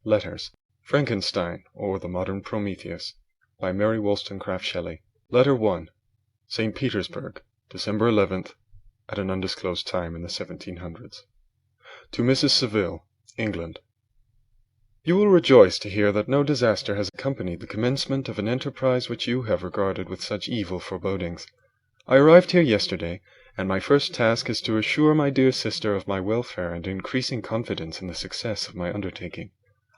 Letters. Frankenstein, or the Modern Prometheus, by Mary Wollstonecraft Shelley. Letter 1. St. Petersburg, December 11th, at an undisclosed time in the 1700s. To Mrs. Saville, England. You will rejoice to hear that no disaster has accompanied the commencement of an enterprise which you have regarded with such evil forebodings. I arrived here yesterday, and my first task is to assure my dear sister of my welfare and increasing confidence in the success of my undertaking.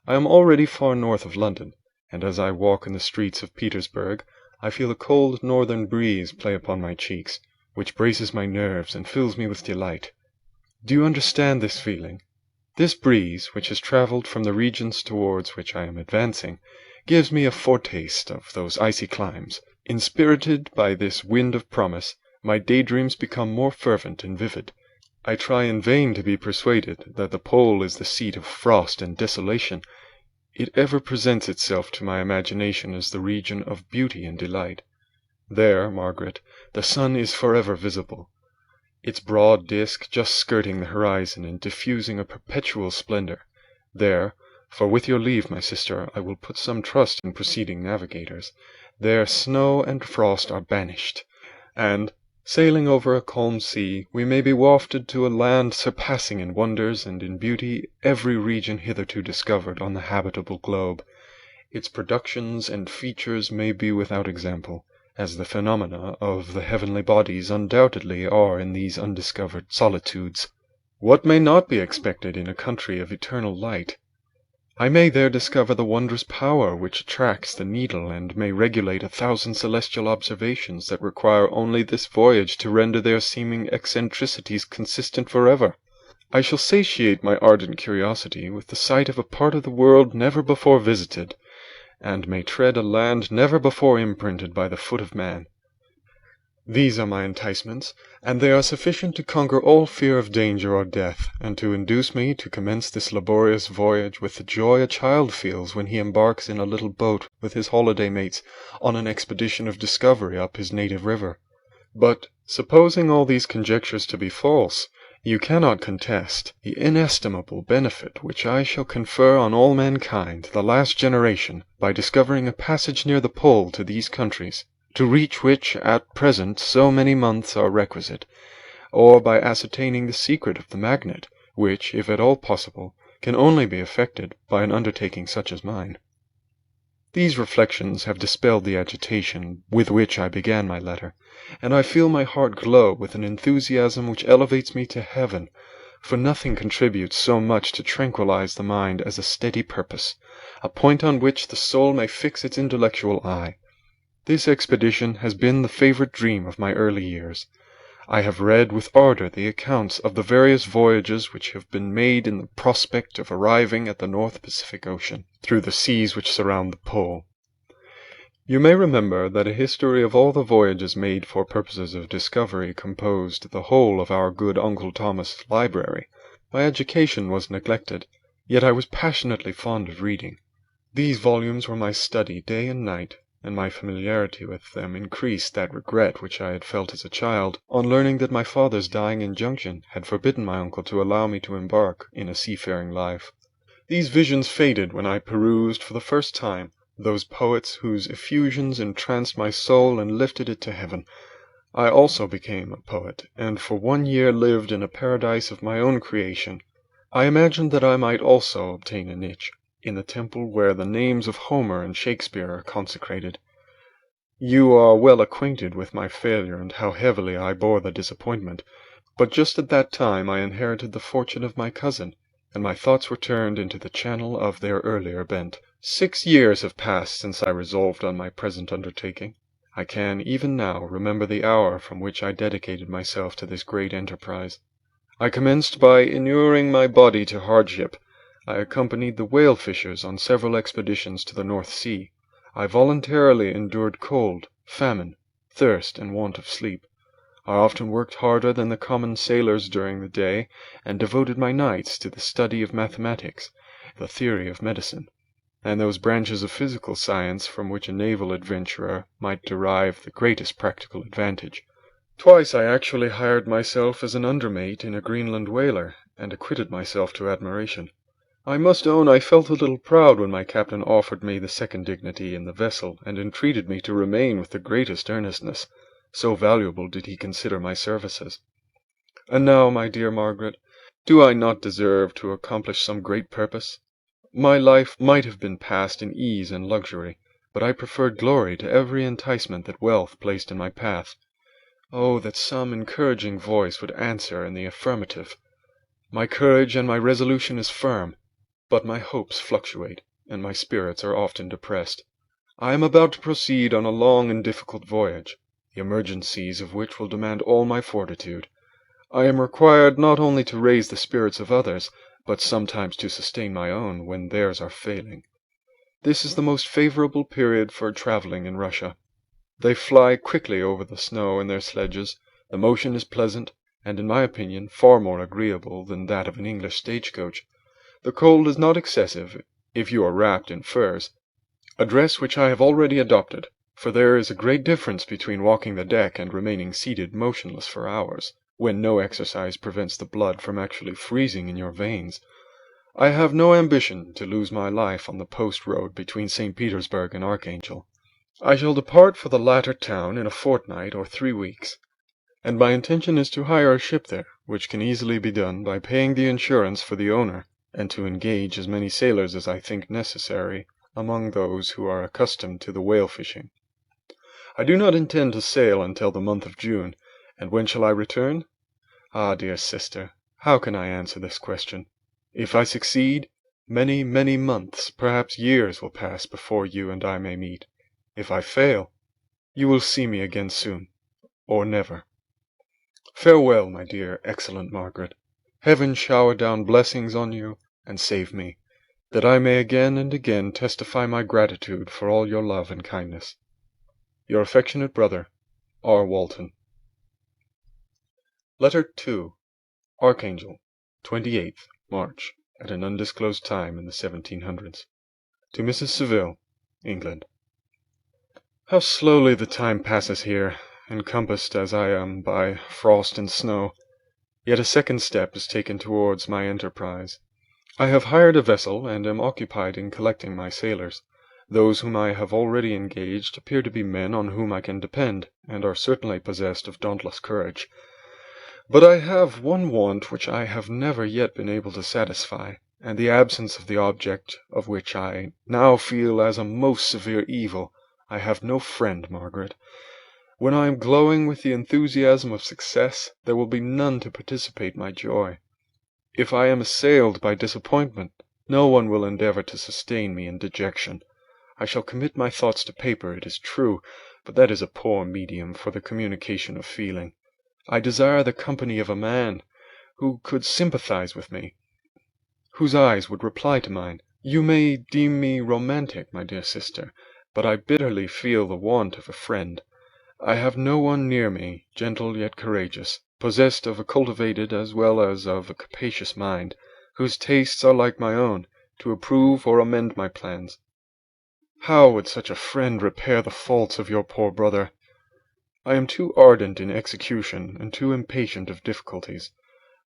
I am already far north of London, and as I walk in the streets of Petersburg, I feel a cold northern breeze play upon my cheeks, which braces my nerves and fills me with delight. Do you understand this feeling? This breeze, which has travelled from the regions towards which I am advancing, gives me a foretaste of those icy climes. Inspirited by this wind of promise, my daydreams become more fervent and vivid. I try in vain to be persuaded that the pole is the seat of frost and desolation. It ever presents itself to my imagination as the region of beauty and delight. There, Margaret, the sun is forever visible, its broad disk just skirting the horizon and diffusing a perpetual splendor. There, for with your leave, my sister, I will put some trust in preceding navigators, there snow and frost are banished, and, sailing over a calm sea, we may be wafted to a land surpassing in wonders and in beauty every region hitherto discovered on the habitable globe. Its productions and features may be without example, as the phenomena of the heavenly bodies undoubtedly are in these undiscovered solitudes. What may not be expected in a country of eternal light? I may there discover the wondrous power which attracts the needle, and may regulate 1,000 celestial observations that require only this voyage to render their seeming eccentricities consistent forever. I shall satiate my ardent curiosity with the sight of a part of the world never before visited, and may tread a land never before imprinted by the foot of man. These are my enticements, and they are sufficient to conquer all fear of danger or death, and to induce me to commence this laborious voyage with the joy a child feels when he embarks in a little boat with his holiday mates on an expedition of discovery up his native river. But, supposing all these conjectures to be false, you cannot contest the inestimable benefit which I shall confer on all mankind, the last generation, by discovering a passage near the pole to these countries, to reach which at present so many months are requisite, or by ascertaining the secret of the magnet, which, if at all possible, can only be effected by an undertaking such as mine. These reflections have dispelled the agitation with which I began my letter, and I feel my heart glow with an enthusiasm which elevates me to heaven, for nothing contributes so much to tranquilize the mind as a steady purpose, a point on which the soul may fix its intellectual eye. This expedition has been the favorite dream of my early years. I have read with ardor the accounts of the various voyages which have been made in the prospect of arriving at the North Pacific Ocean, through the seas which surround the pole. You may remember that a history of all the voyages made for purposes of discovery composed the whole of our good Uncle Thomas' library. My education was neglected, yet I was passionately fond of reading. These volumes were my study day and night, and my familiarity with them increased that regret which I had felt as a child, on learning that my father's dying injunction had forbidden my uncle to allow me to embark in a seafaring life. These visions faded when I perused for the first time those poets whose effusions entranced my soul and lifted it to heaven. I also became a poet, and for 1 year lived in a paradise of my own creation. I imagined that I might also obtain a niche in the temple where the names of Homer and Shakespeare are consecrated. You are well acquainted with my failure and how heavily I bore the disappointment, but just at that time I inherited the fortune of my cousin, and my thoughts were turned into the channel of their earlier bent. 6 years have passed since I resolved on my present undertaking. I can, even now, remember the hour from which I dedicated myself to this great enterprise. I commenced by inuring my body to hardship. I accompanied the whale fishers on several expeditions to the North Sea. I voluntarily endured cold, famine, thirst, and want of sleep. I often worked harder than the common sailors during the day, and devoted my nights to the study of mathematics, the theory of medicine, and those branches of physical science from which a naval adventurer might derive the greatest practical advantage. Twice I actually hired myself as an undermate in a Greenland whaler, and acquitted myself to admiration. I must own I felt a little proud when my captain offered me the second dignity in the vessel, and entreated me to remain with the greatest earnestness, so valuable did he consider my services. And now, my dear Margaret, do I not deserve to accomplish some great purpose? My life might have been passed in ease and luxury, but I preferred glory to every enticement that wealth placed in my path. Oh, that some encouraging voice would answer in the affirmative! My courage and my resolution is firm, but my hopes fluctuate, and my spirits are often depressed. I am about to proceed on a long and difficult voyage, the emergencies of which will demand all my fortitude. I am required not only to raise the spirits of others, but sometimes to sustain my own when theirs are failing. This is the most favorable period for traveling in Russia. They fly quickly over the snow in their sledges, the motion is pleasant, and in my opinion far more agreeable than that of an English stagecoach. The cold is not excessive, if you are wrapped in furs, a dress which I have already adopted, for there is a great difference between walking the deck and remaining seated motionless for hours, when no exercise prevents the blood from actually freezing in your veins. I have no ambition to lose my life on the post road between St. Petersburg and Archangel. I shall depart for the latter town in a fortnight or 3 weeks, and my intention is to hire a ship there, which can easily be done by paying the insurance for the owner, and to engage as many sailors as I think necessary among those who are accustomed to the whale fishing. I do not intend to sail until the month of June, and when shall I return? Ah, dear sister, how can I answer this question? If I succeed, many, many months, perhaps years, will pass before you and I may meet. If I fail, you will see me again soon, or never. Farewell, my dear, excellent Margaret. Heaven shower down blessings on you, and save me, that I may again and again testify my gratitude for all your love and kindness. Your affectionate brother, R. Walton. Letter 2. Archangel, 28th March, at an undisclosed time in the 1700s. To Mrs. Saville, England. How slowly the time passes here, encompassed as I am by frost and snow! Yet a second step is taken towards my enterprise. I have hired a vessel, and am occupied in collecting my sailors. Those whom I have already engaged appear to be men on whom I can depend, and are certainly possessed of dauntless courage. But I have one want which I have never yet been able to satisfy, and the absence of the object of which I now feel as a most severe evil. I have no friend, Margaret. When I am glowing with the enthusiasm of success, there will be none to participate my joy. If I am assailed by disappointment, no one will endeavour to sustain me in dejection. I shall commit my thoughts to paper, it is true, but that is a poor medium for the communication of feeling. I desire the company of a man who could sympathize with me, whose eyes would reply to mine. You may deem me romantic, my dear sister, but I bitterly feel the want of a friend. I have no one near me, gentle yet courageous, possessed of a cultivated as well as of a capacious mind, whose tastes are like my own, to approve or amend my plans. How would such a friend repair the faults of your poor brother? I am too ardent in execution, and too impatient of difficulties.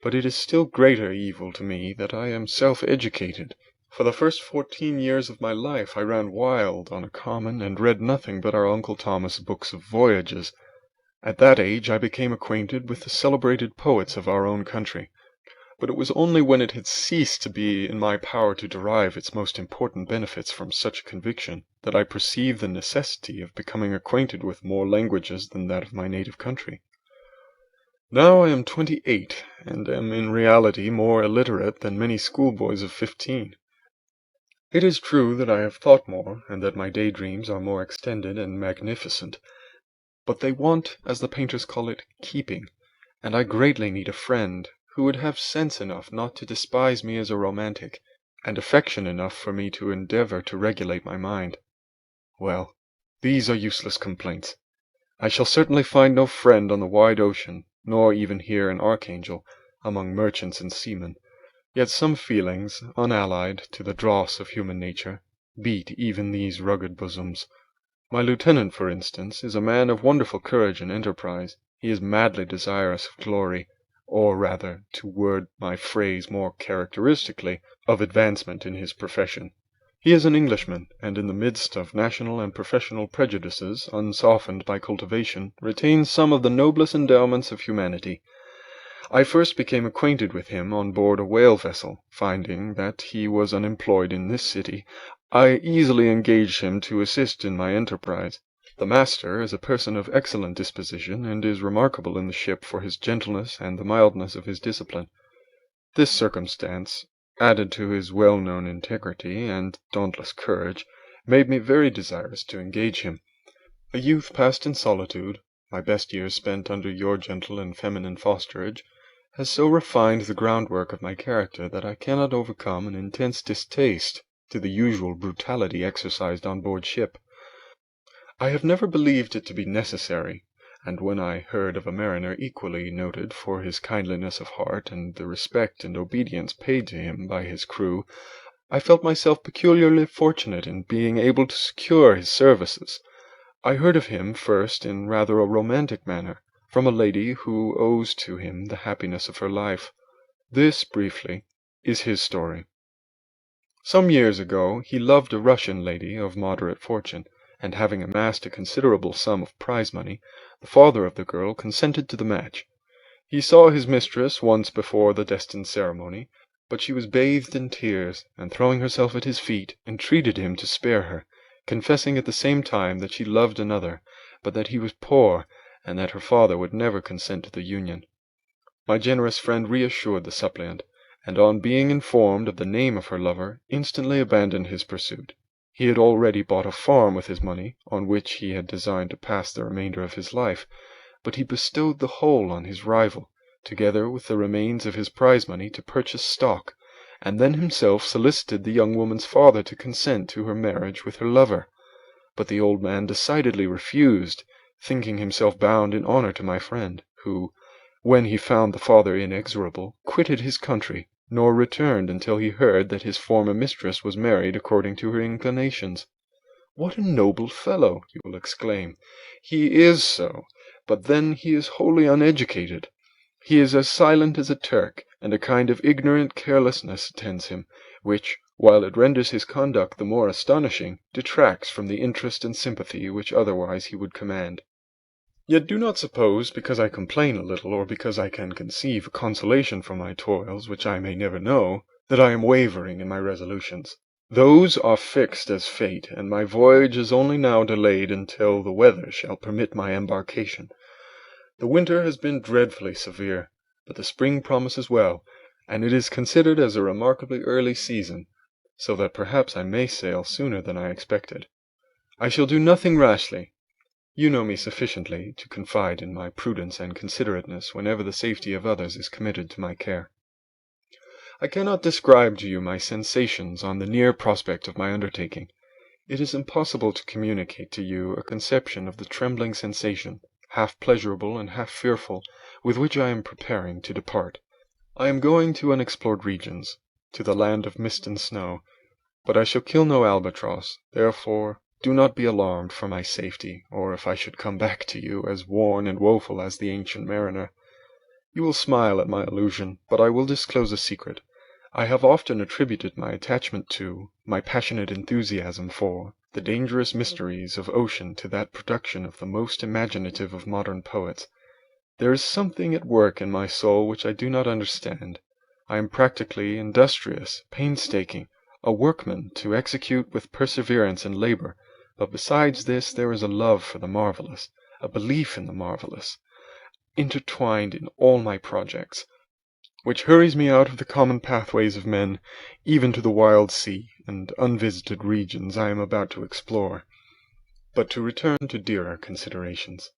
But it is still greater evil to me that I am self-educated. For the first 14 years of my life I ran wild on a common, and read nothing but our Uncle Thomas' books of voyages. At that age I became acquainted with the celebrated poets of our own country. But it was only when it had ceased to be in my power to derive its most important benefits from such a conviction, that I perceived the necessity of becoming acquainted with more languages than that of my native country. Now I am 28, and am in reality more illiterate than many schoolboys of 15. It is true that I have thought more, and that my daydreams are more extended and magnificent, but they want, as the painters call it, keeping, and I greatly need a friend who would have sense enough not to despise me as a romantic, and affection enough for me to endeavour to regulate my mind. Well, these are useless complaints. I shall certainly find no friend on the wide ocean, nor even here in Archangel, among merchants and seamen. Yet some feelings, unallied to the dross of human nature, beat even these rugged bosoms. My lieutenant, for instance, is a man of wonderful courage and enterprise. He is madly desirous of glory, or rather, to word my phrase more characteristically, of advancement in his profession. He is an Englishman, and in the midst of national and professional prejudices, unsoftened by cultivation, retains some of the noblest endowments of humanity. I first became acquainted with him on board a whale vessel. Finding that he was unemployed in this city, I easily engaged him to assist in my enterprise. The master is a person of excellent disposition, and is remarkable in the ship for his gentleness and the mildness of his discipline. This circumstance, added to his well-known integrity and dauntless courage, made me very desirous to engage him. A youth passed in solitude, my best years spent under your gentle and feminine fosterage, has so refined the groundwork of my character that I cannot overcome an intense distaste to the usual brutality exercised on board ship. I have never believed it to be necessary, and when I heard of a mariner equally noted for his kindliness of heart and the respect and obedience paid to him by his crew, I felt myself peculiarly fortunate in being able to secure his services. I heard of him first in rather a romantic manner, from a lady who owes to him the happiness of her life. This, briefly, is his story. Some years ago he loved a Russian lady of moderate fortune, and having amassed a considerable sum of prize money, the father of the girl consented to the match. He saw his mistress once before the destined ceremony, but she was bathed in tears, and throwing herself at his feet, entreated him to spare her, confessing at the same time that she loved another, but that he was poor, and that her father would never consent to the union. My generous friend reassured the suppliant, and on being informed of the name of her lover, instantly abandoned his pursuit. He had already bought a farm with his money, on which he had designed to pass the remainder of his life, but he bestowed the whole on his rival, together with the remains of his prize money to purchase stock, and then himself solicited the young woman's father to consent to her marriage with her lover. But the old man decidedly refused, thinking himself bound in honor to my friend, who, when he found the father inexorable, quitted his country, nor returned until he heard that his former mistress was married according to her inclinations. What a noble fellow, you will exclaim. He is so, but then he is wholly uneducated. He is as silent as a Turk, and a kind of ignorant carelessness attends him, which, while it renders his conduct the more astonishing, detracts from the interest and sympathy which otherwise he would command. Yet do not suppose, because I complain a little, or because I can conceive a consolation for my toils which I may never know, that I am wavering in my resolutions. Those are fixed as fate, and my voyage is only now delayed until the weather shall permit my embarkation. The winter has been dreadfully severe, but the spring promises well, and it is considered as a remarkably early season, so that perhaps I may sail sooner than I expected. I shall do nothing rashly. You know me sufficiently to confide in my prudence and considerateness whenever the safety of others is committed to my care. I cannot describe to you my sensations on the near prospect of my undertaking. It is impossible to communicate to you a conception of the trembling sensation, half pleasurable and half fearful, with which I am preparing to depart. I am going to unexplored regions, to the land of mist and snow, but I shall kill no albatross, therefore do not be alarmed for my safety, or if I should come back to you as worn and woeful as the ancient mariner. You will smile at my illusion, but I will disclose a secret. I have often attributed my attachment to, my passionate enthusiasm for, the dangerous mysteries of ocean to that production of the most imaginative of modern poets. There is something at work in my soul which I do not understand. I am practically industrious, painstaking, a workman to execute with perseverance and labor, but besides this there is a love for the marvelous, a belief in the marvelous, intertwined in all my projects, which hurries me out of the common pathways of men, even to the wild sea and unvisited regions I am about to explore. But to return to dearer considerations.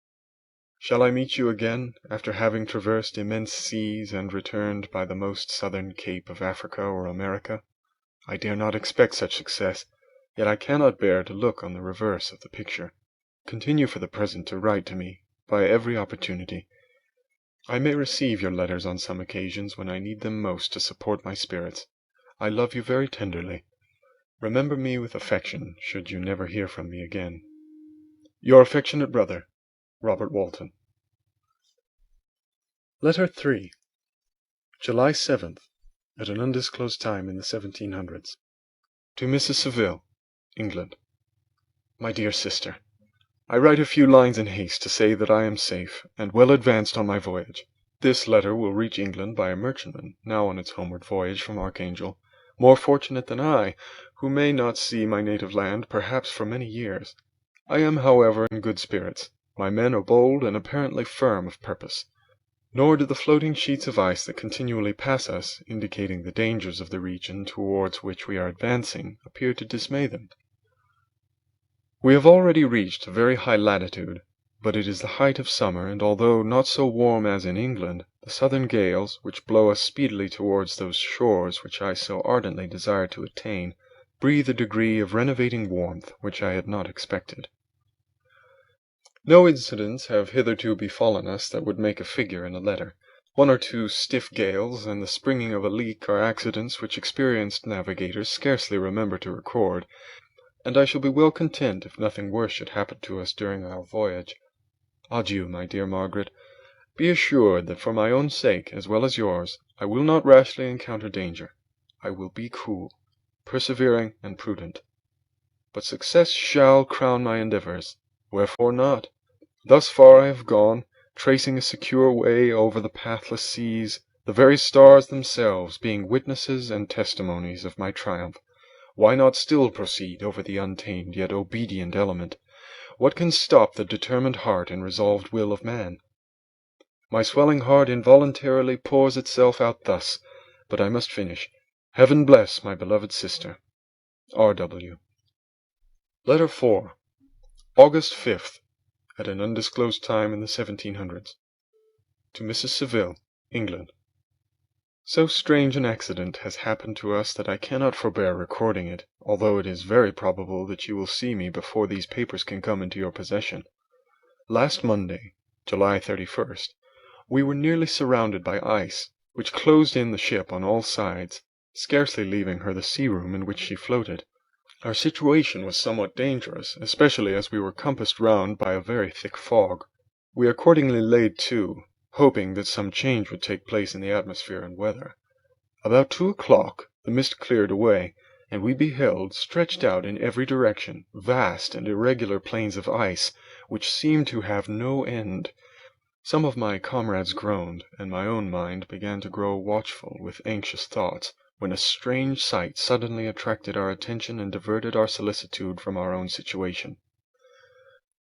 Shall I meet you again, after having traversed immense seas and returned by the most southern cape of Africa or America? I dare not expect such success, yet I cannot bear to look on the reverse of the picture. Continue for the present to write to me, by every opportunity. I may receive your letters on some occasions when I need them most to support my spirits. I love you very tenderly. Remember me with affection, should you never hear from me again. Your affectionate brother, Robert Walton. Letter 3. July 7th, at an undisclosed time in the 1700s. To Mrs. Saville, England. My dear sister, I write a few lines in haste to say that I am safe, and well advanced on my voyage. This letter will reach England by a merchantman, now on its homeward voyage from Archangel, more fortunate than I, who may not see my native land perhaps for many years. I am, however, in good spirits. My men are bold and apparently firm of purpose. Nor do the floating sheets of ice that continually pass us, indicating the dangers of the region towards which we are advancing, appear to dismay them. We have already reached a very high latitude, but it is the height of summer, and although not so warm as in England, the southern gales, which blow us speedily towards those shores which I so ardently desire to attain, breathe a degree of renovating warmth which I had not expected. No incidents have hitherto befallen us that would make a figure in a letter. One or two stiff gales and the springing of a leak are accidents which experienced navigators scarcely remember to record, and I shall be well content if nothing worse should happen to us during our voyage. Adieu, my dear Margaret. Be assured that for my own sake, as well as yours, I will not rashly encounter danger. I will be cool, persevering, and prudent. But success shall crown my endeavours. Wherefore not? Thus far I have gone, tracing a secure way over the pathless seas, the very stars themselves being witnesses and testimonies of my triumph. Why not still proceed over the untamed yet obedient element? What can stop the determined heart and resolved will of man? My swelling heart involuntarily pours itself out thus, but I must finish. Heaven bless my beloved sister. R.W. Letter 4. August 5th, at an undisclosed time in the 1700s. To Mrs. Saville, England. So strange an accident has happened to us that I cannot forbear recording it, although it is very probable that you will see me before these papers can come into your possession. Last Monday, July 31st, we were nearly surrounded by ice, which closed in the ship on all sides, scarcely leaving her the sea-room in which she floated. Our situation was somewhat dangerous, especially as we were compassed round by a very thick fog. We accordingly laid to, hoping that some change would take place in the atmosphere and weather. About 2 o'clock the mist cleared away, and we beheld, stretched out in every direction, vast and irregular plains of ice, which seemed to have no end. Some of my comrades groaned, and my own mind began to grow watchful with anxious thoughts, when a strange sight suddenly attracted our attention and diverted our solicitude from our own situation.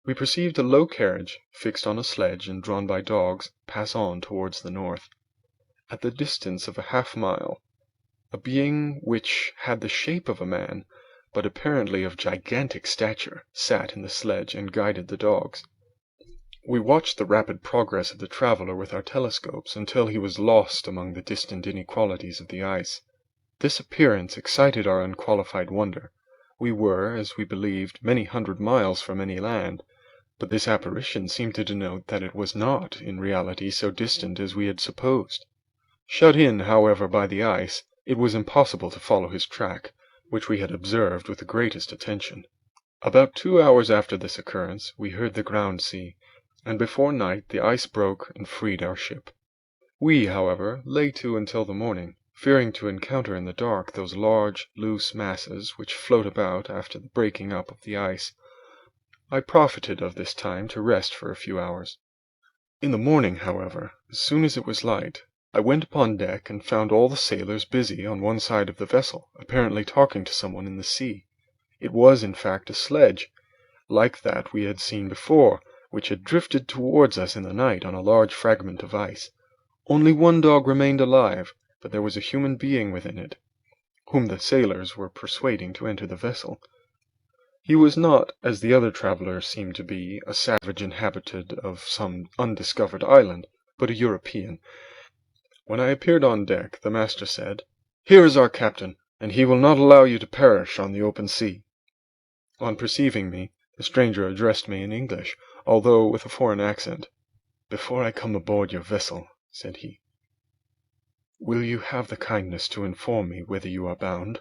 We perceived a low carriage, fixed on a sledge and drawn by dogs, pass on towards the north. At the distance of a half-mile, a being which had the shape of a man, but apparently of gigantic stature, sat in the sledge and guided the dogs. We watched the rapid progress of the traveller with our telescopes until he was lost among the distant inequalities of the ice. This appearance excited our unqualified wonder. We were, as we believed, many hundred miles from any land, but this apparition seemed to denote that it was not, in reality, so distant as we had supposed. Shut in, however, by the ice, it was impossible to follow his track, which we had observed with the greatest attention. About 2 hours after this occurrence, we heard the ground sea, and before night the ice broke and freed our ship. We, however, lay to until the morning, fearing to encounter in the dark those large, loose masses which float about after the breaking up of the ice. I profited of this time to rest for a few hours. In the morning, however, as soon as it was light, I went upon deck and found all the sailors busy on one side of the vessel, apparently talking to someone in the sea. It was, in fact, a sledge, like that we had seen before, which had drifted towards us in the night on a large fragment of ice. Only one dog remained alive, but there was a human being within it, whom the sailors were persuading to enter the vessel. He was not, as the other travellers seemed to be, a savage inhabitant of some undiscovered island, but a European. When I appeared on deck, the master said, "Here is our captain, and he will not allow you to perish on the open sea." On perceiving me, the stranger addressed me in English, although with a foreign accent. "Before I come aboard your vessel," said he, "will you have the kindness to inform me whither you are bound?"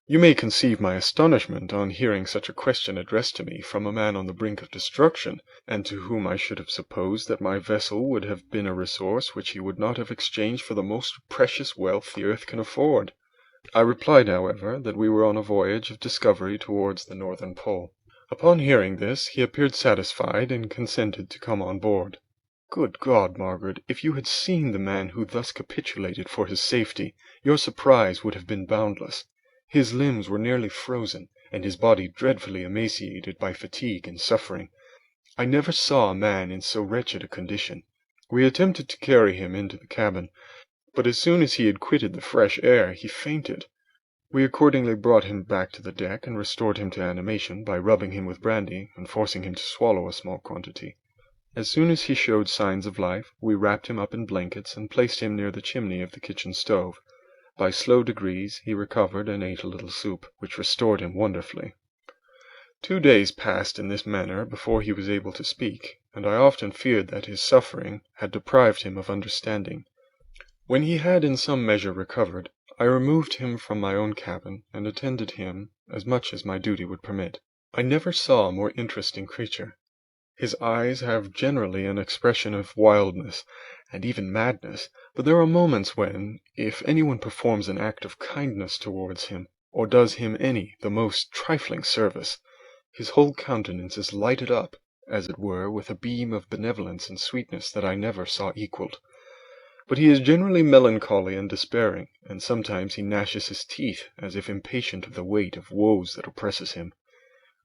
You may conceive my astonishment on hearing such a question addressed to me from a man on the brink of destruction, and to whom I should have supposed that my vessel would have been a resource which he would not have exchanged for the most precious wealth the earth can afford. I replied, however, that we were on a voyage of discovery towards the northern pole. Upon hearing this, he appeared satisfied, and consented to come on board. Good God, Margaret, if you had seen the man who thus capitulated for his safety, your surprise would have been boundless. His limbs were nearly frozen, and his body dreadfully emaciated by fatigue and suffering. I never saw a man in so wretched a condition. We attempted to carry him into the cabin, but as soon as he had quitted the fresh air, he fainted. We accordingly brought him back to the deck, and restored him to animation by rubbing him with brandy and forcing him to swallow a small quantity. As soon as he showed signs of life, we wrapped him up in blankets and placed him near the chimney of the kitchen stove. By slow degrees he recovered and ate a little soup, which restored him wonderfully. 2 days passed in this manner before he was able to speak, and I often feared that his suffering had deprived him of understanding. When he had in some measure recovered, I removed him from my own cabin, and attended him as much as my duty would permit. I never saw a more interesting creature. His eyes have generally an expression of wildness, and even madness, but there are moments when, if anyone performs an act of kindness towards him, or does him the most trifling service, his whole countenance is lighted up, as it were, with a beam of benevolence and sweetness that I never saw equalled. But he is generally melancholy and despairing, and sometimes he gnashes his teeth, as if impatient of the weight of woes that oppresses him.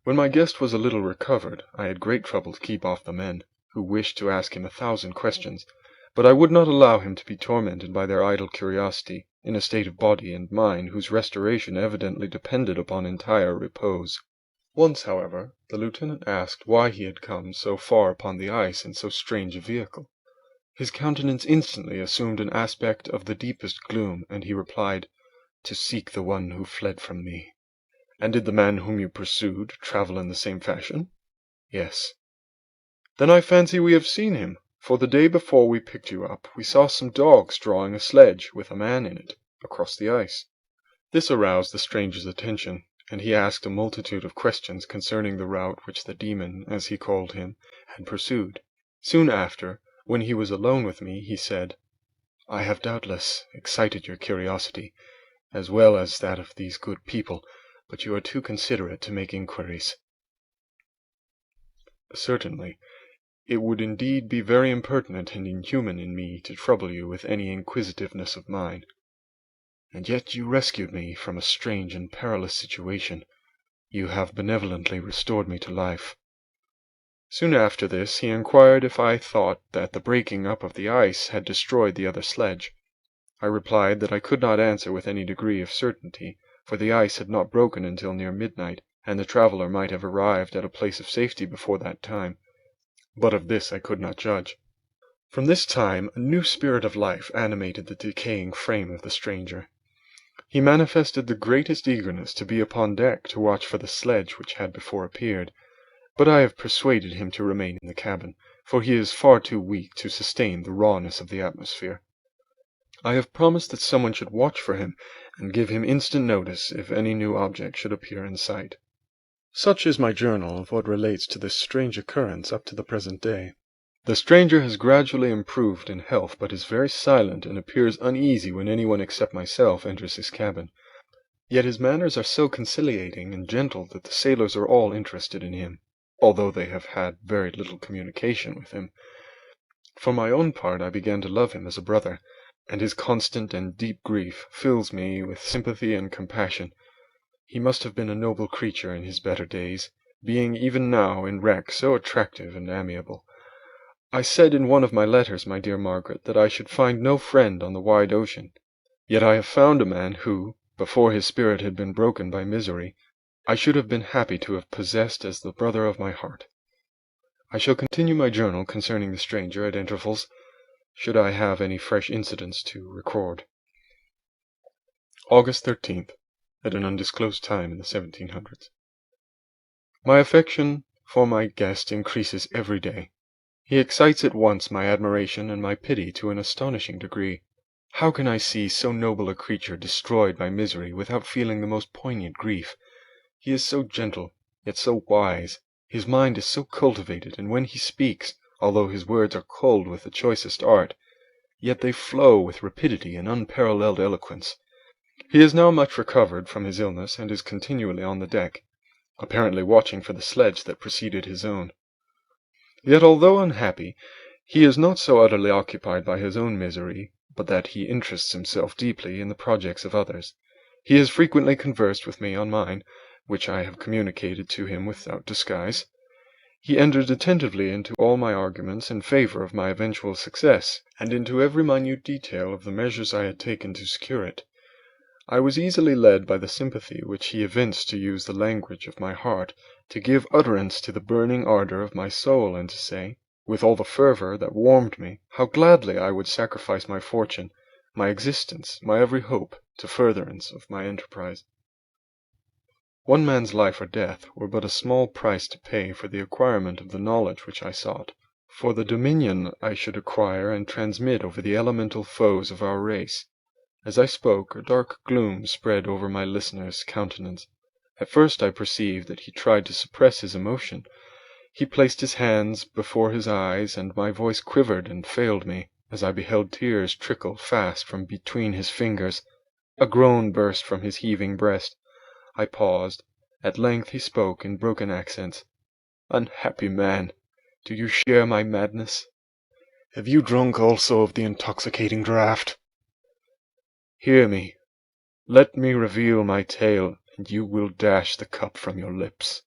When my guest was a little recovered, I had great trouble to keep off the men, who wished to ask him 1,000 questions, but I would not allow him to be tormented by their idle curiosity, in a state of body and mind whose restoration evidently depended upon entire repose. Once, however, the lieutenant asked why he had come so far upon the ice in so strange a vehicle. His countenance instantly assumed an aspect of the deepest gloom, and he replied, "To seek the one who fled from me." "And did the man whom you pursued travel in the same fashion?" "Yes." "Then I fancy we have seen him, for the day before we picked you up we saw some dogs drawing a sledge, with a man in it, across the ice." This aroused the stranger's attention, and he asked a multitude of questions concerning the route which the demon, as he called him, had pursued. Soon after, when he was alone with me, he said, "I have doubtless excited your curiosity, as well as that of these good people, but you are too considerate to make inquiries." "Certainly. It would indeed be very impertinent and inhuman in me to trouble you with any inquisitiveness of mine." "And yet you rescued me from a strange and perilous situation. You have benevolently restored me to life." Soon after this he inquired if I thought that the breaking up of the ice had destroyed the other sledge. I replied that I could not answer with any degree of certainty, for the ice had not broken until near midnight, and the traveler might have arrived at a place of safety before that time. But of this I could not judge. From this time a new spirit of life animated the decaying frame of the stranger. He manifested the greatest eagerness to be upon deck to watch for the sledge which had before appeared, but I have persuaded him to remain in the cabin, for he is far too weak to sustain the rawness of the atmosphere. I have promised that someone should watch for him, and give him instant notice if any new object should appear in sight. Such is my journal of what relates to this strange occurrence up to the present day. The stranger has gradually improved in health, but is very silent, and appears uneasy when anyone except myself enters his cabin. Yet his manners are so conciliating and gentle that the sailors are all interested in him, although they have had very little communication with him. For my own part, I began to love him as a brother, and his constant and deep grief fills me with sympathy and compassion. He must have been a noble creature in his better days, being even now in wreck so attractive and amiable. I said in one of my letters, my dear Margaret, that I should find no friend on the wide ocean. Yet I have found a man who, before his spirit had been broken by misery, I should have been happy to have possessed as the brother of my heart. I shall continue my journal concerning the stranger at intervals, should I have any fresh incidents to record. August 13th, at an undisclosed time in the 1700s. My affection for my guest increases every day. He excites at once my admiration and my pity to an astonishing degree. How can I see so noble a creature destroyed by misery without feeling the most poignant grief? He is so gentle, yet so wise. His mind is so cultivated, and when he speaks, although his words are culled with the choicest art, yet they flow with rapidity and unparalleled eloquence. He is now much recovered from his illness, and is continually on the deck, apparently watching for the sledge that preceded his own. Yet although unhappy, he is not so utterly occupied by his own misery but that he interests himself deeply in the projects of others. He has frequently conversed with me on mine, which I have communicated to him without disguise. He entered attentively into all my arguments in favour of my eventual success, and into every minute detail of the measures I had taken to secure it. I was easily led by the sympathy which he evinced to use the language of my heart, to give utterance to the burning ardour of my soul, and to say, with all the fervour that warmed me, how gladly I would sacrifice my fortune, my existence, my every hope, to furtherance of my enterprise. One man's life or death were but a small price to pay for the acquirement of the knowledge which I sought, for the dominion I should acquire and transmit over the elemental foes of our race. As I spoke, a dark gloom spread over my listener's countenance. At first I perceived that he tried to suppress his emotion. He placed his hands before his eyes, and my voice quivered and failed me, as I beheld tears trickle fast from between his fingers. A groan burst from his heaving breast. I paused. At length he spoke in broken accents. "Unhappy man, do you share my madness? Have you drunk also of the intoxicating draught? Hear me. Let me reveal my tale, and you will dash the cup from your lips."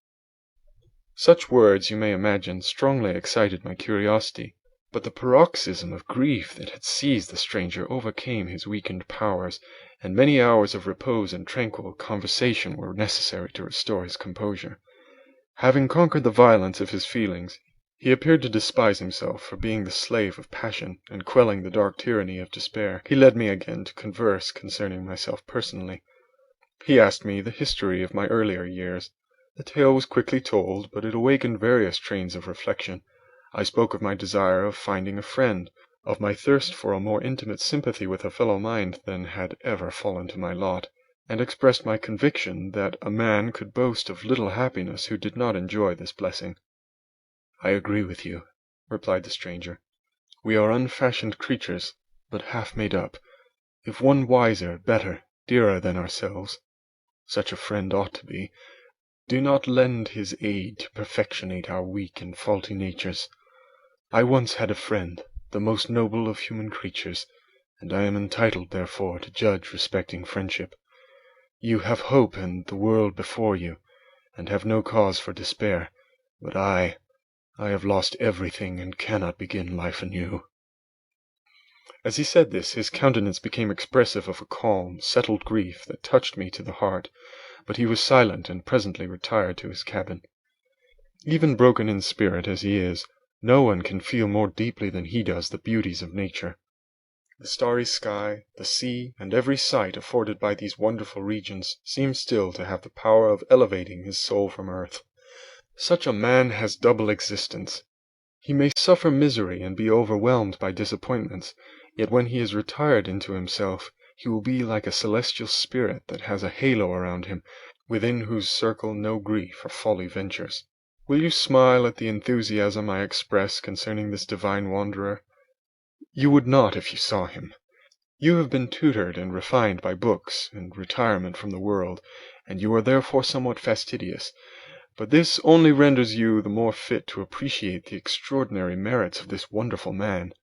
Such words, you may imagine, strongly excited my curiosity, but the paroxysm of grief that had seized the stranger overcame his weakened powers, and many hours of repose and tranquil conversation were necessary to restore his composure. Having conquered the violence of his feelings, he appeared to despise himself for being the slave of passion and quelling the dark tyranny of despair. He led me again to converse concerning myself personally. He asked me the history of my earlier years. The tale was quickly told, but it awakened various trains of reflection. I spoke of my desire of finding a friend, of my thirst for a more intimate sympathy with a fellow mind than had ever fallen to my lot, and expressed my conviction that a man could boast of little happiness who did not enjoy this blessing. "I agree with you," replied the stranger. "We are unfashioned creatures, but half made up. If one wiser, better, dearer than ourselves, such a friend ought to be, do not lend his aid to perfectionate our weak and faulty natures. I once had a friend, the most noble of human creatures, and I am entitled, therefore, to judge respecting friendship. You have hope and the world before you, and have no cause for despair, but I have lost everything and cannot begin life anew." As he said this, his countenance became expressive of a calm, settled grief that touched me to the heart, but he was silent and presently retired to his cabin. Even broken in spirit as he is, no one can feel more deeply than he does the beauties of nature. The starry sky, the sea, and every sight afforded by these wonderful regions seem still to have the power of elevating his soul from earth. Such a man has double existence. He may suffer misery and be overwhelmed by disappointments, yet when he is retired into himself, he will be like a celestial spirit that has a halo around him, within whose circle no grief or folly ventures. Will you smile at the enthusiasm I express concerning this divine wanderer? You would not if you saw him. You have been tutored and refined by books and retirement from the world, and you are therefore somewhat fastidious, but this only renders you the more fit to appreciate the extraordinary merits of this wonderful man.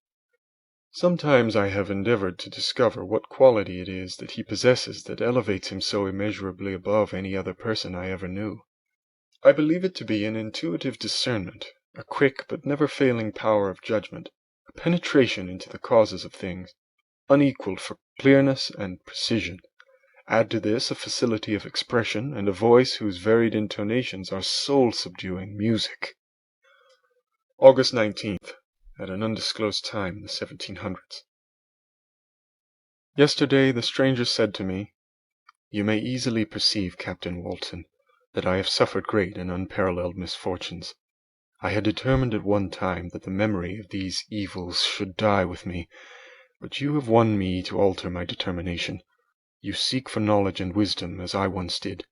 Sometimes I have endeavoured to discover what quality it is that he possesses that elevates him so immeasurably above any other person I ever knew. I believe it to be an intuitive discernment, a quick but never failing power of judgment, a penetration into the causes of things, unequalled for clearness and precision. Add to this a facility of expression, and a voice whose varied intonations are soul-subduing music. August 19th, at an undisclosed time in the 1700s. Yesterday the stranger said to me, "You may easily perceive, Captain Walton, that I have suffered great and unparalleled misfortunes. I had determined at one time that the memory of these evils should die with me, But you have won me to alter my determination. You seek for knowledge and wisdom as I once did,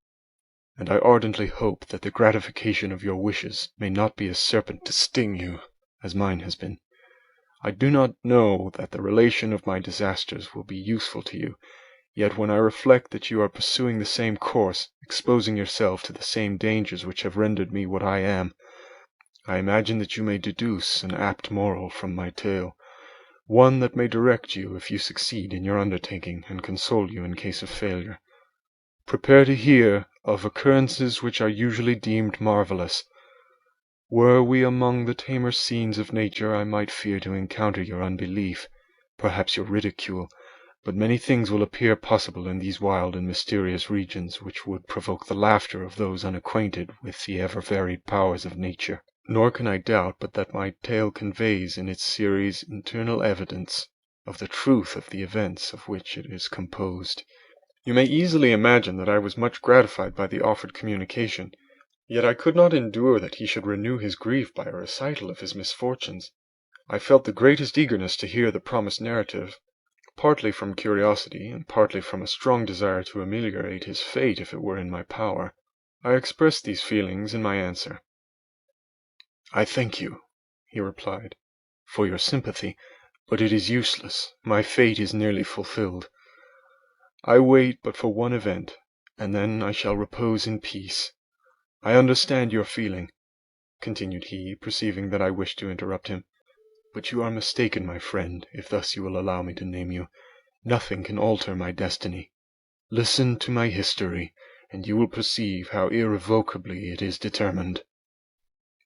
and I ardently hope that the gratification of your wishes may not be a serpent to sting you, as mine has been. I do not know that the relation of my disasters will be useful to you, yet when I reflect that you are pursuing the same course, exposing yourself to the same dangers which have rendered me what I am, I imagine that you may deduce an apt moral from my tale, one that may direct you if you succeed in your undertaking, and console you in case of failure. Prepare to hear of occurrences which are usually deemed marvelous. Were we among the tamer scenes of nature, I might fear to encounter your unbelief, perhaps your ridicule, but many things will appear possible in these wild and mysterious regions which would provoke the laughter of those unacquainted with the ever-varied powers of nature. Nor can I doubt but that my tale conveys in its series internal evidence of the truth of the events of which it is composed. You may easily imagine that I was much gratified by the offered communication, yet I could not endure that he should renew his grief by a recital of his misfortunes. I felt the greatest eagerness to hear the promised narrative, partly from curiosity, and partly from a strong desire to ameliorate his fate if it were in my power. I expressed these feelings in my answer. "I thank you," he replied, "for your sympathy, but it is useless. My fate is nearly fulfilled. I wait but for one event, and then I shall repose in peace. I understand your feeling," continued he, perceiving that I wished to interrupt him, "but you are mistaken, my friend, if thus you will allow me to name you. Nothing can alter my destiny. Listen to my history, and you will perceive how irrevocably it is determined."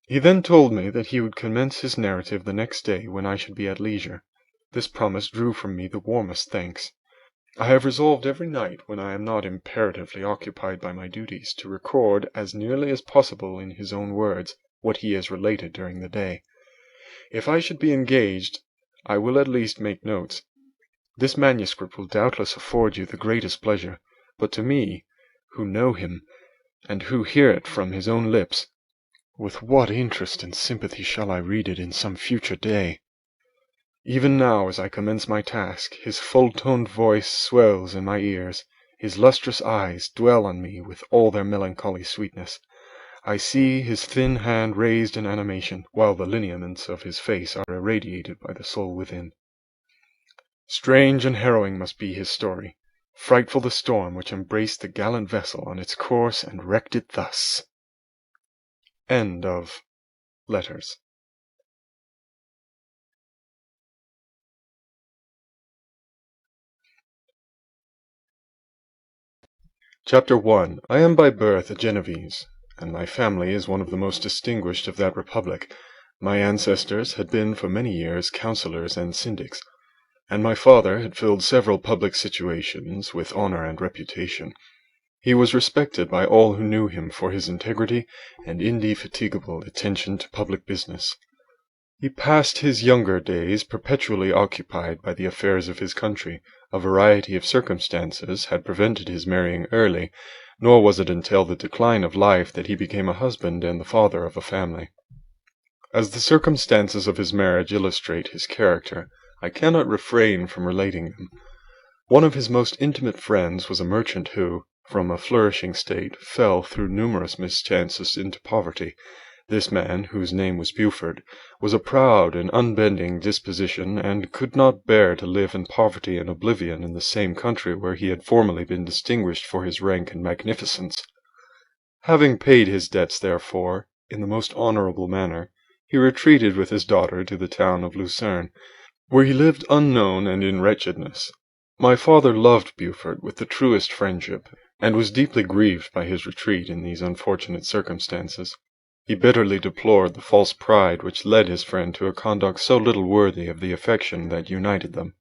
He then told me that he would commence his narrative the next day when I should be at leisure. This promise drew from me the warmest thanks. I have resolved every night, when I am not imperatively occupied by my duties, to record, as nearly as possible in his own words, what he has related during the day. If I should be engaged, I will at least make notes. This manuscript will doubtless afford you the greatest pleasure, but to me, who know him, and who hear it from his own lips, with what interest and sympathy shall I read it in some future day? Even now, as I commence my task, his full-toned voice swells in my ears, his lustrous eyes dwell on me with all their melancholy sweetness. I see his thin hand raised in animation, while the lineaments of his face are irradiated by the soul within. Strange and harrowing must be his story. Frightful the storm which embraced the gallant vessel on its course and wrecked it thus. End of Letters. Chapter 1. I am by birth a Genevese, and my family is one of the most distinguished of that republic. My ancestors had been for many years councillors and syndics, and my father had filled several public situations with honor and reputation. He was respected by all who knew him for his integrity and indefatigable attention to public business. He passed his younger days perpetually occupied by the affairs of his country. A variety of circumstances had prevented his marrying early, nor was it until the decline of life that he became a husband and the father of a family. As the circumstances of his marriage illustrate his character, I cannot refrain from relating them. One of his most intimate friends was a merchant who, from a flourishing state, fell through numerous mischances into poverty. This man, whose name was Buford, was a proud and unbending disposition, and could not bear to live in poverty and oblivion in the same country where he had formerly been distinguished for his rank and magnificence. Having paid his debts, therefore, in the most honourable manner, he retreated with his daughter to the town of Lucerne, where he lived unknown and in wretchedness. My father loved Buford with the truest friendship, and was deeply grieved by his retreat in these unfortunate circumstances. He bitterly deplored the false pride which led his friend to a conduct so little worthy of the affection that united them.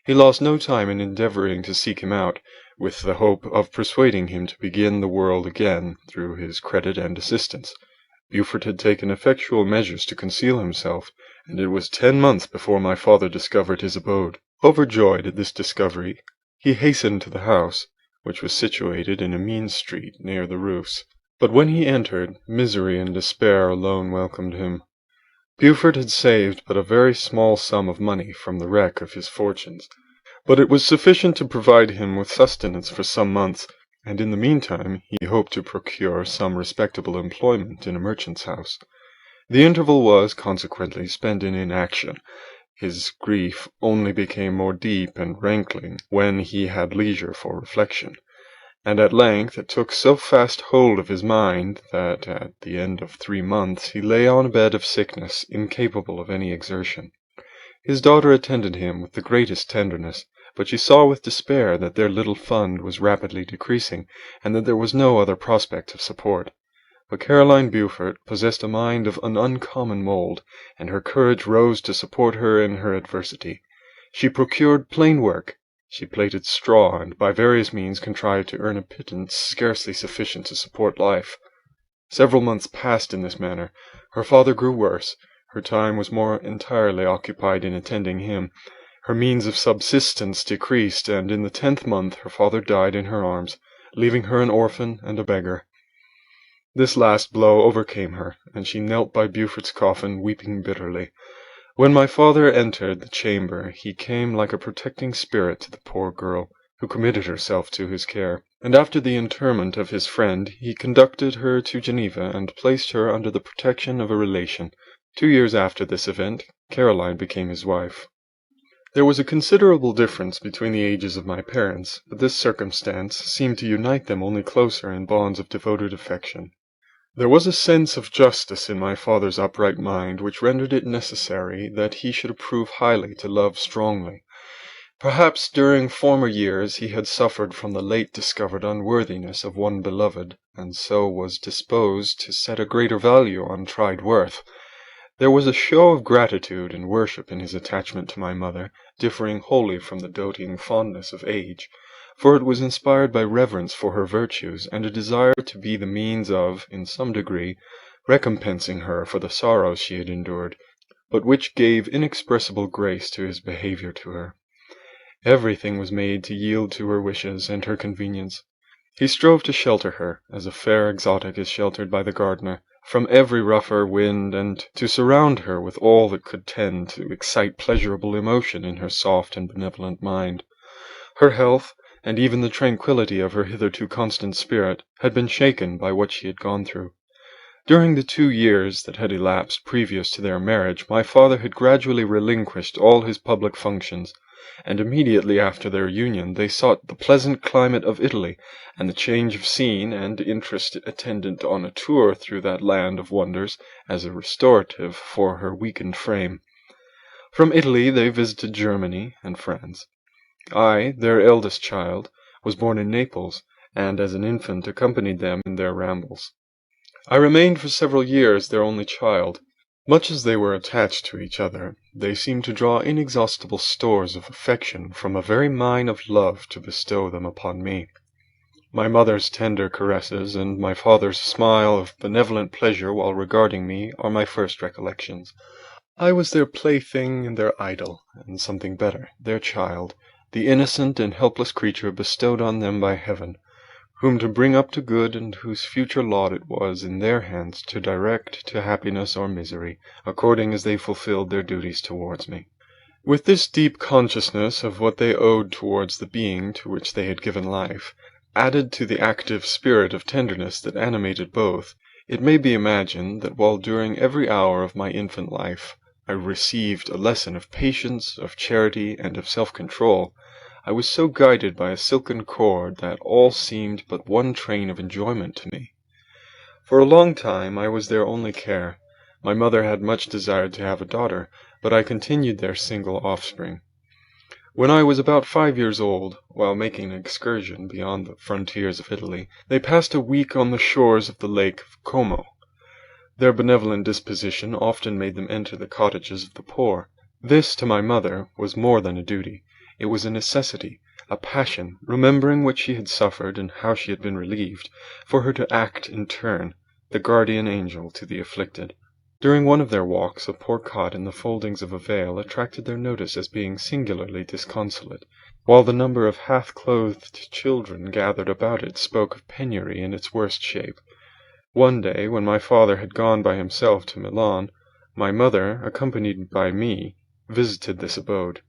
He lost no time in endeavouring to seek him out, with the hope of persuading him to begin the world again through his credit and assistance. Buford had taken effectual measures to conceal himself, and it was 10 months before my father discovered his abode. Overjoyed at this discovery, he hastened to the house, which was situated in a mean street near the roofs. But when he entered, misery and despair alone welcomed him. Beaufort had saved but a very small sum of money from the wreck of his fortunes, but it was sufficient to provide him with sustenance for some months, and in the meantime he hoped to procure some respectable employment in a merchant's house. The interval was, consequently, spent in inaction. His grief only became more deep and rankling when he had leisure for reflection, and at length it took so fast hold of his mind that at the end of 3 months he lay on a bed of sickness, incapable of any exertion. His daughter attended him with the greatest tenderness, but she saw with despair that their little fund was rapidly decreasing, and that there was no other prospect of support. But Caroline Beaufort possessed a mind of an uncommon mould, and her courage rose to support her in her adversity. She procured plain work. She plaited straw, and by various means contrived to earn a pittance scarcely sufficient to support life. Several months passed in this manner. Her father grew worse. Her time was more entirely occupied in attending him. Her means of subsistence decreased, and in the 10th month her father died in her arms, leaving her an orphan and a beggar. This last blow overcame her, and she knelt by Beaufort's coffin, weeping bitterly. When my father entered the chamber, he came like a protecting spirit to the poor girl, who committed herself to his care, and after the interment of his friend, he conducted her to Geneva and placed her under the protection of a relation. 2 years after this event, Caroline became his wife. There was a considerable difference between the ages of my parents, but this circumstance seemed to unite them only closer in bonds of devoted affection. There was a sense of justice in my father's upright mind which rendered it necessary that he should approve highly to love strongly. Perhaps during former years he had suffered from the late discovered unworthiness of one beloved, and so was disposed to set a greater value on tried worth. There was a show of gratitude and worship in his attachment to my mother, differing wholly from the doting fondness of age, for it was inspired by reverence for her virtues, and a desire to be the means of, in some degree, recompensing her for the sorrows she had endured, but which gave inexpressible grace to his behaviour to her. Everything was made to yield to her wishes and her convenience. He strove to shelter her, as a fair exotic is sheltered by the gardener, from every rougher wind, and to surround her with all that could tend to excite pleasurable emotion in her soft and benevolent mind. Her health, and even the tranquillity of her hitherto constant spirit, had been shaken by what she had gone through. During the 2 years that had elapsed previous to their marriage, my father had gradually relinquished all his public functions, and immediately after their union they sought the pleasant climate of Italy, and the change of scene and interest attendant on a tour through that land of wonders as a restorative for her weakened frame. From Italy they visited Germany and France. I, their eldest child, was born in Naples, and as an infant accompanied them in their rambles. I remained for several years their only child. Much as they were attached to each other, they seemed to draw inexhaustible stores of affection from a very mine of love to bestow them upon me. My mother's tender caresses and my father's smile of benevolent pleasure while regarding me are my first recollections. I was their plaything and their idol, and something better, their child, the innocent and helpless creature bestowed on them by heaven, whom to bring up to good, and whose future lot it was in their hands to direct to happiness or misery, according as they fulfilled their duties towards me. With this deep consciousness of what they owed towards the being to which they had given life, added to the active spirit of tenderness that animated both, it may be imagined that while during every hour of my infant life I received a lesson of patience, of charity, and of self-control, I was so guided by a silken cord that all seemed but one train of enjoyment to me. For a long time I was their only care. My mother had much desired to have a daughter, but I continued their single offspring. When I was about 5 years old, while making an excursion beyond the frontiers of Italy, they passed a week on the shores of the lake of Como. Their benevolent disposition often made them enter the cottages of the poor. This, to my mother, was more than a duty. It was a necessity, a passion, remembering what she had suffered and how she had been relieved, for her to act in turn, the guardian angel to the afflicted. During one of their walks, a poor cot in the foldings of a vale attracted their notice as being singularly disconsolate, while the number of half-clothed children gathered about it spoke of penury in its worst shape. One day, when my father had gone by himself to Milan, My mother, accompanied by me, visited this abode.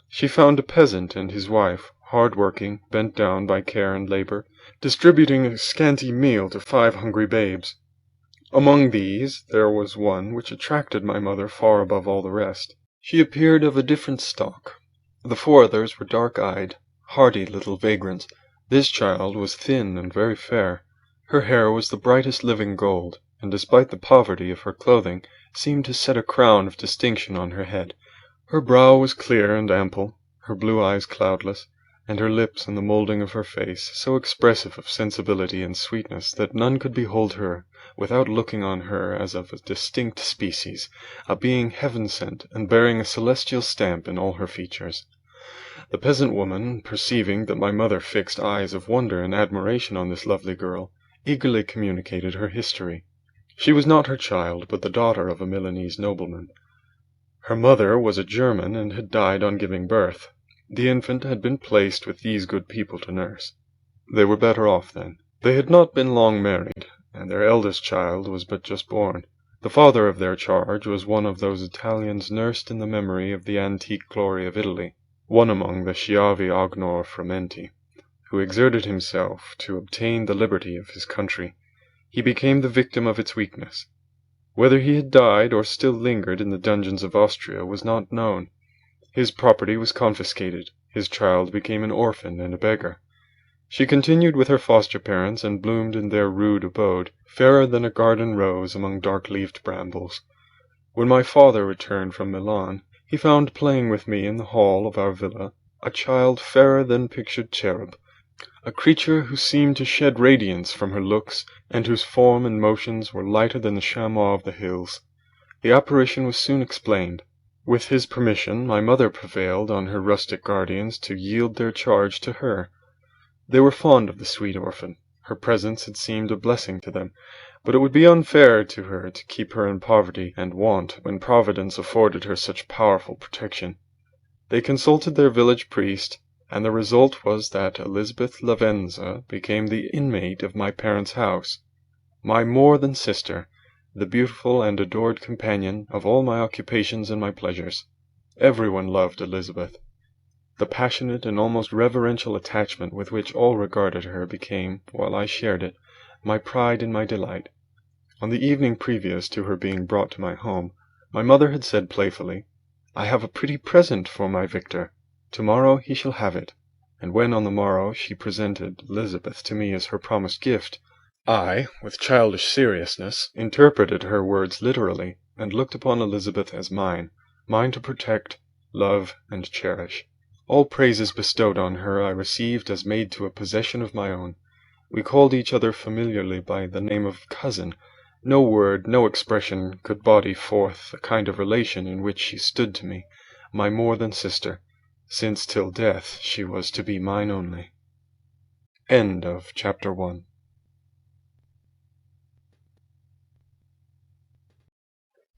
She found a peasant and his wife, hard-working, bent down by care and labor, distributing a scanty meal to 5 hungry babes. Among these there was one which attracted my mother far above all the rest. She appeared of a different stock. The 4 others were dark-eyed, hardy little vagrants. This child was thin and very fair. Her hair was the brightest living gold, and despite the poverty of her clothing, seemed to set a crown of distinction on her head. Her brow was clear and ample, her blue eyes cloudless, and her lips and the moulding of her face so expressive of sensibility and sweetness that none could behold her without looking on her as of a distinct species, a being heaven-sent and bearing a celestial stamp in all her features. The peasant woman, perceiving that my mother fixed eyes of wonder and admiration on this lovely girl, eagerly communicated her history. She was not her child, but the daughter of a Milanese nobleman. Her mother was a German and had died on giving birth. The infant had been placed with these good people to nurse. They were better off then. They had not been long married, and their eldest child was but just born. The father of their charge was one of those Italians nursed in the memory of the antique glory of Italy, one among the Schiavi Agnor Frumenti, who exerted himself to obtain the liberty of his country. He became the victim of its weakness. Whether he had died or still lingered in the dungeons of Austria was not known. His property was confiscated. His child became an orphan and a beggar. She continued with her foster parents and bloomed in their rude abode, fairer than a garden rose among dark-leaved brambles. When my father returned from Milan, he found playing with me in the hall of our villa a child fairer than pictured cherub, a creature who seemed to shed radiance from her looks, and whose form and motions were lighter than the chamois of the hills. The apparition was soon explained. With his permission, my mother prevailed on her rustic guardians to yield their charge to her. They were fond of the sweet orphan. Her presence had seemed a blessing to them, but it would be unfair to her to keep her in poverty and want when Providence afforded her such powerful protection. They consulted their village priest, and the result was that Elizabeth Lavenza became the inmate of my parents' house, my more than sister, the beautiful and adored companion of all my occupations and my pleasures. Everyone loved Elizabeth. The passionate and almost reverential attachment with which all regarded her became, while I shared it, my pride and my delight. On the evening previous to her being brought to my home, my mother had said playfully, "I have a pretty present for my Victor. Tomorrow he shall have it." And when on the morrow she presented Elizabeth to me as her promised gift, I, with childish seriousness, interpreted her words literally, and looked upon Elizabeth as mine to protect, love, and cherish. All praises bestowed on her I received as made to a possession of my own. We called each other familiarly by the name of cousin. No word, no expression could body forth the kind of relation in which she stood to me, my more than sister, since till death she was to be mine only. End of Chapter 1.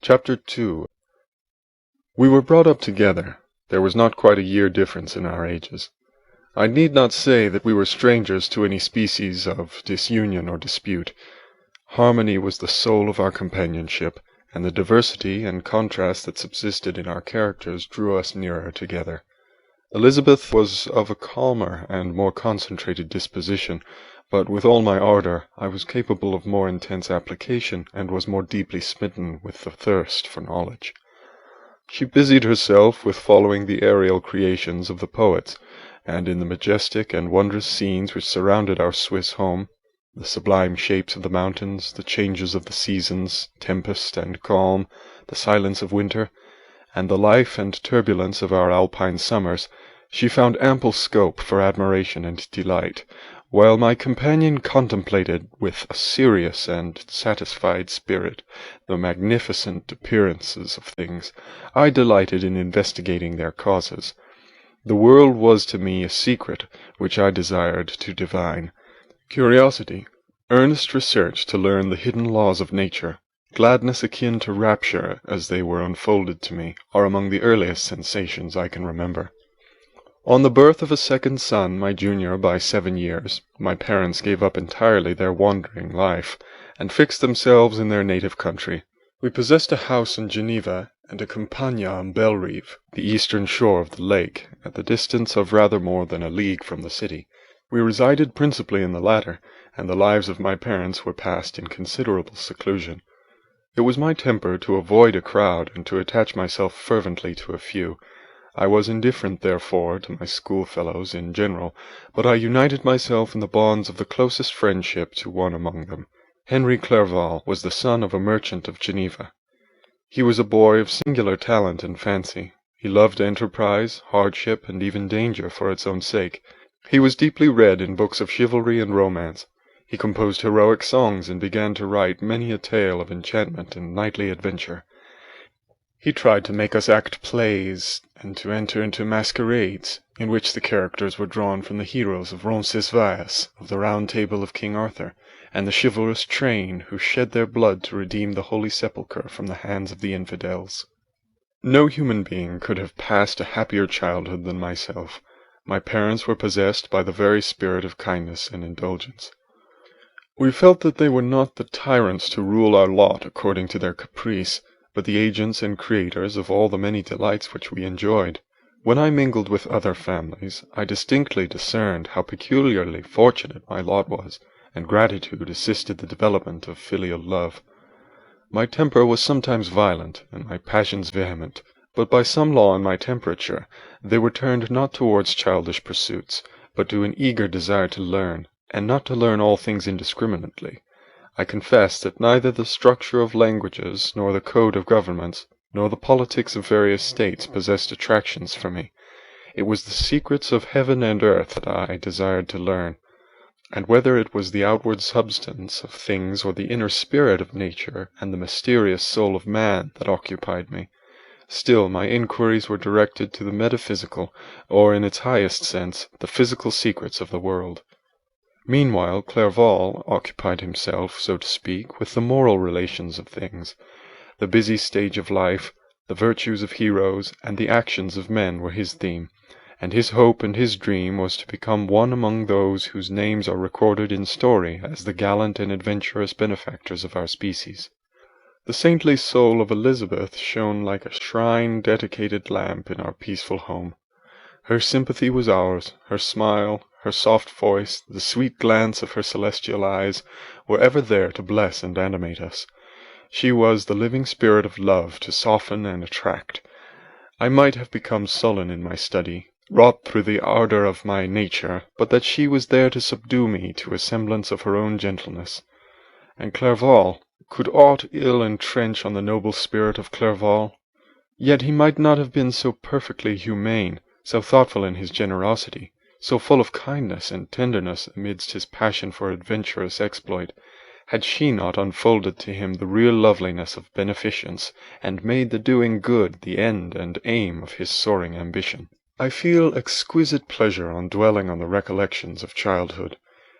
Chapter 2. We were brought up together. There was not quite a year difference in our ages. I need not say that we were strangers to any species of disunion or dispute. Harmony was the soul of our companionship, and the diversity and contrast that subsisted in our characters drew us nearer together. Elizabeth was of a calmer and more concentrated disposition, but with all my ardor I was capable of more intense application, and was more deeply smitten with the thirst for knowledge. She busied herself with following the aerial creations of the poets, and in the majestic and wondrous scenes which surrounded our Swiss home, the sublime shapes of the mountains, the changes of the seasons, tempest and calm, the silence of winter, and the life and turbulence of our Alpine summers, she found ample scope for admiration and delight, while my companion contemplated with a serious and satisfied spirit the magnificent appearances of things. I delighted in investigating their causes. The world was to me a secret which I desired to divine. Curiosity, earnest research to learn the hidden laws of nature, gladness akin to rapture as they were unfolded to me, are among the earliest sensations I can remember. On the birth of a second son, my junior by 7 years, my parents gave up entirely their wandering life, and fixed themselves in their native country, We possessed a house in Geneva and a campagna on Bellerive, the eastern shore of the lake, at the distance of rather more than a league from the city. We resided principally in the latter, and the lives of my parents were passed in considerable seclusion. It was my temper to avoid a crowd and to attach myself fervently to a few. I was indifferent, therefore, to my schoolfellows in general, but I united myself in the bonds of the closest friendship to one among them. Henry Clerval was the son of a merchant of Geneva. He was a boy of singular talent and fancy. He loved enterprise, hardship, and even danger for its own sake. He was deeply read in books of chivalry and romance. He composed heroic songs and began to write many a tale of enchantment and knightly adventure. He tried to make us act plays and to enter into masquerades, in which the characters were drawn from the heroes of Roncesvalles, of the Round Table of King Arthur, and the chivalrous train who shed their blood to redeem the Holy Sepulchre from the hands of the infidels. No human being could have passed a happier childhood than myself. My parents were possessed by the very spirit of kindness and indulgence. We felt that they were not the tyrants to rule our lot according to their caprice, but the agents and creators of all the many delights which we enjoyed. When I mingled with other families, I distinctly discerned how peculiarly fortunate my lot was, and gratitude assisted the development of filial love. My temper was sometimes violent, and my passions vehement, but by some law in my temperature they were turned not towards childish pursuits, but to an eager desire to learn, and not to learn all things indiscriminately. I confess that neither the structure of languages, nor the code of governments, nor the politics of various states possessed attractions for me. It was the secrets of heaven and earth that I desired to learn, and whether it was the outward substance of things or the inner spirit of nature and the mysterious soul of man that occupied me, still my inquiries were directed to the metaphysical, or in its highest sense, the physical secrets of the world. Meanwhile Clerval occupied himself, so to speak, with the moral relations of things. The busy stage of life, the virtues of heroes, and the actions of men were his theme, and his hope and his dream was to become one among those whose names are recorded in story as the gallant and adventurous benefactors of our species. The saintly soul of Elizabeth shone like a shrine-dedicated lamp in our peaceful home. Her sympathy was ours, her smile, her soft voice, the sweet glance of her celestial eyes, were ever there to bless and animate us. She was the living spirit of love to soften and attract. I might have become sullen in my study, wrought through the ardour of my nature, but that she was there to subdue me to a semblance of her own gentleness. And Clerval, could aught ill entrench on the noble spirit of Clerval? Yet he might not have been so perfectly humane, so thoughtful in his generosity, so full of kindness and tenderness amidst his passion for adventurous exploit, had she not unfolded to him the real loveliness of beneficence, and made the doing good the end and aim of his soaring ambition. I feel exquisite pleasure on dwelling on the recollections of childhood,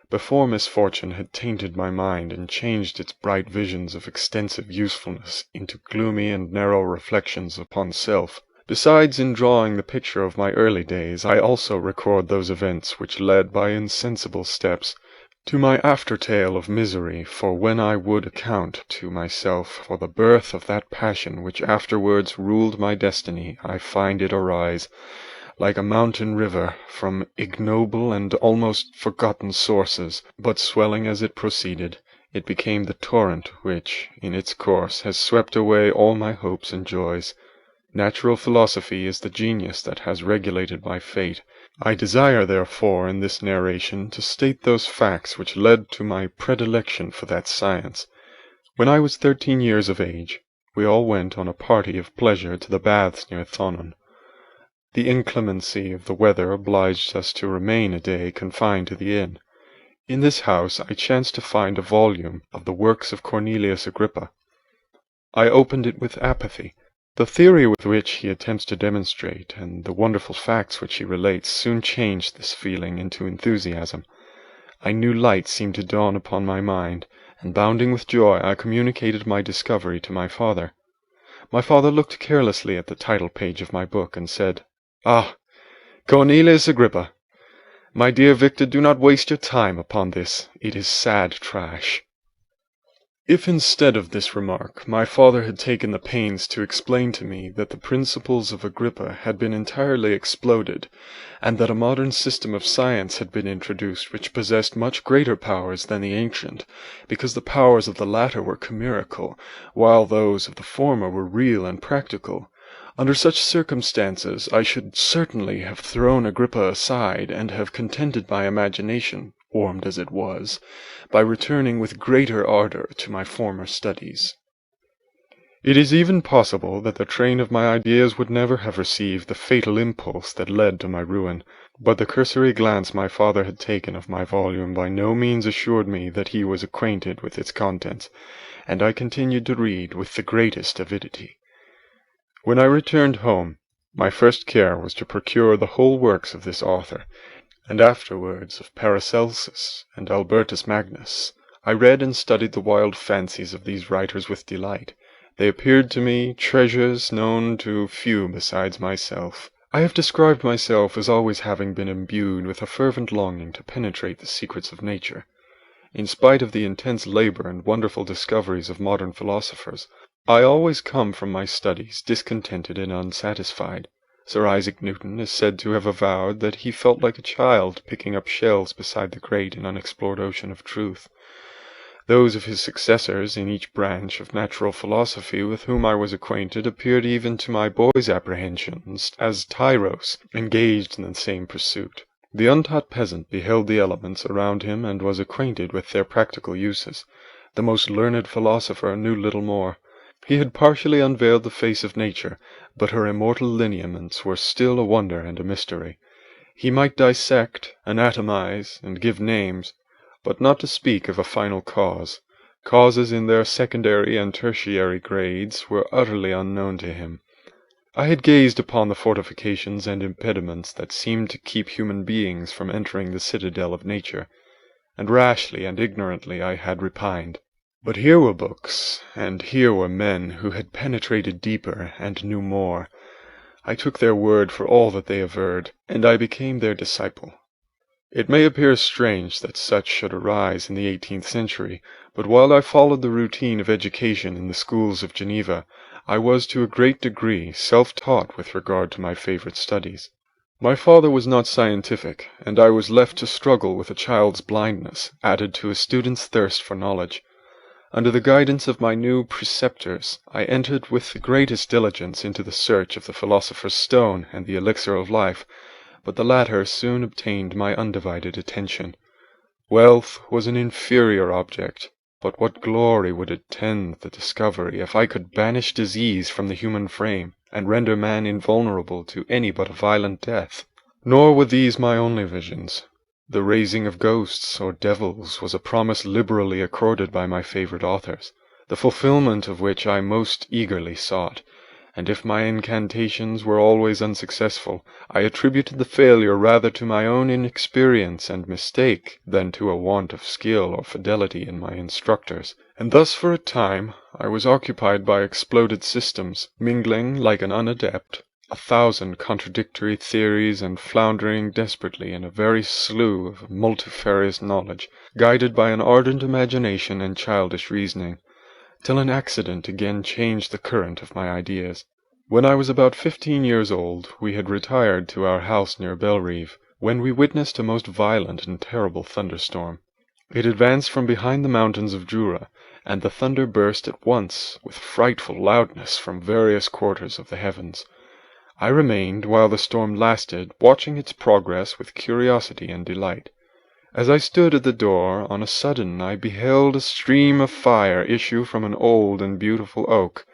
before misfortune had tainted my mind and changed its bright visions of extensive usefulness into gloomy and narrow reflections upon self. Besides, in drawing the picture of my early days, I also record those events which led by insensible steps to my after-tale of misery, for when I would account to myself for the birth of that passion which afterwards ruled my destiny, I find it arise, like a mountain river, from ignoble and almost forgotten sources, but swelling as it proceeded, it became the torrent which, in its course, has swept away all my hopes and joys. Natural philosophy is the genius that has regulated my fate. I desire, therefore, in this narration to state those facts which led to my predilection for that science. When I was 13 years of age, we all went on a party of pleasure to the baths near Thonon. The inclemency of the weather obliged us to remain a day confined to the inn. In this house I chanced to find a volume of the works of Cornelius Agrippa. I opened it with apathy. The theory with which he attempts to demonstrate, and the wonderful facts which he relates, soon changed this feeling into enthusiasm. A new light seemed to dawn upon my mind, and bounding with joy I communicated my discovery to my father. My father looked carelessly at the title page of my book, and said, "Ah, Cornelius Agrippa! My dear Victor, do not waste your time upon this. It is sad trash." If instead of this remark my father had taken the pains to explain to me that the principles of Agrippa had been entirely exploded, and that a modern system of science had been introduced which possessed much greater powers than the ancient, because the powers of the latter were chimerical, while those of the former were real and practical, under such circumstances I should certainly have thrown Agrippa aside, and have contented my imagination, warmed as it was, by returning with greater ardor to my former studies. It is even possible that the train of my ideas would never have received the fatal impulse that led to my ruin, but the cursory glance my father had taken of my volume by no means assured me that he was acquainted with its contents, and I continued to read with the greatest avidity. When I returned home, my first care was to procure the whole works of this author, and afterwards of Paracelsus and Albertus Magnus. I read and studied the wild fancies of these writers with delight. They appeared to me treasures known to few besides myself. I have described myself as always having been imbued with a fervent longing to penetrate the secrets of nature. In spite of the intense labor and wonderful discoveries of modern philosophers, I always come from my studies discontented and unsatisfied. Sir Isaac Newton is said to have avowed that he felt like a child picking up shells beside the great and unexplored ocean of truth. Those of his successors in each branch of natural philosophy with whom I was acquainted appeared even to my boy's apprehensions as tyros engaged in the same pursuit. The untaught peasant beheld the elements around him and was acquainted with their practical uses. The most learned philosopher knew little more. He had partially unveiled the face of nature, but her immortal lineaments were still a wonder and a mystery. He might dissect, anatomize, and give names, but not to speak of a final cause. Causes in their secondary and tertiary grades were utterly unknown to him. I had gazed upon the fortifications and impediments that seemed to keep human beings from entering the citadel of nature, and rashly and ignorantly I had repined. But here were books, and here were men who had penetrated deeper and knew more. I took their word for all that they averred, and I became their disciple. It may appear strange that such should arise in the 18th century, but while I followed the routine of education in the schools of Geneva, I was to a great degree self-taught with regard to my favorite studies. My father was not scientific, and I was left to struggle with a child's blindness, added to a student's thirst for knowledge. Under the guidance of my new preceptors, I entered with the greatest diligence into the search of the philosopher's stone and the elixir of life, but the latter soon obtained my undivided attention. Wealth was an inferior object, but what glory would attend the discovery if I could banish disease from the human frame, and render man invulnerable to any but a violent death? Nor were these my only visions. The raising of ghosts or devils was a promise liberally accorded by my favorite authors, the fulfillment of which I most eagerly sought, and if my incantations were always unsuccessful, I attributed the failure rather to my own inexperience and mistake than to a want of skill or fidelity in my instructors. And thus for a time I was occupied by exploded systems, mingling, like an unadept, 1,000 contradictory theories and floundering desperately in a very slough of multifarious knowledge, guided by an ardent imagination and childish reasoning, till an accident again changed the current of my ideas. When I was about 15 years old, we had retired to our house near Bellerive, when we witnessed a most violent and terrible thunderstorm. It advanced from behind the mountains of Jura, and the thunder burst at once with frightful loudness from various quarters of the heavens. I remained, while the storm lasted, watching its progress with curiosity and delight. As I stood at the door, on a sudden I beheld a stream of fire issue from an old and beautiful oak,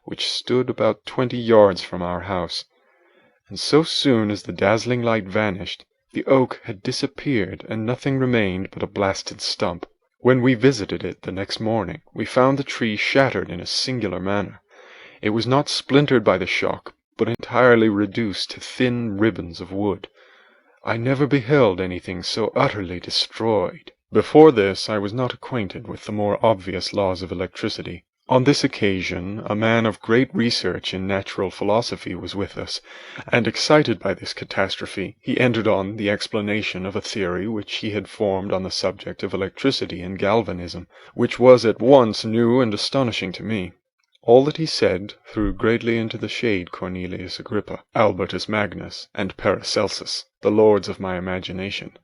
which stood about 20 yards from our house, and so soon as the dazzling light vanished, the oak had disappeared, and nothing remained but a blasted stump. When we visited it the next morning, we found the tree shattered in a singular manner. It was not splintered by the shock, but entirely reduced to thin ribbons of wood. I never beheld anything so utterly destroyed. Before this I was not acquainted with the more obvious laws of electricity. On this occasion a man of great research in natural philosophy was with us, and excited by this catastrophe, he entered on the explanation of a theory which he had formed on the subject of electricity and galvanism, which was at once new and astonishing to me. All that he said threw greatly into the shade Cornelius Agrippa, Albertus Magnus, and Paracelsus, the lords of my imagination.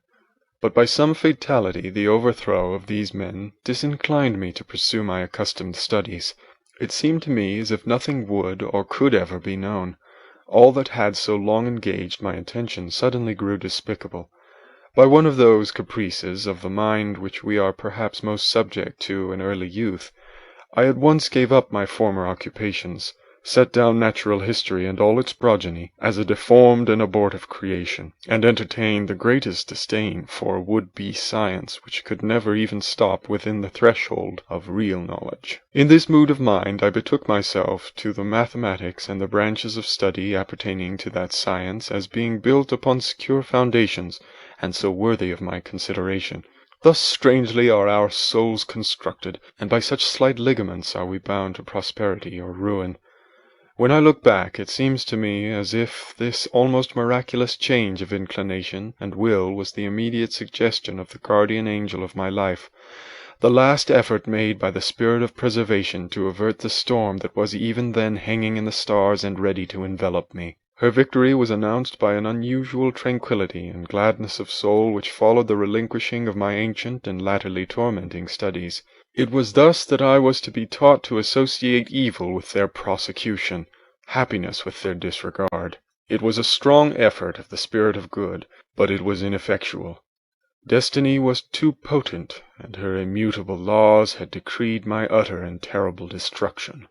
But by some fatality the overthrow of these men disinclined me to pursue my accustomed studies. It seemed to me as if nothing would or could ever be known. All that had so long engaged my attention suddenly grew despicable. By one of those caprices of the mind which we are perhaps most subject to in early youth, I at once gave up my former occupations, set down natural history and all its progeny as a deformed and abortive creation, and entertained the greatest disdain for would-be science which could never even stop within the threshold of real knowledge. In this mood of mind I betook myself to the mathematics and the branches of study appertaining to that science as being built upon secure foundations, and so worthy of my consideration. Thus strangely are our souls constructed, and by such slight ligaments are we bound to prosperity or ruin. When I look back, it seems to me as if this almost miraculous change of inclination and will was the immediate suggestion of the guardian angel of my life, the last effort made by the spirit of preservation to avert the storm that was even then hanging in the stars and ready to envelop me. Her victory was announced by an unusual tranquillity and gladness of soul which followed the relinquishing of my ancient and latterly tormenting studies. It was thus that I was to be taught to associate evil with their prosecution, happiness with their disregard. It was a strong effort of the spirit of good, but it was ineffectual. Destiny was too potent, and her immutable laws had decreed my utter and terrible destruction.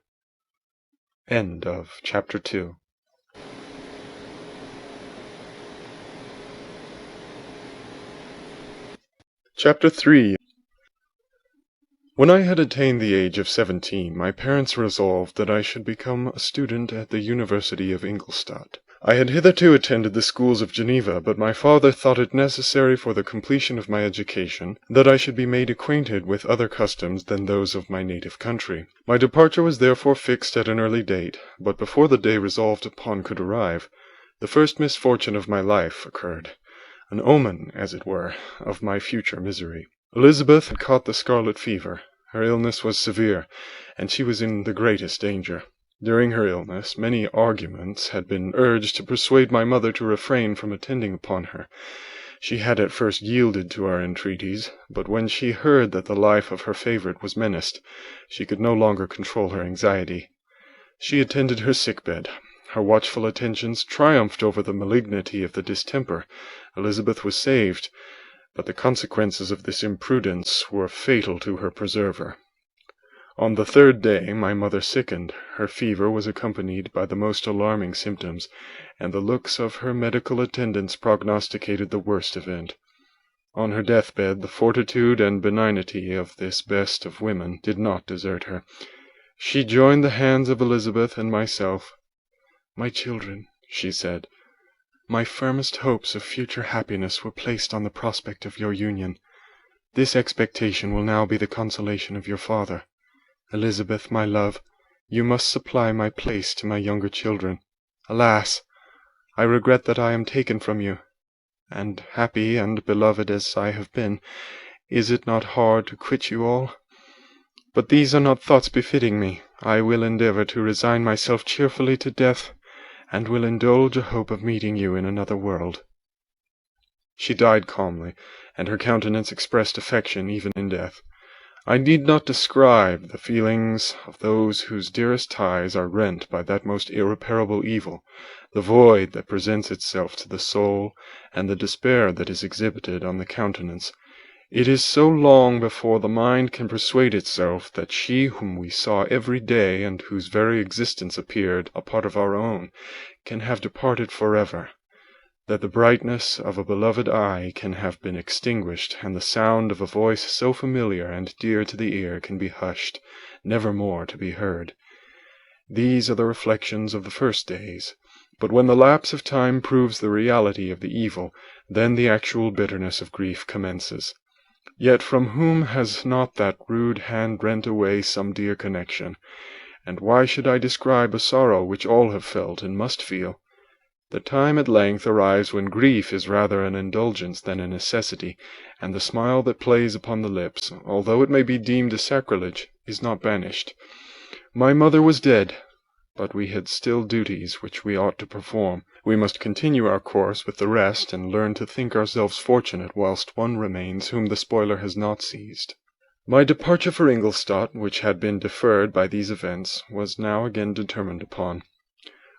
End of Chapter 2. Chapter 3. When I had attained the age of 17, my parents resolved that I should become a student at the University of Ingolstadt. I had hitherto attended the schools of Geneva, but my father thought it necessary for the completion of my education that I should be made acquainted with other customs than those of my native country. My departure was therefore fixed at an early date, but before the day resolved upon could arrive, the first misfortune of my life occurred, an omen, as it were, of my future misery. Elizabeth had caught the scarlet fever. Her illness was severe, and she was in the greatest danger. During her illness, many arguments had been urged to persuade my mother to refrain from attending upon her. She had at first yielded to our entreaties, but when she heard that the life of her favourite was menaced, she could no longer control her anxiety. She attended her sick-bed. Her watchful attentions triumphed over the malignity of the distemper. Elizabeth was saved, but the consequences of this imprudence were fatal to her preserver. On the third day my mother sickened. Her fever was accompanied by the most alarming symptoms, and the looks of her medical attendants prognosticated the worst event. On her deathbed the fortitude and benignity of this best of women did not desert her. She joined the hands of Elizabeth and myself. "My children," she said, "my firmest hopes of future happiness were placed on the prospect of your union. This expectation will now be the consolation of your father. Elizabeth, my love, you must supply my place to my younger children. Alas! I regret that I am taken from you, and happy and beloved as I have been, is it not hard to quit you all? But these are not thoughts befitting me. I will endeavour to resign myself cheerfully to death, and will indulge a hope of meeting you in another world." She died calmly, and her countenance expressed affection even in death. I need not describe the feelings of those whose dearest ties are rent by that most irreparable evil, the void that presents itself to the soul, and the despair that is exhibited on the countenance. It is so long before the mind can persuade itself that she whom we saw every day, and whose very existence appeared a part of our own, can have departed forever, that the brightness of a beloved eye can have been extinguished, and the sound of a voice so familiar and dear to the ear can be hushed, never more to be heard. These are the reflections of the first days, but when the lapse of time proves the reality of the evil, then the actual bitterness of grief commences. Yet from whom has not that rude hand rent away some dear connection? And why should I describe a sorrow which all have felt and must feel? The time at length arrives when grief is rather an indulgence than a necessity, and the smile that plays upon the lips, although it may be deemed a sacrilege, is not banished. My mother was dead, but we had still duties which we ought to perform. We must continue our course with the rest, and learn to think ourselves fortunate whilst one remains whom the spoiler has not seized. My departure for Ingolstadt, which had been deferred by these events, was now again determined upon.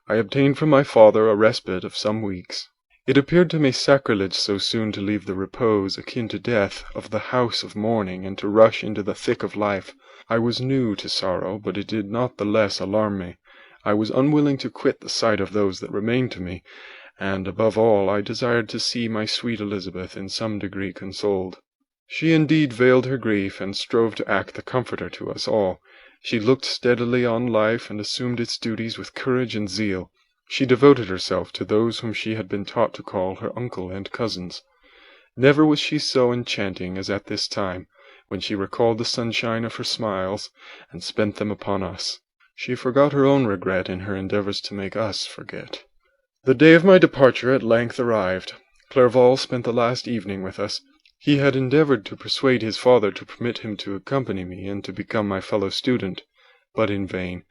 I obtained from my father a respite of some weeks. It appeared to me sacrilege so soon to leave the repose, akin to death, of the house of mourning, and to rush into the thick of life. I was new to sorrow, but it did not the less alarm me. I was unwilling to quit the sight of those that remained to me, and, above all, I desired to see my sweet Elizabeth in some degree consoled. She indeed veiled her grief, and strove to act the comforter to us all. She looked steadily on life, and assumed its duties with courage and zeal. She devoted herself to those whom she had been taught to call her uncle and cousins. Never was she so enchanting as at this time, when she recalled the sunshine of her smiles, and spent them upon us. She forgot her own regret in her endeavours to make us forget. The day of my departure at length arrived. Clerval spent the last evening with us. He had endeavoured to persuade his father to permit him to accompany me and to become my fellow student, but in vain.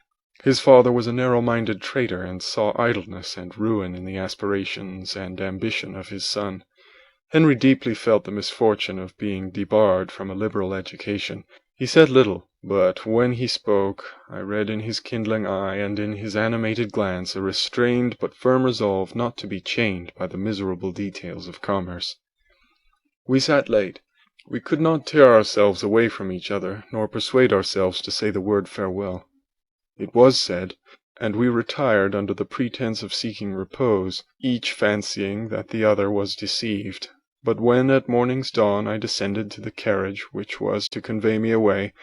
His father was a narrow-minded traitor, and saw idleness and ruin in the aspirations and ambition of his son. Henry deeply felt the misfortune of being debarred from a liberal education. He said little, but when he spoke, I read in his kindling eye and in his animated glance a restrained but firm resolve not to be chained by the miserable details of commerce. We sat late. We could not tear ourselves away from each other, nor persuade ourselves to say the word farewell. It was said, and we retired under the pretence of seeking repose, each fancying that the other was deceived. But when at morning's dawn I descended to the carriage which was to convey me away,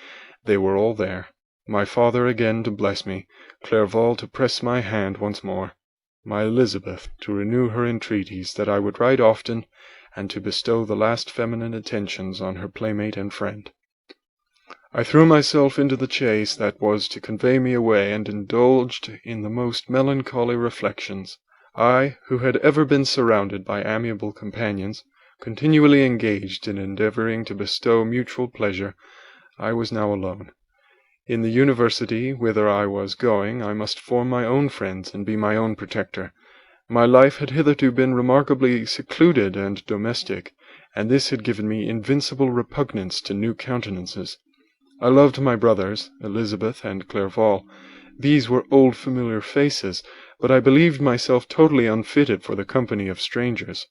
they were all there. My father again to bless me, Clerval to press my hand once more, my Elizabeth to renew her entreaties that I would write often, and to bestow the last feminine attentions on her playmate and friend. I threw myself into the chaise that was to convey me away, and indulged in the most melancholy reflections. I, who had ever been surrounded by amiable companions, continually engaged in endeavouring to bestow mutual pleasure, I was now alone. In the university whither I was going, I must form my own friends and be my own protector. My life had hitherto been remarkably secluded and domestic, and this had given me invincible repugnance to new countenances. I loved my brothers, Elizabeth and Clerval. These were old familiar faces, but I believed myself totally unfitted for the company of strangers.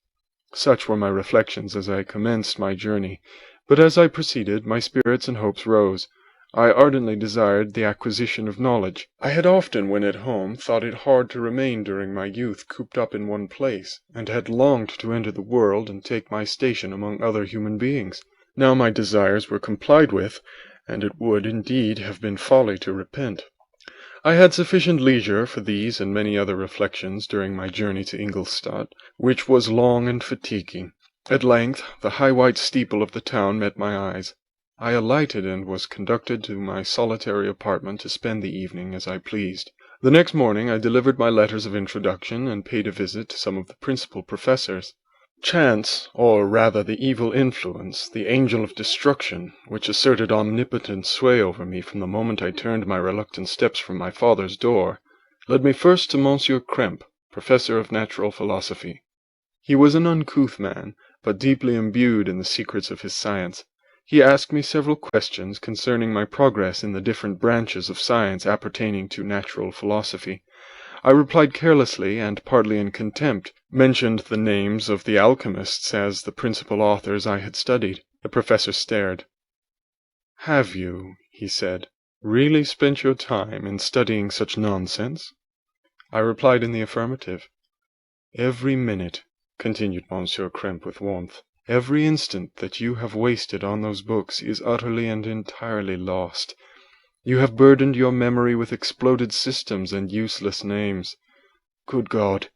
Such were my reflections as I commenced my journey, but as I proceeded, my spirits and hopes rose. I ardently desired the acquisition of knowledge. I had often, when at home, thought it hard to remain during my youth cooped up in one place, and had longed to enter the world and take my station among other human beings. Now my desires were complied with, and it would, indeed, have been folly to repent. I had sufficient leisure for these and many other reflections during my journey to Ingolstadt, which was long and fatiguing. At length, the high white steeple of the town met my eyes. I alighted and was conducted to my solitary apartment to spend the evening as I pleased. The next morning I delivered my letters of introduction and paid a visit to some of the principal professors. Chance, or rather the evil influence, the angel of destruction, which asserted omnipotent sway over me from the moment I turned my reluctant steps from my father's door, led me first to Monsieur Krempe, professor of natural philosophy. He was an uncouth man, but deeply imbued in the secrets of his science. He asked me several questions concerning my progress in the different branches of science appertaining to natural philosophy. I replied carelessly and partly in contempt, mentioned the names of the alchemists as the principal authors I had studied. The professor stared. "Have you," he said, "really spent your time in studying such nonsense?" I replied in the affirmative. "Every minute," continued Monsieur Krempe with warmth, "every instant that you have wasted on those books is utterly and entirely lost. You have burdened your memory with exploded systems and useless names. Good God!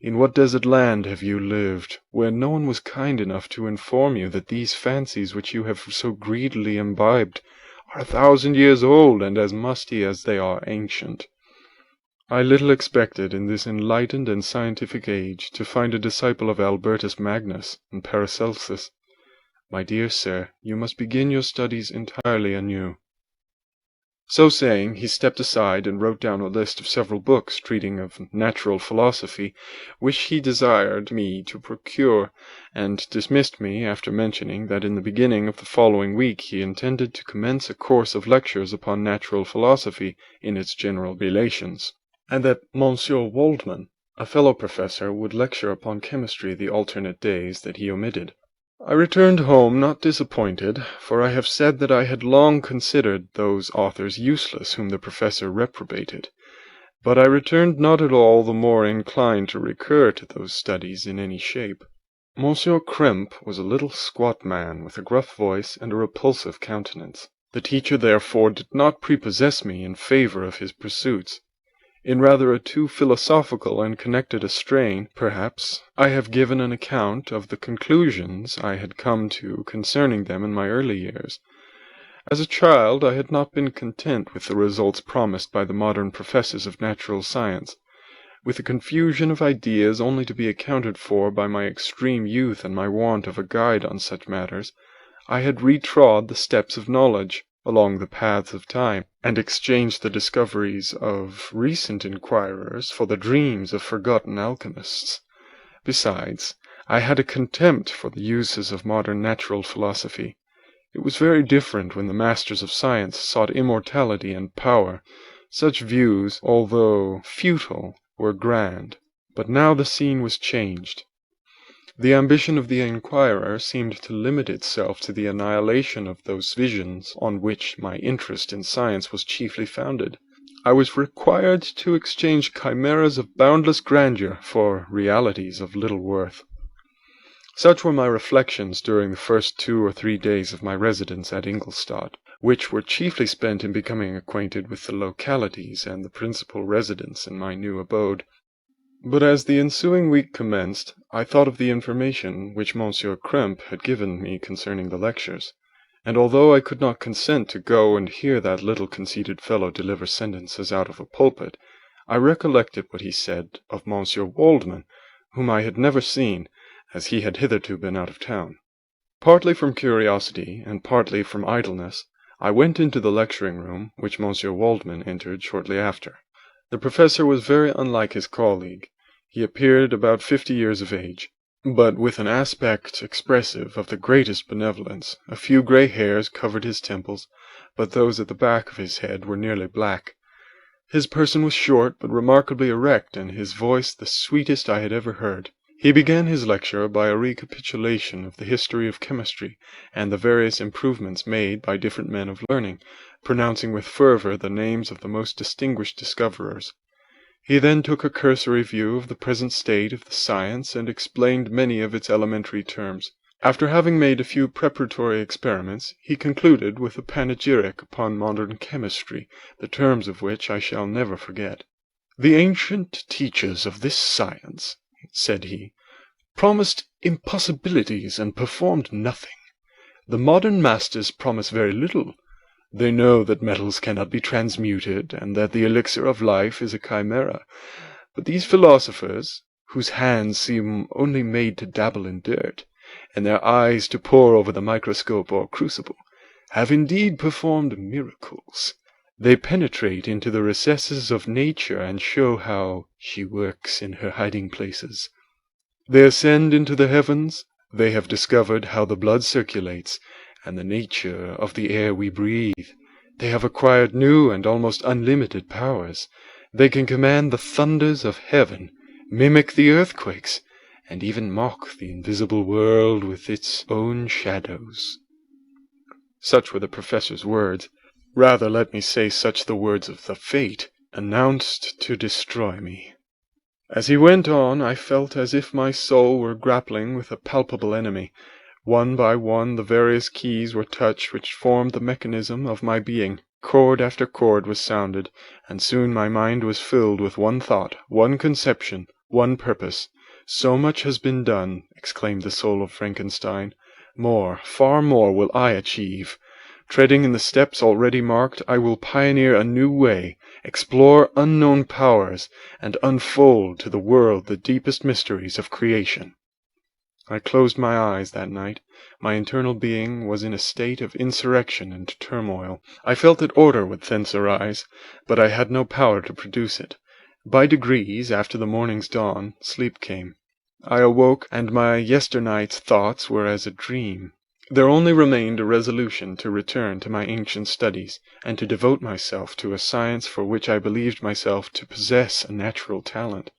In what desert land have you lived, where no one was kind enough to inform you that these fancies which you have so greedily imbibed are 1,000 years old and as musty as they are ancient? I little expected in this enlightened and scientific age to find a disciple of Albertus Magnus and Paracelsus. My dear sir, you must begin your studies entirely anew." So saying, he stepped aside and wrote down a list of several books treating of natural philosophy, which he desired me to procure, and dismissed me after mentioning that in the beginning of the following week he intended to commence a course of lectures upon natural philosophy in its general relations, and that Monsieur Waldman, a fellow professor, would lecture upon chemistry the alternate days that he omitted. I returned home not disappointed, for I have said that I had long considered those authors useless whom the professor reprobated, but I returned not at all the more inclined to recur to those studies in any shape. Monsieur Krempe was a little squat man with a gruff voice and a repulsive countenance. The teacher therefore did not prepossess me in favour of his pursuits. In rather a too philosophical and connected a strain, perhaps, I have given an account of the conclusions I had come to concerning them in my early years. As a child I had not been content with the results promised by the modern professors of natural science. With a confusion of ideas only to be accounted for by my extreme youth and my want of a guide on such matters, I had retrod the steps of knowledge along the paths of time, and exchanged the discoveries of recent inquirers for the dreams of forgotten alchemists. Besides, I had a contempt for the uses of modern natural philosophy. It was very different when the masters of science sought immortality and power. Such views, although futile, were grand. But now the scene was changed. The ambition of the inquirer seemed to limit itself to the annihilation of those visions on which my interest in science was chiefly founded. I was required to exchange chimeras of boundless grandeur for realities of little worth. Such were my reflections during the first 2 or 3 days of my residence at Ingolstadt, which were chiefly spent in becoming acquainted with the localities and the principal residents in my new abode. But as the ensuing week commenced, I thought of the information which Monsieur Krempe had given me concerning the lectures, and although I could not consent to go and hear that little conceited fellow deliver sentences out of a pulpit, I recollected what he said of Monsieur Waldman, whom I had never seen, as he had hitherto been out of town. Partly from curiosity, and partly from idleness, I went into the lecturing room, which Monsieur Waldman entered shortly after. The professor was very unlike his colleague. He appeared about 50 years of age, but with an aspect expressive of the greatest benevolence. A few grey hairs covered his temples, but those at the back of his head were nearly black. His person was short, but remarkably erect, and his voice the sweetest I had ever heard. He began his lecture by a recapitulation of the history of chemistry, and the various improvements made by different men of learning, pronouncing with fervour the names of the most distinguished discoverers. He then took a cursory view of the present state of the science, and explained many of its elementary terms. After having made a few preparatory experiments, he concluded with a panegyric upon modern chemistry, the terms of which I shall never forget. "The ancient teachers of this science," said he, "promised impossibilities and performed nothing. The modern masters promise very little. They know that metals cannot be transmuted, and that the elixir of life is a chimera. But these philosophers, whose hands seem only made to dabble in dirt, and their eyes to pore over the microscope or crucible, have indeed performed miracles. They penetrate into the recesses of nature and show how she works in her hiding places. They ascend into the heavens. They have discovered how the blood circulates, and the nature of the air we breathe. They have acquired new and almost unlimited powers. They can command the thunders of heaven, mimic the earthquakes, and even mock the invisible world with its own shadows." Such were the professor's words. Rather, let me say, such the words of the fate, announced to destroy me. As he went on, I felt as if my soul were grappling with a palpable enemy. One by one the various keys were touched which formed the mechanism of my being. Chord after chord was sounded, and soon my mind was filled with one thought, one conception, One purpose. So much has been done, exclaimed the soul of Frankenstein. More, far more will I achieve. Treading in the steps already marked, I will pioneer a new way, explore unknown powers, and unfold to the world the deepest mysteries of creation. I closed my eyes that night. My internal being was in a state of insurrection and turmoil. I felt that order would thence arise, but I had no power to produce it. By degrees, after the morning's dawn, sleep came. I awoke, and my yesternight's thoughts were as a dream. There only remained a resolution to return to my ancient studies, and to devote myself to a science for which I believed myself to possess a natural talent.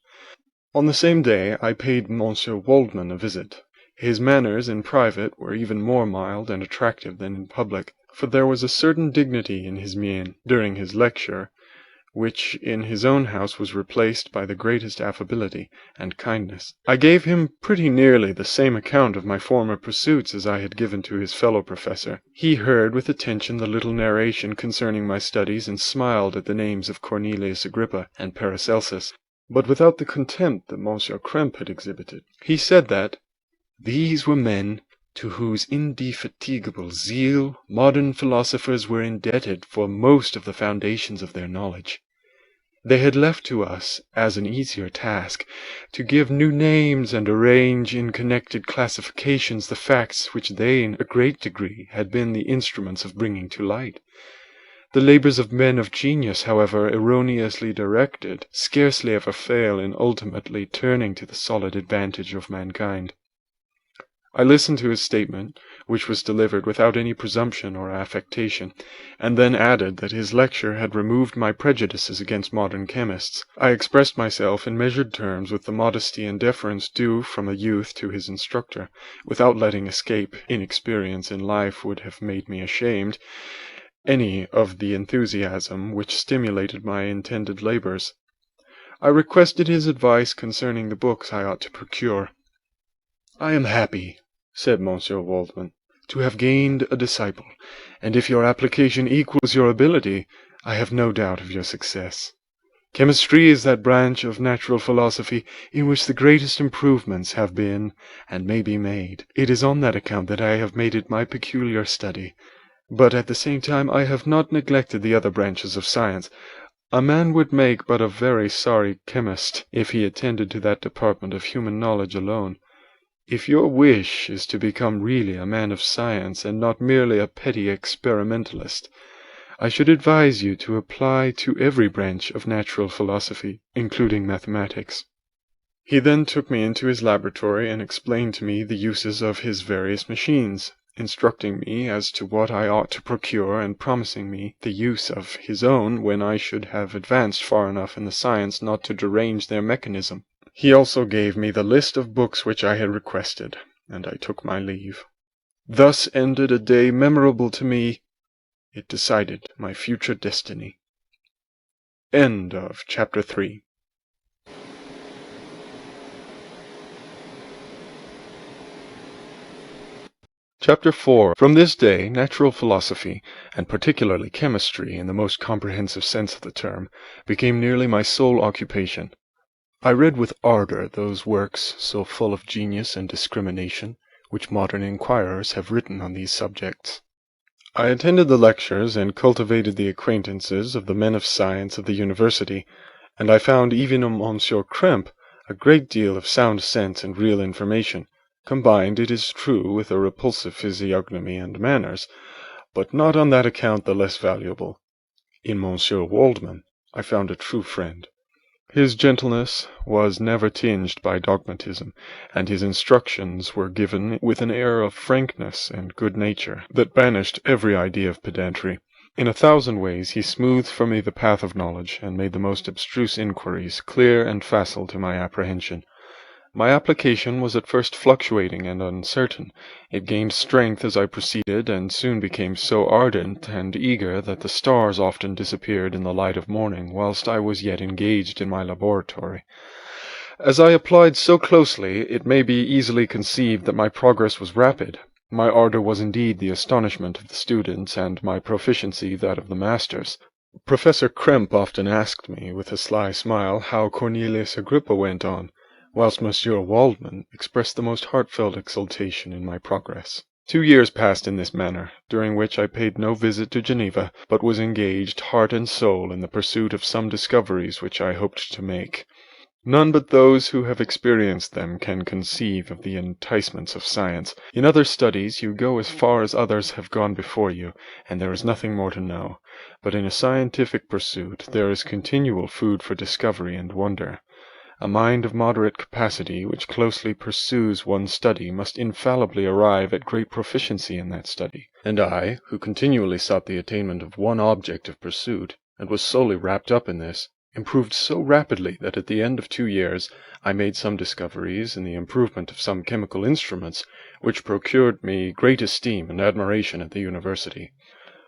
On the same day I paid Monsieur Waldman a visit. His manners in private were even more mild and attractive than in public, for there was a certain dignity in his mien during his lecture, which in his own house was replaced by the greatest affability and kindness. I gave him pretty nearly the same account of my former pursuits as I had given to his fellow professor. He heard with attention the little narration concerning my studies, and smiled at the names of Cornelius Agrippa and Paracelsus, but without the contempt that Monsieur Krempe had exhibited. He said that these were men to whose indefatigable zeal modern philosophers were indebted for most of the foundations of their knowledge. They had left to us, as an easier task, to give new names and arrange in connected classifications the facts which they in a great degree had been the instruments of bringing to light. The labours of men of genius, however erroneously directed, scarcely ever fail in ultimately turning to the solid advantage of mankind. I listened to his statement, which was delivered without any presumption or affectation, and then added that his lecture had removed my prejudices against modern chemists. I expressed myself in measured terms with the modesty and deference due from a youth to his instructor, without letting escape inexperience in life would have made me ashamed any of the enthusiasm which stimulated my intended labours. I requested his advice concerning the books I ought to procure. "I am happy," said Monsieur Waldman, "to have gained a disciple, and if your application equals your ability, I have no doubt of your success. Chemistry is that branch of natural philosophy in which the greatest improvements have been and may be made. It is on that account that I have made it my peculiar study. But at the same time I have not neglected the other branches of science. A man would make but a very sorry chemist if he attended to that department of human knowledge alone. If your wish is to become really a man of science, and not merely a petty experimentalist, I should advise you to apply to every branch of natural philosophy, including mathematics." He then took me into his laboratory and explained to me the uses of his various machines, instructing me as to what I ought to procure, and promising me the use of his own when I should have advanced far enough in the science not to derange their mechanism. He also gave me the list of books which I had requested, and I took my leave. Thus ended a day memorable to me. It decided my future destiny. End of Chapter 3. Chapter 4. From this day, natural philosophy, and particularly chemistry in the most comprehensive sense of the term, became nearly my sole occupation. I read with ardour those works, so full of genius and discrimination, which modern inquirers have written on these subjects. I attended the lectures and cultivated the acquaintances of the men of science of the university, and I found even in Monsieur Krempe a great deal of sound sense and real information, combined, it is true, with a repulsive physiognomy and manners, but not on that account the less valuable. In Monsieur Waldman I found a true friend. His gentleness was never tinged by dogmatism, and his instructions were given with an air of frankness and good nature that banished every idea of pedantry. In 1,000 ways he smoothed for me the path of knowledge, and made the most abstruse inquiries clear and facile to my apprehension. My application was at first fluctuating and uncertain. It gained strength as I proceeded, and soon became so ardent and eager that the stars often disappeared in the light of morning whilst I was yet engaged in my laboratory. As I applied so closely, it may be easily conceived that my progress was rapid. My ardour was indeed the astonishment of the students, and my proficiency that of the masters. Professor Krempe often asked me, with a sly smile, how Cornelius Agrippa went on. whilst Monsieur Waldman expressed the most heartfelt exultation in my progress. 2 years passed in this manner, during which I paid no visit to Geneva, but was engaged heart and soul in the pursuit of some discoveries which I hoped to make. None but those who have experienced them can conceive of the enticements of science. In other studies you go as far as others have gone before you, and there is nothing more to know. But in a scientific pursuit there is continual food for discovery and wonder. A mind of moderate capacity which closely pursues one study must infallibly arrive at great proficiency in that study. And I, who continually sought the attainment of one object of pursuit, and was solely wrapped up in this, improved so rapidly that at the end of 2 years I made some discoveries in the improvement of some chemical instruments, which procured me great esteem and admiration at the university.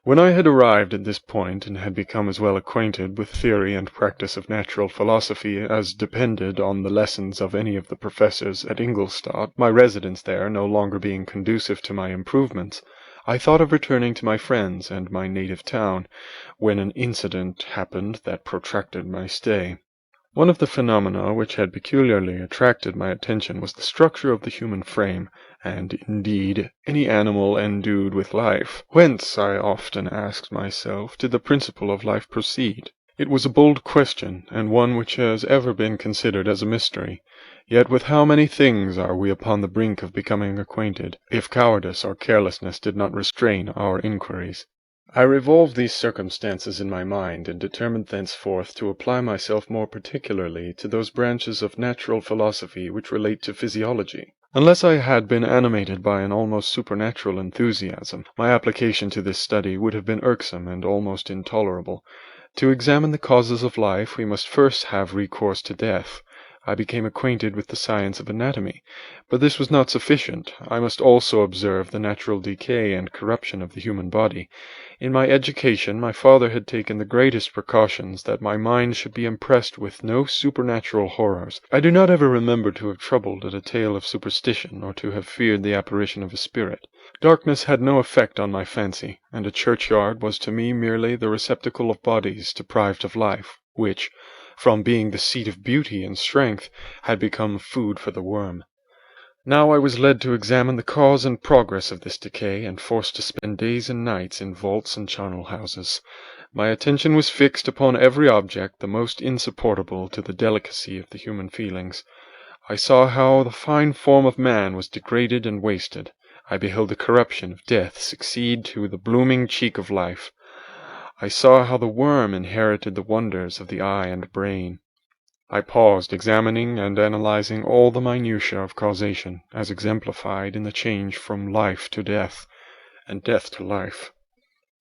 When I had arrived at this point, and had become as well acquainted with theory and practice of natural philosophy as depended on the lessons of any of the professors at Ingolstadt, my residence there no longer being conducive to my improvements, I thought of returning to my friends and my native town, when an incident happened that protracted my stay. One of the phenomena which had peculiarly attracted my attention was the structure of the human frame, and, indeed, any animal endued with life. Whence, I often asked myself, did the principle of life proceed? It was a bold question, and one which has ever been considered as a mystery. Yet with how many things are we upon the brink of becoming acquainted, if cowardice or carelessness did not restrain our inquiries. I revolved these circumstances in my mind, and determined thenceforth to apply myself more particularly to those branches of natural philosophy which relate to physiology. Unless I had been animated by an almost supernatural enthusiasm, my application to this study would have been irksome and almost intolerable. To examine the causes of life, we must first have recourse to death. I became acquainted with the science of anatomy, but this was not sufficient. I must also observe the natural decay and corruption of the human body. In my education, my father had taken the greatest precautions that my mind should be impressed with no supernatural horrors. I do not ever remember to have troubled at a tale of superstition, or to have feared the apparition of a spirit. Darkness had no effect on my fancy, and a churchyard was to me merely the receptacle of bodies deprived of life, which, from being the seat of beauty and strength, had become food for the worm. Now I was led to examine the cause and progress of this decay, and forced to spend days and nights in vaults and charnel houses. My attention was fixed upon every object the most insupportable to the delicacy of the human feelings. I saw how the fine form of man was degraded and wasted. I beheld the corruption of death succeed to the blooming cheek of life. I saw how the worm inherited the wonders of the eye and brain. I paused, examining and analyzing all the minutiae of causation, as exemplified in the change from life to death, and death to life,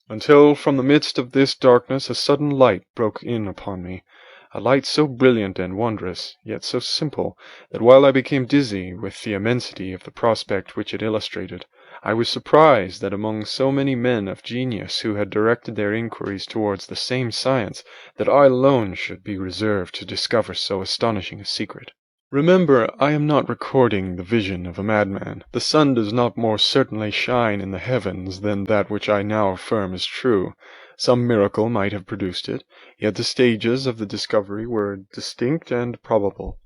until from the midst of this darkness a sudden light broke in upon me, a light so brilliant and wondrous, yet so simple, that while I became dizzy with the immensity of the prospect which it illustrated, I was surprised that among so many men of genius who had directed their inquiries towards the same science, that I alone should be reserved to discover so astonishing a secret. Remember, I am not recording the vision of a madman. The sun does not more certainly shine in the heavens than that which I now affirm is true. Some miracle might have produced it, yet the stages of the discovery were distinct and probable.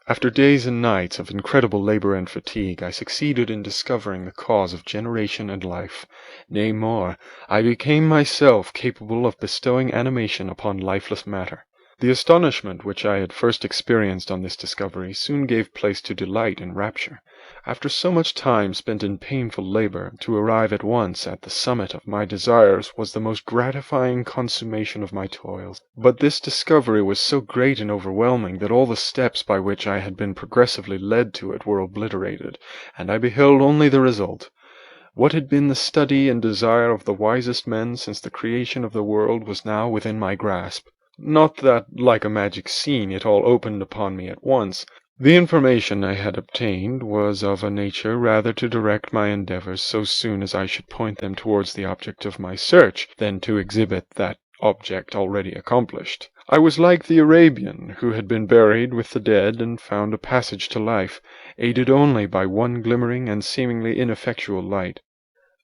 After days and nights of incredible labor and fatigue, I succeeded in discovering the cause of generation and life. Nay, more, I became myself capable of bestowing animation upon lifeless matter. The astonishment which I had first experienced on this discovery soon gave place to delight and rapture. After so much time spent in painful labor, to arrive at once at the summit of my desires was the most gratifying consummation of my toils. But this discovery was so great and overwhelming that all the steps by which I had been progressively led to it were obliterated, and I beheld only the result. What had been the study and desire of the wisest men since the creation of the world was now within my grasp. Not that, like a magic scene, it all opened upon me at once. The information I had obtained was of a nature rather to direct my endeavors so soon as I should point them towards the object of my search, than to exhibit that object already accomplished. I was like the Arabian, who had been buried with the dead and found a passage to life, aided only by one glimmering and seemingly ineffectual light.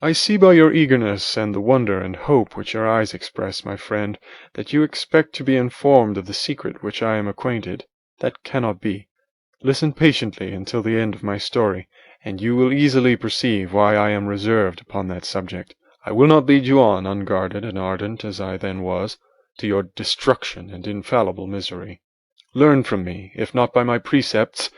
I see by your eagerness and the wonder and hope which your eyes express, my friend, that you expect to be informed of the secret which I am acquainted. That cannot be. Listen patiently until the end of my story, and you will easily perceive why I am reserved upon that subject. I will not lead you on, unguarded and ardent as I then was, to your destruction and infallible misery. Learn from me, if not by my precepts,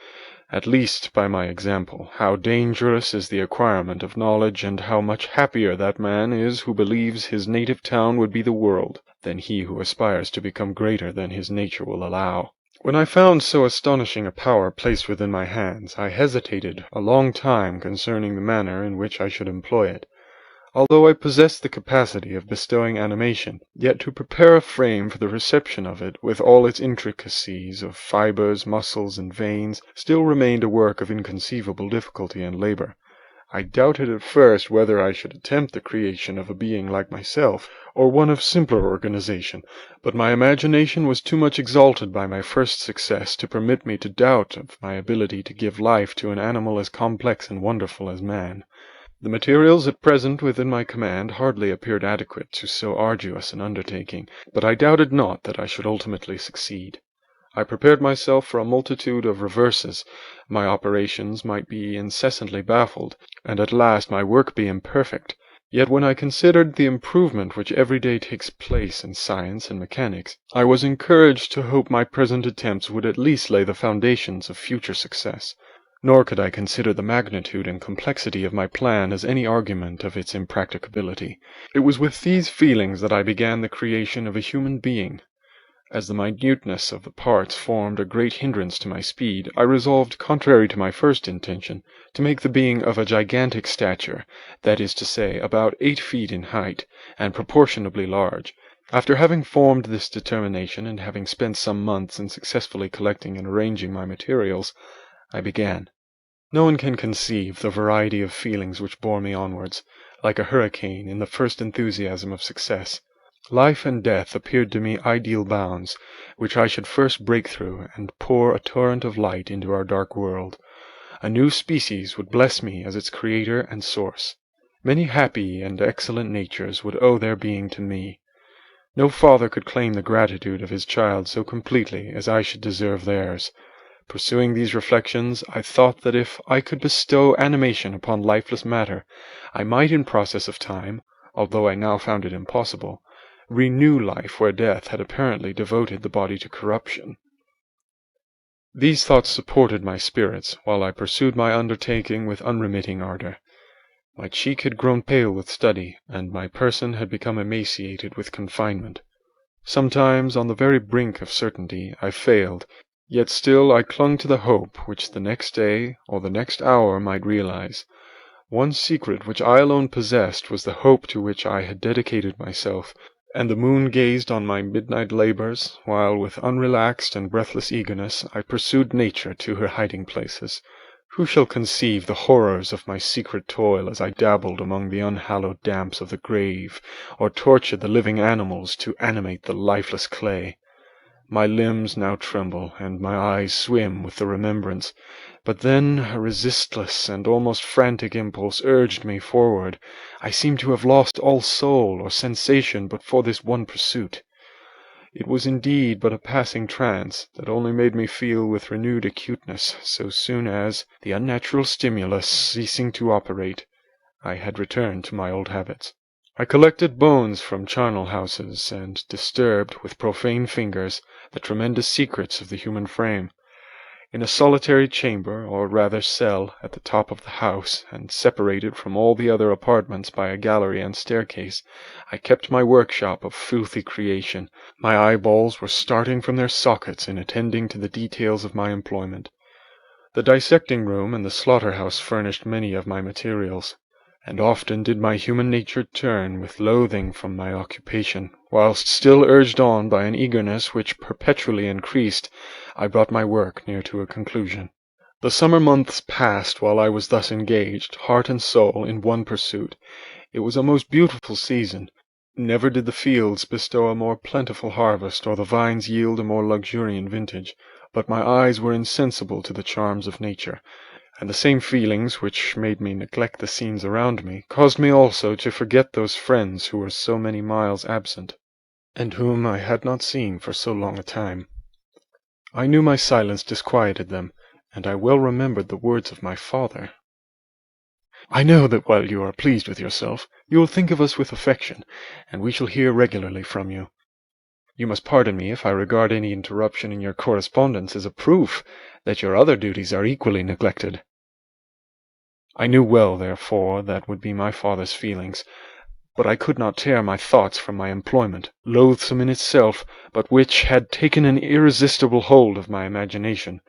at least by my example, how dangerous is the acquirement of knowledge, and how much happier that man is who believes his native town would be the world, than he who aspires to become greater than his nature will allow. When I found so astonishing a power placed within my hands, I hesitated a long time concerning the manner in which I should employ it. Although I possessed the capacity of bestowing animation, yet to prepare a frame for the reception of it, with all its intricacies of fibres, muscles, and veins, still remained a work of inconceivable difficulty and labour. I doubted at first whether I should attempt the creation of a being like myself, or one of simpler organization, but my imagination was too much exalted by my first success to permit me to doubt of my ability to give life to an animal as complex and wonderful as man. The materials at present within my command hardly appeared adequate to so arduous an undertaking, but I doubted not that I should ultimately succeed. I prepared myself for a multitude of reverses. My operations might be incessantly baffled, and at last my work be imperfect. Yet when I considered the improvement which every day takes place in science and mechanics, I was encouraged to hope my present attempts would at least lay the foundations of future success. Nor could I consider the magnitude and complexity of my plan as any argument of its impracticability. It was with these feelings that I began the creation of a human being. As the minuteness of the parts formed a great hindrance to my speed, I resolved, contrary to my first intention, to make the being of a gigantic stature, that is to say, about 8 feet in height, and proportionably large. After having formed this determination, and having spent some months in successfully collecting and arranging my materials, I began. No one can conceive the variety of feelings which bore me onwards, like a hurricane, in the first enthusiasm of success. Life and death appeared to me ideal bounds, which I should first break through, and pour a torrent of light into our dark world. A new species would bless me as its creator and source. Many happy and excellent natures would owe their being to me. No father could claim the gratitude of his child so completely as I should deserve theirs. Pursuing these reflections, I thought that if I could bestow animation upon lifeless matter, I might in process of time, although I now found it impossible, renew life where death had apparently devoted the body to corruption. These thoughts supported my spirits, while I pursued my undertaking with unremitting ardor. My cheek had grown pale with study, and my person had become emaciated with confinement. Sometimes, on the very brink of certainty, I failed, yet still I clung to the hope which the next day or the next hour might realize. One secret which I alone possessed was the hope to which I had dedicated myself, and the moon gazed on my midnight labors, while with unrelaxed and breathless eagerness I pursued nature to her hiding places. Who shall conceive the horrors of my secret toil as I dabbled among the unhallowed damps of the grave, or tortured the living animals to animate the lifeless clay? My limbs now tremble, and my eyes swim with the remembrance. But then a resistless and almost frantic impulse urged me forward. I seemed to have lost all soul or sensation but for this one pursuit. It was indeed but a passing trance, that only made me feel with renewed acuteness so soon as, the unnatural stimulus ceasing to operate, I had returned to my old habits. I collected bones from charnel houses, and disturbed, with profane fingers, the tremendous secrets of the human frame. In a solitary chamber, or rather cell, at the top of the house, and separated from all the other apartments by a gallery and staircase, I kept my workshop of filthy creation. My eyeballs were starting from their sockets in attending to the details of my employment. The dissecting room and the slaughter-house furnished many of my materials, and often did my human nature turn with loathing from my occupation, whilst, still urged on by an eagerness which perpetually increased, I brought my work near to a conclusion. The summer months passed while I was thus engaged, heart and soul, in one pursuit. It was a most beautiful season. Never did the fields bestow a more plentiful harvest, or the vines yield a more luxuriant vintage, but my eyes were insensible to the charms of nature, and the same feelings which made me neglect the scenes around me caused me also to forget those friends who were so many miles absent, and whom I had not seen for so long a time. I knew my silence disquieted them, and I well remembered the words of my father. "I know that while you are pleased with yourself, you will think of us with affection, and we shall hear regularly from you. You must pardon me if I regard any interruption in your correspondence as a proof that your other duties are equally neglected." I knew well, therefore, that would be my father's feelings, but I could not tear my thoughts from my employment, loathsome in itself, but which had taken an irresistible hold of my imagination.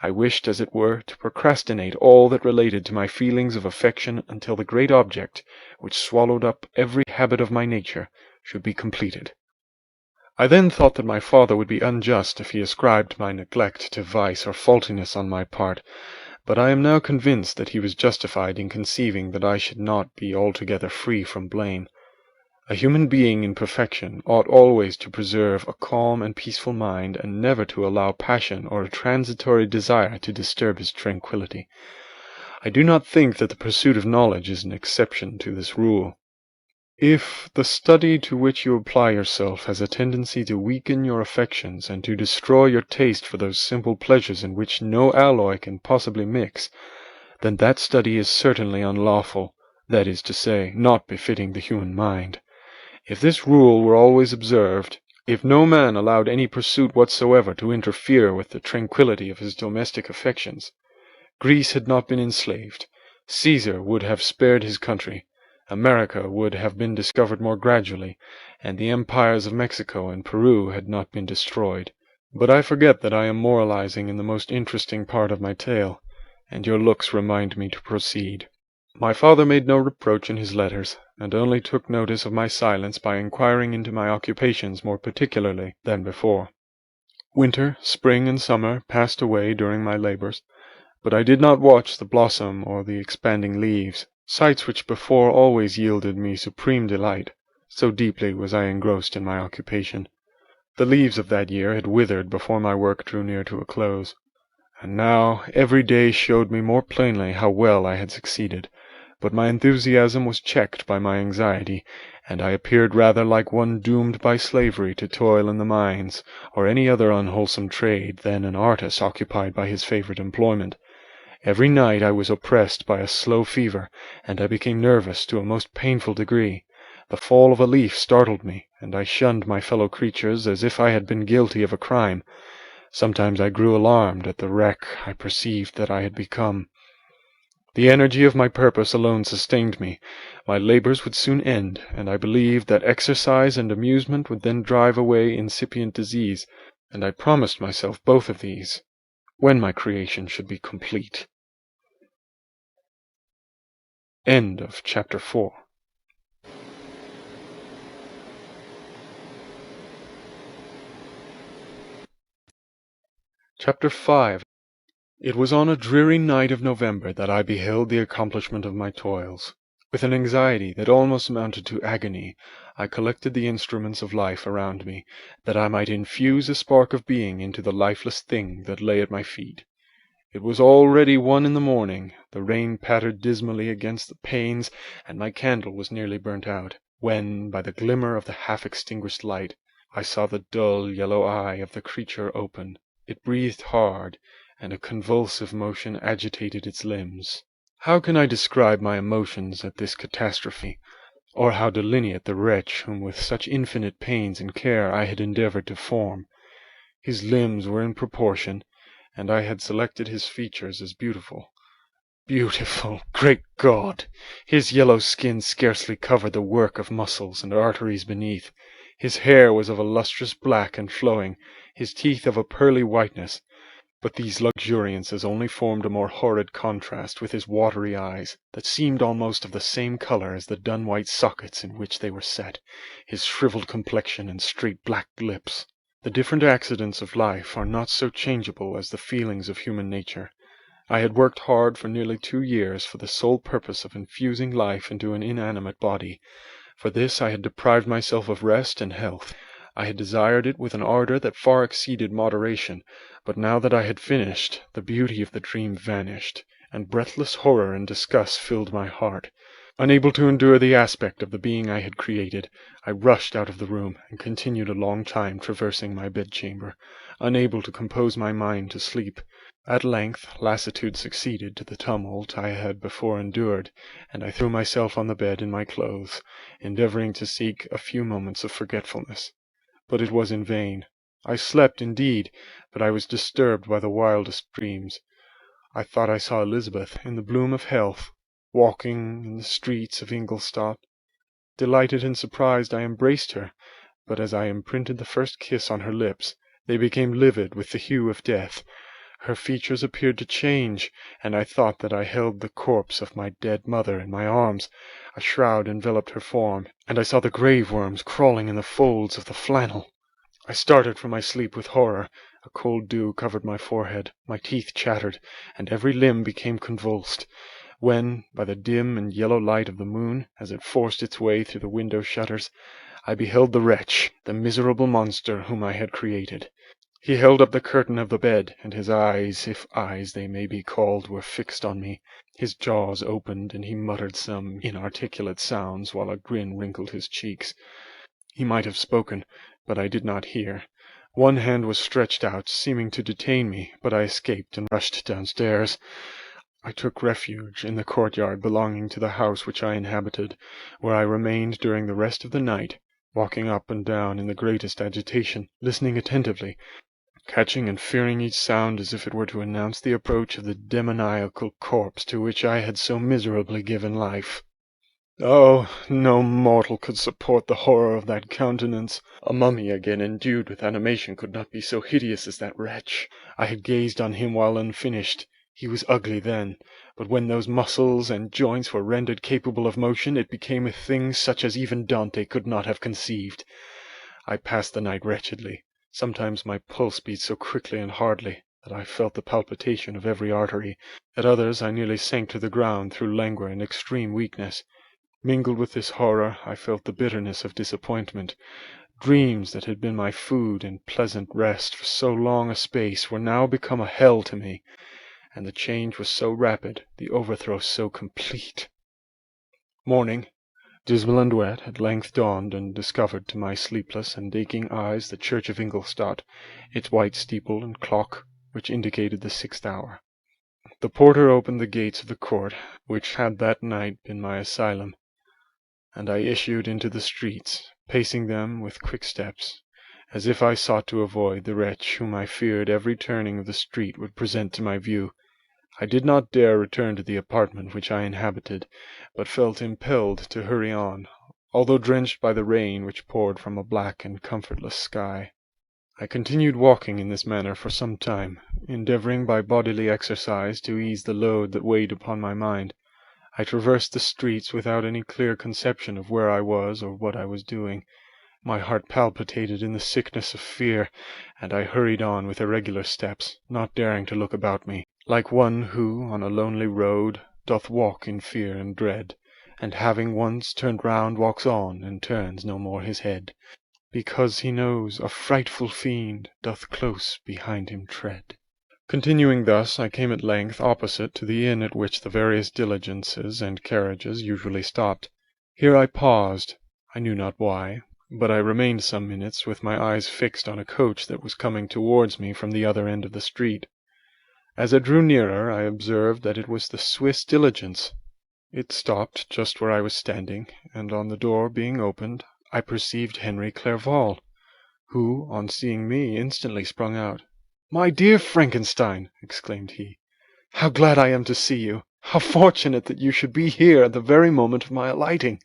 I wished, as it were, to procrastinate all that related to my feelings of affection until the great object, which swallowed up every habit of my nature, should be completed. I then thought that my father would be unjust if he ascribed my neglect to vice or faultiness on my part, but I am now convinced that he was justified in conceiving that I should not be altogether free from blame. A human being in perfection ought always to preserve a calm and peaceful mind, and never to allow passion or a transitory desire to disturb his tranquillity. I do not think that the pursuit of knowledge is an exception to this rule. If the study to which you apply yourself has a tendency to weaken your affections and to destroy your taste for those simple pleasures in which no alloy can possibly mix, then that study is certainly unlawful, that is to say, not befitting the human mind. If this rule were always observed, if no man allowed any pursuit whatsoever to interfere with the tranquillity of his domestic affections, Greece had not been enslaved, Caesar would have spared his country, America would have been discovered more gradually, and the empires of Mexico and Peru had not been destroyed. But I forget that I am moralizing in the most interesting part of my tale, and your looks remind me to proceed. My father made no reproach in his letters, and only took notice of my silence by inquiring into my occupations more particularly than before. Winter, spring, and summer passed away during my labours, but I did not watch the blossom or the expanding leaves, sights which before always yielded me supreme delight, so deeply was I engrossed in my occupation. The leaves of that year had withered before my work drew near to a close, and now every day showed me more plainly how well I had succeeded, but my enthusiasm was checked by my anxiety, and I appeared rather like one doomed by slavery to toil in the mines, or any other unwholesome trade, than an artist occupied by his favourite employment. Every night I was oppressed by a slow fever, and I became nervous to a most painful degree. The fall of a leaf startled me, and I shunned my fellow creatures as if I had been guilty of a crime. Sometimes I grew alarmed at the wreck I perceived that I had become. The energy of my purpose alone sustained me. My labours would soon end, and I believed that exercise and amusement would then drive away incipient disease, and I promised myself both of these, when my creation should be complete. End of chapter 4. Chapter 5. It was on a dreary night of November that I beheld the accomplishment of my toils. With an anxiety that almost amounted to agony, I collected the instruments of life around me, that I might infuse a spark of being into the lifeless thing that lay at my feet. It was already 1 in the morning, the rain pattered dismally against the panes, and my candle was nearly burnt out, when, by the glimmer of the half-extinguished light, I saw the dull yellow eye of the creature open. It breathed hard, and a convulsive motion agitated its limbs. How can I describe my emotions at this catastrophe, or how delineate the wretch whom with such infinite pains and care I had endeavoured to form? His limbs were in proportion, and I had selected his features as beautiful. Beautiful! Great God! His yellow skin scarcely covered the work of muscles and arteries beneath. His hair was of a lustrous black and flowing, his teeth of a pearly whiteness, but these luxuriances only formed a more horrid contrast with his watery eyes, that seemed almost of the same colour as the dun-white sockets in which they were set, his shrivelled complexion and straight black lips. The different accidents of life are not so changeable as the feelings of human nature. I had worked hard for nearly 2 years for the sole purpose of infusing life into an inanimate body. For this I had deprived myself of rest and health. I had desired it with an ardour that far exceeded moderation, but now that I had finished, the beauty of the dream vanished, and breathless horror and disgust filled my heart. Unable to endure the aspect of the being I had created, I rushed out of the room, and continued a long time traversing my bedchamber, unable to compose my mind to sleep. At length lassitude succeeded to the tumult I had before endured, and I threw myself on the bed in my clothes, endeavouring to seek a few moments of forgetfulness. But it was in vain. I slept indeed, but I was disturbed by the wildest dreams. I thought I saw Elizabeth, in the bloom of health, walking in the streets of Ingolstadt. Delighted and surprised, I embraced her, but as I imprinted the first kiss on her lips, they became livid with the hue of death. Her features appeared to change, and I thought that I held the corpse of my dead mother in my arms. A shroud enveloped her form, and I saw the grave worms crawling in the folds of the flannel. I started from my sleep with horror. A cold dew covered my forehead, my teeth chattered, and every limb became convulsed, when, by the dim and yellow light of the moon, as it forced its way through the window shutters, I beheld the wretch, the miserable monster whom I had created. He held up the curtain of the bed, and his eyes, if eyes they may be called, were fixed on me. His jaws opened, and he muttered some inarticulate sounds, while a grin wrinkled his cheeks. He might have spoken, but I did not hear. One hand was stretched out, seeming to detain me, but I escaped and rushed downstairs. I took refuge in the courtyard belonging to the house which I inhabited, where I remained during the rest of the night, walking up and down in the greatest agitation, listening attentively, catching and fearing each sound as if it were to announce the approach of the demoniacal corpse to which I had so miserably given life. Oh, no mortal could support the horror of that countenance. A mummy again endued with animation could not be so hideous as that wretch. I had gazed on him while unfinished. He was ugly then, but when those muscles and joints were rendered capable of motion, it became a thing such as even Dante could not have conceived. I passed the night wretchedly. Sometimes my pulse beat so quickly and hardly that I felt the palpitation of every artery. At others I nearly sank to the ground through languor and extreme weakness. Mingled with this horror, I felt the bitterness of disappointment. Dreams that had been my food and pleasant rest for so long a space were now become a hell to me, and the change was so rapid, the overthrow so complete. Morning, dismal and wet, at length dawned, and discovered to my sleepless and aching eyes the church of Ingolstadt, its white steeple and clock, which indicated the 6th hour. The porter opened the gates of the court, which had that night been my asylum, and I issued into the streets, pacing them with quick steps, as if I sought to avoid the wretch whom I feared every turning of the street would present to my view. I did not dare return to the apartment which I inhabited, but felt impelled to hurry on, although drenched by the rain which poured from a black and comfortless sky. I continued walking in this manner for some time, endeavouring by bodily exercise to ease the load that weighed upon my mind. I traversed the streets without any clear conception of where I was or what I was doing. My heart palpitated in the sickness of fear, and I hurried on with irregular steps, not daring to look about me, like one who, on a lonely road, doth walk in fear and dread, and having once turned round walks on, and turns no more his head, because he knows a frightful fiend doth close behind him tread. Continuing thus, I came at length opposite to the inn at which the various diligences and carriages usually stopped. Here I paused, I knew not why, but I remained some minutes with my eyes fixed on a coach that was coming towards me from the other end of the street. As I drew nearer, I observed that it was the Swiss diligence. It stopped just where I was standing, and on the door being opened, I perceived Henry Clerval, who, on seeing me, instantly sprung out. "My dear Frankenstein!" exclaimed he, "how glad I am to see you! How fortunate that you should be here at the very moment of my alighting!"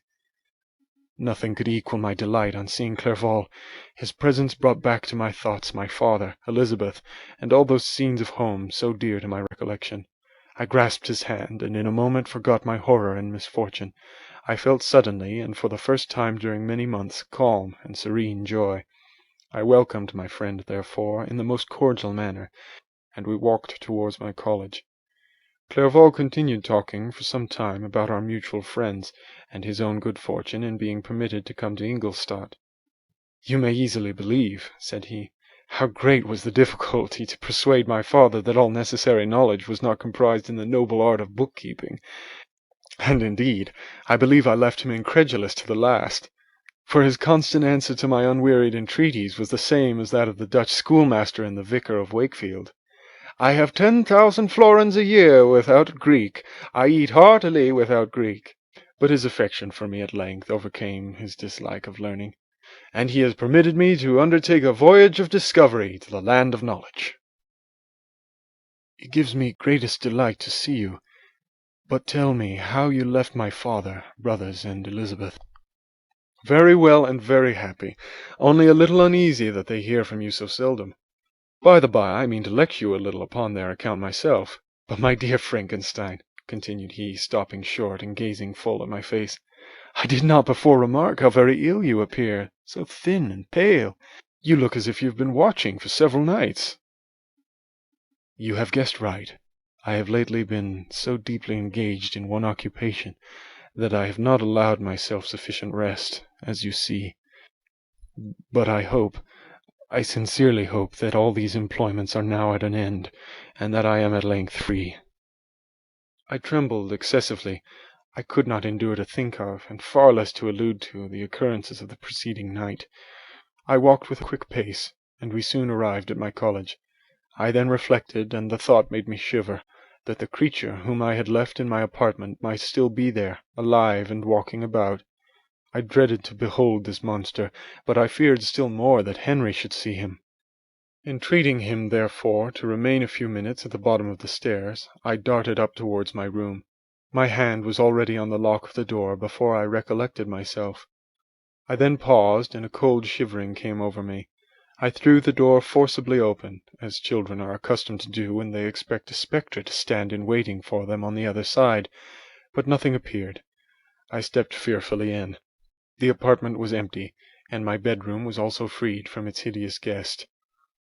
Nothing could equal my delight on seeing Clerval. His presence brought back to my thoughts my father, Elizabeth, and all those scenes of home so dear to my recollection. I grasped his hand, and in a moment forgot my horror and misfortune. I felt suddenly, and for the first time during many months, calm and serene joy. I welcomed my friend, therefore, in the most cordial manner, and we walked towards my college. Clerval continued talking for some time about our mutual friends, and his own good fortune in being permitted to come to Ingolstadt. "You may easily believe," said he, "how great was the difficulty to persuade my father that all necessary knowledge was not comprised in the noble art of book-keeping. And indeed, I believe I left him incredulous to the last, for his constant answer to my unwearied entreaties was the same as that of the Dutch schoolmaster in The Vicar of Wakefield. "I have 10,000 florins a year without Greek. I eat heartily without Greek." But his affection for me at length overcame his dislike of learning, and he has permitted me to undertake a voyage of discovery to the land of knowledge. It gives me greatest delight to see you. But tell me how you left my father, brothers, and Elizabeth. Very well and very happy, only a little uneasy that they hear from you so seldom. By the by, I mean to lecture you a little upon their account myself. But my dear Frankenstein, continued he, stopping short and gazing full at my face, I did not before remark how very ill you appear, so thin and pale. You look as if you have been watching for several nights. You have guessed right. I have lately been so deeply engaged in one occupation that I have not allowed myself sufficient rest, as you see. But I sincerely hope that all these employments are now at an end, and that I am at length free. I trembled excessively. I could not endure to think of, and far less to allude to, the occurrences of the preceding night. I walked with a quick pace, and we soon arrived at my college. I then reflected, and the thought made me shiver, that the creature whom I had left in my apartment might still be there, alive and walking about. I dreaded to behold this monster, but I feared still more that Henry should see him. Entreating him, therefore, to remain a few minutes at the bottom of the stairs, I darted up towards my room. My hand was already on the lock of the door before I recollected myself. I then paused, and a cold shivering came over me. I threw the door forcibly open, as children are accustomed to do when they expect a spectre to stand in waiting for them on the other side, but nothing appeared. I stepped fearfully in. The apartment was empty, and my bedroom was also freed from its hideous guest.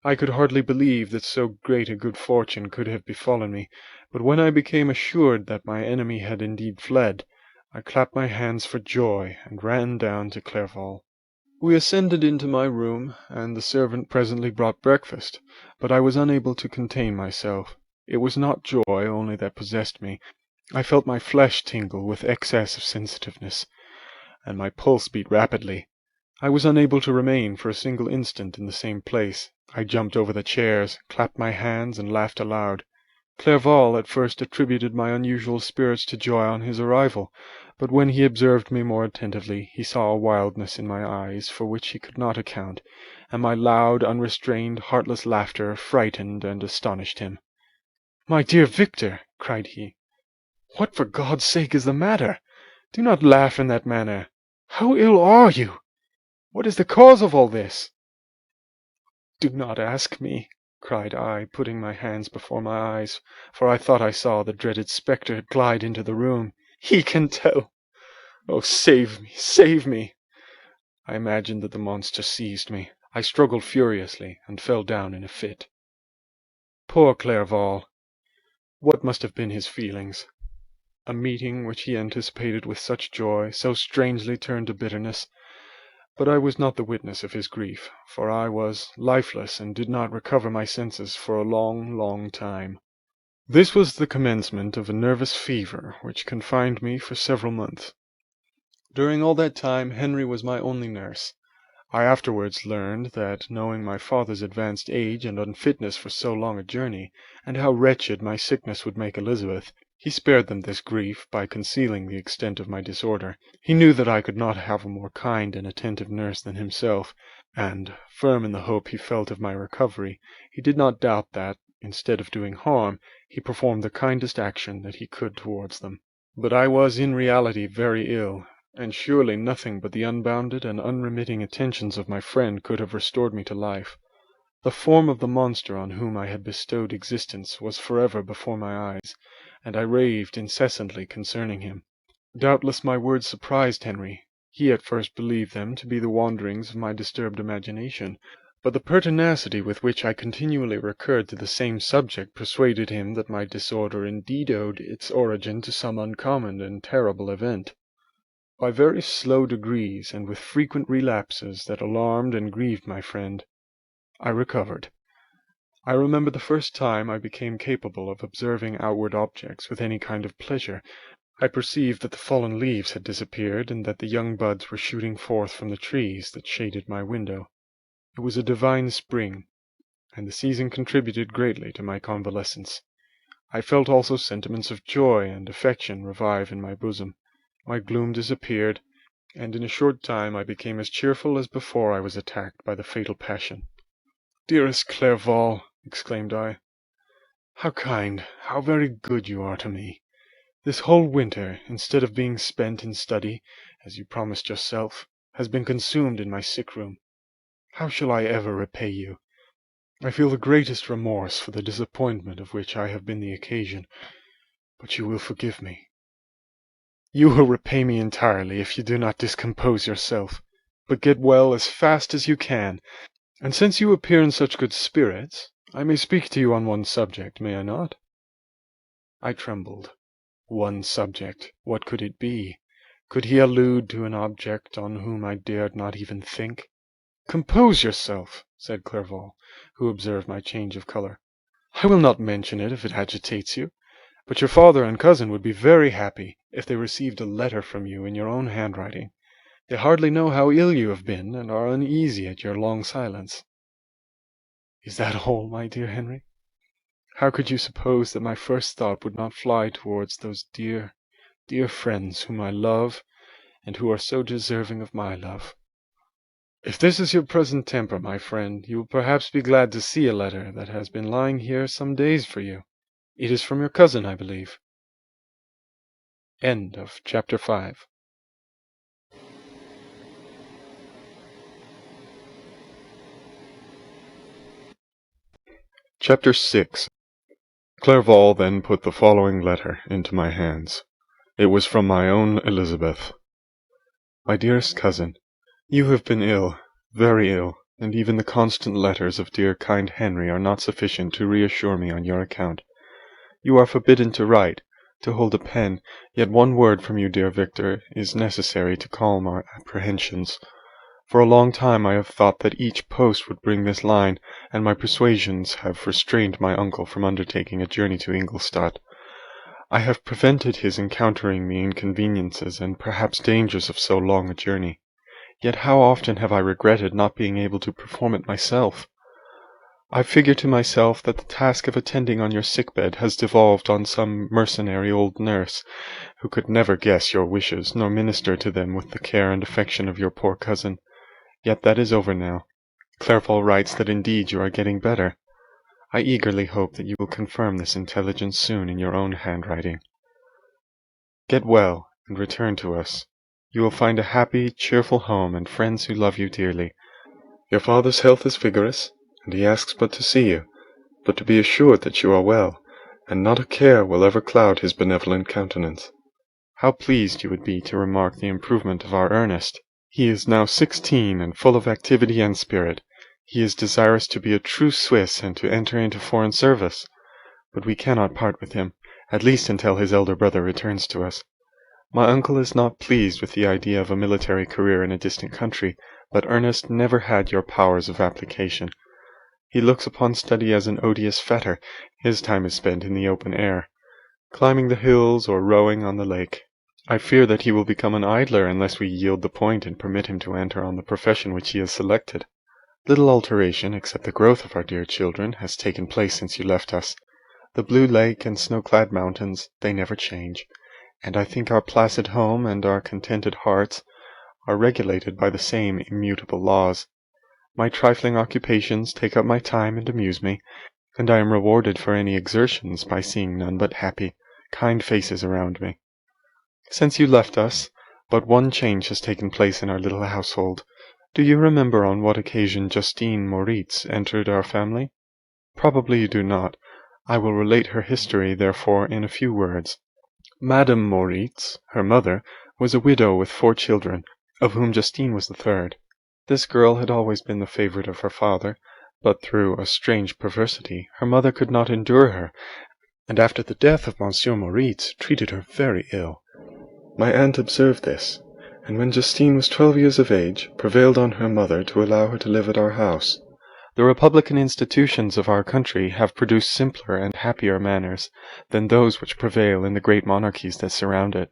I could hardly believe that so great a good fortune could have befallen me, but when I became assured that my enemy had indeed fled, I clapped my hands for joy and ran down to Clerval. We ascended into my room, and the servant presently brought breakfast, but I was unable to contain myself. It was not joy only that possessed me. I felt my flesh tingle with excess of sensitiveness, and my pulse beat rapidly. I was unable to remain for a single instant in the same place. I jumped over the chairs, clapped my hands, and laughed aloud. Clerval at first attributed my unusual spirits to joy on his arrival, but when he observed me more attentively, he saw a wildness in my eyes for which he could not account, and my loud, unrestrained, heartless laughter frightened and astonished him. "My dear Victor," cried he, "what for God's sake is the matter? Do not laugh in that manner. How ill are you? What is the cause of all this?" "Do not ask me," cried I, putting my hands before my eyes, for I thought I saw the dreaded spectre glide into the room. "He can tell. Oh, save me, save me!" I imagined that the monster seized me. I struggled furiously, and fell down in a fit. Poor Clerval! What must have been his feelings? A meeting which he anticipated with such joy, so strangely turned to bitterness. But I was not the witness of his grief, for I was lifeless and did not recover my senses for a long, long time. This was the commencement of a nervous fever which confined me for several months. During all that time Henry was my only nurse. I afterwards learned that, knowing my father's advanced age and unfitness for so long a journey, and how wretched my sickness would make Elizabeth, he spared them this grief by concealing the extent of my disorder. He knew that I could not have a more kind and attentive nurse than himself, and, firm in the hope he felt of my recovery, he did not doubt that, instead of doing harm, he performed the kindest action that he could towards them. But I was in reality very ill, and surely nothing but the unbounded and unremitting attentions of my friend could have restored me to life. The form of the monster on whom I had bestowed existence was forever before my eyes, and I raved incessantly concerning him. Doubtless my words surprised Henry. He at first believed them to be the wanderings of my disturbed imagination, but the pertinacity with which I continually recurred to the same subject persuaded him that my disorder indeed owed its origin to some uncommon and terrible event. By very slow degrees, and with frequent relapses that alarmed and grieved my friend, I recovered. I remember the first time I became capable of observing outward objects with any kind of pleasure. I perceived that the fallen leaves had disappeared, and that the young buds were shooting forth from the trees that shaded my window. It was a divine spring, and the season contributed greatly to my convalescence. I felt also sentiments of joy and affection revive in my bosom. My gloom disappeared, and in a short time I became as cheerful as before I was attacked by the fatal passion. "Dearest Clerval," exclaimed I, "how kind, how very good you are to me! This whole winter, instead of being spent in study, as you promised yourself, has been consumed in my sick room. How shall I ever repay you? I feel the greatest remorse for the disappointment of which I have been the occasion, but you will forgive me." "You will repay me entirely if you do not discompose yourself. But get well as fast as you can, and since you appear in such good spirits, I may speak to you on one subject, may I not?" I trembled. One subject! What could it be? Could he allude to an object on whom I dared not even think? "Compose yourself," said Clerval, who observed my change of colour. "I will not mention it if it agitates you, but your father and cousin would be very happy if they received a letter from you in your own handwriting. They hardly know how ill you have been, and are uneasy at your long silence." "Is that all, my dear Henry? How could you suppose that my first thought would not fly towards those dear, dear friends whom I love, and who are so deserving of my love? If this is your present temper, my friend, you will perhaps be glad to see a letter that has been lying here some days for you. It is from your cousin, I believe." Chapter 5. Chapter 6. Clerval then put the following letter into my hands. It was from my own Elizabeth. "My dearest cousin, you have been ill, very ill, and even the constant letters of dear kind Henry are not sufficient to reassure me on your account. You are forbidden to write, to hold a pen, yet one word from you, dear Victor, is necessary to calm our apprehensions. For a long time I have thought that each post would bring this line, and my persuasions have restrained my uncle from undertaking a journey to Ingolstadt. I have prevented his encountering the inconveniences and perhaps dangers of so long a journey. Yet how often have I regretted not being able to perform it myself! I figure to myself that the task of attending on your sick-bed has devolved on some mercenary old nurse, who could never guess your wishes, nor minister to them with the care and affection of your poor cousin. Yet that is over now. Clerval writes that indeed you are getting better. I eagerly hope that you will confirm this intelligence soon in your own handwriting. Get well, and return to us. You will find a happy, cheerful home and friends who love you dearly. Your father's health is vigorous, and he asks but to see you, but to be assured that you are well, and not a care will ever cloud his benevolent countenance. How pleased you would be to remark the improvement of our Ernest! He is now 16, and full of activity and spirit. He is desirous to be a true Swiss and to enter into foreign service. But we cannot part with him, at least until his elder brother returns to us. My uncle is not pleased with the idea of a military career in a distant country, but Ernest never had your powers of application. He looks upon study as an odious fetter. His time is spent in the open air, climbing the hills or rowing on the lake. I fear that he will become an idler unless we yield the point and permit him to enter on the profession which he has selected. Little alteration, except the growth of our dear children, has taken place since you left us. The blue lake and snow-clad mountains, they never change, and I think our placid home and our contented hearts are regulated by the same immutable laws. My trifling occupations take up my time and amuse me, and I am rewarded for any exertions by seeing none but happy, kind faces around me. Since you left us, but one change has taken place in our little household. Do you remember on what occasion Justine Moritz entered our family? Probably you do not. I will relate her history, therefore, in a few words. Madame Moritz, her mother, was a widow with 4 children, of whom Justine was the third. This girl had always been the favourite of her father, but through a strange perversity her mother could not endure her, and after the death of Monsieur Moritz treated her very ill. My aunt observed this, and when Justine was 12 years of age, prevailed on her mother to allow her to live at our house. The republican institutions of our country have produced simpler and happier manners than those which prevail in the great monarchies that surround it.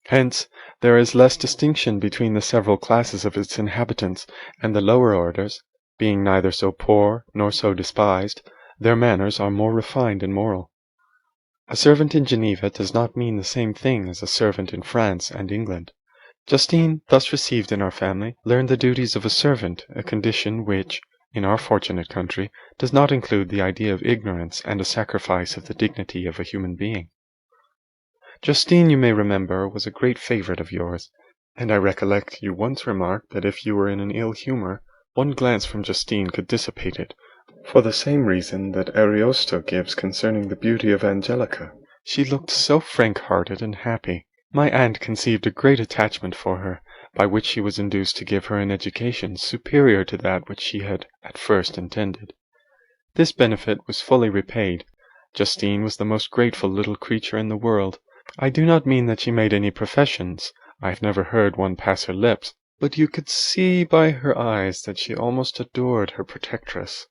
Hence, there is less distinction between the several classes of its inhabitants, and the lower orders, being neither so poor nor so despised, their manners are more refined and moral. A servant in Geneva does not mean the same thing as a servant in France and England. Justine, thus received in our family, learned the duties of a servant, a condition which, in our fortunate country, does not include the idea of ignorance and a sacrifice of the dignity of a human being. Justine, you may remember, was a great favourite of yours, and I recollect you once remarked that if you were in an ill humour, one glance from Justine could dissipate it, for the same reason that Ariosto gives concerning the beauty of Angelica. She looked so frank-hearted and happy. My aunt conceived a great attachment for her, by which she was induced to give her an education superior to that which she had at first intended. This benefit was fully repaid. Justine was the most grateful little creature in the world. I do not mean that she made any professions. I have never heard one pass her lips, but you could see by her eyes that she almost adored her protectress.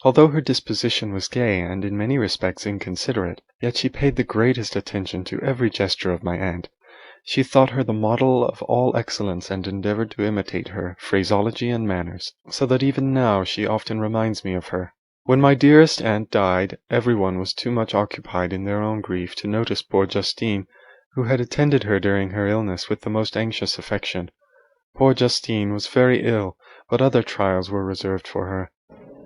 Although her disposition was gay and in many respects inconsiderate, yet she paid the greatest attention to every gesture of my aunt. She thought her the model of all excellence and endeavoured to imitate her phraseology and manners, so that even now she often reminds me of her. When my dearest aunt died, everyone was too much occupied in their own grief to notice poor Justine, who had attended her during her illness with the most anxious affection. Poor Justine was very ill, but other trials were reserved for her.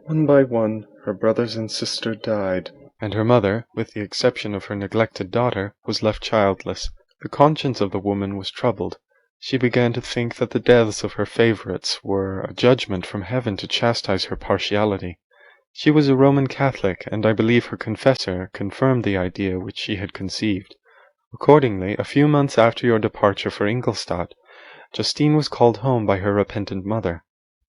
One by one, her brothers and sister died, and her mother, with the exception of her neglected daughter, was left childless. The conscience of the woman was troubled. She began to think that the deaths of her favourites were a judgment from heaven to chastise her partiality. She was a Roman Catholic, and I believe her confessor confirmed the idea which she had conceived. Accordingly, a few months after your departure for Ingolstadt, Justine was called home by her repentant mother.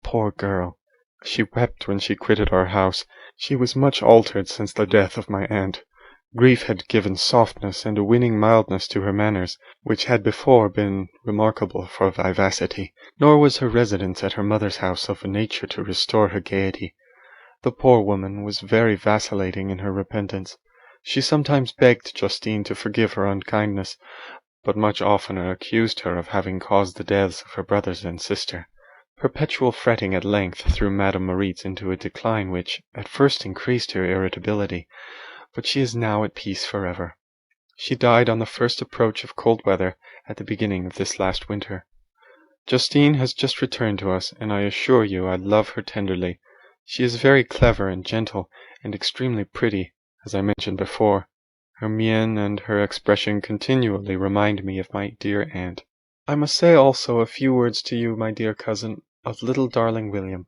Poor girl! She wept when she quitted our house. She was much altered since the death of my aunt. Grief had given softness and a winning mildness to her manners, which had before been remarkable for vivacity, nor was her residence at her mother's house of a nature to restore her gaiety. The poor woman was very vacillating in her repentance. She sometimes begged Justine to forgive her unkindness, but much oftener accused her of having caused the deaths of her brothers and sister. Perpetual fretting at length threw Madame Moritz into a decline which at first increased her irritability, but she is now at peace forever. She died on the first approach of cold weather at the beginning of this last winter. Justine has just returned to us, and I assure you I love her tenderly. She is very clever and gentle, and extremely pretty, as I mentioned before. Her mien and her expression continually remind me of my dear aunt. I must say also a few words to you, my dear cousin, of little darling William.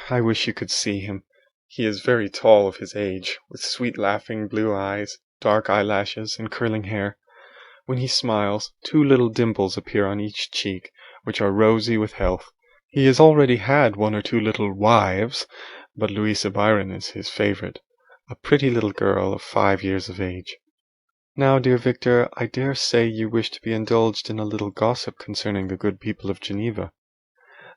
I wish you could see him. He is very tall of his age, with sweet laughing blue eyes, dark eyelashes, and curling hair. When he smiles, 2 little dimples appear on each cheek, which are rosy with health. He has already had 1 or 2 little wives, but Louisa Byron is his favourite, a pretty little girl of 5 years of age. Now, dear Victor, I dare say you wish to be indulged in a little gossip concerning the good people of Geneva.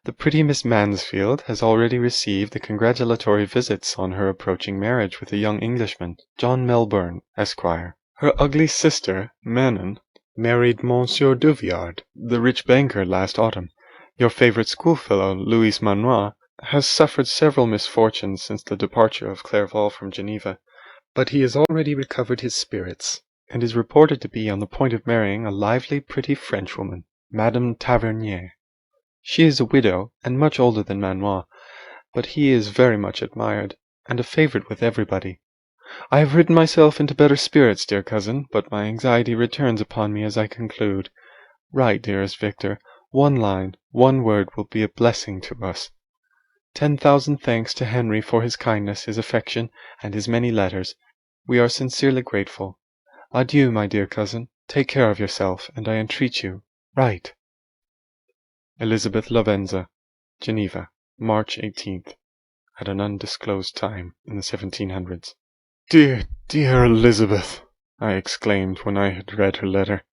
The pretty Miss Mansfield has already received the congratulatory visits on her approaching marriage with a young Englishman, John Melbourne, Esquire. Her ugly sister, Manon, married Monsieur Duviard, the rich banker, last autumn. Your favourite schoolfellow, Louis Manoir, has suffered several misfortunes since the departure of Clerval from Geneva, but he has already recovered his spirits, and is reported to be on the point of marrying a lively, pretty Frenchwoman, Madame Tavernier. She is a widow, and much older than Manoir, but he is very much admired, and a favourite with everybody. I have written myself into better spirits, dear cousin, but my anxiety returns upon me as I conclude. Write, dearest Victor. 1 line, 1 word will be a blessing to us. 10,000 thanks to Henry for his kindness, his affection, and his many letters. We are sincerely grateful. Adieu, my dear cousin. Take care of yourself, and I entreat you, write. Elizabeth Lavenza, Geneva, March 18th, at an undisclosed time in the 1700s. Dear, dear Elizabeth, I exclaimed when I had read her letter.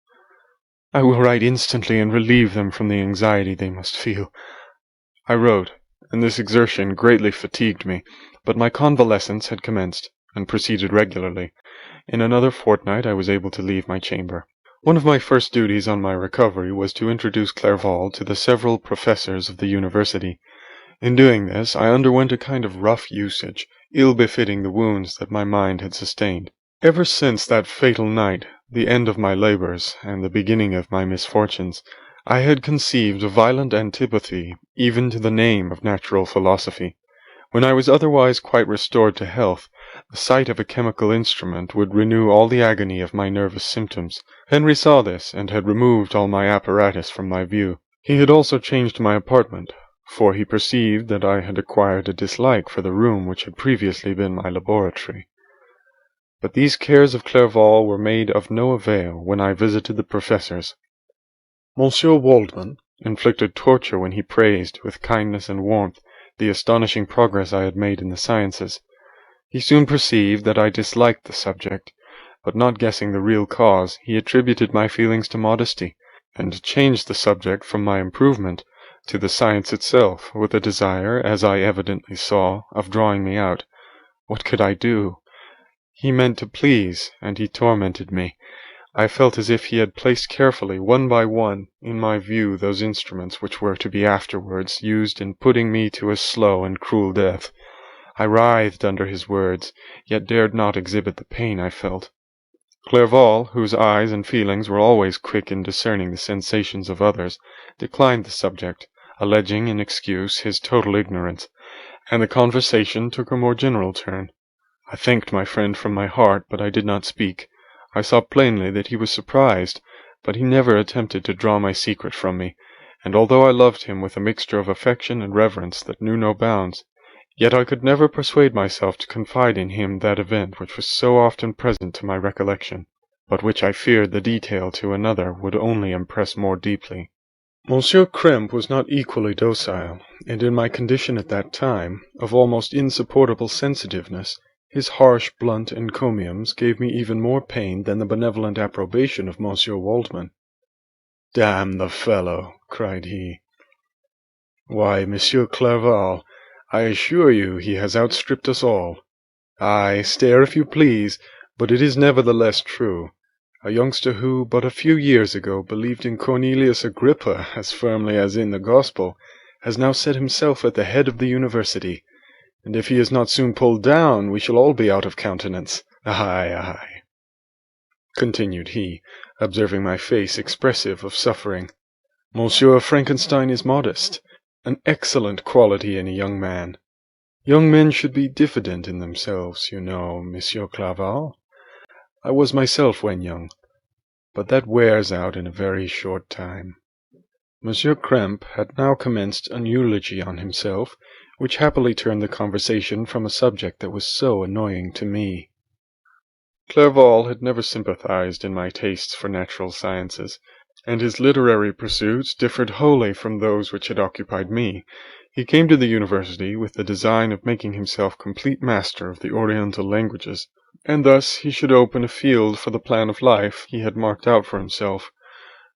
I will write instantly and relieve them from the anxiety they must feel. I wrote, and this exertion greatly fatigued me, but my convalescence had commenced, and proceeded regularly. In another fortnight I was able to leave my chamber. One of my first duties on my recovery was to introduce Clerval to the several professors of the university. In doing this, I underwent a kind of rough usage, ill befitting the wounds that my mind had sustained. Ever since that fatal night, the end of my labours, and the beginning of my misfortunes, I had conceived a violent antipathy even to the name of natural philosophy. When I was otherwise quite restored to health, the sight of a chemical instrument would renew all the agony of my nervous symptoms. Henry saw this, and had removed all my apparatus from my view. He had also changed my apartment, for he perceived that I had acquired a dislike for the room which had previously been my laboratory. But these cares of Clerval were made of no avail when I visited the professors. Monsieur Waldman inflicted torture when he praised, with kindness and warmth, the astonishing progress I had made in the sciences. He soon perceived that I disliked the subject, but not guessing the real cause, he attributed my feelings to modesty, and changed the subject from my improvement to the science itself, with a desire, as I evidently saw, of drawing me out. What could I do? He meant to please, and he tormented me. I felt as if he had placed carefully, one by one, in my view those instruments which were to be afterwards used in putting me to a slow and cruel death. I writhed under his words, yet dared not exhibit the pain I felt. Clerval, whose eyes and feelings were always quick in discerning the sensations of others, declined the subject, alleging in excuse his total ignorance, and the conversation took a more general turn. I thanked my friend from my heart, but I did not speak. I saw plainly that he was surprised, but he never attempted to draw my secret from me, and although I loved him with a mixture of affection and reverence that knew no bounds, yet I could never persuade myself to confide in him that event which was so often present to my recollection, but which I feared the detail to another would only impress more deeply. Monsieur Krempe was not equally docile, and in my condition at that time, of almost insupportable sensitiveness, his harsh, blunt encomiums gave me even more pain than the benevolent approbation of Monsieur Waldman. "Damn the fellow!" cried he. "Why, Monsieur Clerval, I assure you he has outstripped us all. Aye, stare if you please, but it is nevertheless true. A youngster who, but a few years ago, believed in Cornelius Agrippa as firmly as in the Gospel, has now set himself at the head of the university, and if he is not soon pulled down, we shall all be out of countenance. Aye, aye," continued he, observing my face expressive of suffering. "Monsieur Frankenstein is modest, an excellent quality in a young man. Young men should be diffident in themselves, you know, Monsieur Clerval. I was myself when young, but that wears out in a very short time." Monsieur Krempe had now commenced an eulogy on himself, which happily turned the conversation from a subject that was so annoying to me. Clerval had never sympathized in my tastes for natural sciences, and his literary pursuits differed wholly from those which had occupied me. He came to the university with the design of making himself complete master of the Oriental languages, and thus he should open a field for the plan of life he had marked out for himself.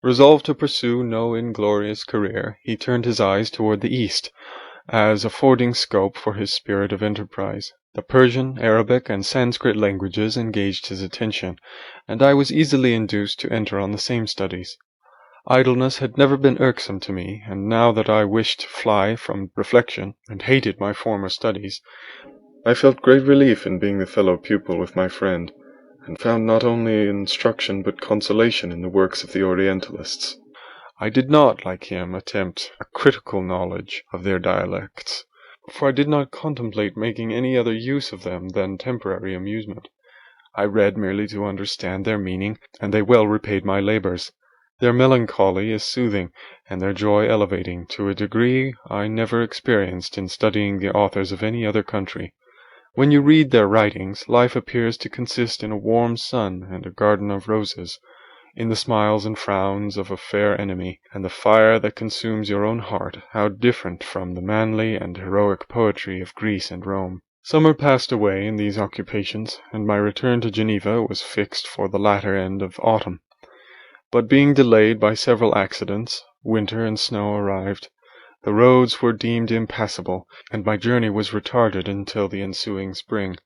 Resolved to pursue no inglorious career, he turned his eyes toward the East, as affording scope for his spirit of enterprise. The Persian, Arabic, and Sanskrit languages engaged his attention, and I was easily induced to enter on the same studies. Idleness had never been irksome to me, and now that I wished to fly from reflection, and hated my former studies, I felt great relief in being the fellow pupil with my friend, and found not only instruction but consolation in the works of the Orientalists. I did not, like him, attempt a critical knowledge of their dialects, for I did not contemplate making any other use of them than temporary amusement. I read merely to understand their meaning, and they well repaid my labours. Their melancholy is soothing, and their joy elevating, to a degree I never experienced in studying the authors of any other country. When you read their writings, life appears to consist in a warm sun and a garden of roses, in the smiles and frowns of a fair enemy, and the fire that consumes your own heart, how different from the manly and heroic poetry of Greece and Rome. Summer passed away in these occupations, and my return to Geneva was fixed for the latter end of autumn. But being delayed by several accidents, winter and snow arrived. The roads were deemed impassable, and my journey was retarded until the ensuing spring.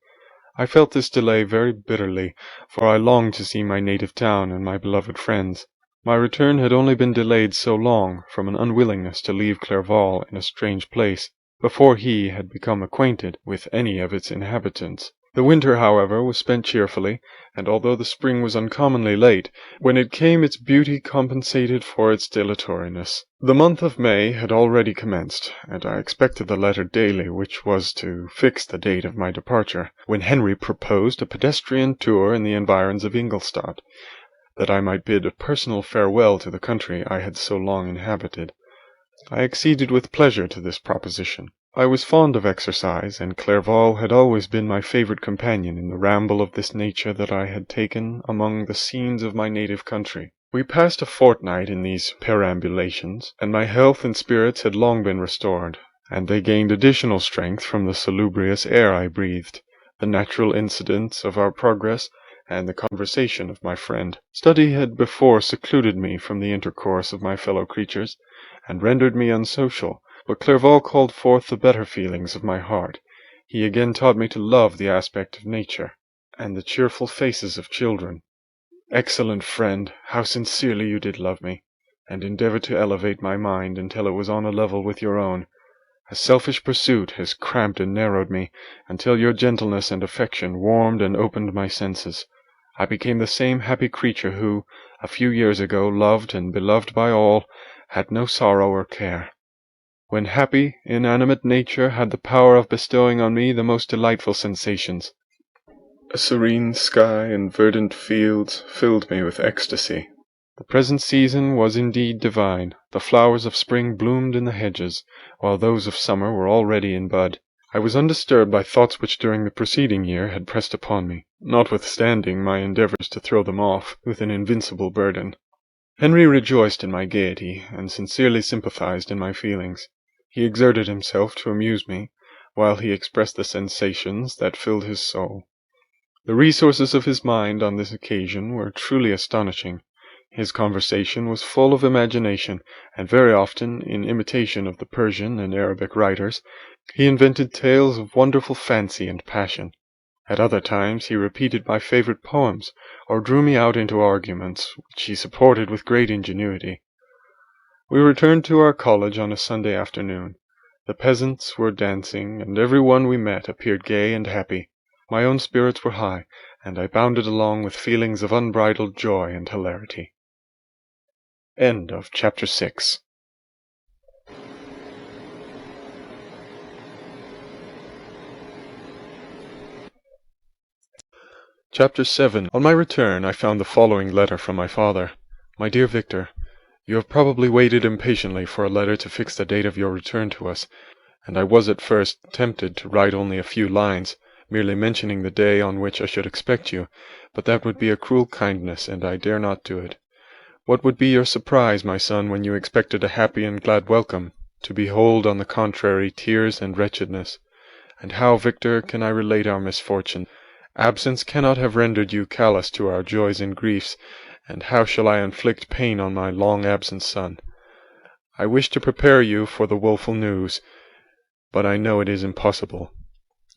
I felt this delay very bitterly, for I longed to see my native town and my beloved friends. My return had only been delayed so long, from an unwillingness to leave Clerval in a strange place, before he had become acquainted with any of its inhabitants. The winter, however, was spent cheerfully, and although the spring was uncommonly late, when it came its beauty compensated for its dilatoriness. The month of May had already commenced, and I expected the letter daily which was to fix the date of my departure, when Henry proposed a pedestrian tour in the environs of Ingolstadt, that I might bid a personal farewell to the country I had so long inhabited. I acceded with pleasure to this proposition. I was fond of exercise, and Clerval had always been my favourite companion in the ramble of this nature that I had taken among the scenes of my native country. We passed a fortnight in these perambulations, and my health and spirits had long been restored, and they gained additional strength from the salubrious air I breathed, the natural incidents of our progress, and the conversation of my friend. Study had before secluded me from the intercourse of my fellow creatures, and rendered me unsocial, but Clerval called forth the better feelings of my heart. He again taught me to love the aspect of nature, and the cheerful faces of children. Excellent friend, how sincerely you did love me, and endeavour to elevate my mind until it was on a level with your own. A selfish pursuit has cramped and narrowed me, until your gentleness and affection warmed and opened my senses. I became the same happy creature who, a few years ago, loved and beloved by all, had no sorrow or care. When happy, inanimate nature had the power of bestowing on me the most delightful sensations. A serene sky and verdant fields filled me with ecstasy. The present season was indeed divine. The flowers of spring bloomed in the hedges, while those of summer were already in bud. I was undisturbed by thoughts which during the preceding year had pressed upon me, notwithstanding my endeavours to throw them off with an invincible burden. Henry rejoiced in my gaiety, and sincerely sympathized in my feelings. He exerted himself to amuse me, while he expressed the sensations that filled his soul. The resources of his mind on this occasion were truly astonishing. His conversation was full of imagination, and very often, in imitation of the Persian and Arabic writers, he invented tales of wonderful fancy and passion. At other times he repeated my favourite poems, or drew me out into arguments, which he supported with great ingenuity. We returned to our college on a Sunday afternoon. The peasants were dancing, and every one we met appeared gay and happy. My own spirits were high, and I bounded along with feelings of unbridled joy and hilarity. End of Chapter 6. Chapter 7. On my return I found the following letter from my father. My dear Victor, you have probably waited impatiently for a letter to fix the date of your return to us, and I was at first tempted to write only a few lines, merely mentioning the day on which I should expect you, but that would be a cruel kindness, and I dare not do it. What would be your surprise, my son, when you expected a happy and glad welcome, to behold, on the contrary, tears and wretchedness? And how, Victor, can I relate our misfortune? Absence cannot have rendered you callous to our joys and griefs, and how shall I inflict pain on my long-absent son? I wish to prepare you for the woeful news, but I know it is impossible.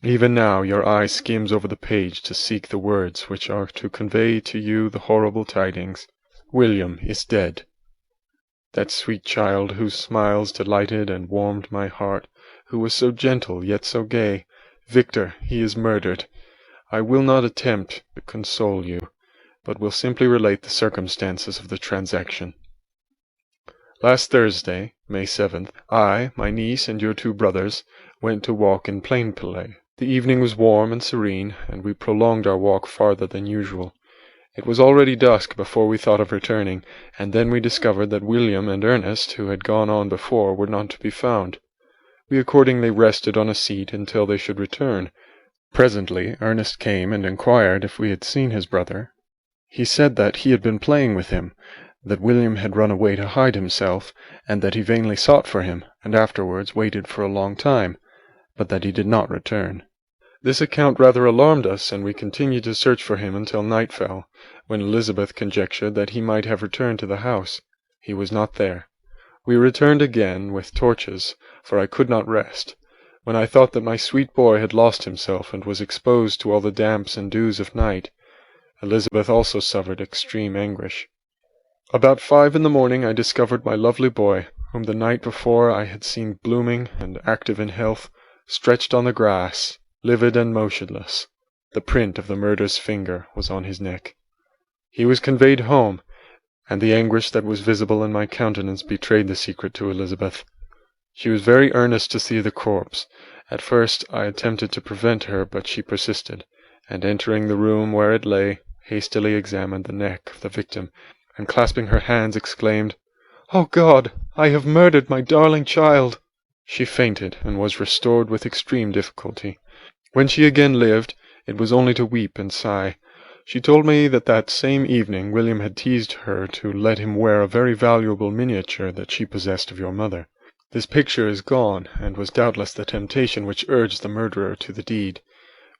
Even now your eye skims over the page to seek the words which are to convey to you the horrible tidings. William is dead. That sweet child whose smiles delighted and warmed my heart, who was so gentle yet so gay. Victor, he is murdered. I will not attempt to console you, but will simply relate the circumstances of the transaction. Last Thursday, May 7th, I, my niece, and your 2 brothers went to walk in Plainpalais. The evening was warm and serene, and we prolonged our walk farther than usual. It was already dusk before we thought of returning, and then we discovered that William and Ernest, who had gone on before, were not to be found. We accordingly rested on a seat until they should return. Presently Ernest came and inquired if we had seen his brother. He said that he had been playing with him, that William had run away to hide himself, and that he vainly sought for him, and afterwards waited for a long time, but that he did not return. This account rather alarmed us, and we continued to search for him until night fell, when Elizabeth conjectured that he might have returned to the house. He was not there. We returned again with torches, for I could not rest. When I thought that my sweet boy had lost himself and was exposed to all the damps and dews of night, Elizabeth also suffered extreme anguish. About 5 in the morning I discovered my lovely boy, whom the night before I had seen blooming and active in health, stretched on the grass, livid and motionless. The print of the murderous finger was on his neck. He was conveyed home, and the anguish that was visible in my countenance betrayed the secret to Elizabeth. She was very earnest to see the corpse. At first I attempted to prevent her, but she persisted, and entering the room where it lay, hastily examined the neck of the victim, and clasping her hands exclaimed, "Oh God, I have murdered my darling child!" She fainted, and was restored with extreme difficulty. When she again lived, it was only to weep and sigh. She told me that same evening William had teased her to let him wear a very valuable miniature that she possessed of your mother. This picture is gone, and was doubtless the temptation which urged the murderer to the deed.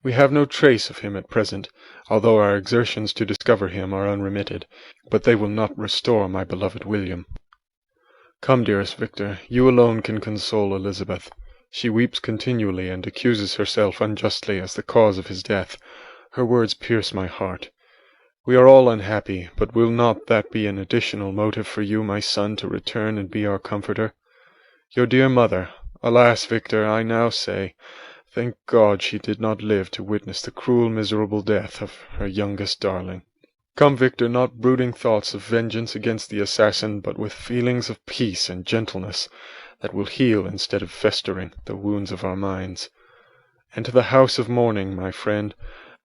We have no trace of him at present, although our exertions to discover him are unremitted, but they will not restore my beloved William. Come, dearest Victor, you alone can console Elizabeth. She weeps continually, and accuses herself unjustly as the cause of his death. Her words pierce my heart. We are all unhappy, but will not that be an additional motive for you, my son, to return and be our comforter? Your dear mother, alas, Victor, I now say, thank God she did not live to witness the cruel, miserable death of her youngest darling. Come, Victor, not brooding thoughts of vengeance against the assassin, but with feelings of peace and gentleness that will heal instead of festering the wounds of our minds. Enter the house of mourning, my friend,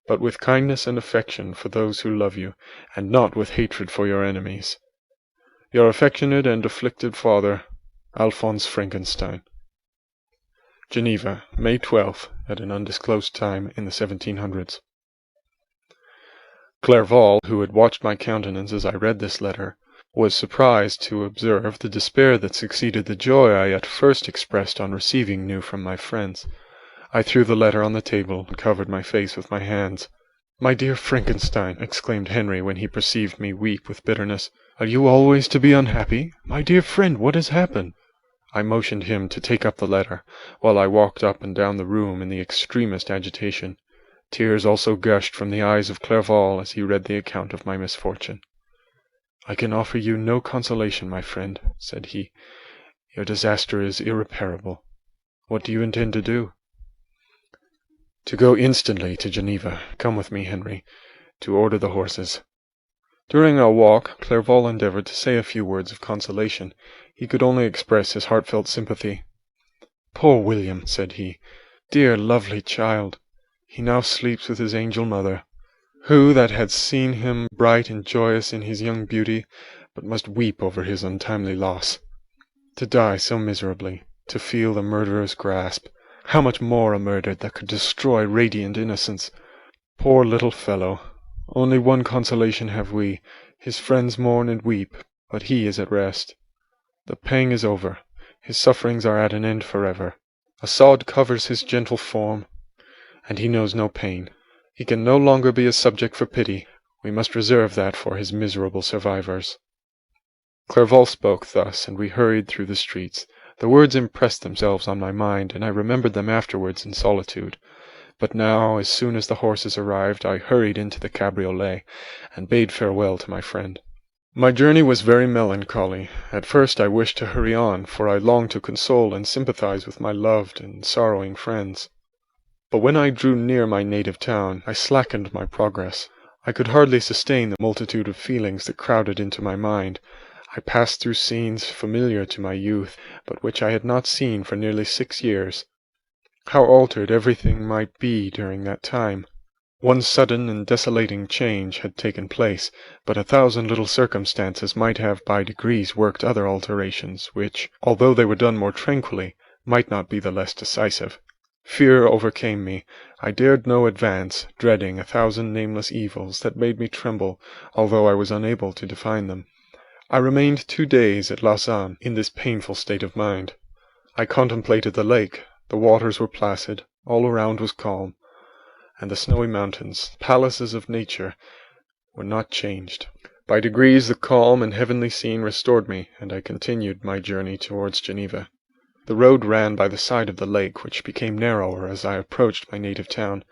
but with kindness and affection for those who love you, and not with hatred for your enemies. Your affectionate and afflicted father, Alphonse Frankenstein. Geneva, May 12th, at an undisclosed time in the 1700s. Clerval, who had watched my countenance as I read this letter, was surprised to observe the despair that succeeded the joy I at first expressed on receiving news from my friends. I threw the letter on the table and covered my face with my hands. "My dear Frankenstein," exclaimed Henry when he perceived me weep with bitterness, "are you always to be unhappy? My dear friend, what has happened?" I motioned him to take up the letter, while I walked up and down the room in the extremest agitation. Tears also gushed from the eyes of Clerval as he read the account of my misfortune. "I can offer you no consolation, my friend," said he. "Your disaster is irreparable. What do you intend to do?" "To go instantly to Geneva. Come with me, Henry, to order the horses." During our walk, Clerval endeavoured to say a few words of consolation. He could only express his heartfelt sympathy. "Poor William," said he, "dear lovely child! He now sleeps with his angel mother. Who that had seen him bright and joyous in his young beauty, but must weep over his untimely loss? To die so miserably, to feel the murderer's grasp, how much more a murder that could destroy radiant innocence! Poor little fellow! Only one consolation have we, his friends mourn and weep, but he is at rest. The pang is over, his sufferings are at an end forever. A sod covers his gentle form, and he knows no pain. He can no longer be a subject for pity. We must reserve that for his miserable survivors." Clerval spoke thus, and we hurried through the streets. The words impressed themselves on my mind, and I remembered them afterwards in solitude. But now, as soon as the horses arrived, I hurried into the cabriolet, and bade farewell to my friend. My journey was very melancholy. At first I wished to hurry on, for I longed to console and sympathize with my loved and sorrowing friends. But when I drew near my native town, I slackened my progress. I could hardly sustain the multitude of feelings that crowded into my mind. I passed through scenes familiar to my youth, but which I had not seen for nearly 6 years. How altered everything might be during that time! One sudden and desolating change had taken place, but 1,000 little circumstances might have by degrees worked other alterations, which, although they were done more tranquilly, might not be the less decisive. Fear overcame me. I dared no advance, dreading 1,000 nameless evils that made me tremble, although I was unable to define them. I remained 2 days at Lausanne in this painful state of mind. I contemplated the lake. The waters were placid, all around was calm, and the snowy mountains, palaces of nature, were not changed. By degrees the calm and heavenly scene restored me, and I continued my journey towards Geneva. The road ran by the side of the lake, which became narrower as I approached my native town.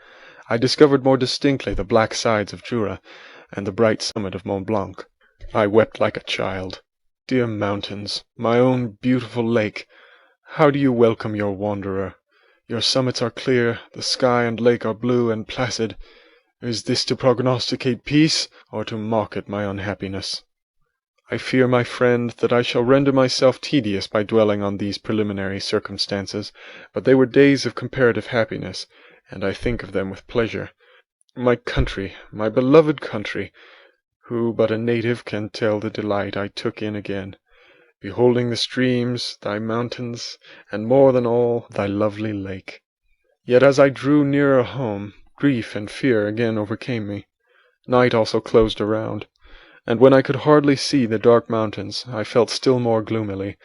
I discovered more distinctly the black sides of Jura, and the bright summit of Mont Blanc. I wept like a child. Dear mountains, my own beautiful lake, how do you welcome your wanderer? Your summits are clear, the sky and lake are blue and placid. Is this to prognosticate peace, or to mock at my unhappiness? I fear, my friend, that I shall render myself tedious by dwelling on these preliminary circumstances, but they were days of comparative happiness, and I think of them with pleasure. My country, my beloved country, who but a native can tell the delight I took in again, beholding the streams, thy mountains, and more than all, thy lovely lake. Yet as I drew nearer home, grief and fear again overcame me. Night also closed around, and when I could hardly see the dark mountains, I felt still more gloomily.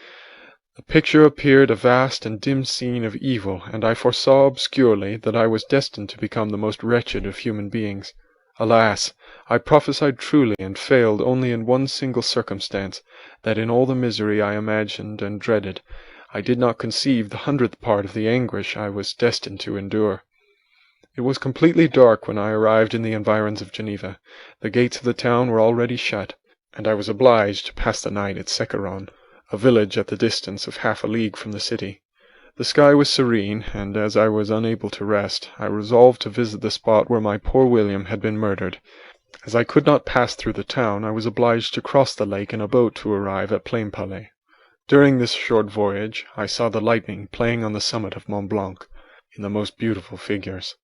The picture appeared a vast and dim scene of evil, and I foresaw obscurely that I was destined to become the most wretched of human beings. Alas! I prophesied truly, and failed only in one single circumstance, that in all the misery I imagined and dreaded, I did not conceive the 100th part of the anguish I was destined to endure. It was completely dark when I arrived in the environs of Geneva. The gates of the town were already shut, and I was obliged to pass the night at Secaron, a village at the distance of half a league from the city. The sky was serene, and as I was unable to rest, I resolved to visit the spot where my poor William had been murdered. As I could not pass through the town, I was obliged to cross the lake in a boat to arrive at Plainpalais. During this short voyage, I saw the lightning playing on the summit of Mont Blanc, in the most beautiful figures.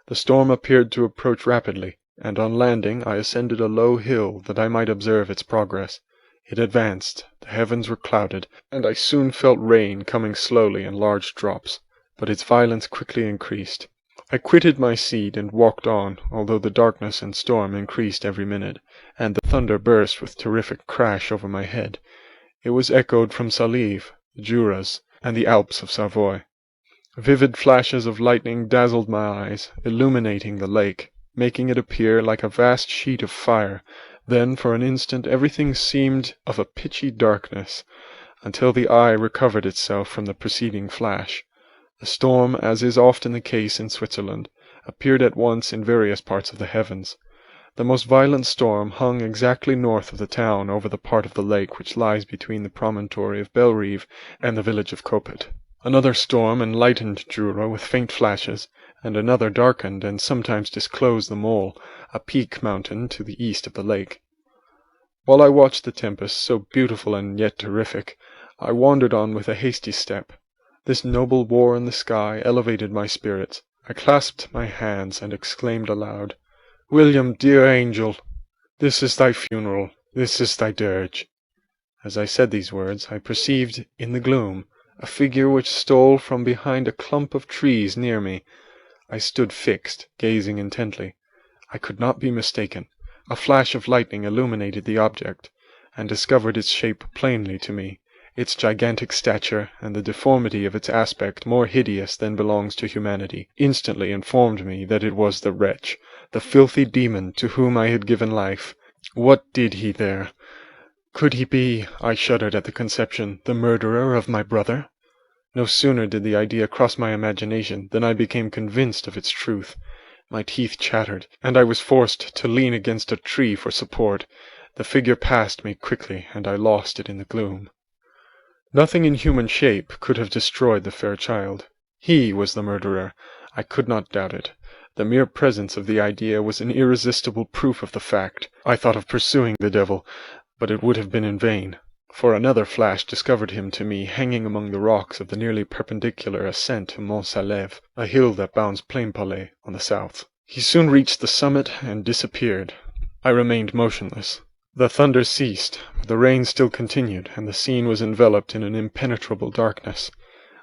The storm appeared to approach rapidly, and on landing I ascended a low hill that I might observe its progress. It advanced, the heavens were clouded, and I soon felt rain coming slowly in large drops, but its violence quickly increased. I quitted my seat and walked on, although the darkness and storm increased every minute, and the thunder burst with terrific crash over my head. It was echoed from Salive, the Juras, and the Alps of Savoy. Vivid flashes of lightning dazzled my eyes, illuminating the lake, making it appear like a vast sheet of fire. Then for an instant everything seemed of a pitchy darkness, until the eye recovered itself from the preceding flash. The storm, as is often the case in Switzerland, appeared at once in various parts of the heavens. The most violent storm hung exactly north of the town over the part of the lake which lies between the promontory of Bellerive and the village of Coppet. Another storm enlightened Jura with faint flashes, and another darkened and sometimes disclosed the Mole, a peak mountain to the east of the lake. While I watched the tempest, so beautiful and yet terrific, I wandered on with a hasty step. This noble war in the sky elevated my spirits. I clasped my hands and exclaimed aloud, "William, dear angel, this is thy funeral, this is thy dirge." As I said these words, I perceived, in the gloom, a figure which stole from behind a clump of trees near me. I stood fixed, gazing intently. I could not be mistaken. A flash of lightning illuminated the object, and discovered its shape plainly to me. Its gigantic stature, and the deformity of its aspect more hideous than belongs to humanity, instantly informed me that it was the wretch, the filthy demon to whom I had given life. What did he there? Could he be, I shuddered at the conception, the murderer of my brother? No sooner did the idea cross my imagination than I became convinced of its truth. My teeth chattered, and I was forced to lean against a tree for support. The figure passed me quickly, and I lost it in the gloom. Nothing in human shape could have destroyed the fair child. He was the murderer. I could not doubt it. The mere presence of the idea was an irresistible proof of the fact. I thought of pursuing the devil, but it would have been in vain, for another flash discovered him to me hanging among the rocks of the nearly perpendicular ascent to Mont Salève, a hill that bounds Plainpalais on the south. He soon reached the summit and disappeared. I remained motionless. The thunder ceased, but the rain still continued, and the scene was enveloped in an impenetrable darkness.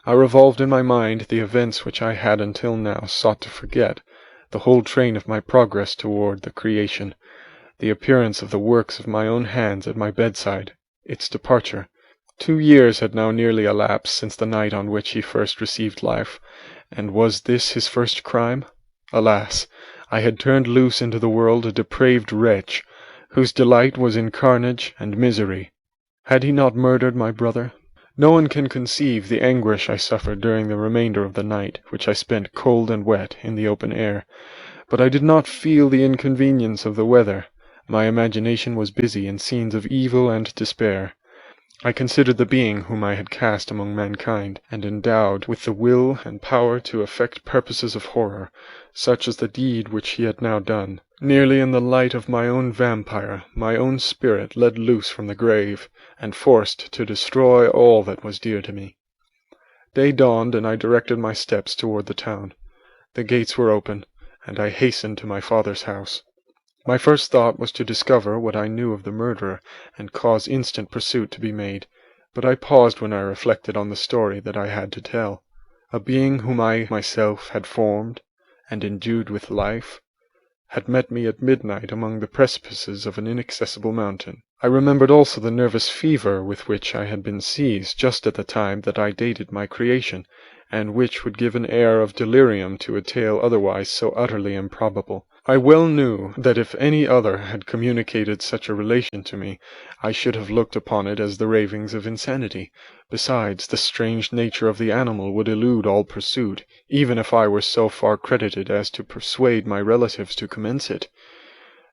I revolved in my mind the events which I had until now sought to forget, the whole train of my progress toward the creation, the appearance of the works of my own hands at my bedside, its departure. 2 years had now nearly elapsed since the night on which he first received life, and was this his first crime? Alas! I had turned loose into the world a depraved wretch, whose delight was in carnage and misery. Had he not murdered my brother? No one can conceive the anguish I suffered during the remainder of the night, which I spent cold and wet in the open air. But I did not feel the inconvenience of the weather. My imagination was busy in scenes of evil and despair. I considered the being whom I had cast among mankind, and endowed with the will and power to effect purposes of horror, such as the deed which he had now done. Nearly in the light of my own vampire, my own spirit let loose from the grave, and forced to destroy all that was dear to me. Day dawned, and I directed my steps toward the town. The gates were open, and I hastened to my father's house. My first thought was to discover what I knew of the murderer, and cause instant pursuit to be made, but I paused when I reflected on the story that I had to tell. A being whom I myself had formed, and endued with life, had met me at midnight among the precipices of an inaccessible mountain. I remembered also the nervous fever with which I had been seized just at the time that I dated my creation, and which would give an air of delirium to a tale otherwise so utterly improbable. I well knew that if any other had communicated such a relation to me, I should have looked upon it as the ravings of insanity. Besides, the strange nature of the animal would elude all pursuit, even if I were so far credited as to persuade my relatives to commence it.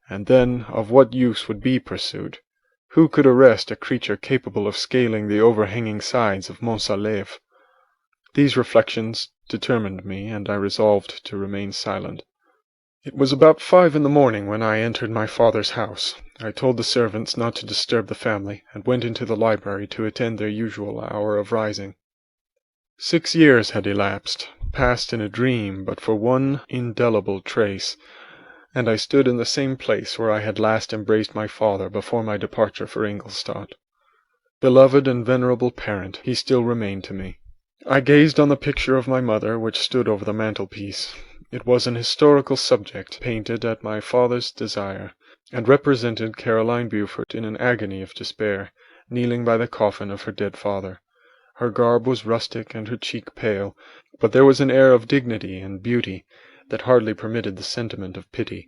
And then, of what use would be pursuit? Who could arrest a creature capable of scaling the overhanging sides of Mont Salève? These reflections determined me, and I resolved to remain silent. It was about 5 in the morning when I entered my father's house. I told the servants not to disturb the family, and went into the library to attend their usual hour of rising. 6 years had elapsed, passed in a dream but for one indelible trace, and I stood in the same place where I had last embraced my father before my departure for Ingolstadt. Beloved and venerable parent, he still remained to me. I gazed on the picture of my mother which stood over the mantelpiece. It was an historical subject, painted at my father's desire, and represented Caroline Beaufort in an agony of despair, kneeling by the coffin of her dead father. Her garb was rustic and her cheek pale, but there was an air of dignity and beauty that hardly permitted the sentiment of pity.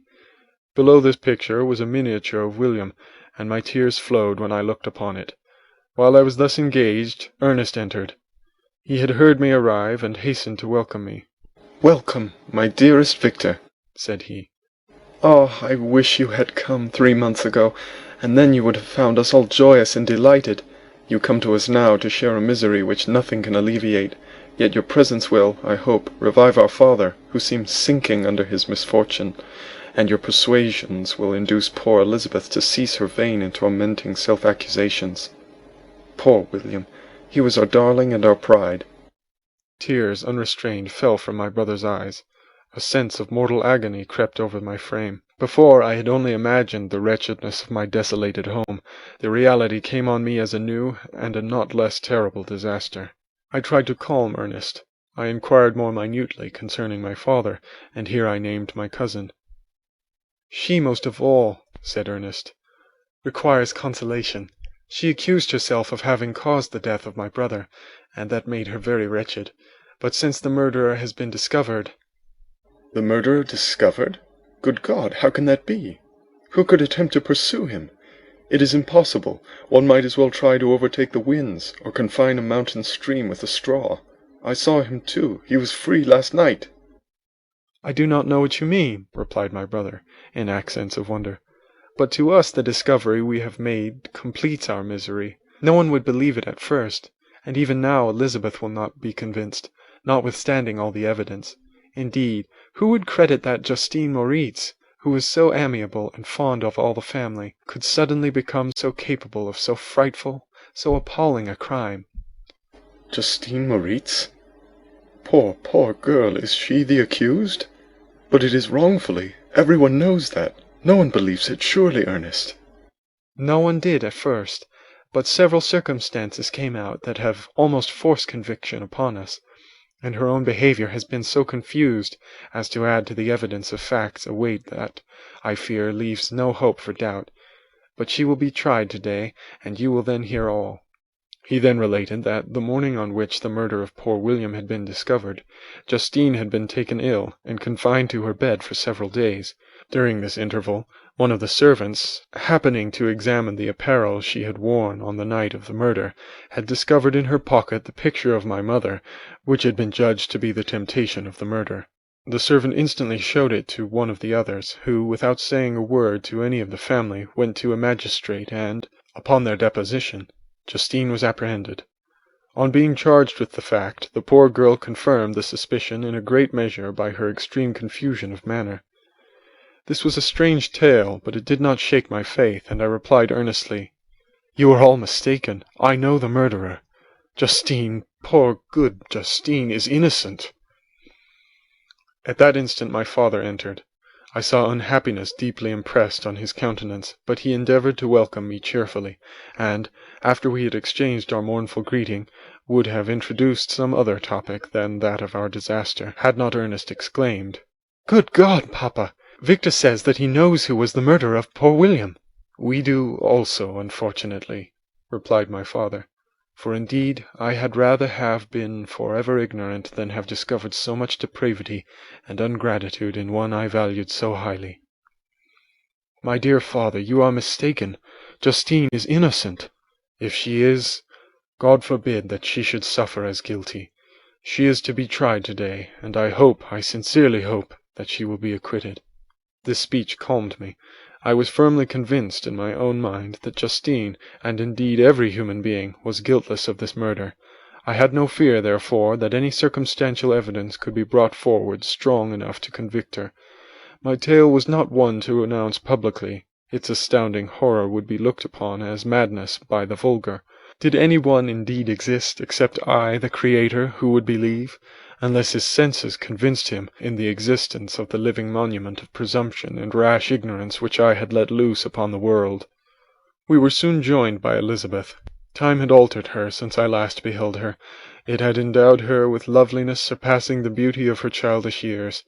Below this picture was a miniature of William, and my tears flowed when I looked upon it. While I was thus engaged, Ernest entered. He had heard me arrive, and hastened to welcome me. "Welcome, my dearest Victor," said he. "Ah, I wish you had come 3 months ago, and then you would have found us all joyous and delighted. You come to us now to share a misery which nothing can alleviate, yet your presence will, I hope, revive our father, who seems sinking under his misfortune, and your persuasions will induce poor Elizabeth to cease her vain and tormenting self-accusations. Poor William, he was our darling and our pride." Tears, unrestrained, fell from my brother's eyes. A sense of mortal agony crept over my frame. Before, I had only imagined the wretchedness of my desolated home. The reality came on me as a new and a not less terrible disaster. I tried to calm Ernest. I inquired more minutely concerning my father, and here I named my cousin. "She most of all," said Ernest, "requires consolation. She accused herself of having caused the death of my brother, and that made her very wretched. But since the murderer has been discovered—" "The murderer discovered? Good God, how can that be? Who could attempt to pursue him? It is impossible. One might as well try to overtake the winds, or confine a mountain stream with a straw. I saw him too. He was free last night." "I do not know what you mean," replied my brother, in accents of wonder. "But to us the discovery we have made completes our misery. No one would believe it at first, and even now Elizabeth will not be convinced, notwithstanding all the evidence. Indeed, who would credit that Justine Moritz, who was so amiable and fond of all the family, could suddenly become so capable of so frightful, so appalling a crime?" "Justine Moritz? Poor, poor girl, is she the accused? But it is wrongfully. Everyone knows that. No one believes it, surely, Ernest?" "No one did at first, but several circumstances came out that have almost forced conviction upon us, and her own behavior has been so confused as to add to the evidence of facts a weight that, I fear, leaves no hope for doubt. But she will be tried today, and you will then hear all." He then related that the morning on which the murder of poor William had been discovered, Justine had been taken ill and confined to her bed for several days. During this interval, one of the servants, happening to examine the apparel she had worn on the night of the murder, had discovered in her pocket the picture of my mother, which had been judged to be the temptation of the murder. The servant instantly showed it to one of the others, who, without saying a word to any of the family, went to a magistrate, and, upon their deposition, Justine was apprehended. On being charged with the fact, the poor girl confirmed the suspicion in a great measure by her extreme confusion of manner. This was a strange tale, but it did not shake my faith, and I replied earnestly, "You are all mistaken. I know the murderer. Justine, poor good Justine, is innocent." At that instant my father entered. I saw unhappiness deeply impressed on his countenance, but he endeavoured to welcome me cheerfully, and, after we had exchanged our mournful greeting, would have introduced some other topic than that of our disaster, had not Ernest exclaimed, "Good God, papa! Victor says that he knows who was the murderer of poor William." "We do also, unfortunately," replied my father, "for indeed I had rather have been for ever ignorant than have discovered so much depravity and ingratitude in one I valued so highly." "My dear father, you are mistaken. Justine is innocent. If she is, God forbid that she should suffer as guilty. She is to be tried today, and I sincerely hope, that she will be acquitted." This speech calmed me. I was firmly convinced in my own mind that Justine, and indeed every human being, was guiltless of this murder. I had no fear, therefore, that any circumstantial evidence could be brought forward strong enough to convict her. My tale was not one to announce publicly. Its astounding horror would be looked upon as madness by the vulgar. Did any one indeed exist except I, the Creator, who would believe, unless his senses convinced him, in the existence of the living monument of presumption and rash ignorance which I had let loose upon the world? We were soon joined by Elizabeth. Time had altered her since I last beheld her. It had endowed her with loveliness surpassing the beauty of her childish years.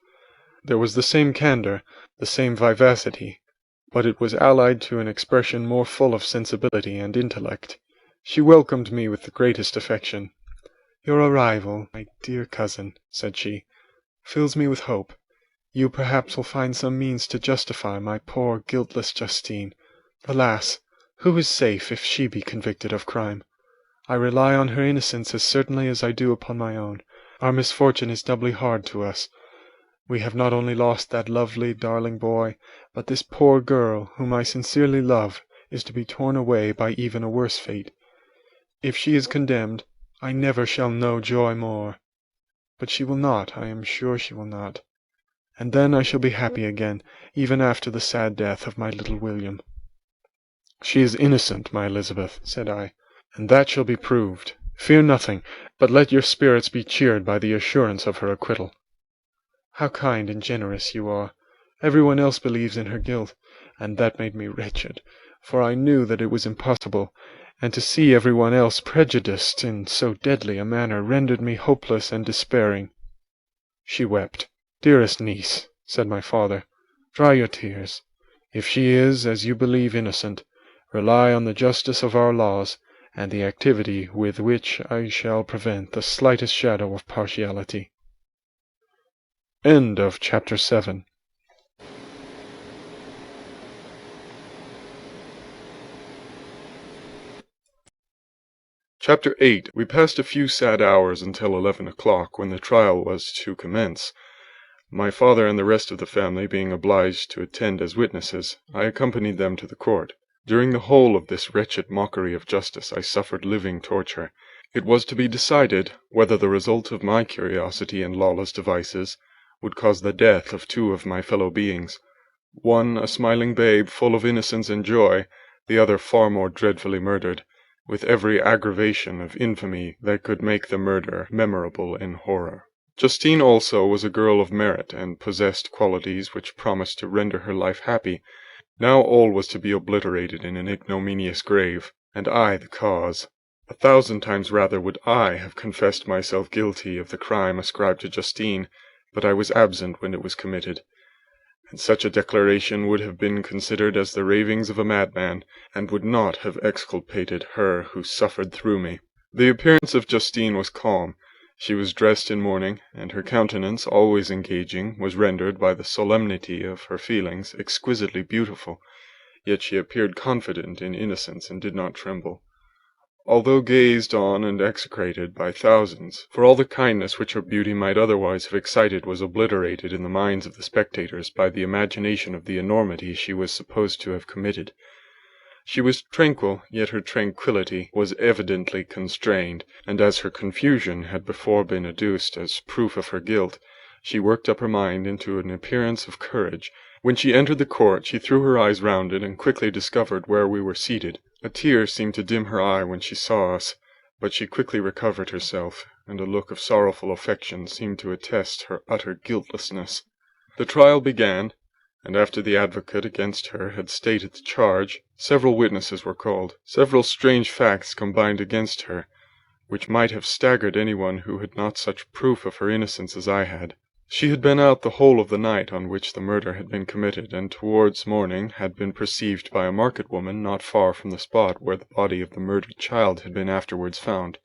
There was the same candour, the same vivacity, but it was allied to an expression more full of sensibility and intellect. She welcomed me with the greatest affection. "Your arrival, my dear cousin," said she, "fills me with hope. You perhaps will find some means to justify my poor guiltless Justine. Alas! who is safe if she be convicted of crime? I rely on her innocence as certainly as I do upon my own. Our misfortune is doubly hard to us. We have not only lost that lovely, darling boy, but this poor girl, whom I sincerely love, is to be torn away by even a worse fate. If she is condemned, I never shall know joy more. But she will not, I am sure she will not. And then I shall be happy again, even after the sad death of my little William." "She is innocent, my Elizabeth," said I, "and that shall be proved. Fear nothing, but let your spirits be cheered by the assurance of her acquittal." "How kind and generous you are! Everyone else believes in her guilt, and that made me wretched, for I knew that it was impossible, and to see everyone else prejudiced in so deadly a manner rendered me hopeless and despairing." She wept. "Dearest niece," said my father, "dry your tears. If she is, as you believe, innocent, rely on the justice of our laws, and the activity with which I shall prevent the slightest shadow of partiality." End of Chapter 7. Chapter 8. We passed a few sad hours until 11 o'clock, when the trial was to commence. My father and the rest of the family being obliged to attend as witnesses, I accompanied them to the court. During the whole of this wretched mockery of justice I suffered living torture. It was to be decided whether the result of my curiosity and lawless devices would cause the death of two of my fellow beings, one a smiling babe full of innocence and joy, the other far more dreadfully murdered, with every aggravation of infamy that could make the murder memorable in horror. Justine also was a girl of merit, and possessed qualities which promised to render her life happy. Now all was to be obliterated in an ignominious grave, and I the cause. 1,000 times rather would I have confessed myself guilty of the crime ascribed to Justine, but I was absent when it was committed, and such a declaration would have been considered as the ravings of a madman, and would not have exculpated her who suffered through me. The appearance of Justine was calm. She was dressed in mourning, and her countenance, always engaging, was rendered by the solemnity of her feelings exquisitely beautiful, yet she appeared confident in innocence and did not tremble. Although gazed on and execrated by thousands, for all the kindness which her beauty might otherwise have excited was obliterated in the minds of the spectators by the imagination of the enormity she was supposed to have committed. She was tranquil, yet her tranquillity was evidently constrained, and as her confusion had before been adduced as proof of her guilt, she worked up her mind into an appearance of courage. When she entered the court, she threw her eyes round it and quickly discovered where we were seated. A tear seemed to dim her eye when she saw us, but she quickly recovered herself, and a look of sorrowful affection seemed to attest her utter guiltlessness. The trial began, and after the advocate against her had stated the charge, several witnesses were called. Several strange facts combined against her, which might have staggered anyone who had not such proof of her innocence as I had. She had been out the whole of the night on which the murder had been committed, and towards morning had been perceived by a market woman not far from the spot where the body of the murdered child had been afterwards found.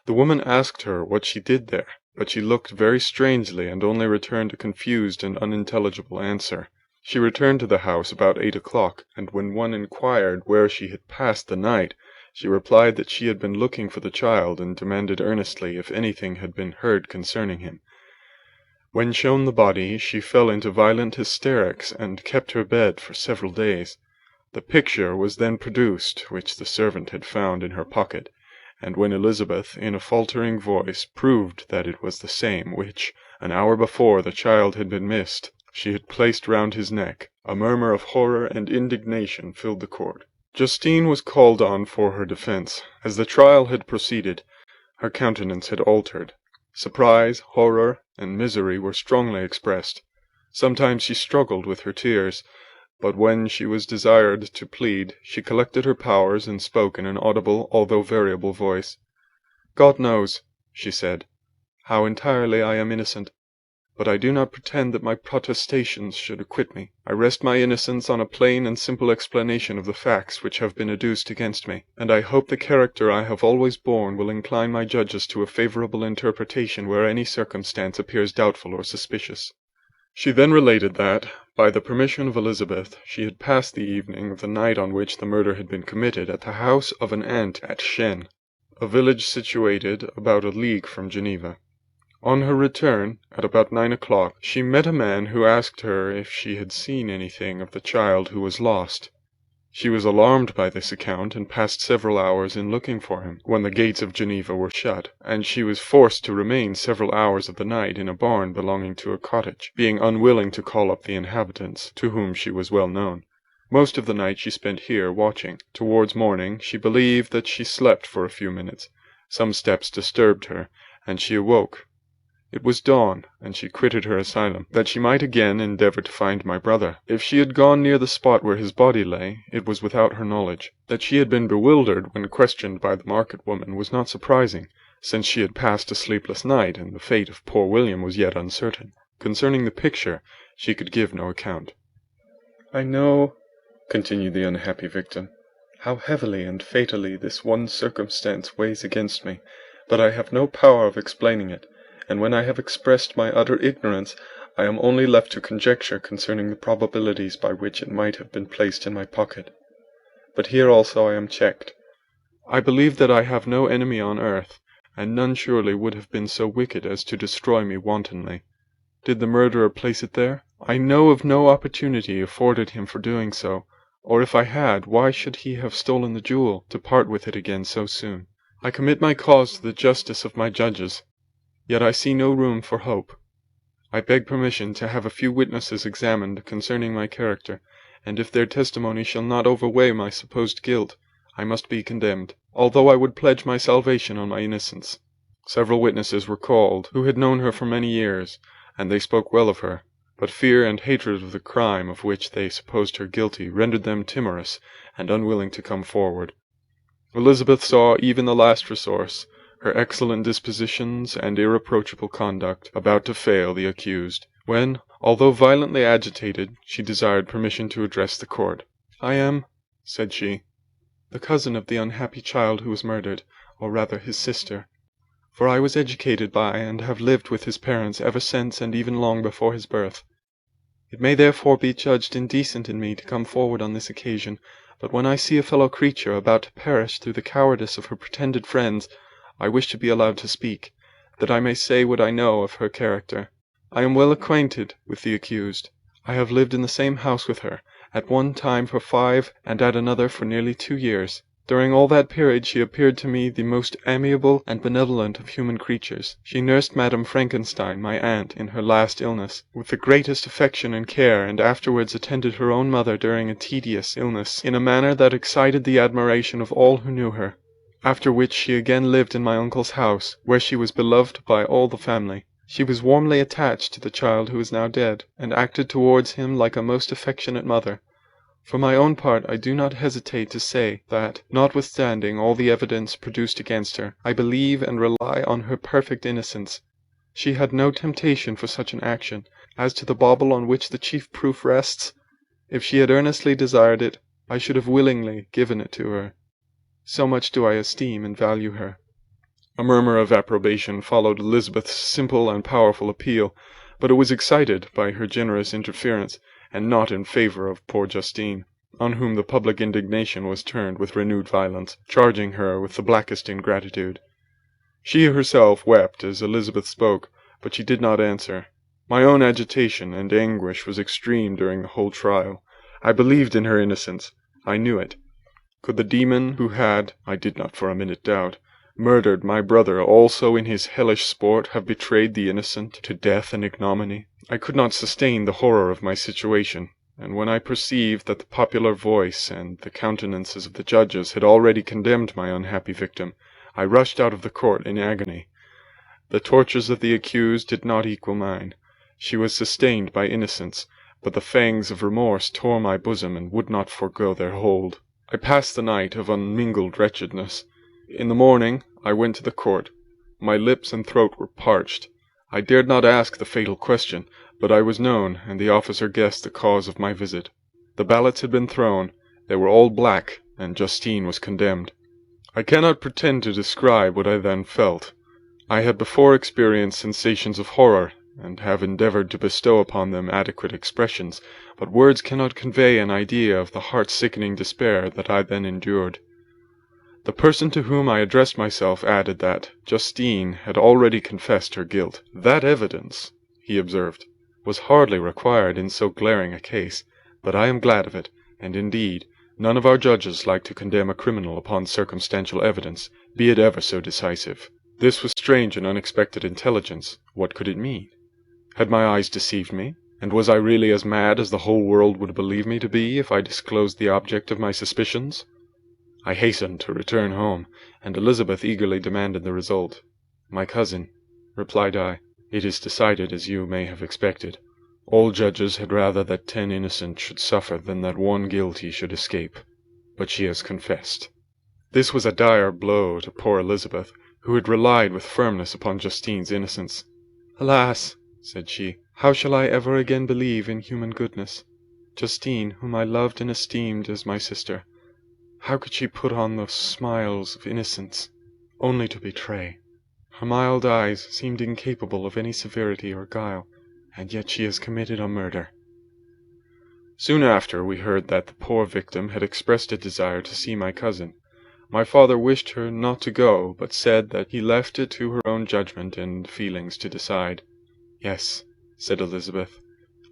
The woman asked her what she did there, but she looked very strangely and only returned a confused and unintelligible answer. She returned to the house about 8 o'clock, and when one inquired where she had passed the night, she replied that she had been looking for the child, and demanded earnestly if anything had been heard concerning him. When shown the body, she fell into violent hysterics, and kept her bed for several days. The picture was then produced, which the servant had found in her pocket, and when Elizabeth, in a faltering voice, proved that it was the same which, an hour before the child had been missed, she had placed round his neck, a murmur of horror and indignation filled the court. Justine was called on for her defence. As the trial had proceeded, her countenance had altered. Surprise, horror, and misery were strongly expressed. Sometimes she struggled with her tears, but when she was desired to plead, she collected her powers and spoke in an audible, although variable voice. "God knows," she said, "how entirely I am innocent, but I do not pretend that my protestations should acquit me. I rest my innocence on a plain and simple explanation of the facts which have been adduced against me, and I hope the character I have always borne will incline my judges to a favourable interpretation where any circumstance appears doubtful or suspicious." She then related that, by the permission of Elizabeth, she had passed the evening of the night on which the murder had been committed at the house of an aunt at Shen, a village situated about a league from Geneva. On her return, at about 9 o'clock, she met a man who asked her if she had seen anything of the child who was lost. She was alarmed by this account, and passed several hours in looking for him, when the gates of Geneva were shut, and she was forced to remain several hours of the night in a barn belonging to a cottage, being unwilling to call up the inhabitants, to whom she was well known. Most of the night she spent here, watching. Towards morning, she believed that she slept for a few minutes. Some steps disturbed her, and she awoke. It was dawn, and she quitted her asylum, that she might again endeavour to find my brother. If she had gone near the spot where his body lay, it was without her knowledge. That she had been bewildered when questioned by the market woman was not surprising, since she had passed a sleepless night, and the fate of poor William was yet uncertain. Concerning the picture, she could give no account. "I know," continued the unhappy victim, "how heavily and fatally this one circumstance weighs against me, but I have no power of explaining it, and when I have expressed my utter ignorance, I am only left to conjecture concerning the probabilities by which it might have been placed in my pocket. But here also I am checked. I believe that I have no enemy on earth, and none surely would have been so wicked as to destroy me wantonly. Did the murderer place it there? I know of no opportunity afforded him for doing so, or if I had, why should he have stolen the jewel, to part with it again so soon? I commit my cause to the justice of my judges, yet I see no room for hope. I beg permission to have a few witnesses examined concerning my character, and if their testimony shall not overweigh my supposed guilt, I must be condemned, although I would pledge my salvation on my innocence." Several witnesses were called, who had known her for many years, and they spoke well of her, but fear and hatred of the crime of which they supposed her guilty rendered them timorous and unwilling to come forward. Elizabeth saw even the last resource, her excellent dispositions and irreproachable conduct, about to fail the accused, when, although violently agitated, she desired permission to address the court. "I am," said she, "the cousin of the unhappy child who was murdered, or rather his sister, for I was educated by and have lived with his parents ever since and even long before his birth. It may therefore be judged indecent in me to come forward on this occasion, but when I see a fellow creature about to perish through the cowardice of her pretended friends, I wish to be allowed to speak, that I may say what I know of her character. I am well acquainted with the accused. I have lived in the same house with her, at one time for 5 and at another for nearly 2 years. During all that period she appeared to me the most amiable and benevolent of human creatures. She nursed Madame Frankenstein, my aunt, in her last illness, with the greatest affection and care, and afterwards attended her own mother during a tedious illness, in a manner that excited the admiration of all who knew her. After which she again lived in my uncle's house, where she was beloved by all the family. She was warmly attached to the child who is now dead, and acted towards him like a most affectionate mother. For my own part, I do not hesitate to say that, notwithstanding all the evidence produced against her, I believe and rely on her perfect innocence. She had no temptation for such an action. As to the bauble on which the chief proof rests, if she had earnestly desired it, I should have willingly given it to her. So much do I esteem and value her." A murmur of approbation followed Elizabeth's simple and powerful appeal, but it was excited by her generous interference, and not in favour of poor Justine, on whom the public indignation was turned with renewed violence, charging her with the blackest ingratitude. She herself wept as Elizabeth spoke, but she did not answer. My own agitation and anguish was extreme during the whole trial. I believed in her innocence. I knew it. Could the demon who had, I did not for a minute doubt, murdered my brother also in his hellish sport have betrayed the innocent to death and ignominy? I could not sustain the horror of my situation, and when I perceived that the popular voice and the countenances of the judges had already condemned my unhappy victim, I rushed out of the court in agony. The tortures of the accused did not equal mine. She was sustained by innocence, but the fangs of remorse tore my bosom and would not forego their hold. I passed the night of unmingled wretchedness. In the morning I went to the court. My lips and throat were parched. I dared not ask the fatal question, but I was known, and the officer guessed the cause of my visit. The ballots had been thrown. They were all black, and Justine was condemned. I cannot pretend to describe what I then felt. I had before experienced sensations of horror, and have endeavoured to bestow upon them adequate expressions, but words cannot convey an idea of the heart-sickening despair that I then endured. The person to whom I addressed myself added that Justine had already confessed her guilt. "That evidence," he observed, "was hardly required in so glaring a case, but I am glad of it, and indeed none of our judges like to condemn a criminal upon circumstantial evidence, be it ever so decisive." This was strange and unexpected intelligence. What could it mean? Had my eyes deceived me, and was I really as mad as the whole world would believe me to be if I disclosed the object of my suspicions? I hastened to return home, and Elizabeth eagerly demanded the result. "My cousin," replied I, "it is decided as you may have expected. All judges had rather that 10 innocent should suffer than that 1 guilty should escape. But she has confessed." This was a dire blow to poor Elizabeth, who had relied with firmness upon Justine's innocence. "Alas," said she, "how shall I ever again believe in human goodness? Justine, whom I loved and esteemed as my sister, how could she put on those smiles of innocence, only to betray? Her mild eyes seemed incapable of any severity or guile, and yet she has committed a murder." Soon after we heard that the poor victim had expressed a desire to see my cousin. My father wished her not to go, but said that he left it to her own judgment and feelings to decide. "Yes," said Elizabeth,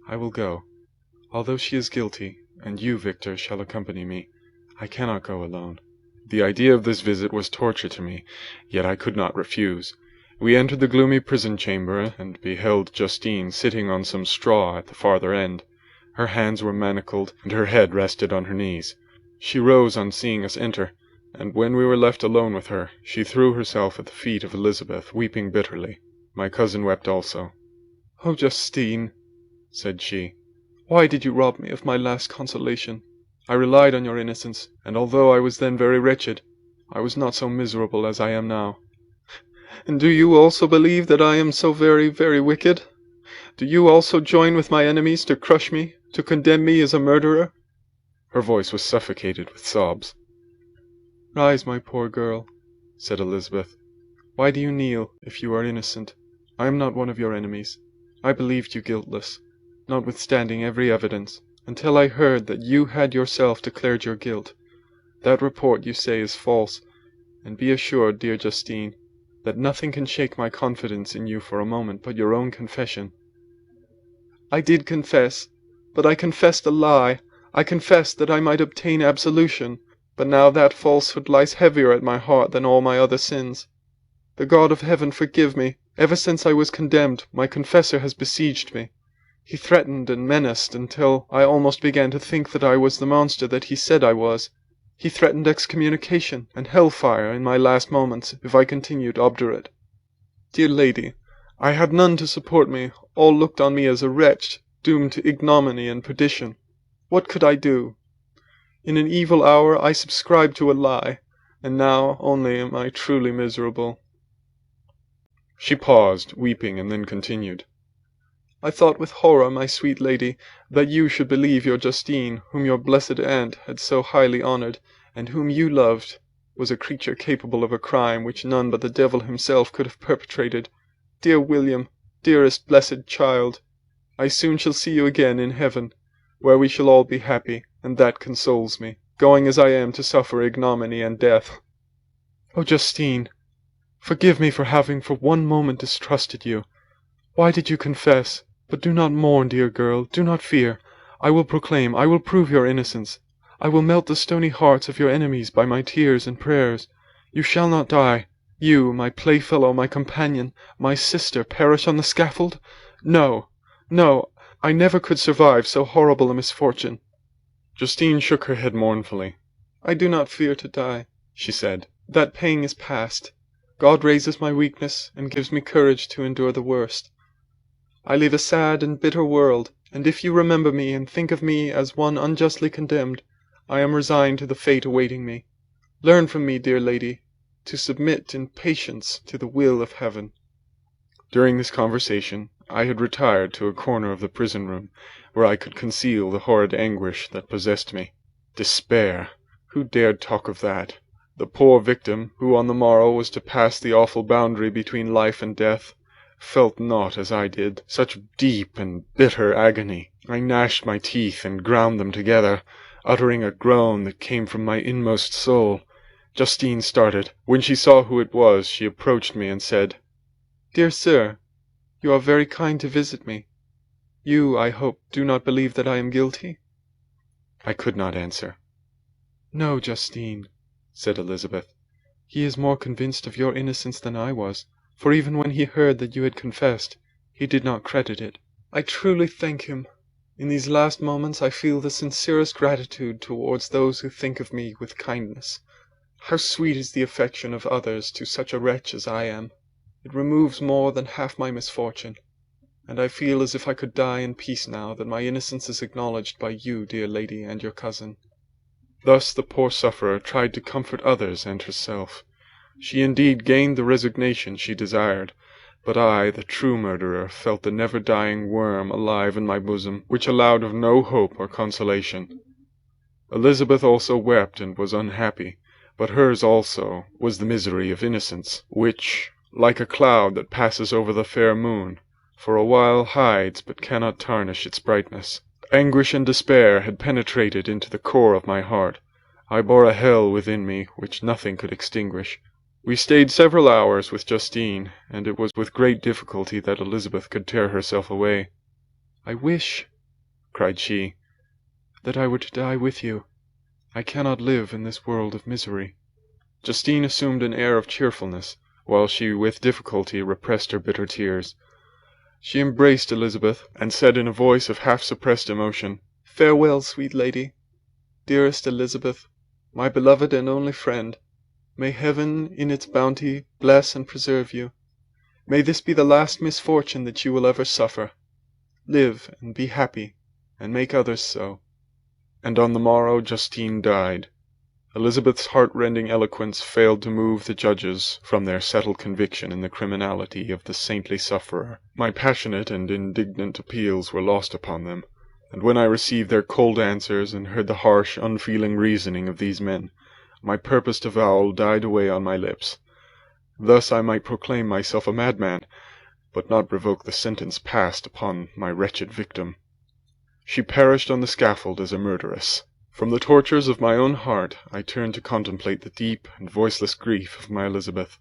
"I will go, although she is guilty, and you, Victor, shall accompany me. I cannot go alone." The idea of this visit was torture to me, yet I could not refuse. We entered the gloomy prison chamber, and beheld Justine sitting on some straw at the farther end. Her hands were manacled, and her head rested on her knees. She rose on seeing us enter, and when we were left alone with her, she threw herself at the feet of Elizabeth, weeping bitterly. My cousin wept also. "Oh, Justine," said she, "why did you rob me of my last consolation? I relied on your innocence, and although I was then very wretched, I was not so miserable as I am now. And do you also believe that I am so very, very wicked? Do you also join with my enemies to crush me, to condemn me as a murderer?" Her voice was suffocated with sobs. "Rise, my poor girl," said Elizabeth. "Why do you kneel, if you are innocent? I am not one of your enemies. I believed you guiltless, notwithstanding every evidence, until I heard that you had yourself declared your guilt. That report, you say, is false, and be assured, dear Justine, that nothing can shake my confidence in you for a moment but your own confession." "I did confess, but I confessed a lie. I confessed that I might obtain absolution, but now that falsehood lies heavier at my heart than all my other sins. The God of heaven forgive me! Ever since I was condemned, my confessor has besieged me. He threatened and menaced until I almost began to think that I was the monster that he said I was. He threatened excommunication and hellfire in my last moments if I continued obdurate. Dear lady, I had none to support me. All looked on me as a wretch, doomed to ignominy and perdition. What could I do? In an evil hour I subscribed to a lie, and now only am I truly miserable." She paused, weeping, and then continued. "I thought with horror, my sweet lady, that you should believe your Justine, whom your blessed aunt had so highly honoured, and whom you loved, was a creature capable of a crime which none but the devil himself could have perpetrated. Dear William, dearest blessed child, I soon shall see you again in heaven, where we shall all be happy, and that consoles me, going as I am to suffer ignominy and death. Oh, Justine, forgive me for having for one moment distrusted you. Why did you confess? But do not mourn, dear girl, do not fear. I will proclaim, I will prove your innocence. I will melt the stony hearts of your enemies by my tears and prayers. You shall not die. You, my playfellow, my companion, my sister, perish on the scaffold? No, no, I never could survive so horrible a misfortune." Justine shook her head mournfully. "I do not fear to die," she said. "That pain is past. God raises my weakness and gives me courage to endure the worst. I leave a sad and bitter world, and if you remember me and think of me as one unjustly condemned, I am resigned to the fate awaiting me. Learn from me, dear lady, to submit in patience to the will of heaven." During this conversation I had retired to a corner of the prison room, where I could conceal the horrid anguish that possessed me. Despair! Who dared talk of that? The poor victim, who on the morrow was to pass the awful boundary between life and death, felt not, as I did, such deep and bitter agony. I gnashed my teeth and ground them together, uttering a groan that came from my inmost soul. Justine started. When she saw who it was, she approached me and said, "Dear sir, you are very kind to visit me. You, I hope, do not believe that I am guilty?" I could not answer. "No, Justine," said Elizabeth. "He is more convinced of your innocence than I was, for even when he heard that you had confessed, he did not credit it. I truly thank him. In these last moments I feel the sincerest gratitude towards those who think of me with kindness. How sweet is the affection of others to such a wretch as I am! It removes more than half my misfortune, and I feel as if I could die in peace now that my innocence is acknowledged by you, dear lady, and your cousin." Thus the poor sufferer tried to comfort others and herself. She indeed gained the resignation she desired, but I, the true murderer, felt the never-dying worm alive in my bosom, which allowed of no hope or consolation. Elizabeth also wept and was unhappy, but hers also was the misery of innocence, which, like a cloud that passes over the fair moon, for a while hides but cannot tarnish its brightness. Anguish and despair had penetrated into the core of my heart. I bore a hell within me which nothing could extinguish. We stayed several hours with Justine, and it was with great difficulty that Elizabeth could tear herself away. "I wish," cried she, "that I were to die with you. I cannot live in this world of misery." Justine assumed an air of cheerfulness, while she with difficulty repressed her bitter tears. She embraced Elizabeth, and said in a voice of half-suppressed emotion, "Farewell, sweet lady. Dearest Elizabeth, my beloved and only friend, may heaven in its bounty bless and preserve you. May this be the last misfortune that you will ever suffer. Live and be happy, and make others so." And on the morrow Justine died. Elizabeth's heart-rending eloquence failed to move the judges from their settled conviction in the criminality of the saintly sufferer. My passionate and indignant appeals were lost upon them, and when I received their cold answers and heard the harsh, unfeeling reasoning of these men, my purposed avowal died away on my lips. Thus I might proclaim myself a madman, but not revoke the sentence passed upon my wretched victim. She perished on the scaffold as a murderess. From the tortures of my own heart I turned to contemplate the deep and voiceless grief of my Elizabeth.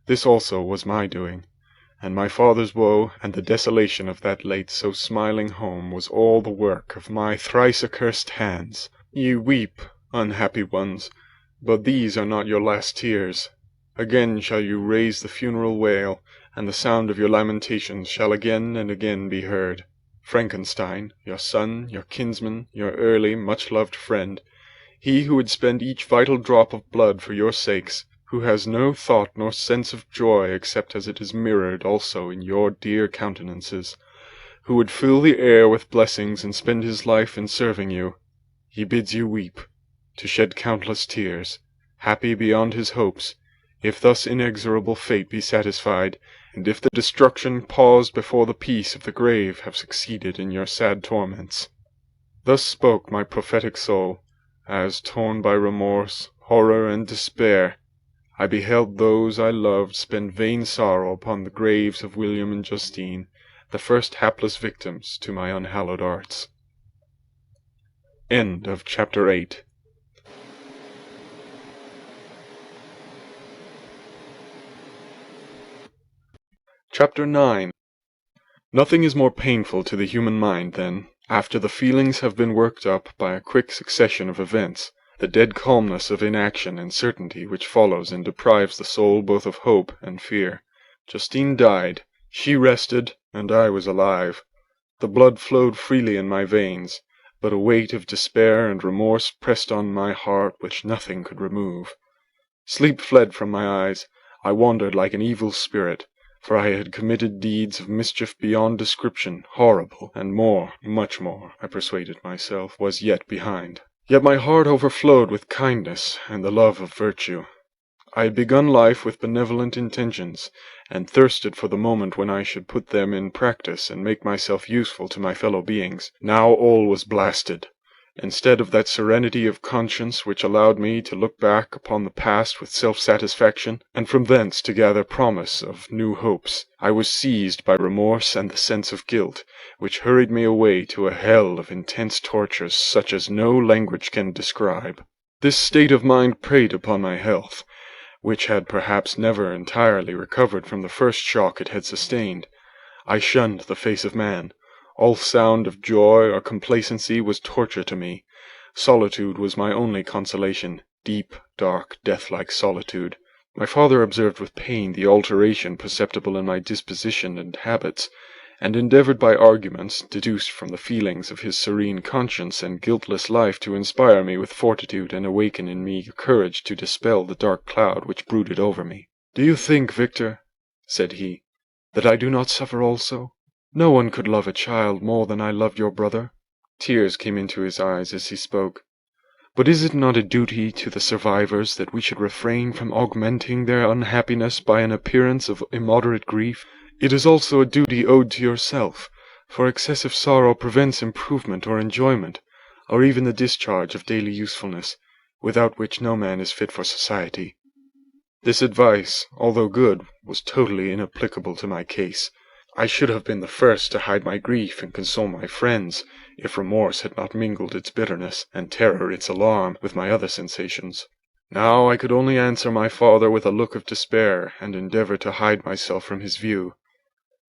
This also was my doing, and my father's woe and the desolation of that late so smiling home was all the work of my thrice accursed hands. Ye weep, unhappy ones, but these are not your last tears. Again shall you raise the funeral wail, and the sound of your lamentations shall again and again be heard. Frankenstein, your son, your kinsman, your early, much-loved friend, he who would spend each vital drop of blood for your sakes, who has no thought nor sense of joy except as it is mirrored also in your dear countenances, who would fill the air with blessings and spend his life in serving you, he bids you weep, to shed countless tears, happy beyond his hopes, if thus inexorable fate be satisfied, and if the destruction paused before the peace of the grave have succeeded in your sad torments. Thus spoke my prophetic soul, as, torn by remorse, horror, and despair, I beheld those I loved spend vain sorrow upon the graves of William and Justine, the first hapless victims to my unhallowed arts. End of Chapter 8. Chapter 9. Nothing is more painful to the human mind than, after the feelings have been worked up by a quick succession of events, the dead calmness of inaction and certainty which follows and deprives the soul both of hope and fear. Justine died, she rested, and I was alive. The blood flowed freely in my veins, but a weight of despair and remorse pressed on my heart which nothing could remove. Sleep fled from my eyes, I wandered like an evil spirit, for I had committed deeds of mischief beyond description, horrible, and more, much more, I persuaded myself, was yet behind. Yet my heart overflowed with kindness and the love of virtue. I had begun life with benevolent intentions, and thirsted for the moment when I should put them in practice and make myself useful to my fellow beings. Now all was blasted. Instead of that serenity of conscience which allowed me to look back upon the past with self-satisfaction, and from thence to gather promise of new hopes, I was seized by remorse and the sense of guilt, which hurried me away to a hell of intense tortures such as no language can describe. This state of mind preyed upon my health, which had perhaps never entirely recovered from the first shock it had sustained. I shunned the face of man. All sound of joy or complacency was torture to me. Solitude was my only consolation, deep, dark, death-like solitude. My father observed with pain the alteration perceptible in my disposition and habits, and endeavored by arguments, deduced from the feelings of his serene conscience and guiltless life, to inspire me with fortitude and awaken in me courage to dispel the dark cloud which brooded over me. "Do you think, Victor," said he, "that I do not suffer also? No one could love a child more than I loved your brother." Tears came into his eyes as he spoke. "But is it not a duty to the survivors that we should refrain from augmenting their unhappiness by an appearance of immoderate grief? It is also a duty owed to yourself, for excessive sorrow prevents improvement or enjoyment, or even the discharge of daily usefulness, without which no man is fit for society." This advice, although good, was totally inapplicable to my case. I should have been the first to hide my grief and console my friends, if remorse had not mingled its bitterness, and terror its alarm, with my other sensations. Now I could only answer my father with a look of despair, and endeavour to hide myself from his view.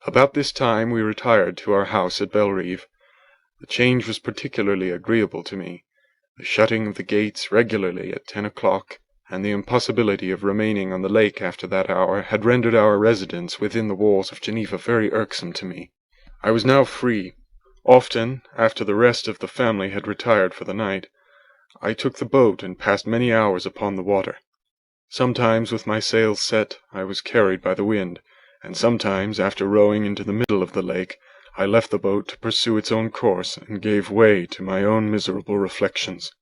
About this time we retired to our house at Belrive. The change was particularly agreeable to me. The shutting of the gates regularly at 10 o'clock, and the impossibility of remaining on the lake after that hour, had rendered our residence within the walls of Geneva very irksome to me. I was now free. Often, after the rest of the family had retired for the night, I took the boat and passed many hours upon the water. Sometimes, with my sails set, I was carried by the wind, and sometimes, after rowing into the middle of the lake, I left the boat to pursue its own course, and gave way to my own miserable reflections.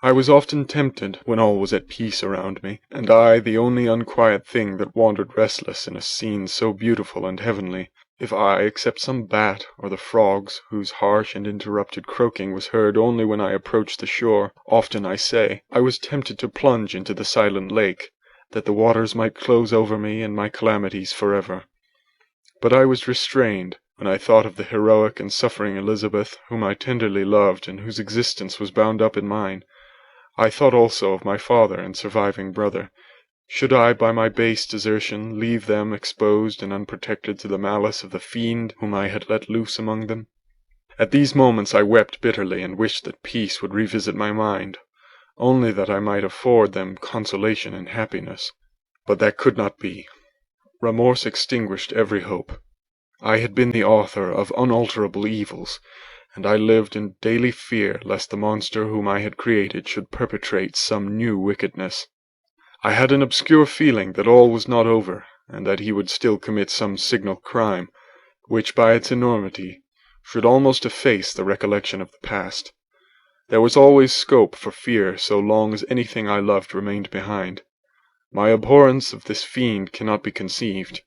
I was often tempted, when all was at peace around me, and I the only unquiet thing that wandered restless in a scene so beautiful and heavenly, if I, except some bat, or the frogs, whose harsh and interrupted croaking was heard only when I approached the shore, often, I say, I was tempted to plunge into the silent lake, that the waters might close over me and my calamities forever. But I was restrained when I thought of the heroic and suffering Elizabeth, whom I tenderly loved and whose existence was bound up in mine. I thought also of my father and surviving brother. Should I, by my base desertion, leave them exposed and unprotected to the malice of the fiend whom I had let loose among them? At these moments I wept bitterly and wished that peace would revisit my mind, only that I might afford them consolation and happiness. But that could not be. Remorse extinguished every hope. I had been the author of unalterable evils, and I lived in daily fear lest the monster whom I had created should perpetrate some new wickedness. I had an obscure feeling that all was not over, and that he would still commit some signal crime, which by its enormity should almost efface the recollection of the past. There was always scope for fear so long as anything I loved remained behind. My abhorrence of this fiend cannot be conceived.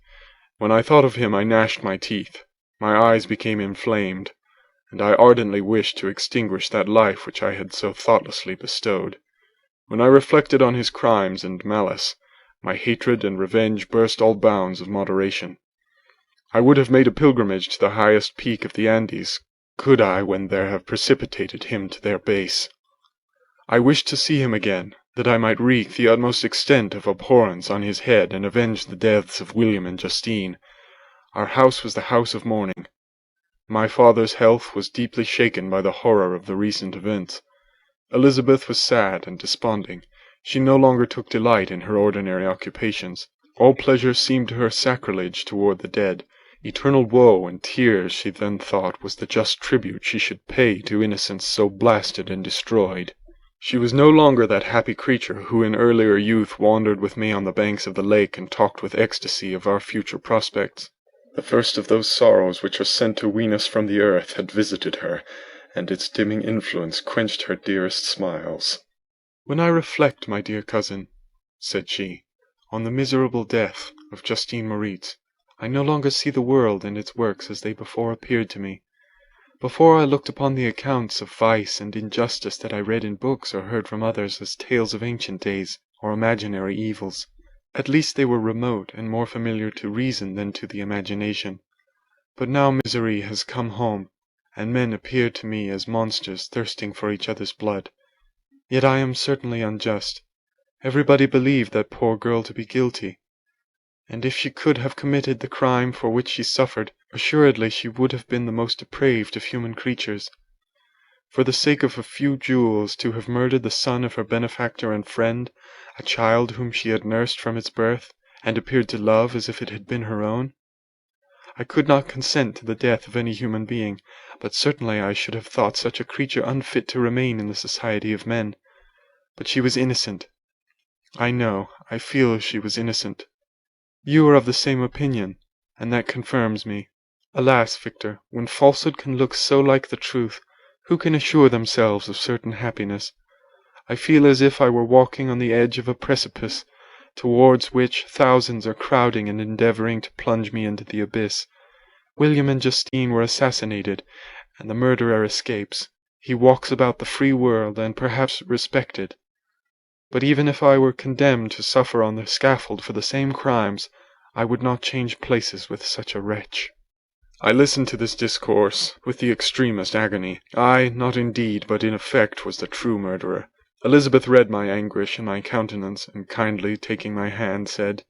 When I thought of him I gnashed my teeth, my eyes became inflamed, and I ardently wished to extinguish that life which I had so thoughtlessly bestowed. When I reflected on his crimes and malice, my hatred and revenge burst all bounds of moderation. I would have made a pilgrimage to the highest peak of the Andes, could I when there have precipitated him to their base. I wished to see him again, that I might wreak the utmost extent of abhorrence on his head and avenge the deaths of William and Justine. Our house was the house of mourning. My father's health was deeply shaken by the horror of the recent events. Elizabeth was sad and desponding. She no longer took delight in her ordinary occupations. All pleasure seemed to her sacrilege toward the dead. Eternal woe and tears, she then thought, was the just tribute she should pay to innocence so blasted and destroyed. She was no longer that happy creature who in earlier youth wandered with me on the banks of the lake and talked with ecstasy of our future prospects. The first of those sorrows which are sent to wean us from the earth had visited her, and its dimming influence quenched her dearest smiles. "When I reflect, my dear cousin," said she, "on the miserable death of Justine Moritz, I no longer see the world and its works as they before appeared to me. Before I looked upon the accounts of vice and injustice that I read in books or heard from others as tales of ancient days or imaginary evils. At least they were remote and more familiar to reason than to the imagination. But now misery has come home, and men appear to me as monsters thirsting for each other's blood. Yet I am certainly unjust. Everybody believed that poor girl to be guilty, and if she could have committed the crime for which she suffered, assuredly she would have been the most depraved of human creatures. For the sake of a few jewels, to have murdered the son of her benefactor and friend, a child whom she had nursed from its birth, and appeared to love as if it had been her own. I could not consent to the death of any human being, but certainly I should have thought such a creature unfit to remain in the society of men. But she was innocent. I feel she was innocent. You are of the same opinion, and that confirms me. Alas, Victor, when falsehood can look so like the truth, who can assure themselves of certain happiness? I feel as if I were walking on the edge of a precipice, towards which thousands are crowding and endeavouring to plunge me into the abyss. William and Justine were assassinated, and the murderer escapes. He walks about the free world, and perhaps respected. But even if I were condemned to suffer on the scaffold for the same crimes, I would not change places with such a wretch." I listened to this discourse with the extremest agony. I, not in deed, but in effect, was the true murderer. Elizabeth read my anguish in my countenance, and kindly taking my hand, said,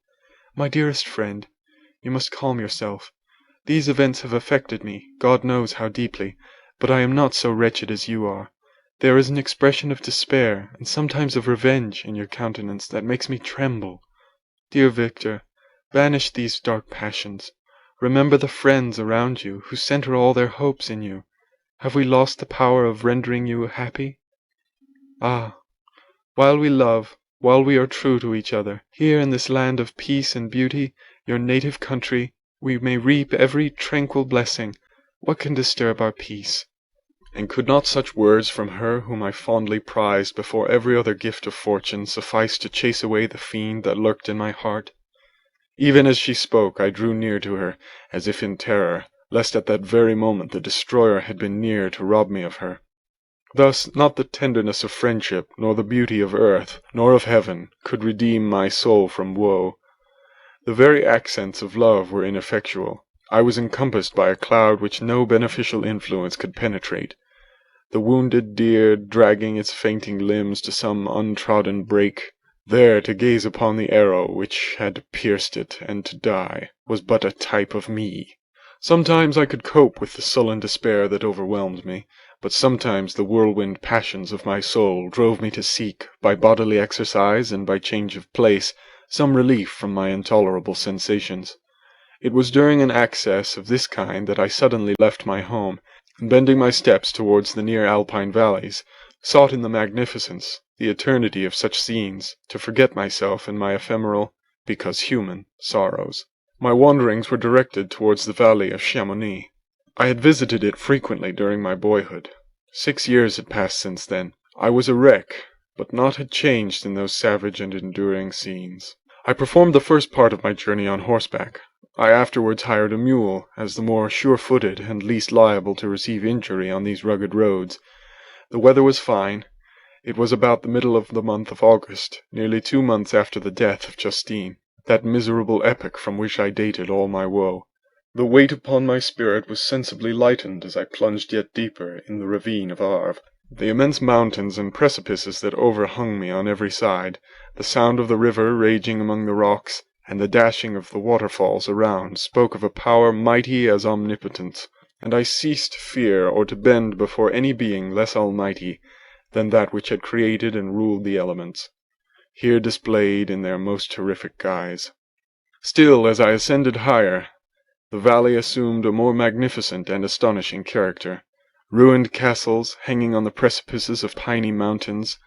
"My dearest friend, you must calm yourself. These events have affected me, God knows how deeply, but I am not so wretched as you are. There is an expression of despair, and sometimes of revenge, in your countenance that makes me tremble. Dear Victor, banish these dark passions. Remember the friends around you, who centre all their hopes in you. Have we lost the power of rendering you happy? Ah, while we love, while we are true to each other, here in this land of peace and beauty, your native country, we may reap every tranquil blessing. What can disturb our peace?" And could not such words from her whom I fondly prized before every other gift of fortune suffice to chase away the fiend that lurked in my heart? Even as she spoke, I drew near to her, as if in terror, lest at that very moment the destroyer had been near to rob me of her. Thus not the tenderness of friendship, nor the beauty of earth, nor of heaven, could redeem my soul from woe. The very accents of love were ineffectual. I was encompassed by a cloud which no beneficial influence could penetrate. The wounded deer dragging its fainting limbs to some untrodden brake, there to gaze upon the arrow which had pierced it and to die, was but a type of me. Sometimes I could cope with the sullen despair that overwhelmed me, but sometimes the whirlwind passions of my soul drove me to seek, by bodily exercise and by change of place, some relief from my intolerable sensations. It was during an access of this kind that I suddenly left my home, and bending my steps towards the near alpine valleys, sought in the magnificence, the eternity of such scenes, to forget myself in my ephemeral, because human, sorrows. My wanderings were directed towards the valley of Chamonix. I had visited it frequently during my boyhood. 6 years had passed since then. I was a wreck, but naught had changed in those savage and enduring scenes. I performed the first part of my journey on horseback. I afterwards hired a mule, as the more sure-footed and least liable to receive injury on these rugged roads. The weather was fine. It was about the middle of the month of August, nearly 2 months after the death of Justine, that miserable epoch from which I dated all my woe. The weight upon my spirit was sensibly lightened as I plunged yet deeper in the ravine of Arve. The immense mountains and precipices that overhung me on every side, the sound of the river raging among the rocks, and the dashing of the waterfalls around spoke of a power mighty as omnipotent, and I ceased to fear or to bend before any being less almighty than that which had created and ruled the elements, here displayed in their most terrific guise. Still, as I ascended higher, the valley assumed a more magnificent and astonishing character. Ruined castles hanging on the precipices of piny mountains,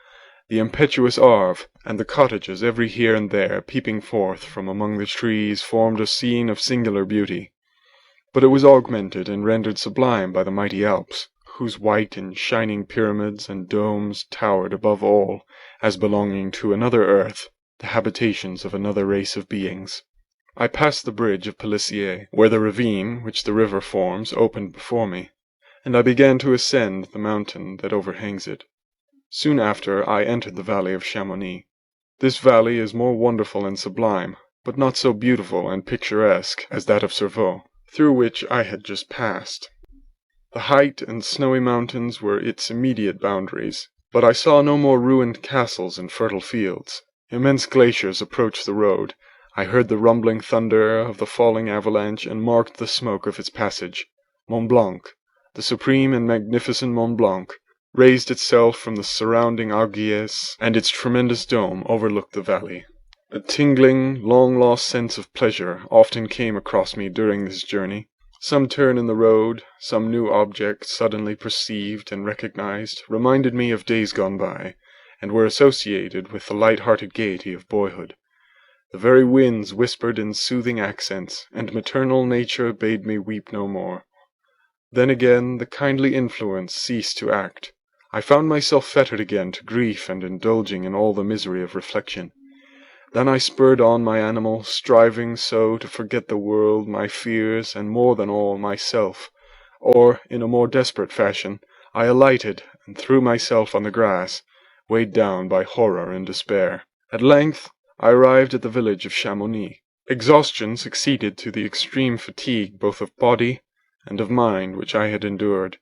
the impetuous Arve, and the cottages every here and there peeping forth from among the trees formed a scene of singular beauty. But it was augmented and rendered sublime by the mighty Alps, whose white and shining pyramids and domes towered above all, as belonging to another earth, the habitations of another race of beings. I passed the bridge of Pelissier, where the ravine which the river forms opened before me, and I began to ascend the mountain that overhangs it. Soon after I entered the valley of Chamonix. This valley is more wonderful and sublime, but not so beautiful and picturesque as that of Cerveau, through which I had just passed. The height and snowy mountains were its immediate boundaries, but I saw no more ruined castles and fertile fields. Immense glaciers approached the road. I heard the rumbling thunder of the falling avalanche and marked the smoke of its passage. Mont Blanc, the supreme and magnificent Mont Blanc, raised itself from the surrounding Arguiers, and its tremendous dome overlooked the valley. A tingling, long-lost sense of pleasure often came across me during this journey. Some turn in the road, some new object suddenly perceived and recognized, reminded me of days gone by, and were associated with the light-hearted gaiety of boyhood. The very winds whispered in soothing accents, and maternal nature bade me weep no more. Then again the kindly influence ceased to act. I found myself fettered again to grief and indulging in all the misery of reflection. Then I spurred on my animal, striving so to forget the world, my fears, and more than all, myself. Or, in a more desperate fashion, I alighted and threw myself on the grass, weighed down by horror and despair. At length I arrived at the village of Chamonix. Exhaustion succeeded to the extreme fatigue both of body and of mind which I had endured.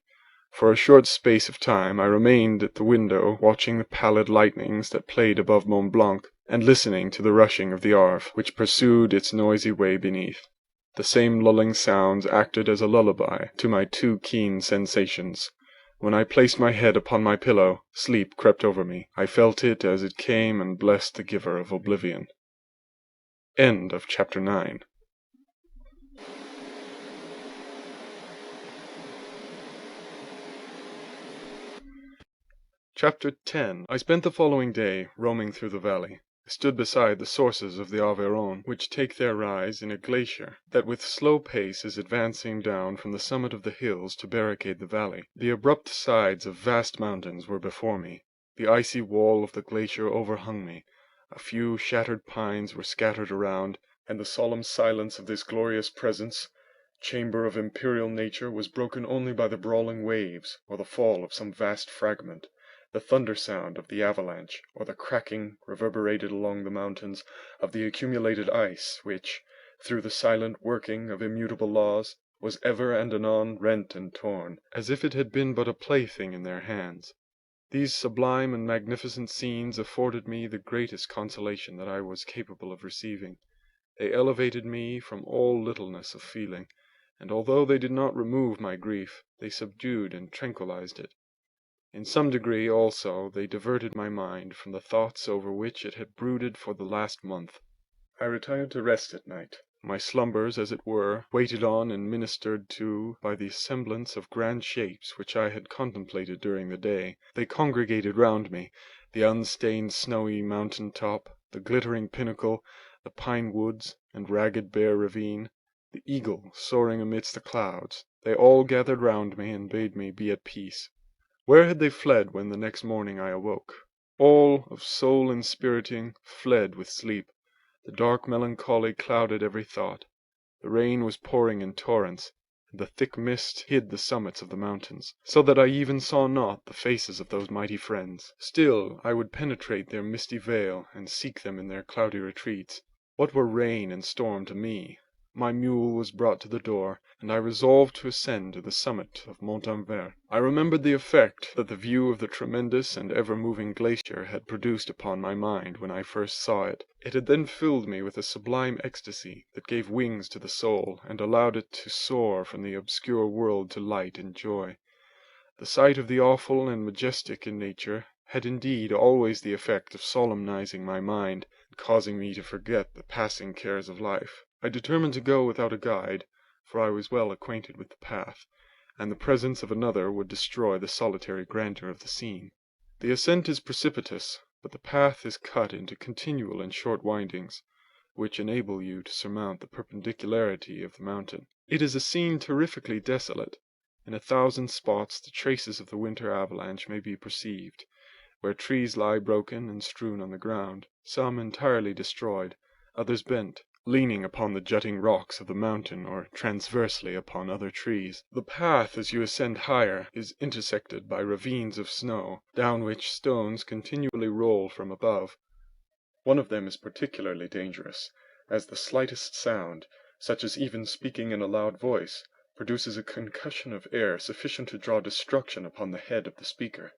For a short space of time I remained at the window, watching the pallid lightnings that played above Mont Blanc, and listening to the rushing of the Arve, which pursued its noisy way beneath. The same lulling sounds acted as a lullaby to my too keen sensations. When I placed my head upon my pillow, sleep crept over me. I felt it as it came and blessed the giver of oblivion. End of chapter 9. Chapter 10. I spent the following day roaming through the valley. I stood beside the sources of the Aveyron, which take their rise in a glacier that with slow pace is advancing down from the summit of the hills to barricade the valley. The abrupt sides of vast mountains were before me. The icy wall of the glacier overhung me. A few shattered pines were scattered around, and the solemn silence of this glorious presence chamber of imperial nature was broken only by the brawling waves, or the fall of some vast fragment, the thunder sound of the avalanche, or the cracking, reverberated along the mountains, of the accumulated ice, which, through the silent working of immutable laws, was ever and anon rent and torn, as if it had been but a plaything in their hands. These sublime and magnificent scenes afforded me the greatest consolation that I was capable of receiving. They elevated me from all littleness of feeling, and although they did not remove my grief, they subdued and tranquilized it. In some degree, also, they diverted my mind from the thoughts over which it had brooded for the last month. I retired to rest at night. My slumbers, as it were, waited on and ministered to by the semblance of grand shapes which I had contemplated during the day. They congregated round me, the unstained snowy mountain top, the glittering pinnacle, the pine woods and ragged bare ravine, the eagle soaring amidst the clouds. They all gathered round me and bade me be at peace. Where had they fled when the next morning I awoke? All of soul inspiriting fled with sleep. The dark melancholy clouded every thought. The rain was pouring in torrents, and the thick mist hid the summits of the mountains, so that I even saw not the faces of those mighty friends. Still I would penetrate their misty veil, and seek them in their cloudy retreats. What were rain and storm to me? My mule was brought to the door, and I resolved to ascend to the summit of Montanvert. I remembered the effect that the view of the tremendous and ever-moving glacier had produced upon my mind when I first saw it. It had then filled me with a sublime ecstasy that gave wings to the soul, and allowed it to soar from the obscure world to light and joy. The sight of the awful and majestic in nature had indeed always the effect of solemnizing my mind, and causing me to forget the passing cares of life. I determined to go without a guide, for I was well acquainted with the path, and the presence of another would destroy the solitary grandeur of the scene. The ascent is precipitous, but the path is cut into continual and short windings, which enable you to surmount the perpendicularity of the mountain. It is a scene terrifically desolate. In 1,000 spots the traces of the winter avalanche may be perceived, where trees lie broken and strewn on the ground, some entirely destroyed, others bent, leaning upon the jutting rocks of the mountain or transversely upon other trees. The path, as you ascend higher, is intersected by ravines of snow, down which stones continually roll from above. One of them is particularly dangerous, as the slightest sound, such as even speaking in a loud voice, produces a concussion of air sufficient to draw destruction upon the head of the speaker.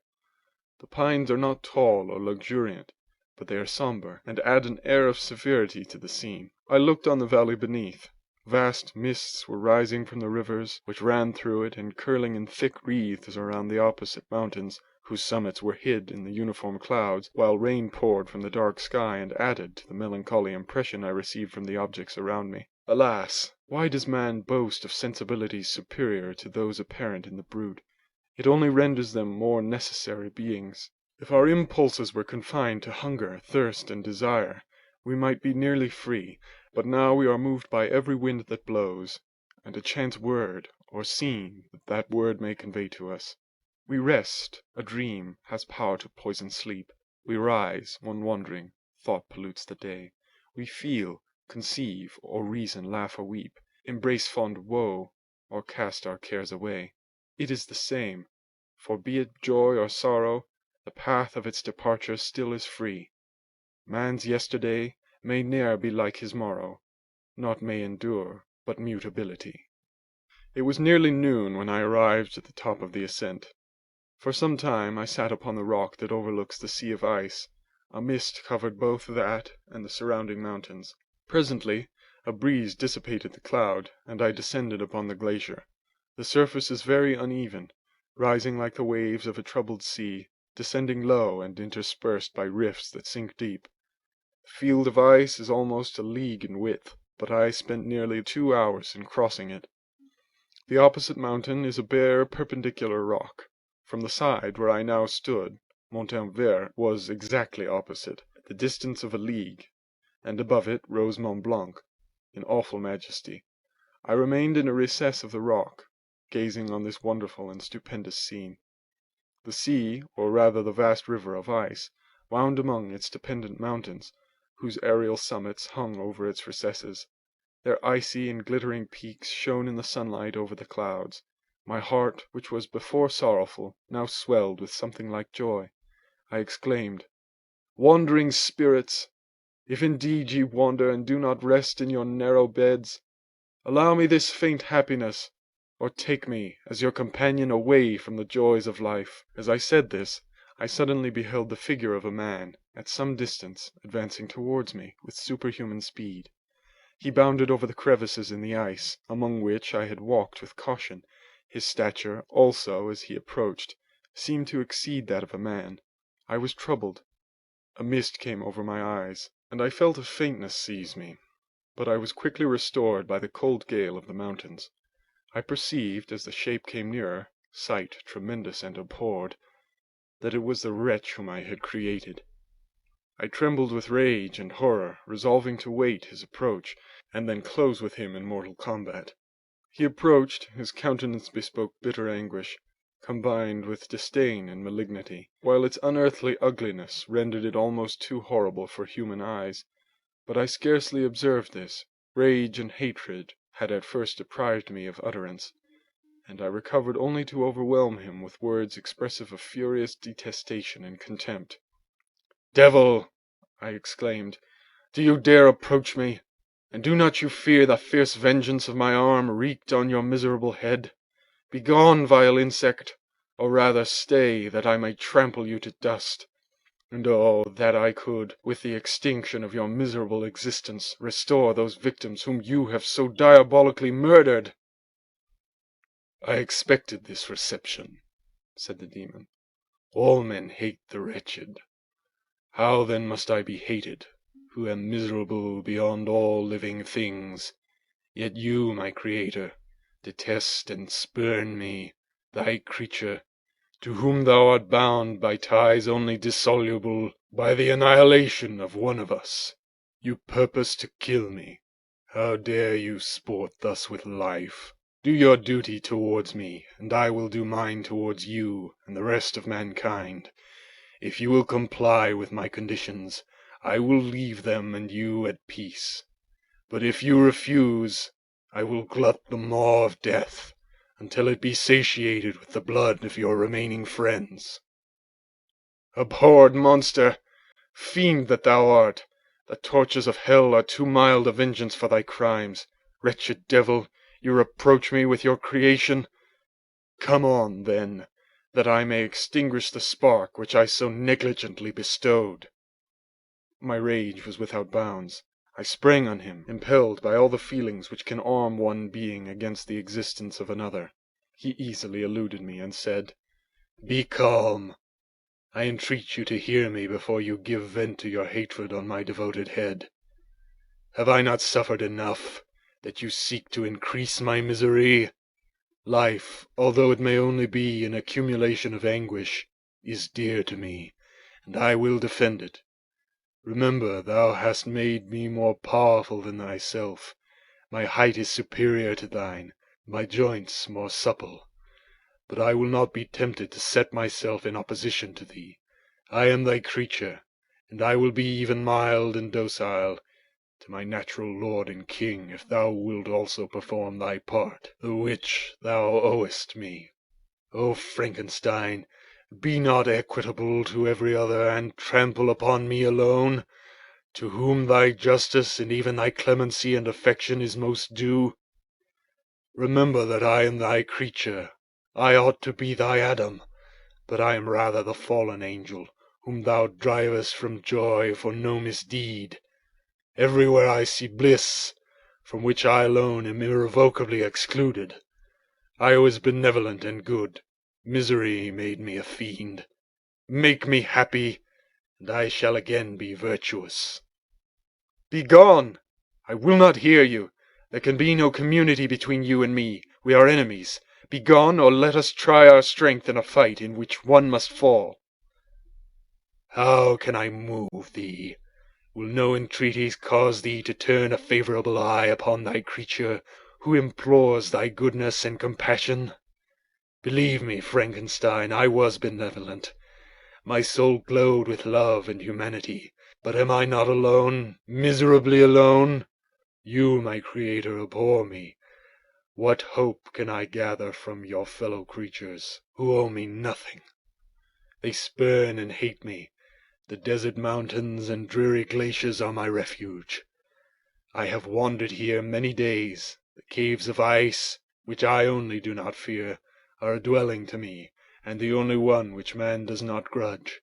The pines are not tall or luxuriant, but they are sombre, and add an air of severity to the scene. I looked on the valley beneath. Vast mists were rising from the rivers which ran through it, and curling in thick wreaths around the opposite mountains, whose summits were hid in the uniform clouds, while rain poured from the dark sky and added to the melancholy impression I received from the objects around me. Alas! Why does man boast of sensibilities superior to those apparent in the brute? It only renders them more necessary beings. If our impulses were confined to hunger, thirst, and desire, we might be nearly free, but now we are moved by every wind that blows, and a chance word or scene that word may convey to us. We rest, a dream has power to poison sleep. We rise, one wandering thought pollutes the day. We feel, conceive, or reason, laugh or weep, embrace fond woe, or cast our cares away. It is the same, for be it joy or sorrow, the path of its departure still is free. Man's yesterday may ne'er be like his morrow, naught may endure but mutability. It was nearly noon when I arrived at the top of the ascent. For some time I sat upon the rock that overlooks the sea of ice. A mist covered both that and the surrounding mountains. Presently a breeze dissipated the cloud, and I descended upon the glacier. The surface is very uneven, rising like the waves of a troubled sea, descending low and interspersed by rifts that sink deep. The field of ice is almost a league in width, but I spent nearly 2 hours in crossing it. The opposite mountain is a bare perpendicular rock. From the side where I now stood, Montanvert was exactly opposite, at the distance of a league, and above it rose Mont Blanc, in awful majesty. I remained in a recess of the rock, gazing on this wonderful and stupendous scene. The sea, or rather the vast river of ice, wound among its dependent mountains, whose aerial summits hung over its recesses. Their icy and glittering peaks shone in the sunlight over the clouds. My heart, which was before sorrowful, now swelled with something like joy. I exclaimed, "Wandering spirits! If indeed ye wander and do not rest in your narrow beds, allow me this faint happiness, or take me as your companion away from the joys of life." As I said this, I suddenly beheld the figure of a man, at some distance, advancing towards me with superhuman speed. He bounded over the crevices in the ice, among which I had walked with caution. His stature, also, as he approached, seemed to exceed that of a man. I was troubled. A mist came over my eyes, and I felt a faintness seize me, but I was quickly restored by the cold gale of the mountains. I perceived, as the shape came nearer, sight tremendous and abhorred, that it was the wretch whom I had created. I trembled with rage and horror, resolving to wait his approach, and then close with him in mortal combat. He approached, his countenance bespoke bitter anguish, combined with disdain and malignity, while its unearthly ugliness rendered it almost too horrible for human eyes. But I scarcely observed this. Rage and hatred had at first deprived me of utterance, and I recovered only to overwhelm him with words expressive of furious detestation and contempt. "Devil!" I exclaimed, "do you dare approach me? And do not you fear the fierce vengeance of my arm wreaked on your miserable head? Begone, vile insect! Or rather stay, that I may trample you to dust. And oh, that I could, with the extinction of your miserable existence, restore those victims whom you have so diabolically murdered!" "I expected this reception," said the demon. "All men hate the wretched. How then must I be hated, who am miserable beyond all living things? Yet you, my creator, detest and spurn me, thy creature, to whom thou art bound by ties only dissoluble by the annihilation of one of us. You purpose to kill me. How dare you sport thus with life? Do your duty towards me, and I will do mine towards you and the rest of mankind. If you will comply with my conditions, I will leave them and you at peace. But if you refuse, I will glut the maw of death, until it be satiated with the blood of your remaining friends." "Abhorred monster! Fiend that thou art! The tortures of hell are too mild a vengeance for thy crimes. Wretched devil, you reproach me with your creation. Come on, then, that I may extinguish the spark which I so negligently bestowed." My rage was without bounds. I sprang on him, impelled by all the feelings which can arm one being against the existence of another. He easily eluded me, and said, "Be calm. I entreat you to hear me before you give vent to your hatred on my devoted head. Have I not suffered enough, that you seek to increase my misery? Life, although it may only be an accumulation of anguish, is dear to me, and I will defend it. Remember, thou hast made me more powerful than thyself. My height is superior to thine, my joints more supple. But I will not be tempted to set myself in opposition to thee. I am thy creature, and I will be even mild and docile to my natural lord and king, if thou wilt also perform thy part, the which thou owest me. O Frankenstein, be not equitable to every other, and trample upon me alone, to whom thy justice and even thy clemency and affection is most due. Remember that I am thy creature. I ought to be thy Adam, but I am rather the fallen angel, whom thou drivest from joy for no misdeed. Everywhere I see bliss, from which I alone am irrevocably excluded. I was benevolent and good. Misery made me a fiend. Make me happy, and I shall again be virtuous." "Begone! I will not hear you. There can be no community between you and me. We are enemies. Begone, or let us try our strength in a fight in which one must fall." "How can I move thee? Will no entreaties cause thee to turn a favourable eye upon thy creature, who implores thy goodness and compassion? Believe me, Frankenstein, I was benevolent. My soul glowed with love and humanity. But am I not alone, miserably alone? You, my creator, abhor me. What hope can I gather from your fellow creatures, who owe me nothing? They spurn and hate me. The desert mountains and dreary glaciers are my refuge. I have wandered here many days. The caves of ice, which I only do not fear, are a dwelling to me, and the only one which man does not grudge.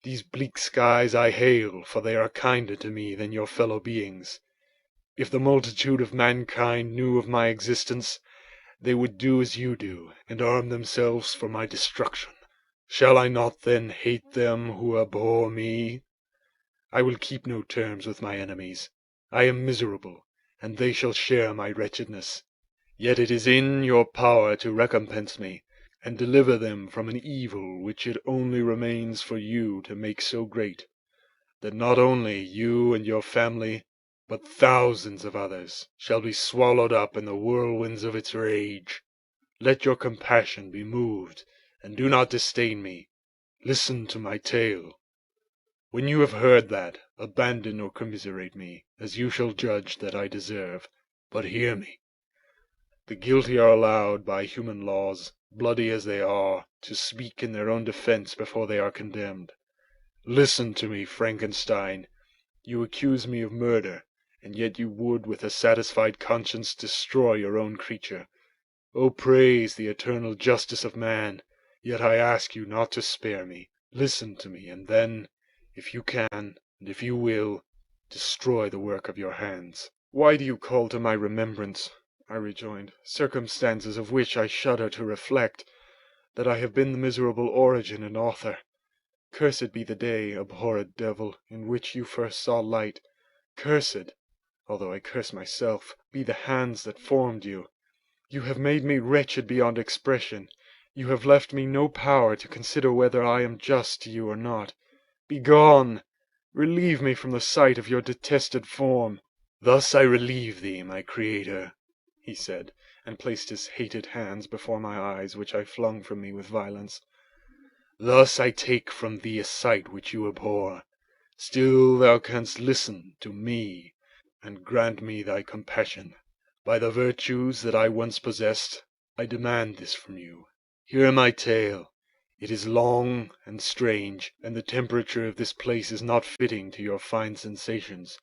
These bleak skies I hail, for they are kinder to me than your fellow beings. If the multitude of mankind knew of my existence, they would do as you do, and arm themselves for my destruction. Shall I not then hate them who abhor me? I will keep no terms with my enemies. I am miserable, and they shall share my wretchedness. Yet it is in your power to recompense me, and deliver them from an evil which it only remains for you to make so great, that not only you and your family, but thousands of others, shall be swallowed up in the whirlwinds of its rage. Let your compassion be moved, and do not disdain me. Listen to my tale. When you have heard that, abandon or commiserate me, as you shall judge that I deserve. But hear me. The guilty are allowed by human laws, bloody as they are, to speak in their own defense before they are condemned. Listen to me, Frankenstein. You accuse me of murder, and yet you would with a satisfied conscience destroy your own creature. Oh, praise the eternal justice of man, yet I ask you not to spare me. Listen to me, and then, if you can, and if you will, destroy the work of your hands. Why do you call to my remembrance, I rejoined, circumstances of which I shudder to reflect, that I have been the miserable origin and author? Cursed be the day, abhorred devil, in which you first saw light. Cursed, although I curse myself, be the hands that formed you. You have made me wretched beyond expression. You have left me no power to consider whether I am just to you or not. Begone! Relieve me from the sight of your detested form. Thus I relieve thee, my creator, he said, and placed his hated hands before my eyes, which I flung from me with violence. Thus I take from thee a sight which you abhor. Still thou canst listen to me, and grant me thy compassion. By the virtues that I once possessed, I demand this from you. Hear my tale. It is long and strange, and the temperature of this place is not fitting to your fine sensations.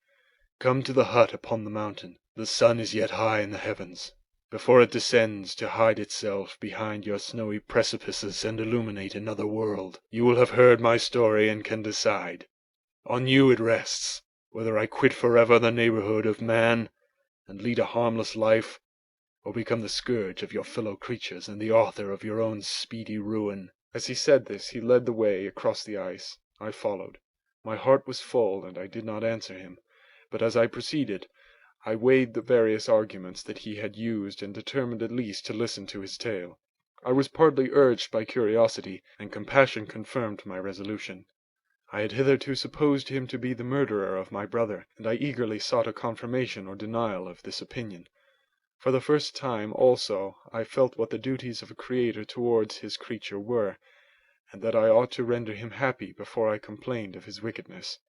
Come to the hut upon the mountain. The sun is yet high in the heavens, before it descends to hide itself behind your snowy precipices and illuminate another world. You will have heard my story and can decide. On you it rests, whether I quit forever the neighborhood of man, and lead a harmless life, or become the scourge of your fellow creatures and the author of your own speedy ruin. As he said this, he led the way across the ice. I followed. My heart was full, and I did not answer him, but as I proceeded, I weighed the various arguments that he had used and determined at least to listen to his tale. I was partly urged by curiosity, and compassion confirmed my resolution. I had hitherto supposed him to be the murderer of my brother, and I eagerly sought a confirmation or denial of this opinion. For the first time, also, I felt what the duties of a creator towards his creature were, and that I ought to render him happy before I complained of his wickedness.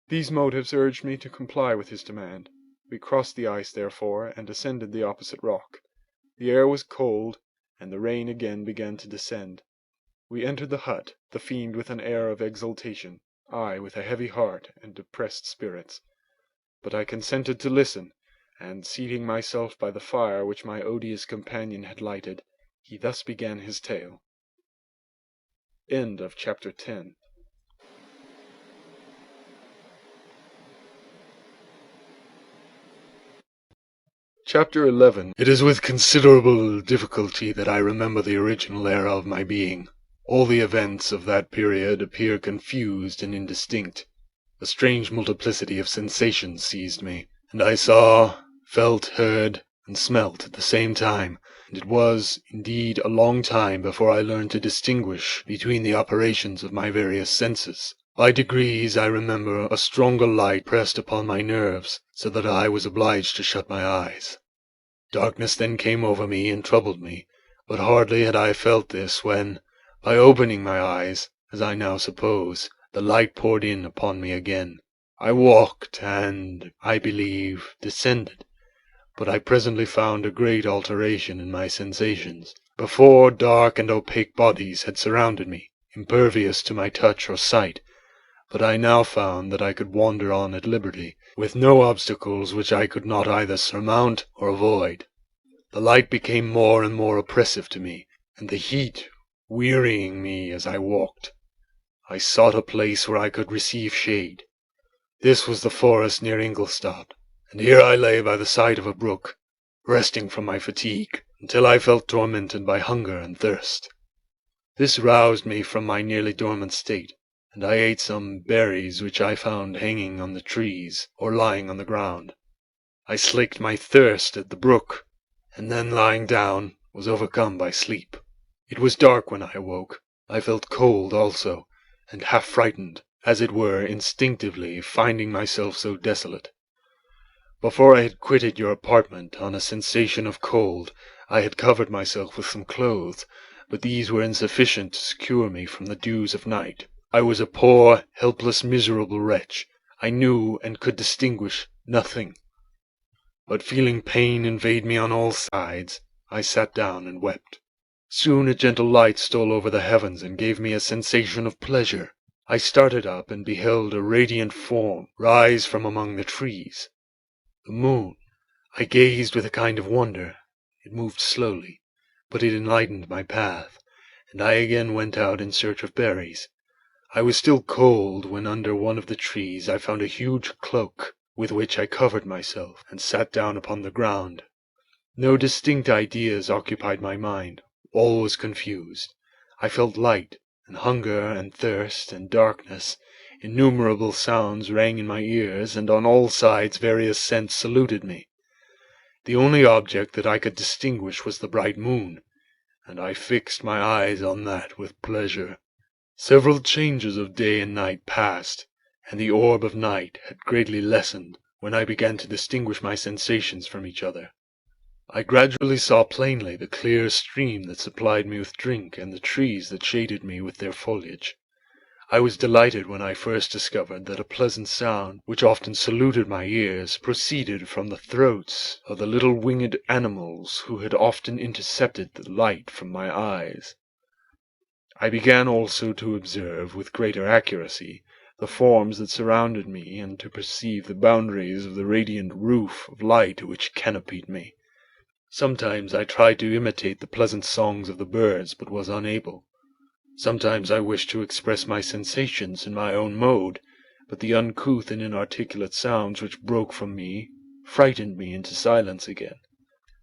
These motives urged me to comply with his demand. We crossed the ice, therefore, and ascended the opposite rock. The air was cold, and the rain again began to descend. We entered the hut, the fiend with an air of exultation, I with a heavy heart and depressed spirits. But I consented to listen, and seating myself by the fire which my odious companion had lighted, he thus began his tale. End of chapter 10. Chapter 11. It is with considerable difficulty that I remember the original era of my being. All the events of that period appear confused and indistinct. A strange multiplicity of sensations seized me, and I saw, felt, heard, and smelt at the same time, and it was, indeed, a long time before I learned to distinguish between the operations of my various senses. By degrees I remember a stronger light pressed upon my nerves, so that I was obliged to shut my eyes. Darkness then came over me and troubled me, but hardly had I felt this when, by opening my eyes, as I now suppose, the light poured in upon me again. I walked, and, I believe, descended, but I presently found a great alteration in my sensations. Before, dark and opaque bodies had surrounded me, impervious to my touch or sight, but I now found that I could wander on at liberty, with no obstacles which I could not either surmount or avoid. The light became more and more oppressive to me, and the heat wearying me as I walked. I sought a place where I could receive shade. This was the forest near Ingolstadt, and here I lay by the side of a brook, resting from my fatigue, until I felt tormented by hunger and thirst. This roused me from my nearly dormant state, and I ate some berries which I found hanging on the trees or lying on the ground. I slaked my thirst at the brook, and then lying down was overcome by sleep. It was dark when I awoke. I felt cold also, and half frightened, as it were, instinctively, finding myself so desolate. Before I had quitted your apartment, on a sensation of cold, I had covered myself with some clothes, but these were insufficient to secure me from the dews of night. I was a poor, helpless, miserable wretch. I knew and could distinguish nothing. But feeling pain invade me on all sides, I sat down and wept. Soon a gentle light stole over the heavens and gave me a sensation of pleasure. I started up and beheld a radiant form rise from among the trees. The moon. I gazed with a kind of wonder. It moved slowly, but it enlightened my path, and I again went out in search of berries. I was still cold when under one of the trees I found a huge cloak, with which I covered myself, and sat down upon the ground. No distinct ideas occupied my mind. All was confused. I felt light, and hunger, and thirst, and darkness. Innumerable sounds rang in my ears, and on all sides various scents saluted me. The only object that I could distinguish was the bright moon, and I fixed my eyes on that with pleasure. Several changes of day and night passed, and the orb of night had greatly lessened, when I began to distinguish my sensations from each other. I gradually saw plainly the clear stream that supplied me with drink, and the trees that shaded me with their foliage. I was delighted when I first discovered that a pleasant sound, which often saluted my ears, proceeded from the throats of the little winged animals who had often intercepted the light from my eyes. I began also to observe, with greater accuracy, the forms that surrounded me, and to perceive the boundaries of the radiant roof of light which canopied me. Sometimes I tried to imitate the pleasant songs of the birds, but was unable. Sometimes I wished to express my sensations in my own mode, but the uncouth and inarticulate sounds which broke from me frightened me into silence again.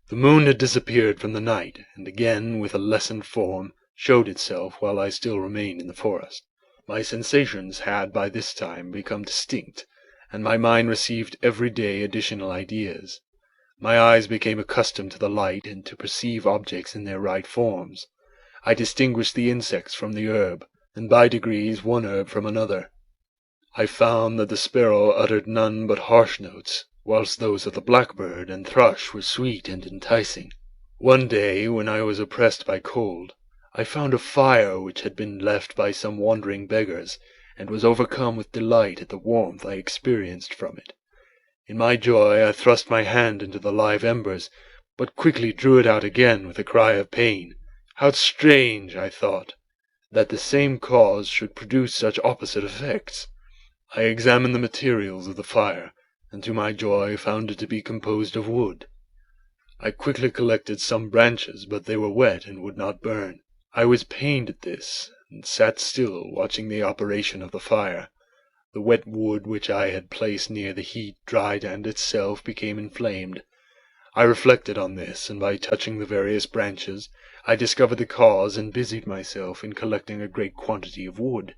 The moon had disappeared from the night, and again, with a lessened form, showed itself while I still remained in the forest. My sensations had by this time become distinct, and my mind received every day additional ideas. My eyes became accustomed to the light, and to perceive objects in their right forms. I distinguished the insects from the herb, and by degrees one herb from another. I found that the sparrow uttered none but harsh notes, whilst those of the blackbird and thrush were sweet and enticing. One day, when I was oppressed by cold, I found a fire which had been left by some wandering beggars, and was overcome with delight at the warmth I experienced from it. In my joy I thrust my hand into the live embers, but quickly drew it out again with a cry of pain. How strange, I thought, that the same cause should produce such opposite effects. I examined the materials of the fire, and to my joy found it to be composed of wood. I quickly collected some branches, but they were wet and would not burn. I was pained at this, and sat still, watching the operation of the fire. The wet wood which I had placed near the heat dried and itself became inflamed. I reflected on this, and by touching the various branches, I discovered the cause, and busied myself in collecting a great quantity of wood,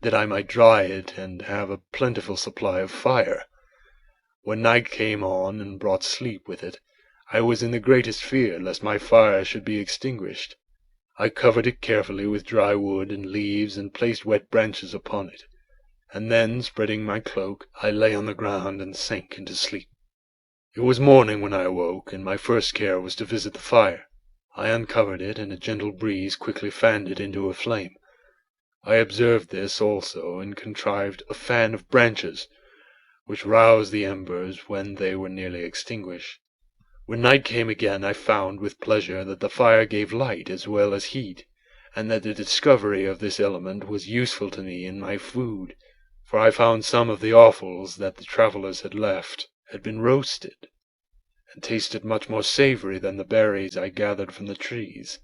that I might dry it and have a plentiful supply of fire. When night came on and brought sleep with it, I was in the greatest fear lest my fire should be extinguished. I covered it carefully with dry wood and leaves, and placed wet branches upon it, and then, spreading my cloak, I lay on the ground and sank into sleep. It was morning when I awoke, and my first care was to visit the fire. I uncovered it, and a gentle breeze quickly fanned it into a flame. I observed this also, and contrived a fan of branches, which roused the embers when they were nearly extinguished. When night came again, I found with pleasure that the fire gave light as well as heat, and that the discovery of this element was useful to me in my food, for I found some of the offals that the travellers had left had been roasted, and tasted much more savory than the berries I gathered from the trees.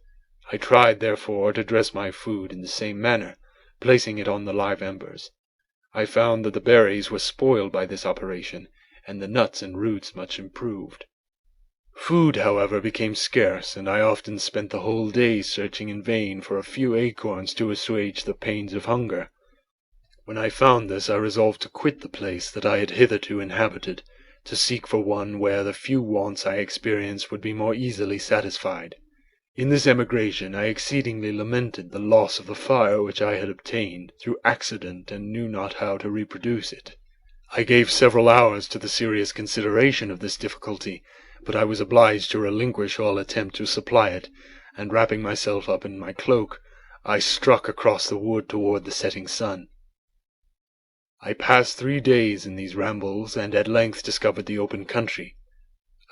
I tried, therefore, to dress my food in the same manner, placing it on the live embers. I found that the berries were spoiled by this operation, and the nuts and roots much improved. Food, however, became scarce, and I often spent the whole day searching in vain for a few acorns to assuage the pains of hunger. When I found this, I resolved to quit the place that I had hitherto inhabited, to seek for one where the few wants I experienced would be more easily satisfied. In this emigration I exceedingly lamented the loss of the fire which I had obtained through accident, and knew not how to reproduce it. I gave several hours to the serious consideration of this difficulty, but I was obliged to relinquish all attempt to supply it, and wrapping myself up in my cloak, I struck across the wood toward the setting sun. I passed 3 days in these rambles, and at length discovered the open country.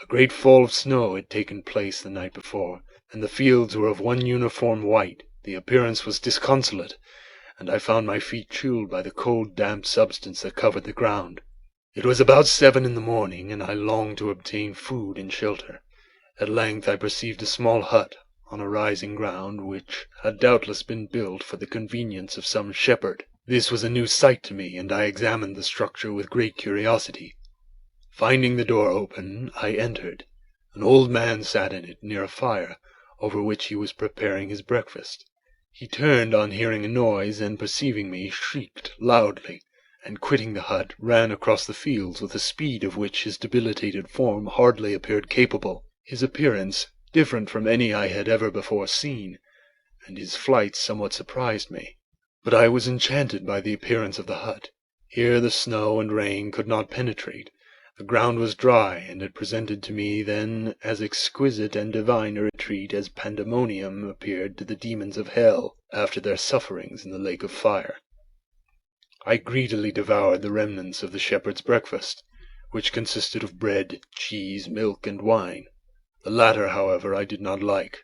A great fall of snow had taken place the night before, and the fields were of one uniform white. The appearance was disconsolate, and I found my feet chilled by the cold damp substance that covered the ground. It was about 7 in the morning, and I longed to obtain food and shelter. At length I perceived a small hut on a rising ground, which had doubtless been built for the convenience of some shepherd. This was a new sight to me, and I examined the structure with great curiosity. Finding the door open, I entered. An old man sat in it near a fire, over which he was preparing his breakfast. He turned on hearing a noise, and perceiving me, shrieked loudly, and quitting the hut, ran across the fields with a speed of which his debilitated form hardly appeared capable. His appearance different from any I had ever before seen, and his flight somewhat surprised me. But I was enchanted by the appearance of the hut. Here the snow and rain could not penetrate. The ground was dry, and it presented to me then as exquisite and divine a retreat as pandemonium appeared to the demons of hell after their sufferings in the lake of fire. I greedily devoured the remnants of the shepherd's breakfast, which consisted of bread, cheese, milk, and wine. The latter, however, I did not like.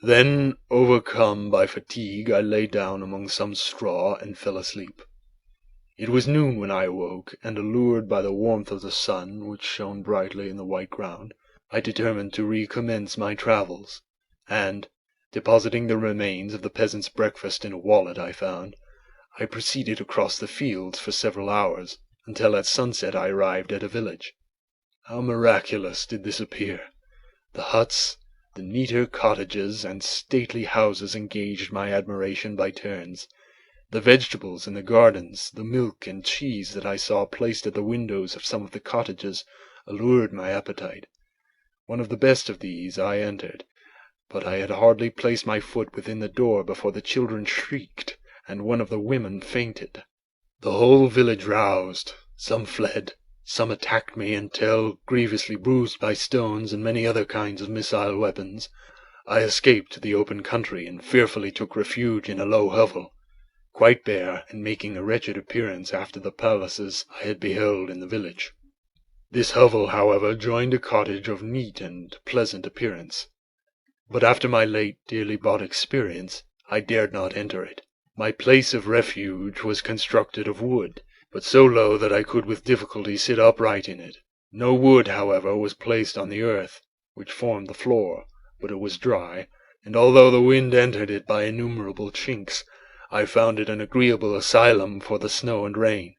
Then, overcome by fatigue, I lay down among some straw and fell asleep. It was noon when I awoke, and allured by the warmth of the sun, which shone brightly in the white ground, I determined to recommence my travels, and, depositing the remains of the peasant's breakfast in a wallet I found, I proceeded across the fields for several hours, until at sunset I arrived at a village. How miraculous did this appear! The huts, the neater cottages, and stately houses engaged my admiration by turns. The vegetables in the gardens, the milk and cheese that I saw placed at the windows of some of the cottages, allured my appetite. One of the best of these I entered, but I had hardly placed my foot within the door before the children shrieked, and one of the women fainted. The whole village roused. Some fled, some attacked me until, grievously bruised by stones and many other kinds of missile weapons, I escaped to the open country, and fearfully took refuge in a low hovel, quite bare, and making a wretched appearance after the palaces I had beheld in the village. This hovel, however, joined a cottage of neat and pleasant appearance, but after my late dearly bought experience, I dared not enter it. My place of refuge was constructed of wood, but so low that I could with difficulty sit upright in it. No wood, however, was placed on the earth, which formed the floor, but it was dry, and although the wind entered it by innumerable chinks, I found it an agreeable asylum for the snow and rain.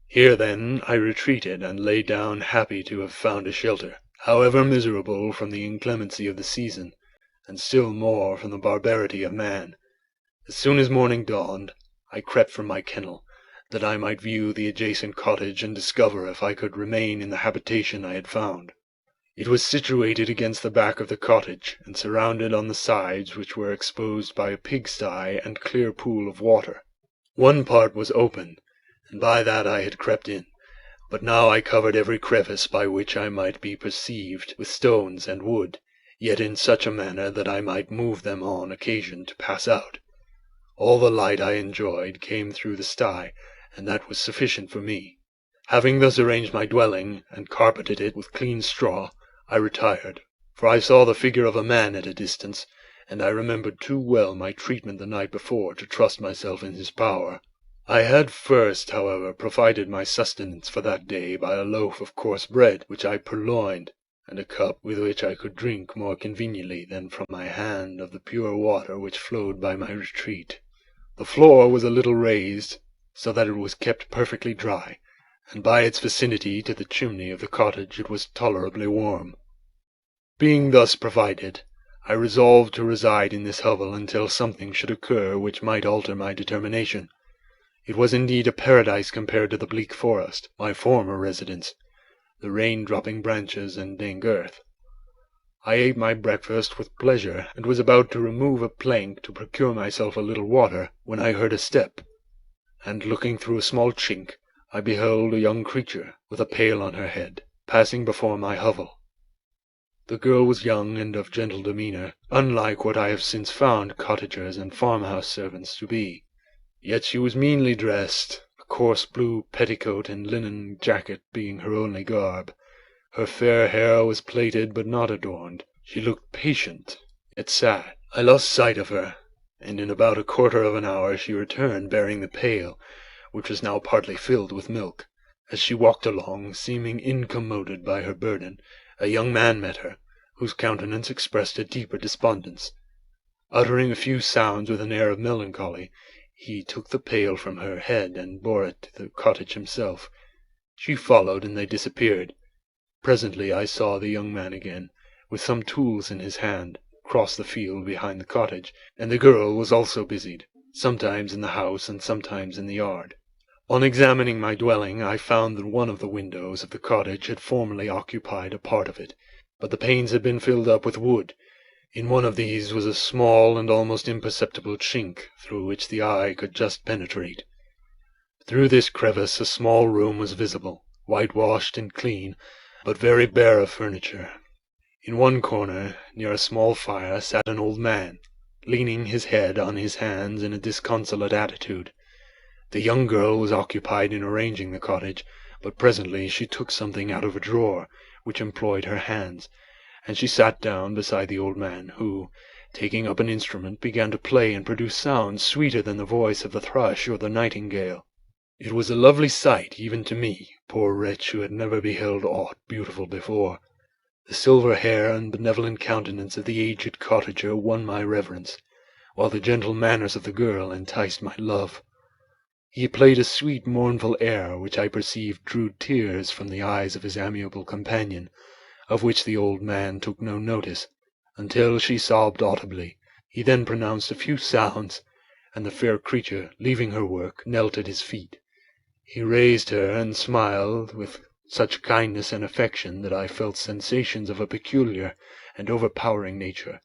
Here, then, I retreated, and lay down happy to have found a shelter, however miserable from the inclemency of the season, and still more from the barbarity of man. As soon as morning dawned, I crept from my kennel, that I might view the adjacent cottage and discover if I could remain in the habitation I had found. It was situated against the back of the cottage, and surrounded on the sides, which were exposed by a pigsty and clear pool of water. One part was open, and by that I had crept in, but now I covered every crevice by which I might be perceived with stones and wood, yet in such a manner that I might move them on occasion to pass out. All the light I enjoyed came through the sty, and that was sufficient for me. Having thus arranged my dwelling, and carpeted it with clean straw, I retired, for I saw the figure of a man at a distance, and I remembered too well my treatment the night before to trust myself in his power. I had first, however, provided my sustenance for that day by a loaf of coarse bread, which I purloined, and a cup with which I could drink more conveniently than from my hand of the pure water which flowed by my retreat. The floor was a little raised, so that it was kept perfectly dry, and by its vicinity to the chimney of the cottage it was tolerably warm. Being thus provided, I resolved to reside in this hovel until something should occur which might alter my determination. It was indeed a paradise compared to the bleak forest, my former residence, the rain-dropping branches and dank earth. I ate my breakfast with pleasure, and was about to remove a plank to procure myself a little water, when I heard a step, and looking through a small chink, I beheld a young creature, with a pail on her head, passing before my hovel. The girl was young and of gentle demeanour, unlike what I have since found cottagers and farmhouse servants to be. Yet she was meanly dressed, a coarse blue petticoat and linen jacket being her only garb. Her fair hair was plaited but not adorned. She looked patient, yet sad. I lost sight of her, and in about a quarter of an hour she returned bearing the pail, which was now partly filled with milk. As she walked along, seeming incommoded by her burden, a young man met her, whose countenance expressed a deeper despondence. Uttering a few sounds with an air of melancholy, he took the pail from her head and bore it to the cottage himself. She followed, and they disappeared. Presently I saw the young man again, with some tools in his hand, cross the field behind the cottage, and the girl was also busied, sometimes in the house and sometimes in the yard. On examining my dwelling, I found that one of the windows of the cottage had formerly occupied a part of it, but the panes had been filled up with wood. In one of these was a small and almost imperceptible chink, through which the eye could just penetrate. Through this crevice a small room was visible, whitewashed and clean, but very bare of furniture. In one corner, near a small fire, sat an old man, leaning his head on his hands in a disconsolate attitude. The young girl was occupied in arranging the cottage, but presently she took something out of a drawer, which employed her hands, and she sat down beside the old man, who, taking up an instrument, began to play and produce sounds sweeter than the voice of the thrush or the nightingale. It was a lovely sight even to me, poor wretch who had never beheld aught beautiful before. The silver hair and benevolent countenance of the aged cottager won my reverence, while the gentle manners of the girl enticed my love. He played a sweet mournful air, which I perceived drew tears from the eyes of his amiable companion, of which the old man took no notice, until she sobbed audibly. He then pronounced a few sounds, and the fair creature, leaving her work, knelt at his feet. He raised her and smiled with such kindness and affection that I felt sensations of a peculiar and overpowering nature.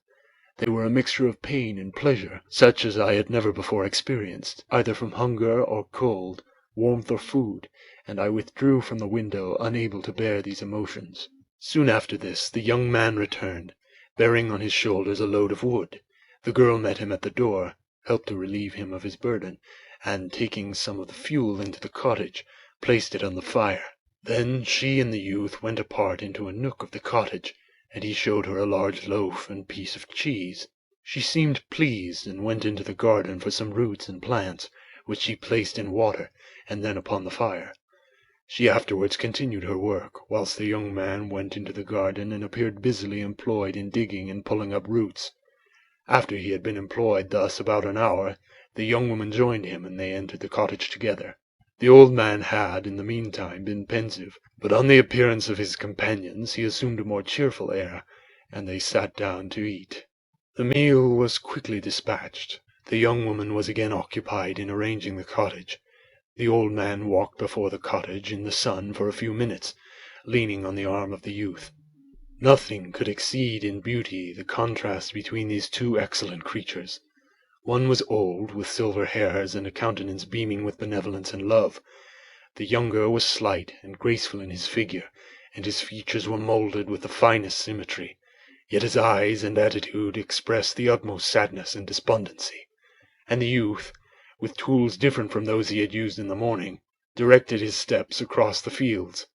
They were a mixture of pain and pleasure, such as I had never before experienced, either from hunger or cold, warmth or food, and I withdrew from the window, unable to bear these emotions. Soon after this the young man returned, bearing on his shoulders a load of wood. The girl met him at the door, helped to relieve him of his burden, and taking some of the fuel into the cottage, placed it on the fire. Then she and the youth went apart into a nook of the cottage, and he showed her a large loaf and piece of cheese. She seemed pleased, and went into the garden for some roots and plants, which she placed in water, and then upon the fire. She afterwards continued her work, whilst the young man went into the garden and appeared busily employed in digging and pulling up roots. After he had been employed thus about an hour, the young woman joined him, and they entered the cottage together. The old man had, in the meantime, been pensive, but on the appearance of his companions he assumed a more cheerful air, and they sat down to eat. The meal was quickly dispatched. The young woman was again occupied in arranging the cottage. The old man walked before the cottage in the sun for a few minutes, leaning on the arm of the youth. Nothing could exceed in beauty the contrast between these two excellent creatures. One was old, with silver hairs and a countenance beaming with benevolence and love. The younger was slight and graceful in his figure, and his features were moulded with the finest symmetry, yet his eyes and attitude expressed the utmost sadness and despondency. And the youth, with tools different from those he had used in the morning, directed his steps across the fields.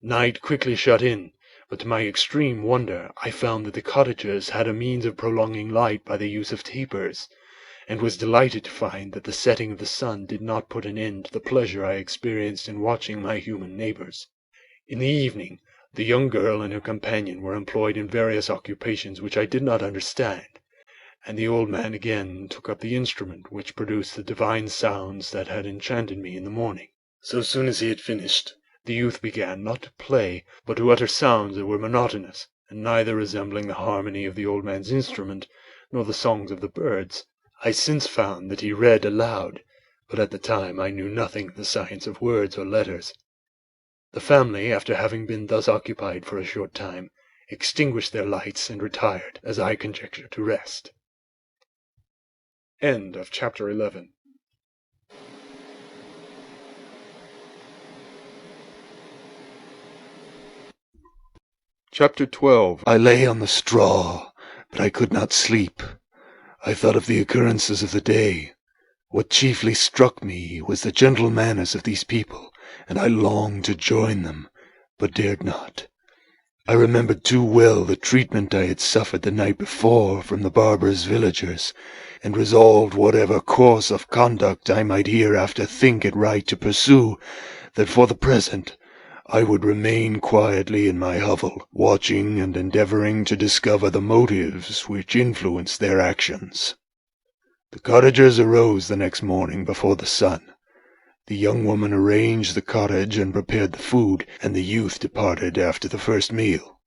Night quickly shut in, but to my extreme wonder I found that the cottagers had a means of prolonging light by the use of tapers, and was delighted to find that the setting of the sun did not put an end to the pleasure I experienced in watching my human neighbors. In the evening the young girl and her companion were employed in various occupations which I did not understand, and the old man again took up the instrument which produced the divine sounds that had enchanted me in the morning. So soon as he had finished, the youth began not to play, but to utter sounds that were monotonous, and neither resembling the harmony of the old man's instrument, nor the songs of the birds. I since found that he read aloud, but at the time I knew nothing of the science of words or letters. The family, after having been thus occupied for a short time, extinguished their lights and retired, as I conjecture, to rest. End of chapter 11. Chapter 12. I lay on the straw, but I could not sleep. I thought of the occurrences of the day. What chiefly struck me was the gentle manners of these people, and I longed to join them, but dared not. I remembered too well the treatment I had suffered the night before from the barbarous villagers, and resolved whatever course of conduct I might hereafter think it right to pursue, that for the present I would remain quietly in my hovel, watching and endeavoring to discover the motives which influenced their actions. The cottagers arose the next morning before the sun. The young woman arranged the cottage and prepared the food, and the youth departed after the first meal.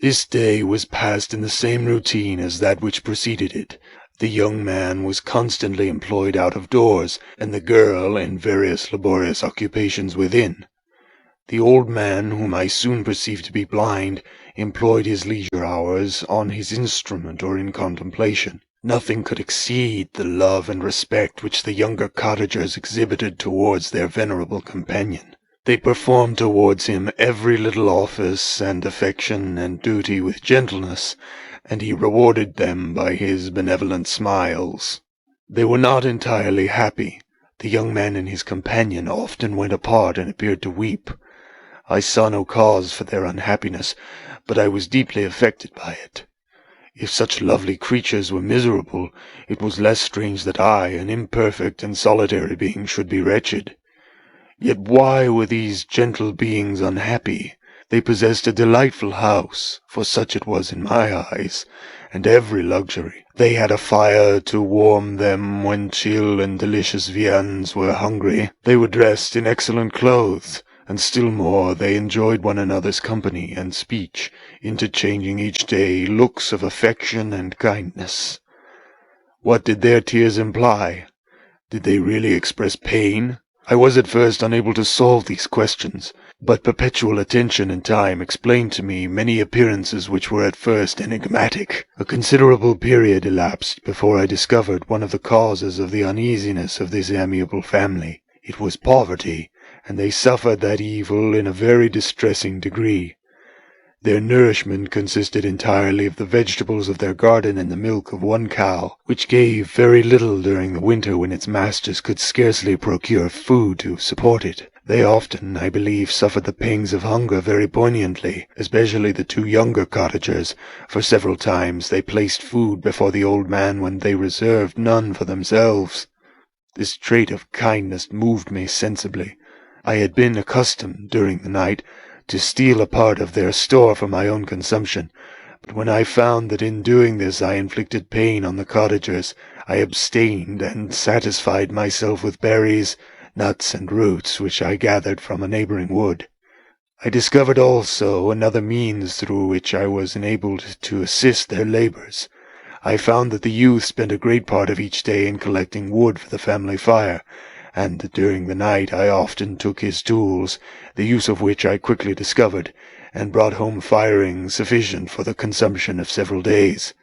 This day was passed in the same routine as that which preceded it. The young man was constantly employed out of doors, and the girl in various laborious occupations within. The old man, whom I soon perceived to be blind, employed his leisure hours on his instrument or in contemplation. Nothing could exceed the love and respect which the younger cottagers exhibited towards their venerable companion. They performed towards him every little office and affection and duty with gentleness, and he rewarded them by his benevolent smiles. They were not entirely happy. The young man and his companion often went apart and appeared to weep. I saw no cause for their unhappiness, but I was deeply affected by it. If such lovely creatures were miserable, it was less strange that I, an imperfect and solitary being, should be wretched. Yet why were these gentle beings unhappy? They possessed a delightful house, for such it was in my eyes, and every luxury. They had a fire to warm them when chill and delicious viands were hungry. They were dressed in excellent clothes, and still more they enjoyed one another's company and speech, interchanging each day looks of affection and kindness. What did their tears imply? Did they really express pain? I was at first unable to solve these questions, but perpetual attention and time explained to me many appearances which were at first enigmatic. A considerable period elapsed before I discovered one of the causes of the uneasiness of this amiable family. It was poverty, and they suffered that evil in a very distressing degree. Their nourishment consisted entirely of the vegetables of their garden and the milk of one cow, which gave very little during the winter when its masters could scarcely procure food to support it. They often, I believe, suffered the pangs of hunger very poignantly, especially the two younger cottagers, for several times they placed food before the old man when they reserved none for themselves. This trait of kindness moved me sensibly. I had been accustomed, during the night, to steal a part of their store for my own consumption, but when I found that in doing this I inflicted pain on the cottagers, I abstained and satisfied myself with berries, nuts, and roots which I gathered from a neighboring wood. I discovered also another means through which I was enabled to assist their labors. I found that the youth spent a great part of each day in collecting wood for the family fire, and during the night I often took his tools, the use of which I quickly discovered, and brought home firing sufficient for the consumption of several days.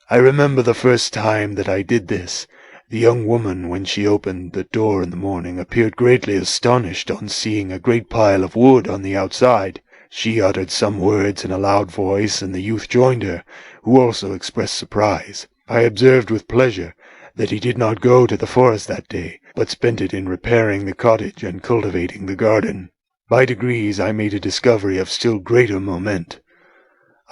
I remember the first time that I did this. The young woman, when she opened the door in the morning, appeared greatly astonished on seeing a great pile of wood on the outside. She uttered some words in a loud voice, and the youth joined her, who also expressed surprise. I observed with pleasure that he did not go to the forest that day, but spent it in repairing the cottage and cultivating the garden. By degrees I made a discovery of still greater moment.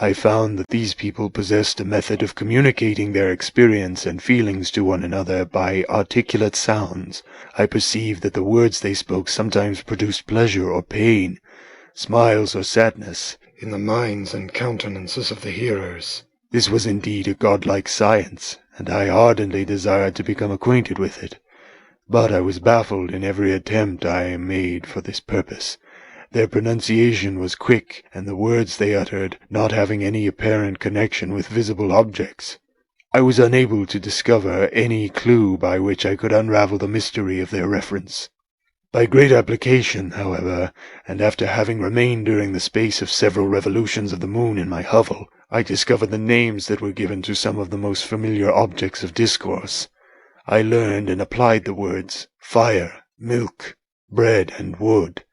I found that these people possessed a method of communicating their experience and feelings to one another by articulate sounds. I perceived that the words they spoke sometimes produced pleasure or pain, smiles or sadness, in the minds and countenances of the hearers. This was indeed a godlike science, and I ardently desired to become acquainted with it. But I was baffled in every attempt I made for this purpose. Their pronunciation was quick, and the words they uttered not having any apparent connection with visible objects. I was unable to discover any clue by which I could unravel the mystery of their reference. By great application, however, and after having remained during the space of several revolutions of the moon in my hovel, I discovered the names that were given to some of the most familiar objects of discourse. I learned and applied the words fire, milk, bread, and wood.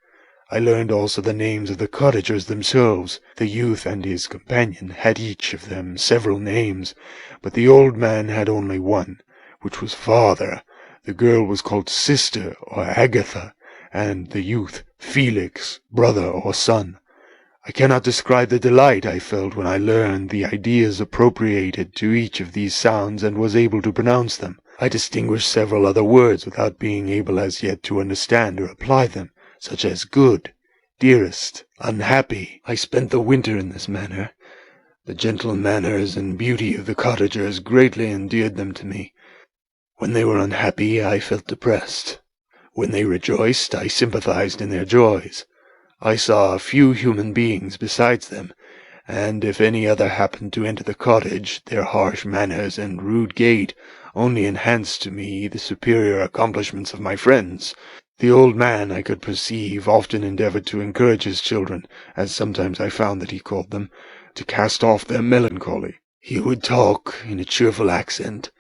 I learned also the names of the cottagers themselves. The youth and his companion had each of them several names, but the old man had only one, which was father. The girl was called sister or Agatha, and the youth Felix, brother or son. I cannot describe the delight I felt when I learned the ideas appropriated to each of these sounds and was able to pronounce them. I distinguished several other words without being able as yet to understand or apply them, such as good, dearest, unhappy. I spent the winter in this manner. The gentle manners and beauty of the cottagers greatly endeared them to me. When they were unhappy, I felt depressed. When they rejoiced, I sympathized in their joys. I saw few human beings besides them, and if any other happened to enter the cottage, their harsh manners and rude gait only enhanced to me the superior accomplishments of my friends. The old man, I could perceive, often endeavored to encourage his children, as sometimes I found that he called them, to cast off their melancholy. He would talk in a cheerful accent,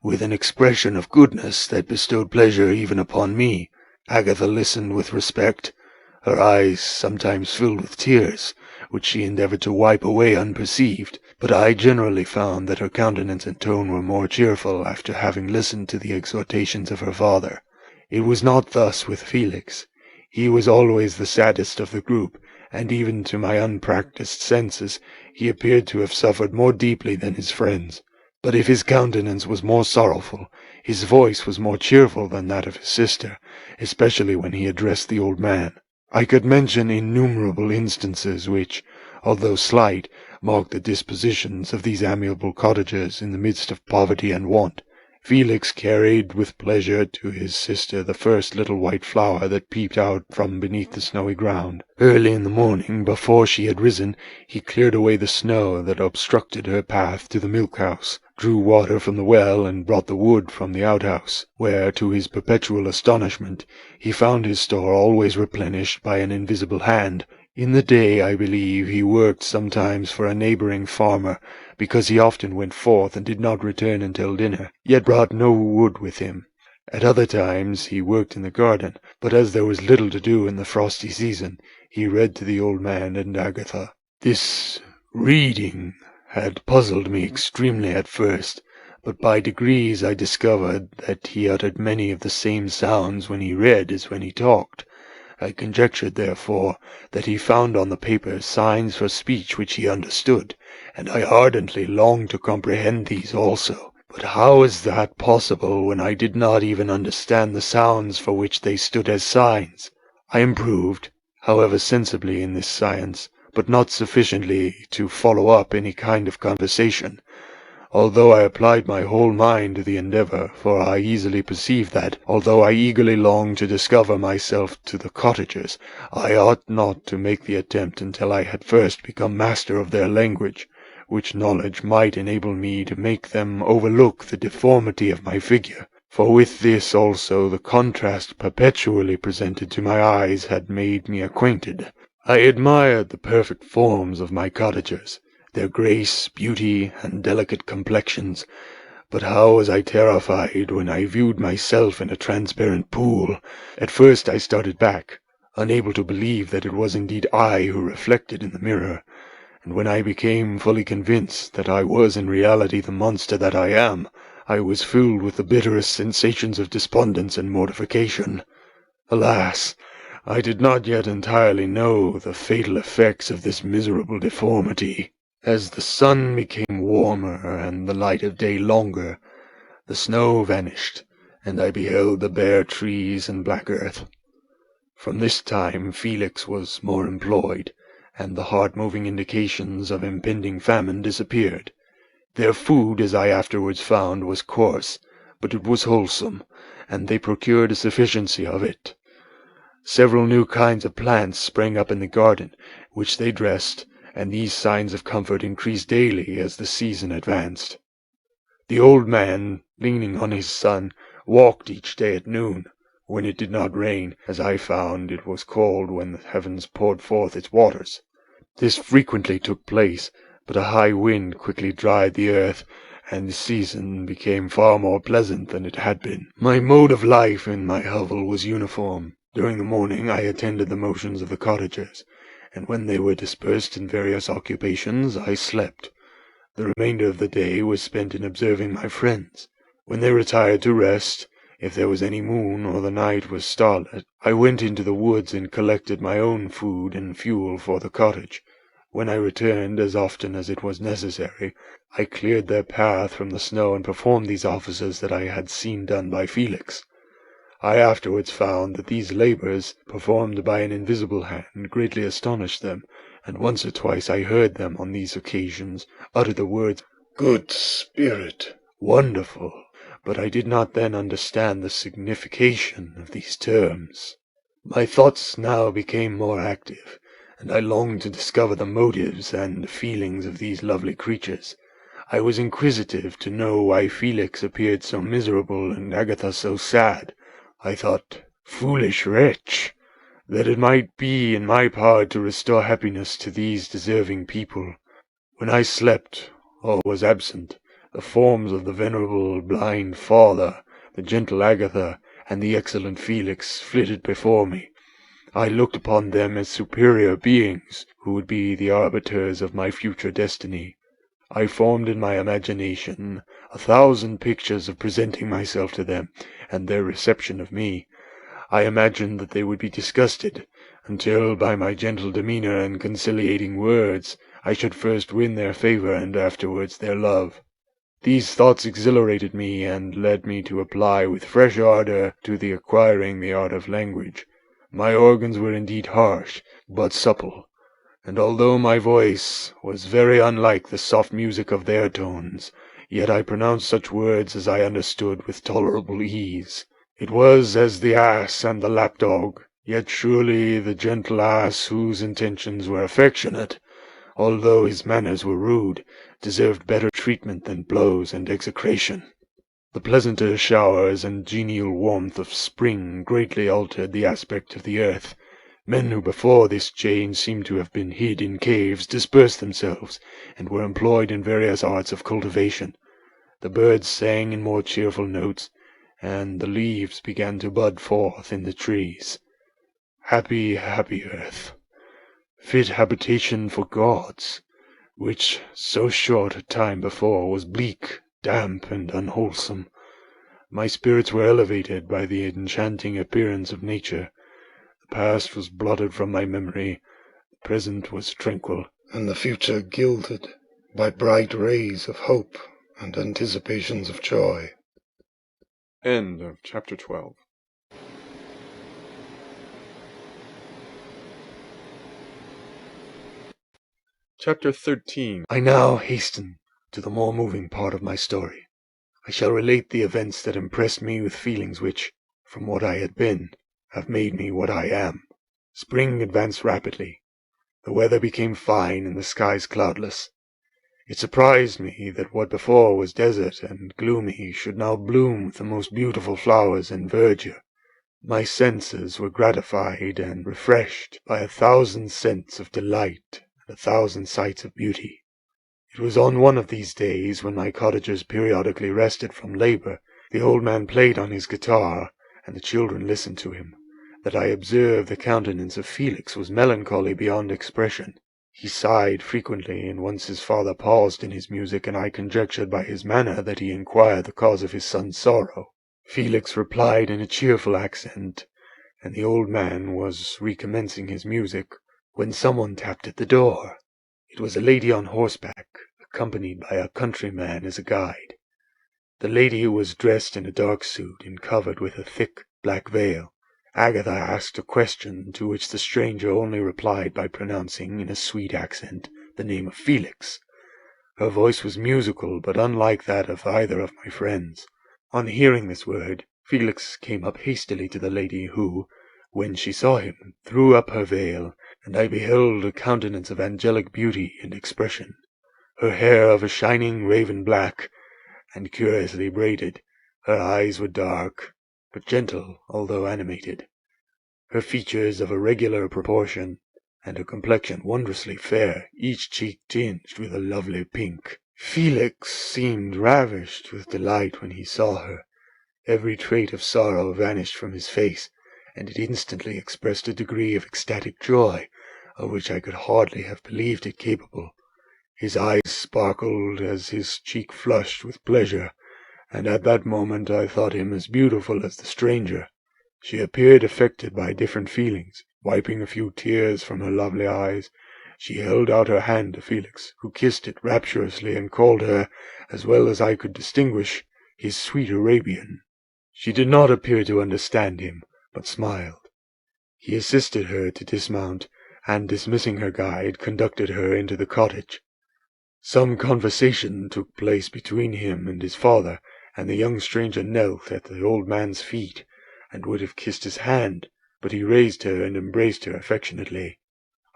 with an expression of goodness that bestowed pleasure even upon me. Agatha listened with respect, her eyes sometimes filled with tears, which she endeavored to wipe away unperceived, but I generally found that her countenance and tone were more cheerful after having listened to the exhortations of her father. It was not thus with Felix. He was always the saddest of the group, and even to my unpractised senses he appeared to have suffered more deeply than his friends. But if his countenance was more sorrowful, his voice was more cheerful than that of his sister, especially when he addressed the old man. I could mention innumerable instances which, although slight, marked the dispositions of these amiable cottagers in the midst of poverty and want. Felix carried with pleasure to his sister the first little white flower that peeped out from beneath the snowy ground. Early in the morning, before she had risen, he cleared away the snow that obstructed her path to the milk-house, drew water from the well, and brought the wood from the outhouse, where, to his perpetual astonishment, he found his store always replenished by an invisible hand. In the day, I believe, he worked sometimes for a neighbouring farmer, because he often went forth and did not return until dinner, yet brought no wood with him. At other times he worked in the garden, but as there was little to do in the frosty season, he read to the old man and Agatha. This reading had puzzled me extremely at first, but by degrees I discovered that he uttered many of the same sounds when he read as when he talked. I conjectured, therefore, that he found on the paper signs for speech which he understood, and I ardently longed to comprehend these also. But how is that possible when I did not even understand the sounds for which they stood as signs? I improved, however, sensibly in this science, but not sufficiently to follow up any kind of conversation, although I applied my whole mind to the endeavour, for I easily perceived that, although I eagerly longed to discover myself to the cottagers, I ought not to make the attempt until I had first become master of their language, which knowledge might enable me to make them overlook the deformity of my figure. For with this also the contrast perpetually presented to my eyes had made me acquainted. I admired the perfect forms of my cottagers, their grace, beauty, and delicate complexions, but how was I terrified when I viewed myself in a transparent pool. At first I started back, unable to believe that it was indeed I who reflected in the mirror, and when I became fully convinced that I was in reality the monster that I am, I was filled with the bitterest sensations of despondence and mortification. Alas! I did not yet entirely know the fatal effects of this miserable deformity. As the sun became warmer and the light of day longer, the snow vanished, and I beheld the bare trees and black earth. From this time Felix was more employed, and the heart-moving indications of impending famine disappeared. Their food, as I afterwards found, was coarse, but it was wholesome, and they procured a sufficiency of it. Several new kinds of plants sprang up in the garden, which they dressed, and these signs of comfort increased daily as the season advanced. The old man, leaning on his son, walked each day at noon, when it did not rain, as I found it was called when the heavens poured forth its waters. This frequently took place, but a high wind quickly dried the earth, and the season became far more pleasant than it had been. My mode of life in my hovel was uniform. During the morning I attended the motions of the cottagers, and when they were dispersed in various occupations, I slept. The remainder of the day was spent in observing my friends. When they retired to rest, if there was any moon or the night was starlit, I went into the woods and collected my own food and fuel for the cottage. When I returned, as often as it was necessary, I cleared their path from the snow and performed these offices that I had seen done by Felix. I afterwards found that these labours, performed by an invisible hand, greatly astonished them, and once or twice I heard them on these occasions utter the words, "Good Spirit," "Wonderful," but I did not then understand the signification of these terms. My thoughts now became more active, and I longed to discover the motives and feelings of these lovely creatures. I was inquisitive to know why Felix appeared so miserable and Agatha so sad. I thought, foolish wretch, that it might be in my power to restore happiness to these deserving people. When I slept, or was absent, the forms of the venerable blind father, the gentle Agatha, and the excellent Felix flitted before me. I looked upon them as superior beings, who would be the arbiters of my future destiny. I formed in my imagination 1,000 pictures of presenting myself to them, and their reception of me. I imagined that they would be disgusted, until by my gentle demeanour and conciliating words I should first win their favour and afterwards their love. These thoughts exhilarated me, and led me to apply with fresh ardour to the acquiring the art of language. My organs were indeed harsh, but supple, and although my voice was very unlike the soft music of their tones, yet I pronounced such words as I understood with tolerable ease. It was as the ass and the lapdog, yet surely the gentle ass, whose intentions were affectionate, although his manners were rude, deserved better treatment than blows and execration. The pleasanter showers and genial warmth of spring greatly altered the aspect of the earth. Men who before this change seemed to have been hid in caves dispersed themselves, and were employed in various arts of cultivation. The birds sang in more cheerful notes, and the leaves began to bud forth in the trees. Happy, happy earth! Fit habitation for gods, which so short a time before was bleak, damp, and unwholesome. My spirits were elevated by the enchanting appearance of nature. The past was blotted from my memory, the present was tranquil, and the future gilded by bright rays of hope and anticipations of joy. End of chapter 12. Chapter 13. I now hasten to the more moving part of my story. I shall relate the events that impressed me with feelings which, from what I had been, have made me what I am. Spring advanced rapidly. The weather became fine and the skies cloudless. It surprised me that what before was desert and gloomy should now bloom with the most beautiful flowers and verdure. My senses were gratified and refreshed by 1,000 scents of delight and 1,000 sights of beauty. It was on one of these days, when my cottagers periodically rested from labour, the old man played on his guitar, and the children listened to him, that I observed the countenance of Felix was melancholy beyond expression. He sighed frequently, and once his father paused in his music, and I conjectured by his manner that he inquired the cause of his son's sorrow. Felix replied in a cheerful accent, and the old man was recommencing his music, when someone tapped at the door. It was a lady on horseback, accompanied by a countryman as a guide. The lady was dressed in a dark suit and covered with a thick black veil. Agatha asked a question, to which the stranger only replied by pronouncing, in a sweet accent, the name of Felix. Her voice was musical, but unlike that of either of my friends. On hearing this word, Felix came up hastily to the lady, who, when she saw him, threw up her veil, and I beheld a countenance of angelic beauty and expression, her hair of a shining raven black, and curiously braided. Her eyes were dark, but gentle, although animated, her features of a regular proportion, and her complexion wondrously fair, each cheek tinged with a lovely pink. Felix seemed ravished with delight when he saw her. Every trait of sorrow vanished from his face, and it instantly expressed a degree of ecstatic joy, of which I could hardly have believed it capable. His eyes sparkled as his cheek flushed with pleasure, and at that moment I thought him as beautiful as the stranger. She appeared affected by different feelings. Wiping a few tears from her lovely eyes, she held out her hand to Felix, who kissed it rapturously and called her, as well as I could distinguish, his sweet Arabian. She did not appear to understand him, but smiled. He assisted her to dismount, and dismissing her guide, conducted her into the cottage. Some conversation took place between him and his father, and the young stranger knelt at the old man's feet, and would have kissed his hand, but he raised her and embraced her affectionately.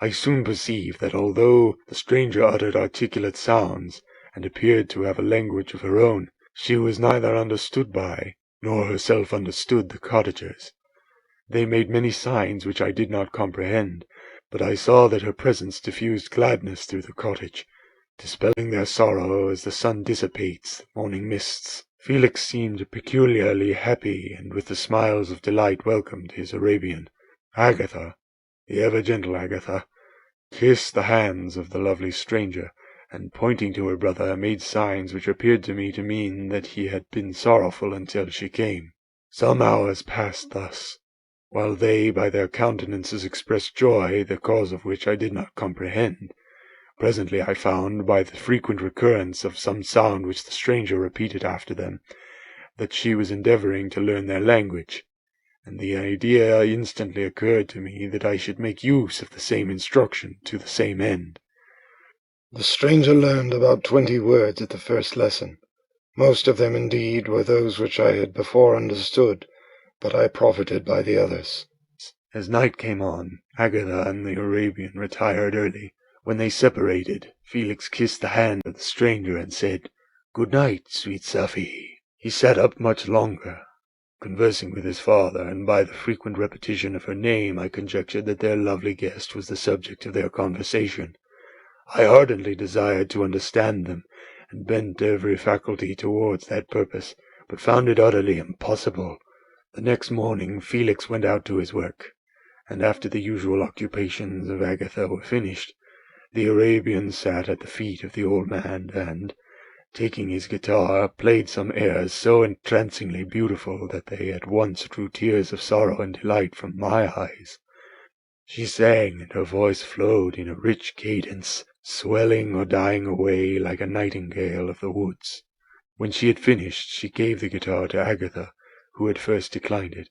I soon perceived that although the stranger uttered articulate sounds, and appeared to have a language of her own, she was neither understood by, nor herself understood the cottagers. They made many signs which I did not comprehend, but I saw that her presence diffused gladness through the cottage, dispelling their sorrow as the sun dissipates the morning mists. Felix seemed peculiarly happy, and with the smiles of delight welcomed his Arabian. Agatha, the ever-gentle Agatha, kissed the hands of the lovely stranger, and pointing to her brother, made signs which appeared to me to mean that he had been sorrowful until she came. Some hours passed thus, while they by their countenances expressed joy, the cause of which I did not comprehend. Presently I found, by the frequent recurrence of some sound which the stranger repeated after them, that she was endeavouring to learn their language, and the idea instantly occurred to me that I should make use of the same instruction to the same end. The stranger learned about 20 words at the first lesson. Most of them, indeed, were those which I had before understood, but I profited by the others. As night came on, Agatha and the Arabian retired early. When they separated, Felix kissed the hand of the stranger and said, "Good night, sweet Safie." He sat up much longer, conversing with his father, and by the frequent repetition of her name I conjectured that their lovely guest was the subject of their conversation. I ardently desired to understand them, and bent every faculty towards that purpose, but found it utterly impossible. The next morning Felix went out to his work, and after the usual occupations of Agatha were finished, the Arabian sat at the feet of the old man, and, taking his guitar, played some airs so entrancingly beautiful that they at once drew tears of sorrow and delight from my eyes. She sang, and her voice flowed in a rich cadence, swelling or dying away like a nightingale of the woods. When she had finished, she gave the guitar to Agatha, who had first declined it.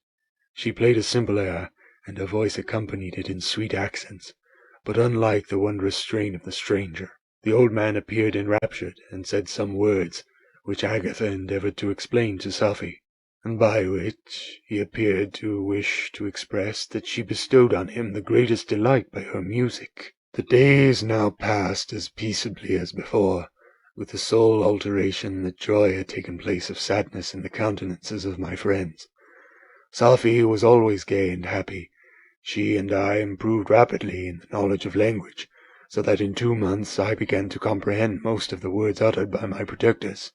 She played a simple air, and her voice accompanied it in sweet accents, but unlike the wondrous strain of the stranger. The old man appeared enraptured, and said some words, which Agatha endeavoured to explain to Safie, and by which he appeared to wish to express that she bestowed on him the greatest delight by her music. The days now passed as peaceably as before, with the sole alteration that joy had taken place of sadness in the countenances of my friends. Safie was always gay and happy. She and I improved rapidly in the knowledge of language, so that in 2 months I began to comprehend most of the words uttered by my protectors.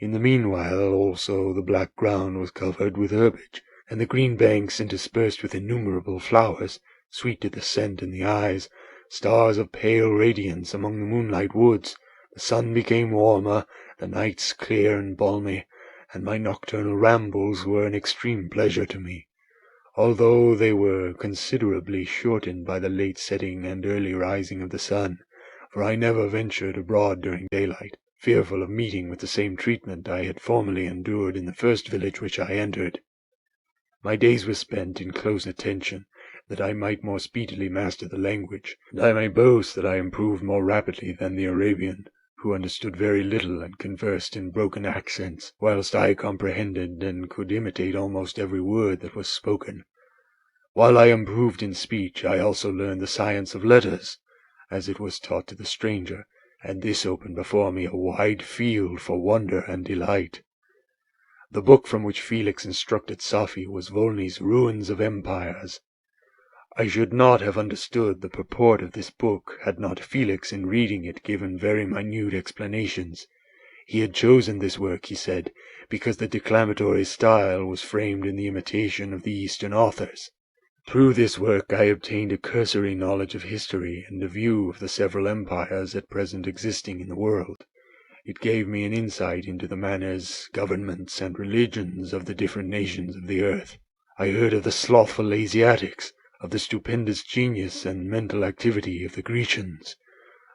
In the meanwhile also the black ground was covered with herbage, and the green banks interspersed with innumerable flowers, sweet to the scent and the eyes, stars of pale radiance among the moonlight woods. The sun became warmer, the nights clear and balmy, and my nocturnal rambles were an extreme pleasure to me, although they were considerably shortened by the late setting and early rising of the sun, for I never ventured abroad during daylight, fearful of meeting with the same treatment I had formerly endured in the first village which I entered. My days were spent in close attention, that I might more speedily master the language, and I may boast that I improved more rapidly than the Arabian, who understood very little and conversed in broken accents, whilst I comprehended and could imitate almost every word that was spoken. While I improved in speech, I also learned the science of letters, as it was taught to the stranger, and this opened before me a wide field for wonder and delight. The book from which Felix instructed Safie was Volney's Ruins of Empires. I should not have understood the purport of this book had not Felix in reading it given very minute explanations. He had chosen this work, he said, because the declamatory style was framed in the imitation of the Eastern authors. Through this work I obtained a cursory knowledge of history and a view of the several empires at present existing in the world. It gave me an insight into the manners, governments, and religions of the different nations of the earth. I heard of the slothful Asiatics, of the stupendous genius and mental activity of the Grecians,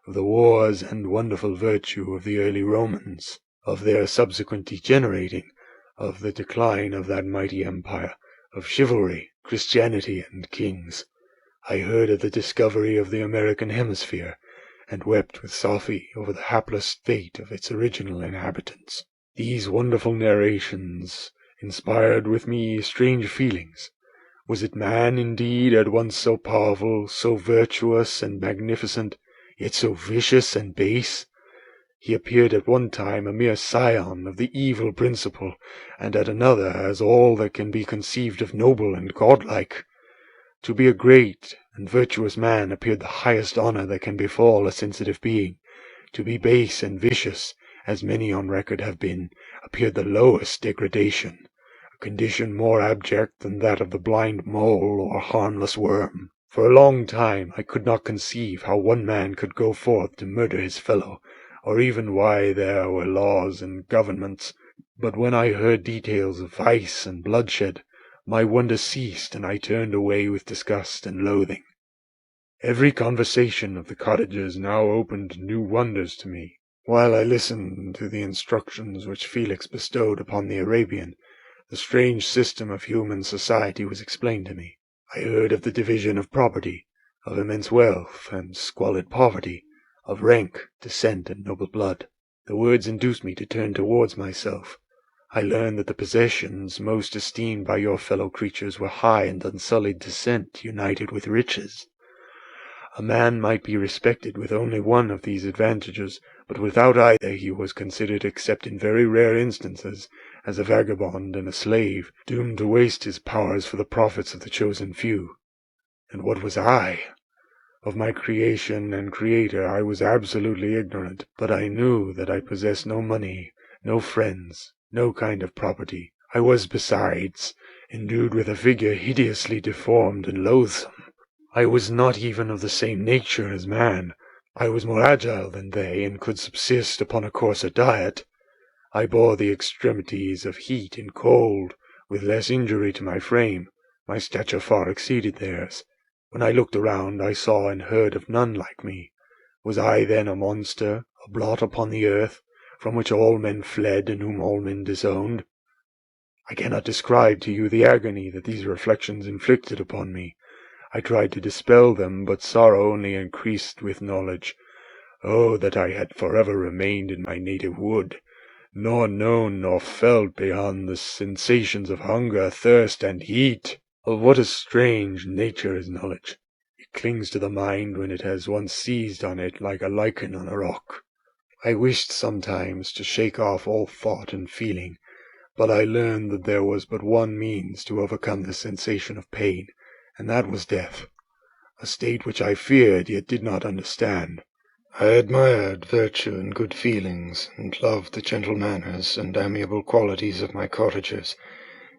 of the wars and wonderful virtue of the early Romans, of their subsequent degenerating, of the decline of that mighty empire, of chivalry, Christianity, and kings. I heard of the discovery of the American hemisphere, and wept with Safie over the hapless fate of its original inhabitants. These wonderful narrations inspired with me strange feelings. Was it man, indeed, at once so powerful, so virtuous and magnificent, yet so vicious and base? He appeared at one time a mere scion of the evil principle, and at another as all that can be conceived of noble and godlike. To be a great and virtuous man appeared the highest honor that can befall a sensitive being. To be base and vicious, as many on record have been, appeared the lowest degradation, a condition more abject than that of the blind mole or harmless worm. For a long time I could not conceive how one man could go forth to murder his fellow, or even why there were laws and governments, but when I heard details of vice and bloodshed, my wonder ceased, and I turned away with disgust and loathing. Every conversation of the cottagers now opened new wonders to me. While I listened to the instructions which Felix bestowed upon the Arabian, the strange system of human society was explained to me. I heard of the division of property, of immense wealth and squalid poverty, of rank, descent, and noble blood. The words induced me to turn towards myself. I learned that the possessions most esteemed by your fellow creatures were high and unsullied descent united with riches. A man might be respected with only one of these advantages, but without either he was considered, except in very rare instances, as a vagabond and a slave, doomed to waste his powers for the profits of the chosen few. And what was I? Of my creation and creator I was absolutely ignorant, but I knew that I possessed no money, no friends, no kind of property. I was, besides, endued with a figure hideously deformed and loathsome. I was not even of the same nature as man. I was more agile than they, and could subsist upon a coarser diet. I bore the extremities of heat and cold with less injury to my frame. My stature far exceeded theirs. When I looked around, I saw and heard of none like me. Was I then a monster, a blot upon the earth, from which all men fled and whom all men disowned? I cannot describe to you the agony that these reflections inflicted upon me. I tried to dispel them, but sorrow only increased with knowledge. Oh, that I had forever remained in my native wood, nor known nor felt beyond the sensations of hunger, thirst, and heat! Of what a strange nature is knowledge! It clings to the mind when it has once seized on it like a lichen on a rock. I wished sometimes to shake off all thought and feeling, but I learned that there was but one means to overcome the sensation of pain, and that was death, a state which I feared yet did not understand. I admired virtue and good feelings, and loved the gentle manners and amiable qualities of my cottagers,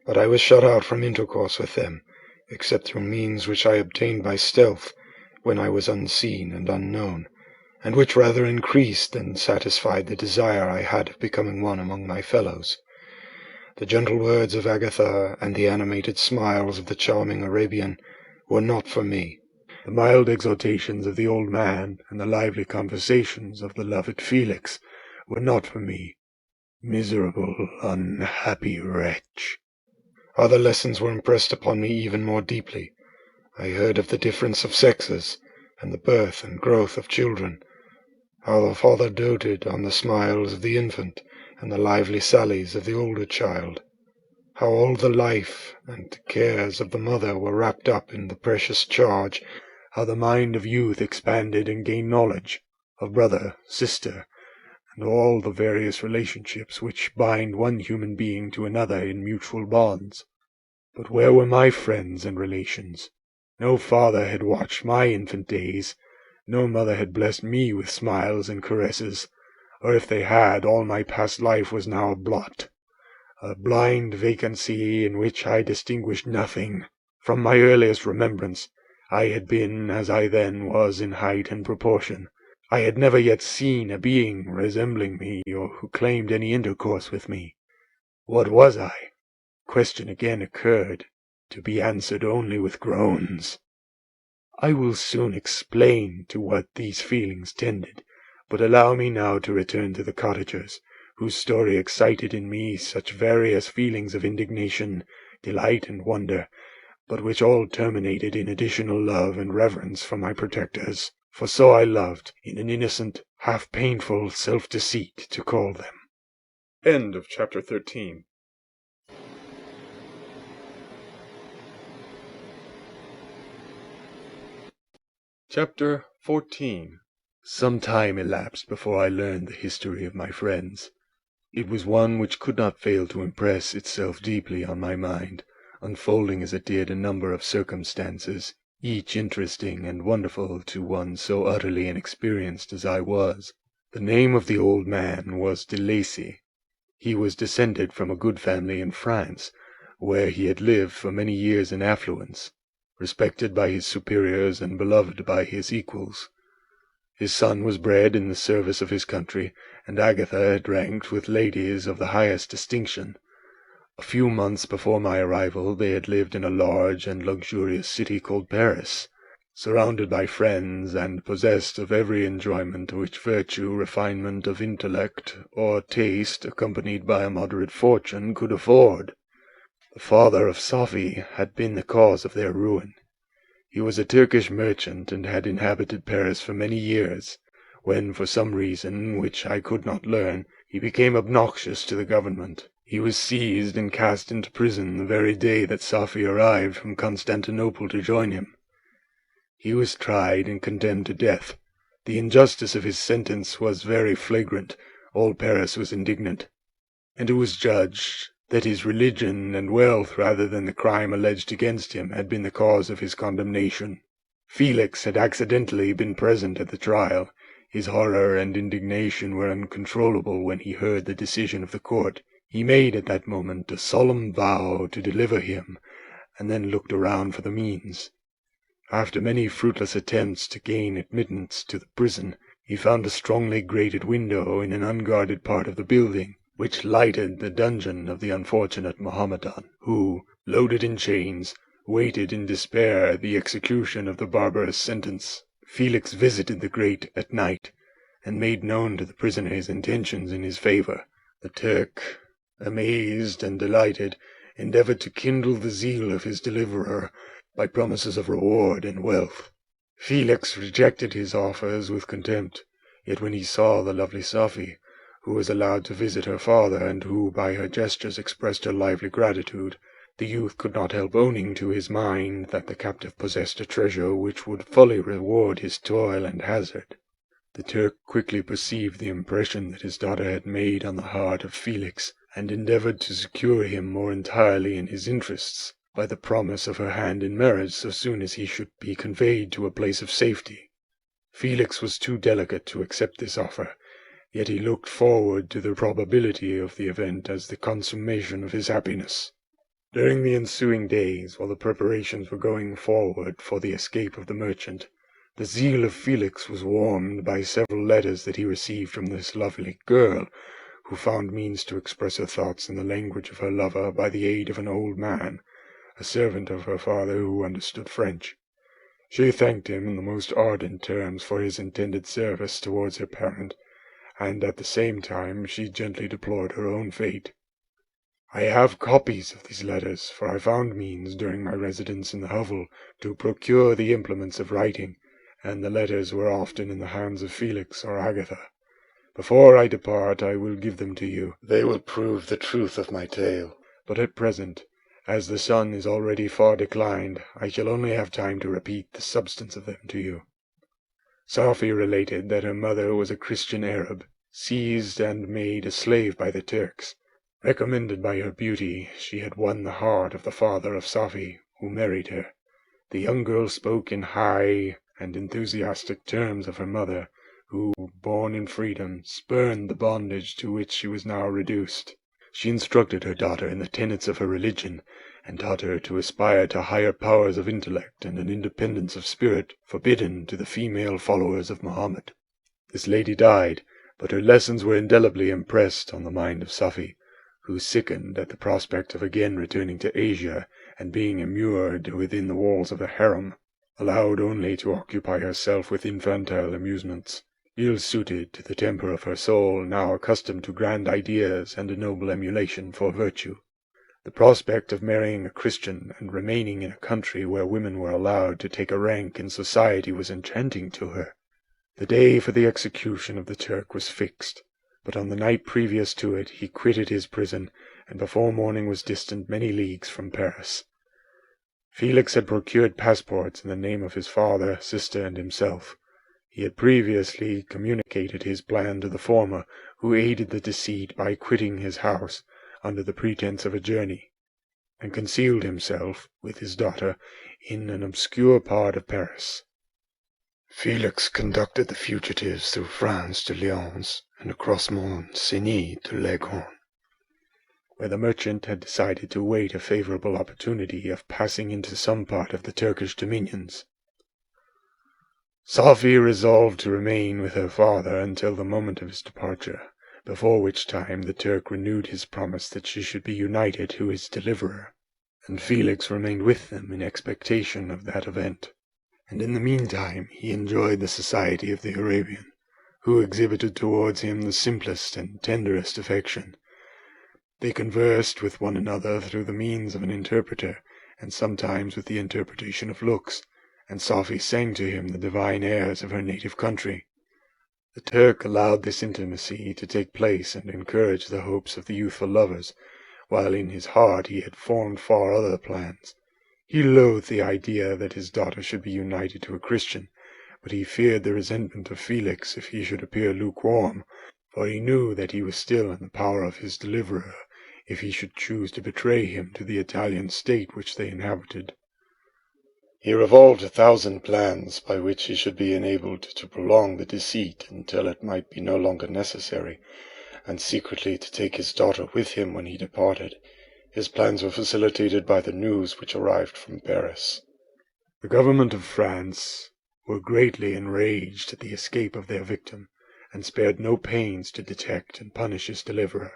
but I was shut out from intercourse with them, except through means which I obtained by stealth, when I was unseen and unknown, and which rather increased than satisfied the desire I had of becoming one among my fellows. The gentle words of Agatha and the animated smiles of the charming Arabian were not for me. The mild exhortations of the old man and the lively conversations of the loved Felix were not for me. Miserable, unhappy wretch! Other lessons were impressed upon me even more deeply. I heard of the difference of sexes, and the birth and growth of children, how the father doted on the smiles of the infant and the lively sallies of the older child, how all the life and cares of the mother were wrapped up in the precious charge, how the mind of youth expanded and gained knowledge of brother, sister, and all the various relationships which bind one human being to another in mutual bonds. But where were my friends and relations? No father had watched my infant days, no mother had blessed me with smiles and caresses, or if they had, all my past life was now a blot, a blind vacancy in which I distinguished nothing. From my earliest remembrance, I had been as I then was in height and proportion. I had never yet seen a being resembling me, or who claimed any intercourse with me. What was I? Question again occurred, to be answered only with groans. I will soon explain to what these feelings tended, but allow me now to return to the cottagers, whose story excited in me such various feelings of indignation, delight, and wonder, but which all terminated in additional love and reverence for my protectors, for so I loved, in an innocent, half-painful self-deceit, to call them. End of chapter 13. Chapter 14. Some time elapsed before I learned the history of my friends. It was one which could not fail to impress itself deeply on my mind, unfolding as it did a number of circumstances, each interesting and wonderful to one so utterly inexperienced as I was. The name of the old man was de Lacy. He was descended from a good family in France, where he had lived for many years in affluence, respected by his superiors and beloved by his equals. His son was bred in the service of his country, and Agatha had ranked with ladies of the highest distinction. A few months before my arrival they had lived in a large and luxurious city called Paris, surrounded by friends, and possessed of every enjoyment which virtue, refinement of intellect, or taste, accompanied by a moderate fortune, could afford. The father of Sophie had been the cause of their ruin. He was a Turkish merchant, and had inhabited Paris for many years, when, for some reason which I could not learn, he became obnoxious to the government. He was seized and cast into prison the very day that Sophie arrived from Constantinople to join him. He was tried and condemned to death. The injustice of his sentence was very flagrant. All Paris was indignant, and it was judged that his religion and wealth, rather than the crime alleged against him, had been the cause of his condemnation. Felix had accidentally been present at the trial. His horror and indignation were uncontrollable when he heard the decision of the court. He made at that moment a solemn vow to deliver him, and then looked around for the means. After many fruitless attempts to gain admittance to the prison, he found a strongly grated window in an unguarded part of the building, which lighted the dungeon of the unfortunate Mohammedan, who, loaded in chains, waited in despair the execution of the barbarous sentence. Felix visited the grate at night, and made known to the prisoner his intentions in his favour. The Turk, amazed and delighted, endeavoured to kindle the zeal of his deliverer by promises of reward and wealth. Felix rejected his offers with contempt, yet when he saw the lovely Sophie, who was allowed to visit her father, and who by her gestures expressed her lively gratitude, the youth could not help owning to his mind that the captive possessed a treasure which would fully reward his toil and hazard. The Turk quickly perceived the impression that his daughter had made on the heart of Felix, and endeavoured to secure him more entirely in his interests by the promise of her hand in marriage so soon as he should be conveyed to a place of safety. Felix was too delicate to accept this offer, yet he looked forward to the probability of the event as the consummation of his happiness. During the ensuing days, while the preparations were going forward for the escape of the merchant, The zeal of Felix was warmed by several letters that he received from this lovely girl, who found means to express her thoughts in the language of her lover by the aid of an old man, a servant of her father who understood French. She thanked him in the most ardent terms for his intended service towards her parent, and at the same time she gently deplored her own fate. I have copies of these letters, for I found means, during my residence in the hovel, to procure the implements of writing, and the letters were often in the hands of Felix or Agatha. Before I depart I will give them to you. They will prove the truth of my tale. But at present, as the sun is already far declined, I shall only have time to repeat the substance of them to you. Safie related that her mother was a Christian Arab, seized and made a slave by the Turks. Recommended by her beauty, she had won the heart of the father of Safie, who married her. The young girl spoke in high and enthusiastic terms of her mother, who, born in freedom, spurned the bondage to which she was now reduced. She instructed her daughter in the tenets of her religion, and taught her to aspire to higher powers of intellect and an independence of spirit forbidden to the female followers of Mohammed. This lady died, but her lessons were indelibly impressed on the mind of Safie, who sickened at the prospect of again returning to Asia and being immured within the walls of a harem, allowed only to occupy herself with infantile amusements, ill-suited to the temper of her soul, now accustomed to grand ideas and a noble emulation for virtue. The prospect of marrying a Christian and remaining in a country where women were allowed to take a rank in society was enchanting to her. The day for the execution of the Turk was fixed, but on the night previous to it he quitted his prison, and before morning was distant many leagues from Paris. Felix had procured passports in the name of his father, sister, and himself. He had previously communicated his plan to the former, who aided the deceit by quitting his house under the pretence of a journey, and concealed himself, with his daughter, in an obscure part of Paris. Felix conducted the fugitives through France to Lyons, and across Mont-Cenis to Leghorn, where the merchant had decided to wait a favorable opportunity of passing into some part of the Turkish dominions. Safie resolved to remain with her father until the moment of his departure, before which time the Turk renewed his promise that she should be united to his deliverer, and Felix remained with them in expectation of that event. And in the meantime he enjoyed the society of the Arabian, who exhibited towards him the simplest and tenderest affection. They conversed with one another through the means of an interpreter, and sometimes with the interpretation of looks, and Safie sang to him the divine airs of her native country. The Turk allowed this intimacy to take place and encouraged the hopes of the youthful lovers, while in his heart he had formed far other plans. He loathed the idea that his daughter should be united to a Christian, but he feared the resentment of Felix if he should appear lukewarm, for he knew that he was still in the power of his deliverer, if he should choose to betray him to the Italian state which they inhabited. He revolved 1,000 plans by which he should be enabled to prolong the deceit until it might be no longer necessary, and secretly to take his daughter with him when he departed. His plans were facilitated by the news which arrived from Paris. The government of France were greatly enraged at the escape of their victim, and spared no pains to detect and punish his deliverer.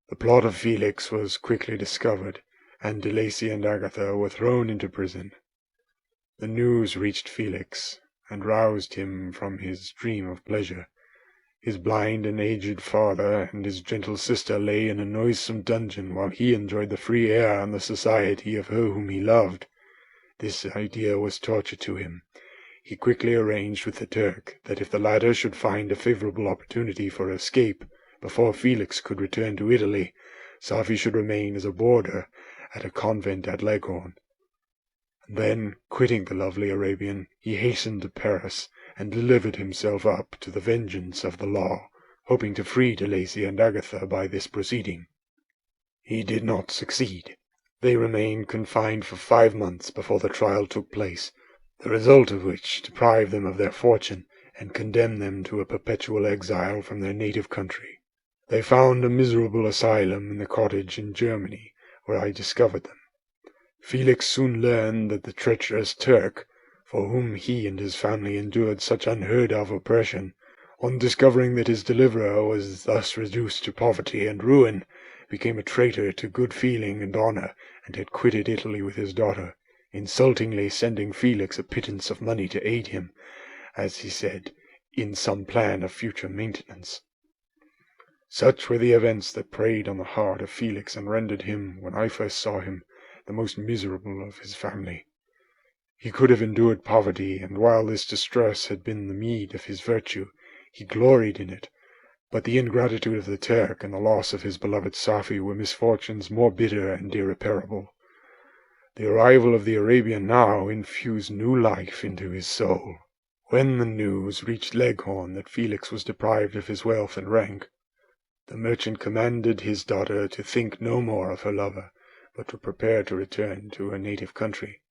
The plot of Felix was quickly discovered, and De Lacy and Agatha were thrown into prison. The news reached Felix, and roused him from his dream of pleasure. His blind and aged father and his gentle sister lay in a noisome dungeon, while he enjoyed the free air and the society of her whom he loved. This idea was torture to him. He quickly arranged with the Turk that if the latter should find a favorable opportunity for escape before Felix could return to Italy, Safie should remain as a boarder at a convent at Leghorn. Then, quitting the lovely Arabian, he hastened to Paris, and delivered himself up to the vengeance of the law, hoping to free De Lacy and Agatha by this proceeding. He did not succeed. They remained confined for 5 months before the trial took place, the result of which deprived them of their fortune, and condemned them to a perpetual exile from their native country. They found a miserable asylum in the cottage in Germany, where I discovered them. Felix soon learned that the treacherous Turk, for whom he and his family endured such unheard-of oppression, on discovering that his deliverer was thus reduced to poverty and ruin, became a traitor to good feeling and honour, and had quitted Italy with his daughter, insultingly sending Felix a pittance of money to aid him, as he said, in some plan of future maintenance. Such were the events that preyed on the heart of Felix and rendered him, when I first saw him, the most miserable of his family. He could have endured poverty, and while this distress had been the meed of his virtue, he gloried in it, but the ingratitude of the Turk and the loss of his beloved Safie were misfortunes more bitter and irreparable. The arrival of the Arabian now infused new life into his soul. When the news reached Leghorn that Felix was deprived of his wealth and rank, the merchant commanded his daughter to think no more of her lover, but to prepare to return to her native country.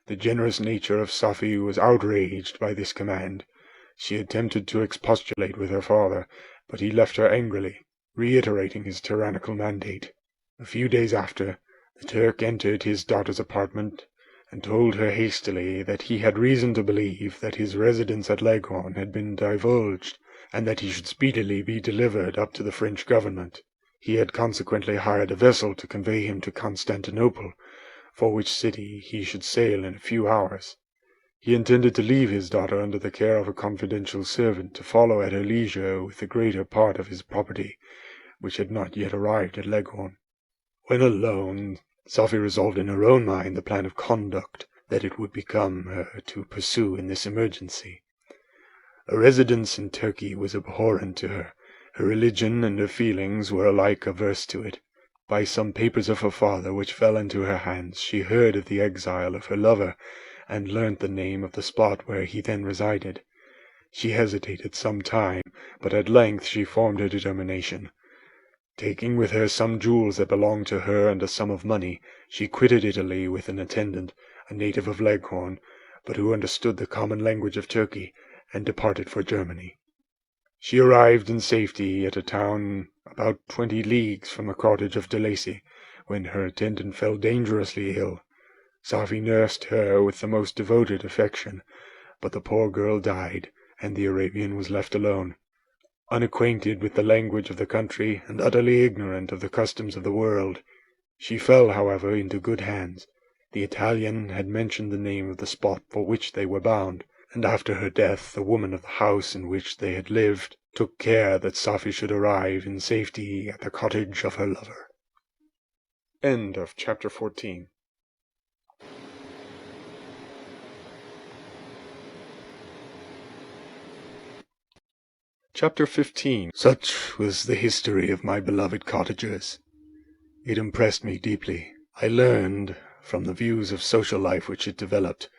The generous nature of Safie was outraged by this command. She attempted to expostulate with her father, but he left her angrily, reiterating his tyrannical mandate. A few days after, the Turk entered his daughter's apartment, and told her hastily that he had reason to believe that his residence at Leghorn had been divulged, and that he should speedily be delivered up to the French government. He had consequently hired a vessel to convey him to Constantinople, for which city he should sail in a few hours. He intended to leave his daughter under the care of a confidential servant, to follow at her leisure with the greater part of his property, which had not yet arrived at Leghorn. When alone, Safie resolved in her own mind the plan of conduct that it would become her to pursue in this emergency. A residence in Turkey was abhorrent to her. Her religion and her feelings were alike averse to it. By some papers of her father which fell into her hands, she heard of the exile of her lover, and learnt the name of the spot where he then resided. She hesitated some time, but at length she formed her determination. Taking with her some jewels that belonged to her and a sum of money, she quitted Italy with an attendant, a native of Leghorn, but who understood the common language of Turkey, and departed for Germany. She arrived in safety at a town about 20 leagues from the cottage of De Lacy, when her attendant fell dangerously ill. Safie nursed her with the most devoted affection, but the poor girl died, and the Arabian was left alone. Unacquainted with the language of the country, and utterly ignorant of the customs of the world, she fell, however, into good hands. The Italian had mentioned the name of the spot for which they were bound, and after her death the woman of the house in which they had lived took care that Safie should arrive in safety at the cottage of her lover. End of chapter 14. Chapter 15. Such was the history of my beloved cottagers. It impressed me deeply. I learned, from the views of social life which it developed,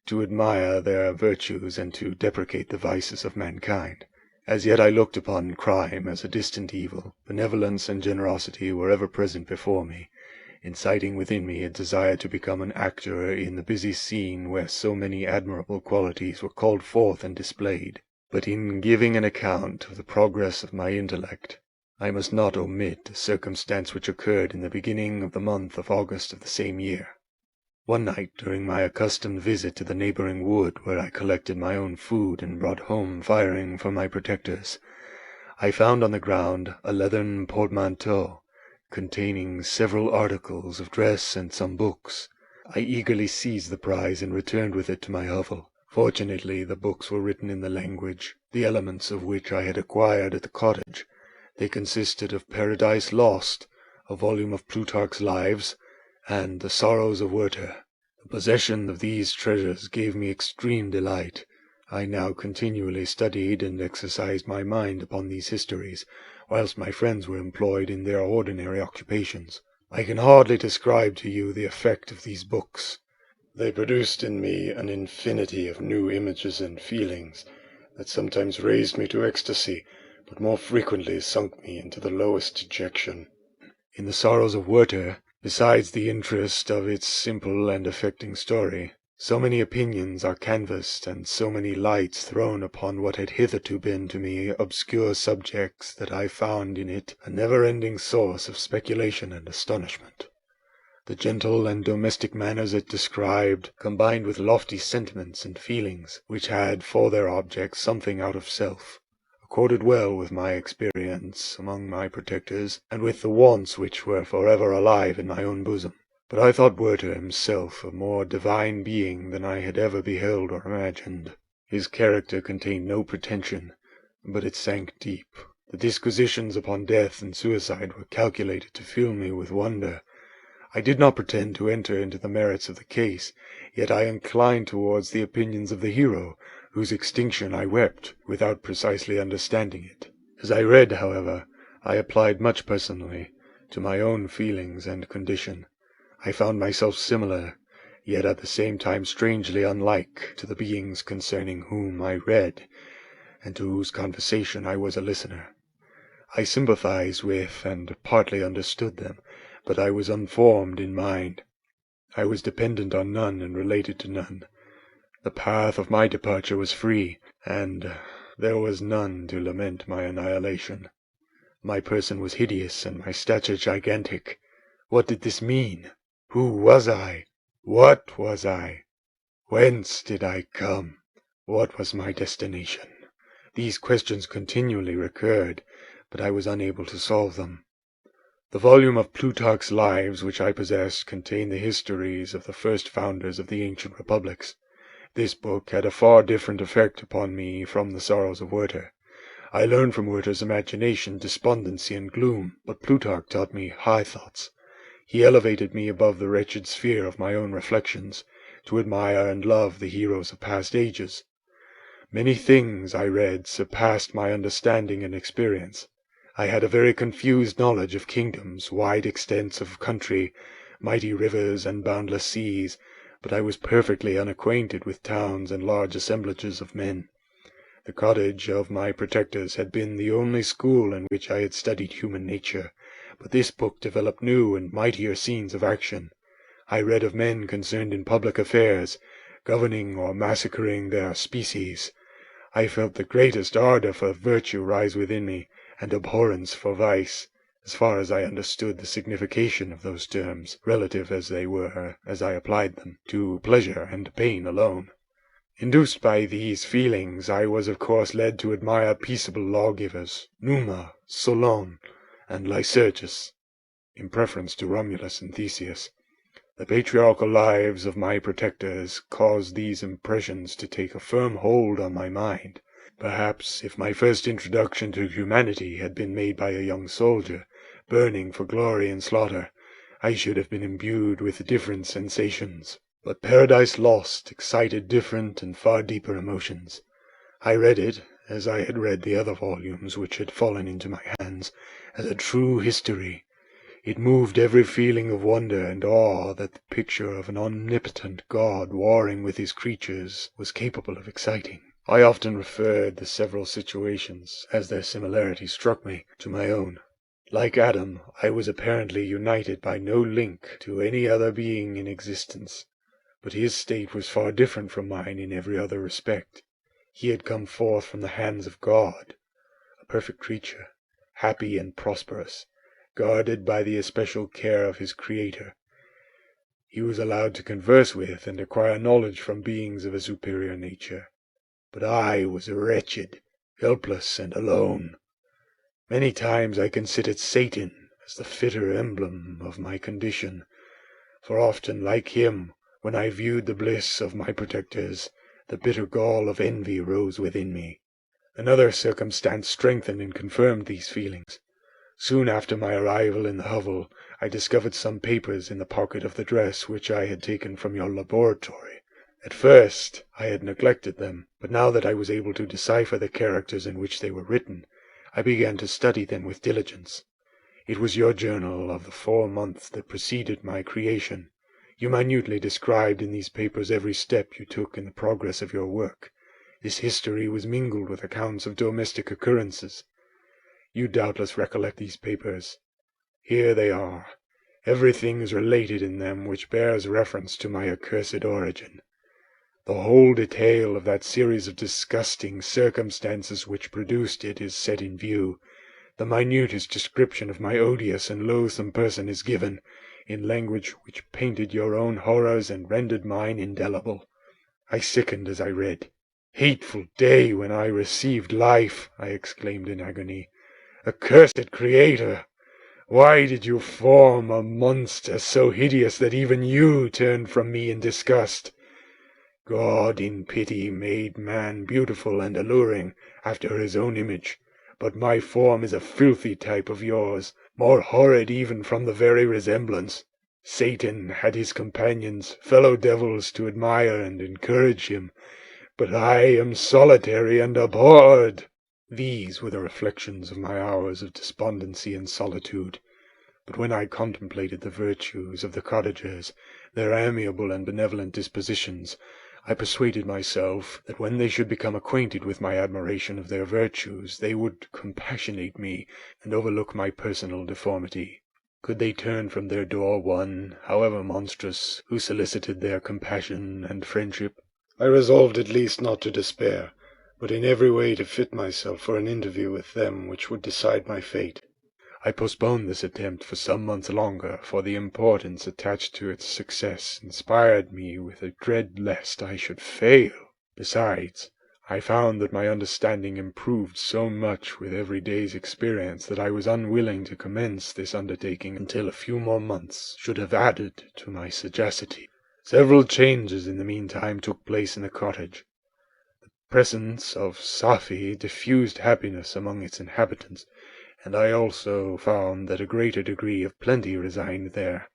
to admire their virtues and to deprecate the vices of mankind. As yet I looked upon crime as a distant evil. Benevolence and generosity were ever present before me, inciting within me a desire to become an actor in the busy scene where so many admirable qualities were called forth and displayed. But in giving an account of the progress of my intellect, I must not omit a circumstance which occurred in the beginning of the month of August of the same year. One night, during my accustomed visit to the neighbouring wood, where I collected my own food and brought home firing for my protectors, I found on the ground a leathern portmanteau, containing several articles of dress and some books. I eagerly seized the prize and returned with it to my hovel. Fortunately, the books were written in the language, the elements of which I had acquired at the cottage. They consisted of Paradise Lost, a volume of Plutarch's Lives, and The Sorrows of Werther. The possession of these treasures gave me extreme delight. I now continually studied and exercised my mind upon these histories, whilst my friends were employed in their ordinary occupations. I can hardly describe to you the effect of these books. They produced in me an infinity of new images and feelings that sometimes raised me to ecstasy, but more frequently sunk me into the lowest dejection. In The Sorrows of Werther, besides the interest of its simple and affecting story, so many opinions are canvassed and so many lights thrown upon what had hitherto been to me obscure subjects, that I found in it a never-ending source of speculation and astonishment. The gentle and domestic manners it described, combined with lofty sentiments and feelings, which had for their object something out of self, accorded well with my experience among my protectors, and with the wants which were forever alive in my own bosom. But I thought Werther himself a more divine being than I had ever beheld or imagined. His character contained no pretension, but it sank deep. The disquisitions upon death and suicide were calculated to fill me with wonder. I did not pretend to enter into the merits of the case, yet I inclined towards the opinions of the hero, whose extinction I wept, without precisely understanding it. As I read, however, I applied much personally to my own feelings and condition. I found myself similar, yet at the same time strangely unlike, to the beings concerning whom I read, and to whose conversation I was a listener. I sympathized with and partly understood them, but I was unformed in mind. I was dependent on none and related to none. The path of my departure was free, and there was none to lament my annihilation. My person was hideous and my stature gigantic. What did this mean? Who was I? What was I? Whence did I come? What was my destination? These questions continually recurred, but I was unable to solve them. The volume of Plutarch's Lives which I possessed contained the histories of the first founders of the ancient republics. This book had a far different effect upon me from the Sorrows of Werther. I learned from Werther's imagination despondency and gloom, but Plutarch taught me high thoughts. He elevated me above the wretched sphere of my own reflections, to admire and love the heroes of past ages. Many things, I read, surpassed my understanding and experience. I had a very confused knowledge of kingdoms, wide extents of country, mighty rivers, and boundless seas, but I was perfectly unacquainted with towns and large assemblages of men. The cottage of my protectors had been the only school in which I had studied human nature, but this book developed new and mightier scenes of action. I read of men concerned in public affairs, governing or massacring their species. I felt the greatest ardor for virtue rise within me, and abhorrence for vice, as far as I understood the signification of those terms, relative as they were, as I applied them, to pleasure and pain alone. Induced by these feelings, I was of course led to admire peaceable lawgivers, Numa, Solon, and Lycurgus, in preference to Romulus and Theseus. The patriarchal lives of my protectors caused these impressions to take a firm hold on my mind. Perhaps, if my first introduction to humanity had been made by a young soldier, burning for glory and slaughter, I should have been imbued with different sensations. But Paradise Lost excited different and far deeper emotions. I read it, as I had read the other volumes which had fallen into my hands, as a true history. It moved every feeling of wonder and awe that the picture of an omnipotent God warring with his creatures was capable of exciting. I often referred the several situations, as their similarity struck me, to my own. Like Adam, I was apparently united by no link to any other being in existence, but his state was far different from mine in every other respect. He had come forth from the hands of God, a perfect creature, happy and prosperous, guarded by the especial care of his Creator. He was allowed to converse with and acquire knowledge from beings of a superior nature. But I was wretched, helpless, and alone. Many times I considered Satan as the fitter emblem of my condition, for often, like him, when I viewed the bliss of my protectors, the bitter gall of envy rose within me. Another circumstance strengthened and confirmed these feelings. Soon after my arrival in the hovel, I discovered some papers in the pocket of the dress which I had taken from your laboratory. At first I had neglected them, but now that I was able to decipher the characters in which they were written, I began to study them with diligence. It was your journal of the 4 months that preceded my creation. You minutely described in these papers every step you took in the progress of your work. This history was mingled with accounts of domestic occurrences. You doubtless recollect these papers. Here they are. Everything is related in them which bears reference to my accursed origin. The whole detail of that series of disgusting circumstances which produced it is set in view. The minutest description of my odious and loathsome person is given. in language which painted your own horrors and rendered mine indelible. I sickened as I read. "Hateful day when I received life!" I exclaimed in agony. "Accursed Creator! Why did you form a monster so hideous that even you turned from me in disgust? God in pity made man beautiful and alluring after his own image, but my form is a filthy type of yours, more horrid even from the very resemblance. Satan had his companions, fellow devils, to admire and encourage him, but I am solitary and abhorred." These were the reflections of my hours of despondency and solitude. But when I contemplated the virtues of the cottagers, their amiable and benevolent dispositions, I persuaded myself that when they should become acquainted with my admiration of their virtues, they would compassionate me and overlook my personal deformity. Could they turn from their door one, however monstrous, who solicited their compassion and friendship? I resolved at least not to despair, but in every way to fit myself for an interview with them which would decide my fate. I postponed this attempt for some months longer, for the importance attached to its success inspired me with a dread lest I should fail. Besides, I found that my understanding improved so much with every day's experience that I was unwilling to commence this undertaking until a few more months should have added to my sagacity. Several changes in the meantime took place in the cottage. The presence of Safie diffused happiness among its inhabitants, and I also found that a greater degree of plenty reigned there.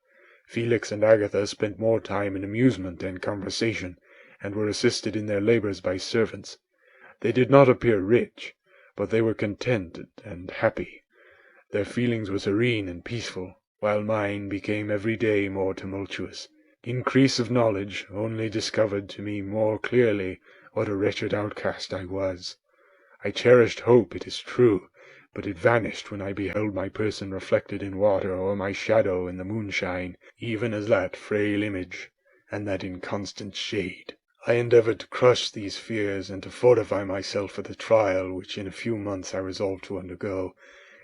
Felix and Agatha spent more time in amusement and conversation, and were assisted in their labours by servants. They did not appear rich, but they were contented and happy. Their feelings were serene and peaceful, while mine became every day more tumultuous. Increase of knowledge only discovered to me more clearly what a wretched outcast I was. I cherished hope, it is true, but it vanished when I beheld my person reflected in water, or my shadow in the moonshine, even as that frail image, and that inconstant shade. I endeavoured to crush these fears, and to fortify myself for the trial which in a few months I resolved to undergo,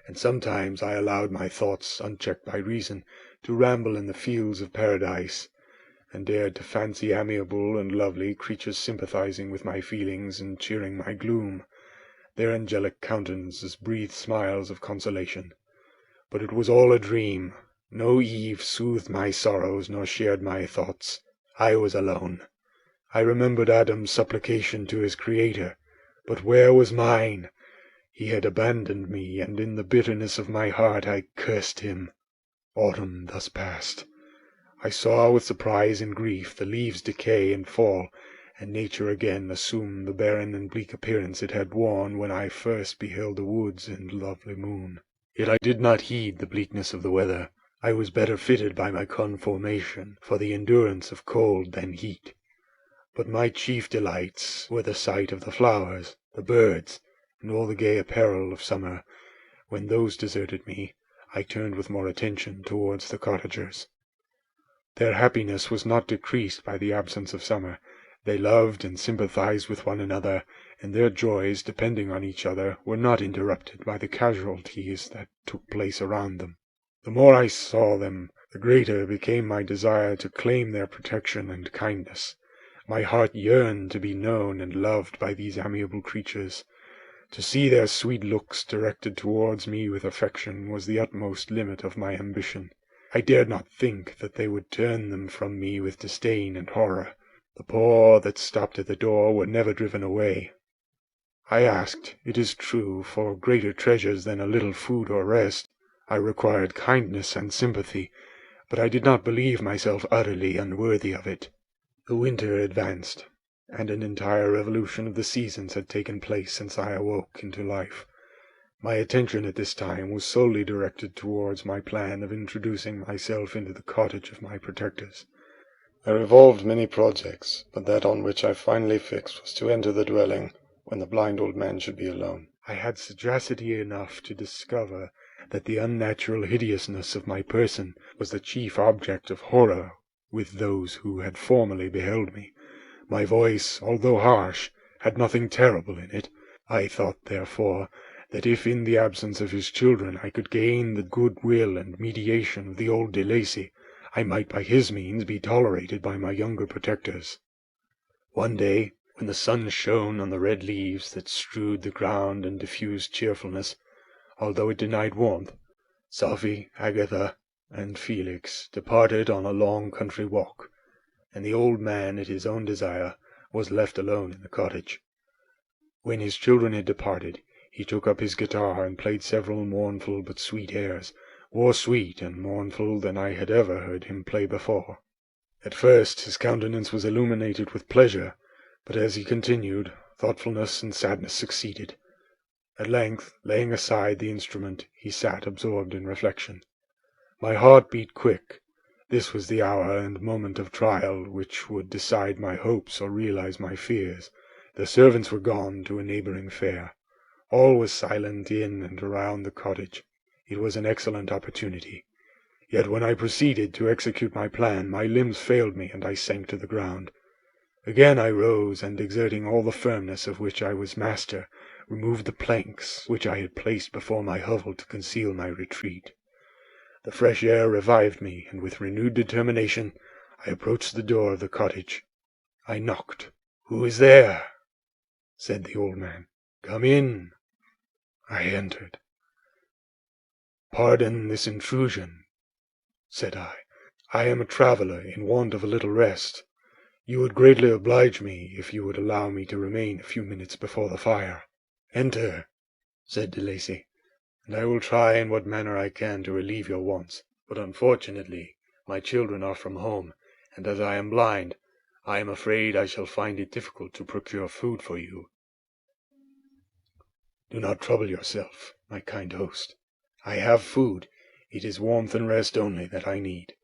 and sometimes I allowed my thoughts, unchecked by reason, to ramble in the fields of paradise, and dared to fancy amiable and lovely creatures sympathizing with my feelings and cheering my gloom. Their angelic countenances breathed smiles of consolation. But it was all a dream. No Eve soothed my sorrows nor shared my thoughts. I was alone. I remembered Adam's supplication to his Creator, but where was mine? He had abandoned me, and in the bitterness of my heart I cursed him. Autumn thus passed. I saw with surprise and grief the leaves decay and fall, and nature again assume the barren and bleak appearance it had worn when I first beheld the woods and lovely moon. Yet I did not heed the bleakness of the weather. I was better fitted by my conformation for the endurance of cold than heat. But my chief delights were the sight of the flowers, the birds, and all the gay apparel of summer. When those deserted me, I turned with more attention towards the cottagers. Their happiness was not decreased by the absence of summer. They loved and sympathized with one another, and their joys, depending on each other, were not interrupted by the casualties that took place around them. The more I saw them, the greater became my desire to claim their protection and kindness. My heart yearned to be known and loved by these amiable creatures. To see their sweet looks directed towards me with affection was the utmost limit of my ambition. I dared not think that they would turn them from me with disdain and horror. The poor that stopped at the door were never driven away. I asked, it is true, for greater treasures than a little food or rest. I required kindness and sympathy, but I did not believe myself utterly unworthy of it. The winter advanced, and an entire revolution of the seasons had taken place since I awoke into life. My attention at this time was solely directed towards my plan of introducing myself into the cottage of my protectors. I revolved many projects, but that on which I finally fixed was to enter the dwelling when the blind old man should be alone. I had sagacity enough to discover that the unnatural hideousness of my person was the chief object of horror with those who had formerly beheld me. My voice, although harsh, had nothing terrible in it. I thought, therefore, that if in the absence of his children I could gain the good will and mediation of the old de Lacy, I might by his means be tolerated by my younger protectors. One day, when the sun shone on the red leaves that strewed the ground and diffused cheerfulness, although it denied warmth, Sophy, Agatha, and Felix departed on a long country walk, and the old man, at his own desire, was left alone in the cottage. When his children had departed, he took up his guitar and played several mournful but sweet airs, more sweet and mournful than I had ever heard him play before. At first his countenance was illuminated with pleasure, but as he continued, thoughtfulness and sadness succeeded. At length, laying aside the instrument, he sat absorbed in reflection. My heart beat quick. This was the hour and moment of trial which would decide my hopes or realize my fears. The servants were gone to a neighboring fair. All was silent in and around the cottage. It was an excellent opportunity. Yet when I proceeded to execute my plan, my limbs failed me, and I sank to the ground. Again I rose, and exerting all the firmness of which I was master, removed the planks which I had placed before my hovel to conceal my retreat. The fresh air revived me, and with renewed determination I approached the door of the cottage. I knocked. "Who is there?" said the old man. "Come in." I entered. "Pardon this intrusion," said I. "I am a traveller in want of a little rest. You would greatly oblige me if you would allow me to remain a few minutes before the fire." "Enter," said De Lacy, "and I will try in what manner I can to relieve your wants. But unfortunately my children are from home, and as I am blind, I am afraid I shall find it difficult to procure food for you." "Do not trouble yourself, my kind host. I have food. It is warmth and rest only that I need."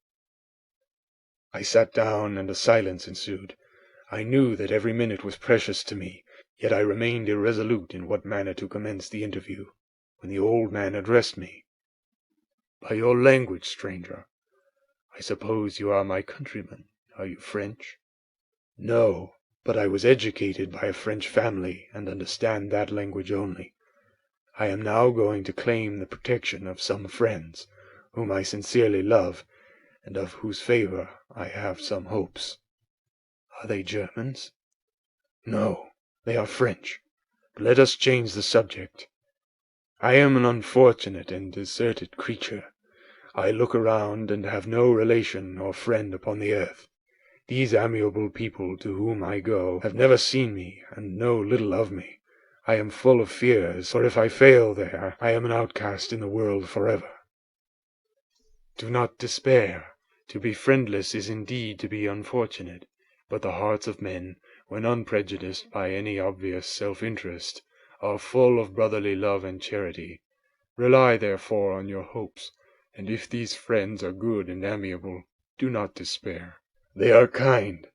I sat down, and a silence ensued. I knew that every minute was precious to me, yet I remained irresolute in what manner to commence the interview, when the old man addressed me. "By your language, stranger, I suppose you are my countryman. Are you French?" "No, but I was educated by a French family, and understand that language only. I am now going to claim the protection of some friends, whom I sincerely love, and of whose favor I have some hopes." "Are they Germans?" "No, they are French. But let us change the subject. I am an unfortunate and deserted creature. I look around and have no relation or friend upon the earth. These amiable people to whom I go have never seen me and know little of me. I am full of fears, for if I fail there, I am an outcast in the world forever." "Do not despair. To be friendless is indeed to be unfortunate, but the hearts of men, when unprejudiced by any obvious self-interest, are full of brotherly love and charity. Rely therefore on your hopes, and if these friends are good and amiable, do not despair." "They are kind.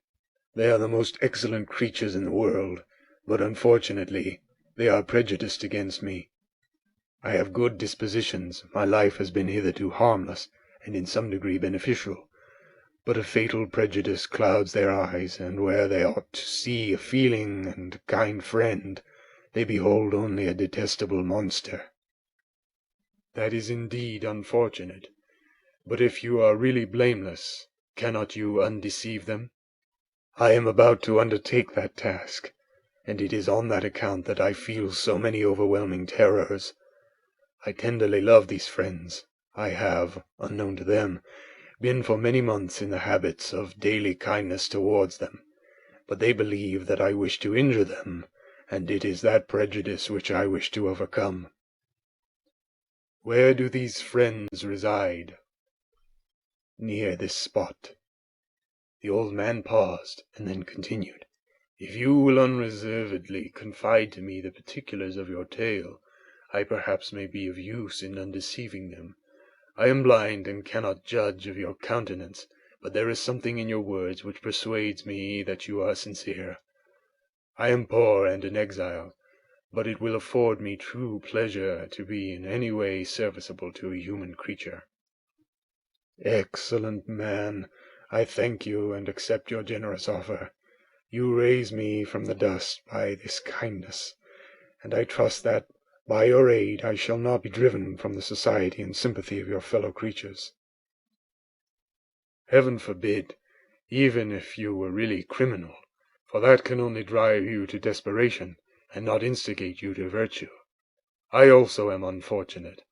They are the most excellent creatures in the world, but unfortunately they are prejudiced against me. I have good dispositions, my life has been hitherto harmless, and in some degree beneficial, but a fatal prejudice clouds their eyes, and where they ought to see a feeling and a kind friend, they behold only a detestable monster." "That is indeed unfortunate, but if you are really blameless, cannot you undeceive them?" "I am about to undertake that task, and it is on that account that I feel so many overwhelming terrors. I tenderly love these friends. I have, unknown to them, been for many months in the habits of daily kindness towards them, but they believe that I wish to injure them, and it is that prejudice which I wish to overcome." "Where do these friends reside?" "Near this spot." The old man paused, and then continued. "If you will unreservedly confide to me the particulars of your tale, I perhaps may be of use in undeceiving them. I am blind and cannot judge of your countenance, but there is something in your words which persuades me that you are sincere. I am poor and an exile, but it will afford me true pleasure to be in any way serviceable to a human creature." "Excellent man, I thank you and accept your generous offer. You raise me from the dust by this kindness, and I trust that, by your aid, I shall not be driven from the society and sympathy of your fellow creatures." Heaven forbid, even if you were really criminal, for that can only drive you to desperation, and not instigate you to virtue. I also am unfortunate.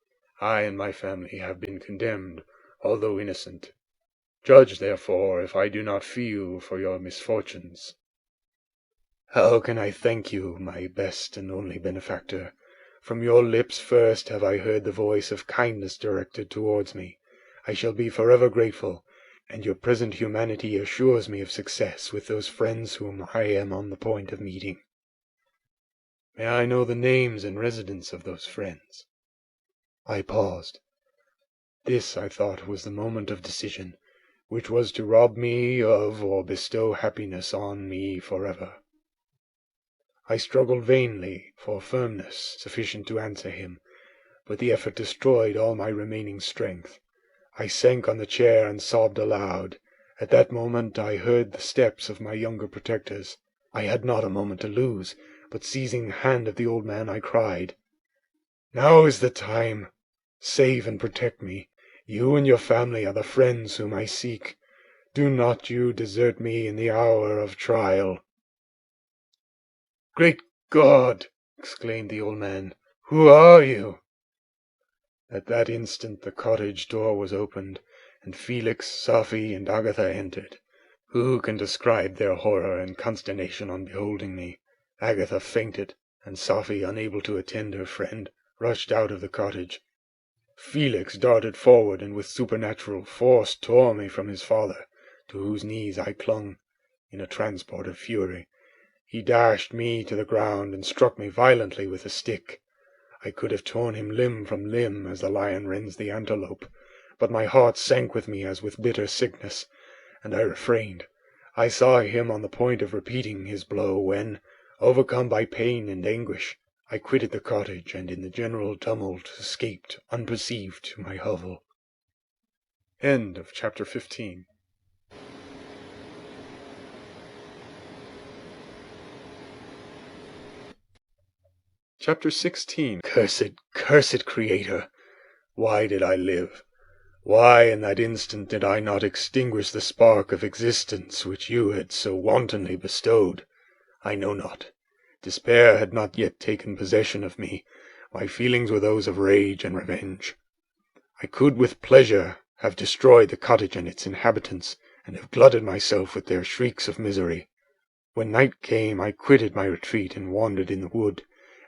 I and my family have been condemned, although innocent. Judge, therefore, if I do not feel for your misfortunes. How can I thank you, my best and only benefactor? From your lips first have I heard the voice of kindness directed towards me. I shall be forever grateful, and your present humanity assures me of success with those friends whom I am on the point of meeting. May I know the names and residence of those friends? I paused. This, I thought, was the moment of decision, which was to rob me of or bestow happiness on me forever. I struggled vainly for firmness sufficient to answer him, but the effort destroyed all my remaining strength. I sank on the chair and sobbed aloud. At that moment I heard the steps of my younger protectors. I had not a moment to lose, but seizing the hand of the old man, I cried, "Now is the time! Save and protect me. You and your family are the friends whom I seek. Do not you desert me in the hour of trial." "Great God!" exclaimed the old man. "Who are you?" At that instant the cottage door was opened, and Felix, Safie, and Agatha entered. Who can describe their horror and consternation on beholding me? Agatha fainted, and Safie, unable to attend her friend, rushed out of the cottage. Felix darted forward, and with supernatural force tore me from his father, to whose knees I clung, in a transport of fury. He dashed me to the ground, and struck me violently with a stick. I could have torn him limb from limb, as the lion rends the antelope, but my heart sank with me as with bitter sickness, and I refrained. I saw him on the point of repeating his blow, when, overcome by pain and anguish, I quitted the cottage, and in the general tumult escaped unperceived to my hovel. End of chapter 15. Chapter 16. Cursed Creator! Why did I live? Why in that instant did I not extinguish the spark of existence which you had so wantonly bestowed? I know not. Despair had not yet taken possession of me. My feelings were those of rage and revenge. I could with pleasure have destroyed the cottage and its inhabitants, and have glutted myself with their shrieks of misery. When night came, I quitted my retreat and wandered in the wood,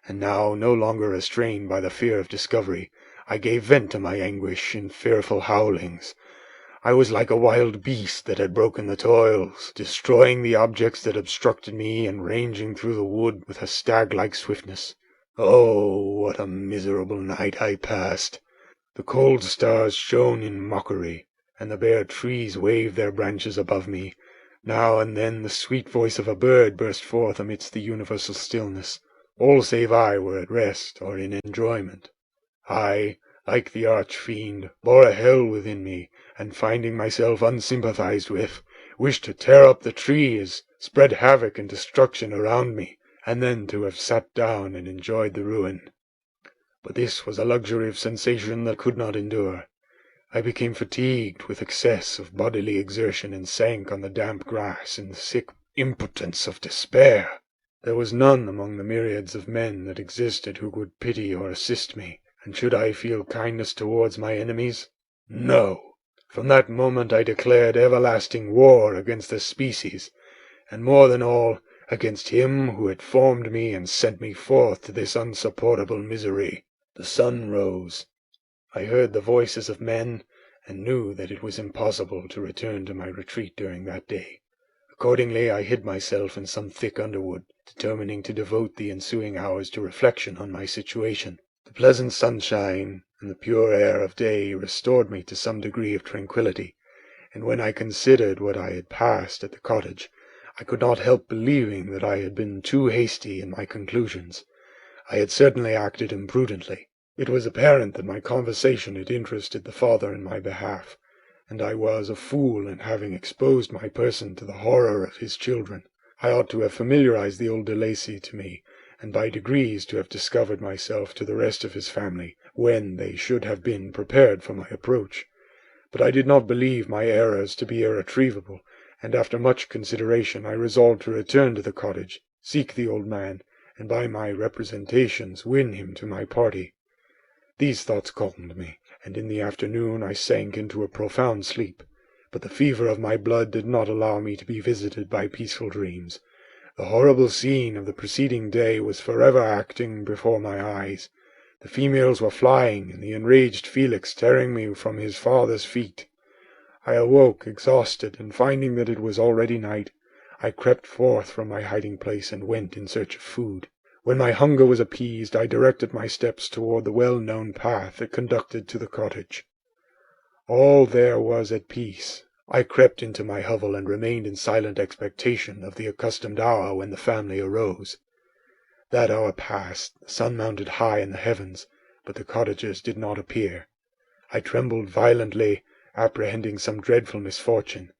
and now, no longer restrained by the fear of discovery, I gave vent to my anguish in fearful howlings. I was like a wild beast that had broken the toils, destroying the objects that obstructed me, and ranging through the wood with a stag-like swiftness. Oh, what a miserable night I passed! The cold stars shone in mockery, and the bare trees waved their branches above me. Now and then the sweet voice of a bird burst forth amidst the universal stillness. All save I were at rest or in enjoyment. I, like the arch-fiend, bore a hell within me, and finding myself unsympathized with, wished to tear up the trees, spread havoc and destruction around me, and then to have sat down and enjoyed the ruin. But this was a luxury of sensation that could not endure. I became fatigued with excess of bodily exertion, and sank on the damp grass in the sick impotence of despair. There was none among the myriads of men that existed who could pity or assist me, and should I feel kindness towards my enemies? No! From that moment I declared everlasting war against the species, and more than all, against him who had formed me and sent me forth to this unsupportable misery. The sun rose. I heard the voices of men, and knew that it was impossible to return to my retreat during that day. Accordingly I hid myself in some thick underwood, determining to devote the ensuing hours to reflection on my situation. The pleasant sunshine and the pure air of day restored me to some degree of tranquillity, and when I considered what I had passed at the cottage, I could not help believing that I had been too hasty in my conclusions. I had certainly acted imprudently. It was apparent that my conversation had interested the father in my behalf, and I was a fool in having exposed my person to the horror of his children. I ought to have familiarized the old de Lacy to me, and by degrees to have discovered myself to the rest of his family, when they should have been prepared for my approach. But I did not believe my errors to be irretrievable, and after much consideration I resolved to return to the cottage, seek the old man, and by my representations win him to my party. These thoughts calmed me, and in the afternoon I sank into a profound sleep. But the fever of my blood did not allow me to be visited by peaceful dreams. The horrible scene of the preceding day was forever acting before my eyes. The females were flying, and the enraged Felix tearing me from his father's feet. I awoke exhausted, and finding that it was already night, I crept forth from my hiding-place and went in search of food. When my hunger was appeased, I directed my steps toward the well-known path that conducted to the cottage. All there was at peace. I crept into my hovel and remained in silent expectation of the accustomed hour when the family arose. That hour passed, the sun mounted high in the heavens, but the cottagers did not appear. I trembled violently, apprehending some dreadful misfortune.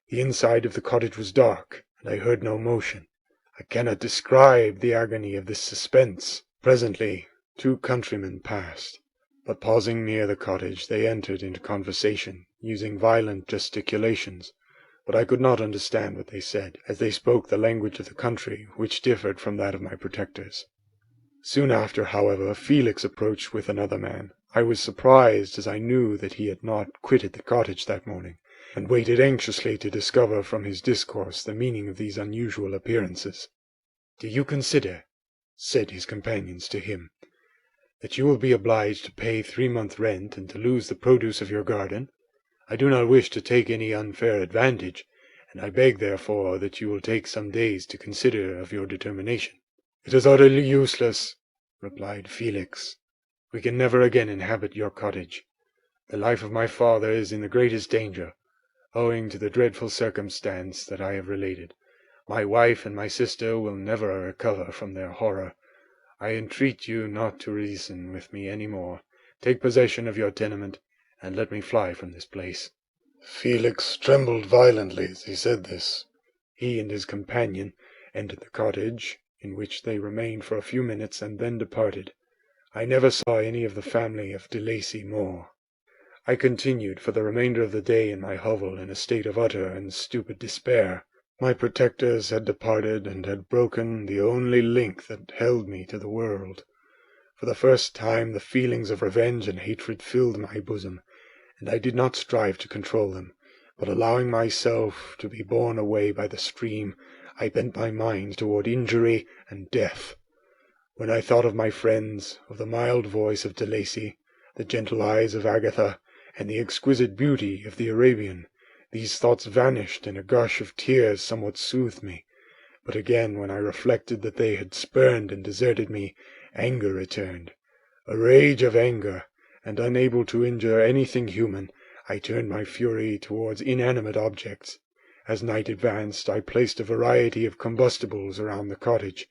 The inside of the cottage was dark, and I heard no motion. I cannot describe the agony of this suspense. Presently 2 countrymen passed, but pausing near the cottage they entered into conversation, using violent gesticulations, but I could not understand what they said, as they spoke the language of the country, which differed from that of my protectors. Soon after, however, Felix approached with another man. I was surprised, as I knew that he had not quitted the cottage that morning, and waited anxiously to discover from his discourse the meaning of these unusual appearances. "Do you consider," said his companions to him, "that you will be obliged to pay 3 months' rent and to lose the produce of your garden? I do not wish to take any unfair advantage, and I beg, therefore, that you will take some days to consider of your determination." "It is utterly useless," replied Felix. "We can never again inhabit your cottage. The life of my father is in the greatest danger, owing to the dreadful circumstance that I have related. My wife and my sister will never recover from their horror. I entreat you not to reason with me any more. Take possession of your tenement, and let me fly from this place." Felix trembled violently as he said this. He and his companion entered the cottage, in which they remained for a few minutes and then departed. I never saw any of the family of de Lacy more. I continued for the remainder of the day in my hovel in a state of utter and stupid despair. My protectors had departed and had broken the only link that held me to the world. For the first time the feelings of revenge and hatred filled my bosom, and I did not strive to control them, but allowing myself to be borne away by the stream, I bent my mind toward injury and death. When I thought of my friends, of the mild voice of de Lacy, the gentle eyes of Agatha, and the exquisite beauty of the Arabian, these thoughts vanished, and a gush of tears somewhat soothed me. But again, when I reflected that they had spurned and deserted me, anger returned, a rage of anger, and unable to injure anything human, I turned my fury towards inanimate objects. As night advanced, I placed a variety of combustibles around the cottage,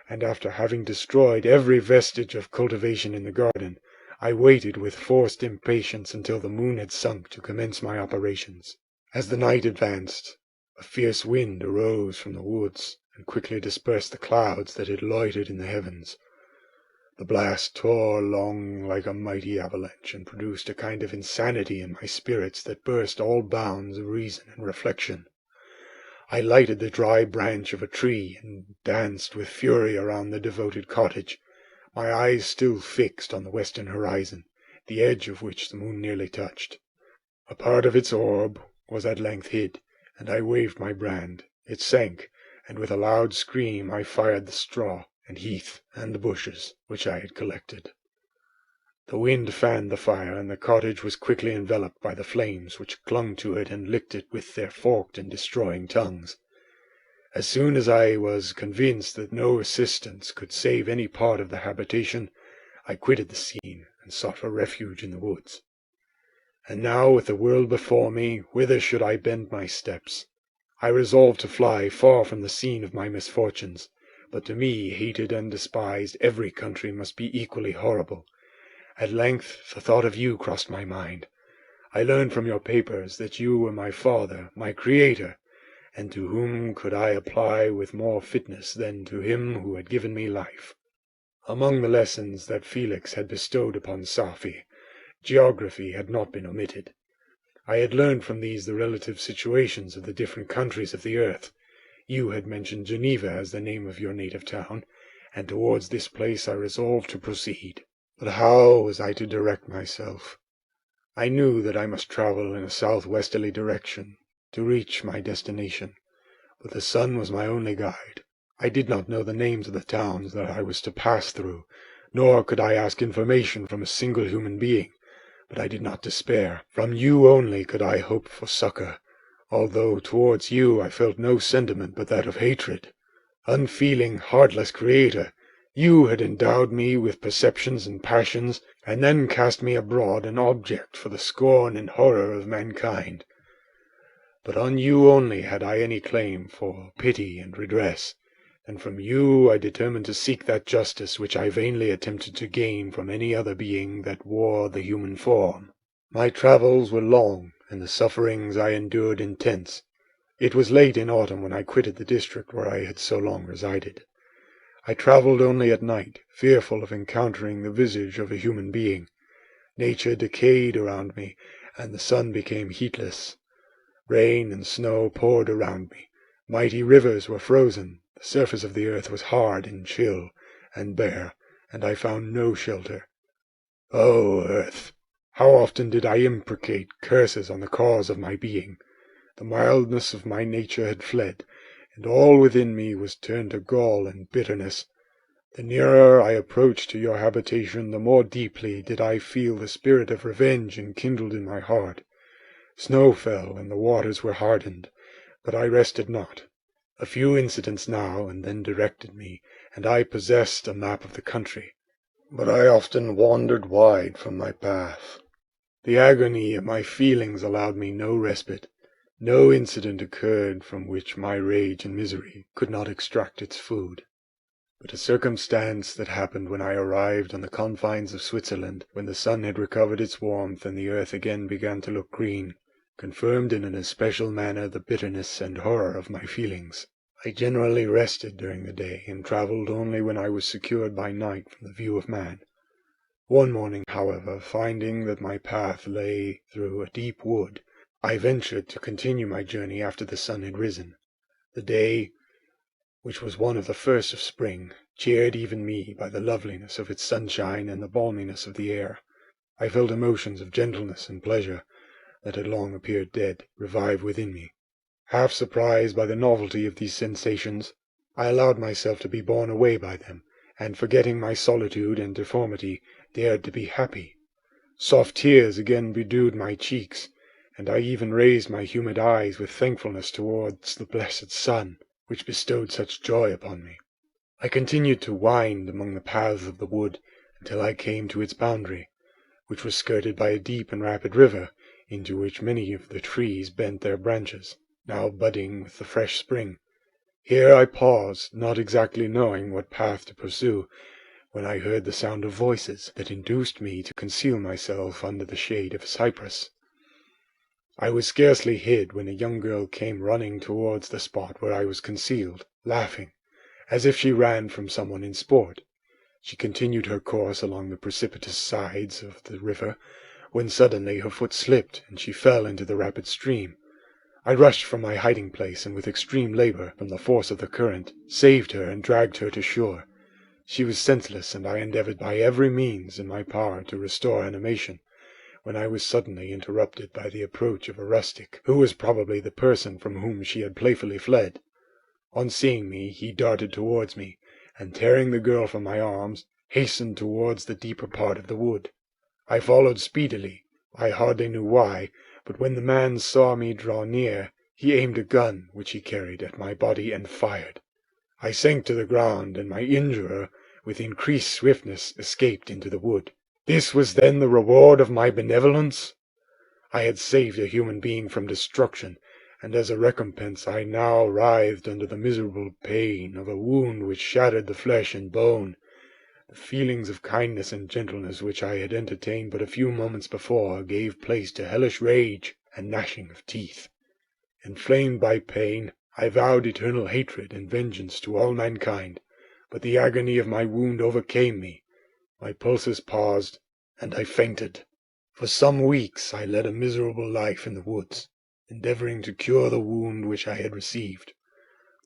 and after having destroyed every vestige of cultivation in the garden, I waited with forced impatience until the moon had sunk to commence my operations. As the night advanced, a fierce wind arose from the woods, and quickly dispersed the clouds that had loitered in the heavens. The blast tore along like a mighty avalanche, and produced a kind of insanity in my spirits that burst all bounds of reason and reflection. I lighted the dry branch of a tree, and danced with fury around the devoted cottage, my eyes still fixed on the western horizon, the edge of which the moon nearly touched. A part of its orb was at length hid, and I waved my brand. It sank, and with a loud scream I fired the straw, and heath, and the bushes, which I had collected. The wind fanned the fire, and the cottage was quickly enveloped by the flames, which clung to it and licked it with their forked and destroying tongues. As soon as I was convinced that no assistance could save any part of the habitation, I quitted the scene, and sought for refuge in the woods. And now, with the world before me, whither should I bend my steps? I resolved to fly far from the scene of my misfortunes, but to me, hated and despised, every country must be equally horrible. At length the thought of you crossed my mind. I learned from your papers that you were my father, my creator, and to whom could I apply with more fitness than to him who had given me life? Among the lessons that Felix had bestowed upon Safie, geography had not been omitted. I had learned from these the relative situations of the different countries of the earth. You had mentioned Geneva as the name of your native town, and towards this place I resolved to proceed. But how was I to direct myself? I knew that I must travel in a southwesterly direction to reach my destination, but the sun was my only guide. I did not know the names of the towns that I was to pass through, nor could I ask information from a single human being, but I did not despair. From you only could I hope for succor, although towards you I felt no sentiment but that of hatred. Unfeeling, heartless creator, you had endowed me with perceptions and passions, and then cast me abroad an object for the scorn and horror of mankind. But on you only had I any claim for pity and redress, and from you I determined to seek that justice which I vainly attempted to gain from any other being that wore the human form. My travels were long, and the sufferings I endured intense. It was late in autumn when I quitted the district where I had so long resided. I travelled only at night, fearful of encountering the visage of a human being. Nature decayed around me, and the sun became heatless. Rain and snow poured around me. Mighty rivers were frozen. The surface of the earth was hard and chill and bare, and I found no shelter. O earth! How often did I imprecate curses on the cause of my being! The mildness of my nature had fled, and all within me was turned to gall and bitterness. The nearer I approached to your habitation, the more deeply did I feel the spirit of revenge enkindled in my heart. Snow fell, and the waters were hardened, but I rested not. A few incidents now and then directed me, and I possessed a map of the country. But I often wandered wide from my path. The agony of my feelings allowed me no respite. No incident occurred from which my rage and misery could not extract its food. But a circumstance that happened when I arrived on the confines of Switzerland, when the sun had recovered its warmth and the earth again began to look green, confirmed in an especial manner the bitterness and horror of my feelings. I generally rested during the day, and travelled only when I was secured by night from the view of man. One morning, however, finding that my path lay through a deep wood, I ventured to continue my journey after the sun had risen. The day, which was one of the first of spring, cheered even me by the loveliness of its sunshine and the balminess of the air. I felt emotions of gentleness and pleasure, that had long appeared dead, revive within me. Half surprised by the novelty of these sensations, I allowed myself to be borne away by them, and forgetting my solitude and deformity, dared to be happy. Soft tears again bedewed my cheeks, and I even raised my humid eyes with thankfulness towards the blessed sun, which bestowed such joy upon me. I continued to wind among the paths of the wood until I came to its boundary, which was skirted by a deep and rapid river, into which many of the trees bent their branches, now budding with the fresh spring. Here I paused, not exactly knowing what path to pursue, when I heard the sound of voices that induced me to conceal myself under the shade of a cypress. I was scarcely hid when a young girl came running towards the spot where I was concealed, laughing, as if she ran from someone in sport. She continued her course along the precipitous sides of the river, when suddenly her foot slipped, and she fell into the rapid stream. I rushed from my hiding place, and with extreme labour, from the force of the current, saved her and dragged her to shore. She was senseless, and I endeavoured by every means in my power to restore animation, when I was suddenly interrupted by the approach of a rustic, who was probably the person from whom she had playfully fled. On seeing me, he darted towards me, and tearing the girl from my arms, hastened towards the deeper part of the wood. I followed speedily. I hardly knew why, but when the man saw me draw near, he aimed a gun which he carried at my body and fired. I sank to the ground, and my injurer, with increased swiftness, escaped into the wood. This was then the reward of my benevolence? I had saved a human being from destruction, and as a recompense I now writhed under the miserable pain of a wound which shattered the flesh and bone. The feelings of kindness and gentleness which I had entertained but a few moments before gave place to hellish rage and gnashing of teeth. Inflamed by pain, I vowed eternal hatred and vengeance to all mankind, but the agony of my wound overcame me. My pulses paused, and I fainted. For some weeks I led a miserable life in the woods, endeavoring to cure the wound which I had received.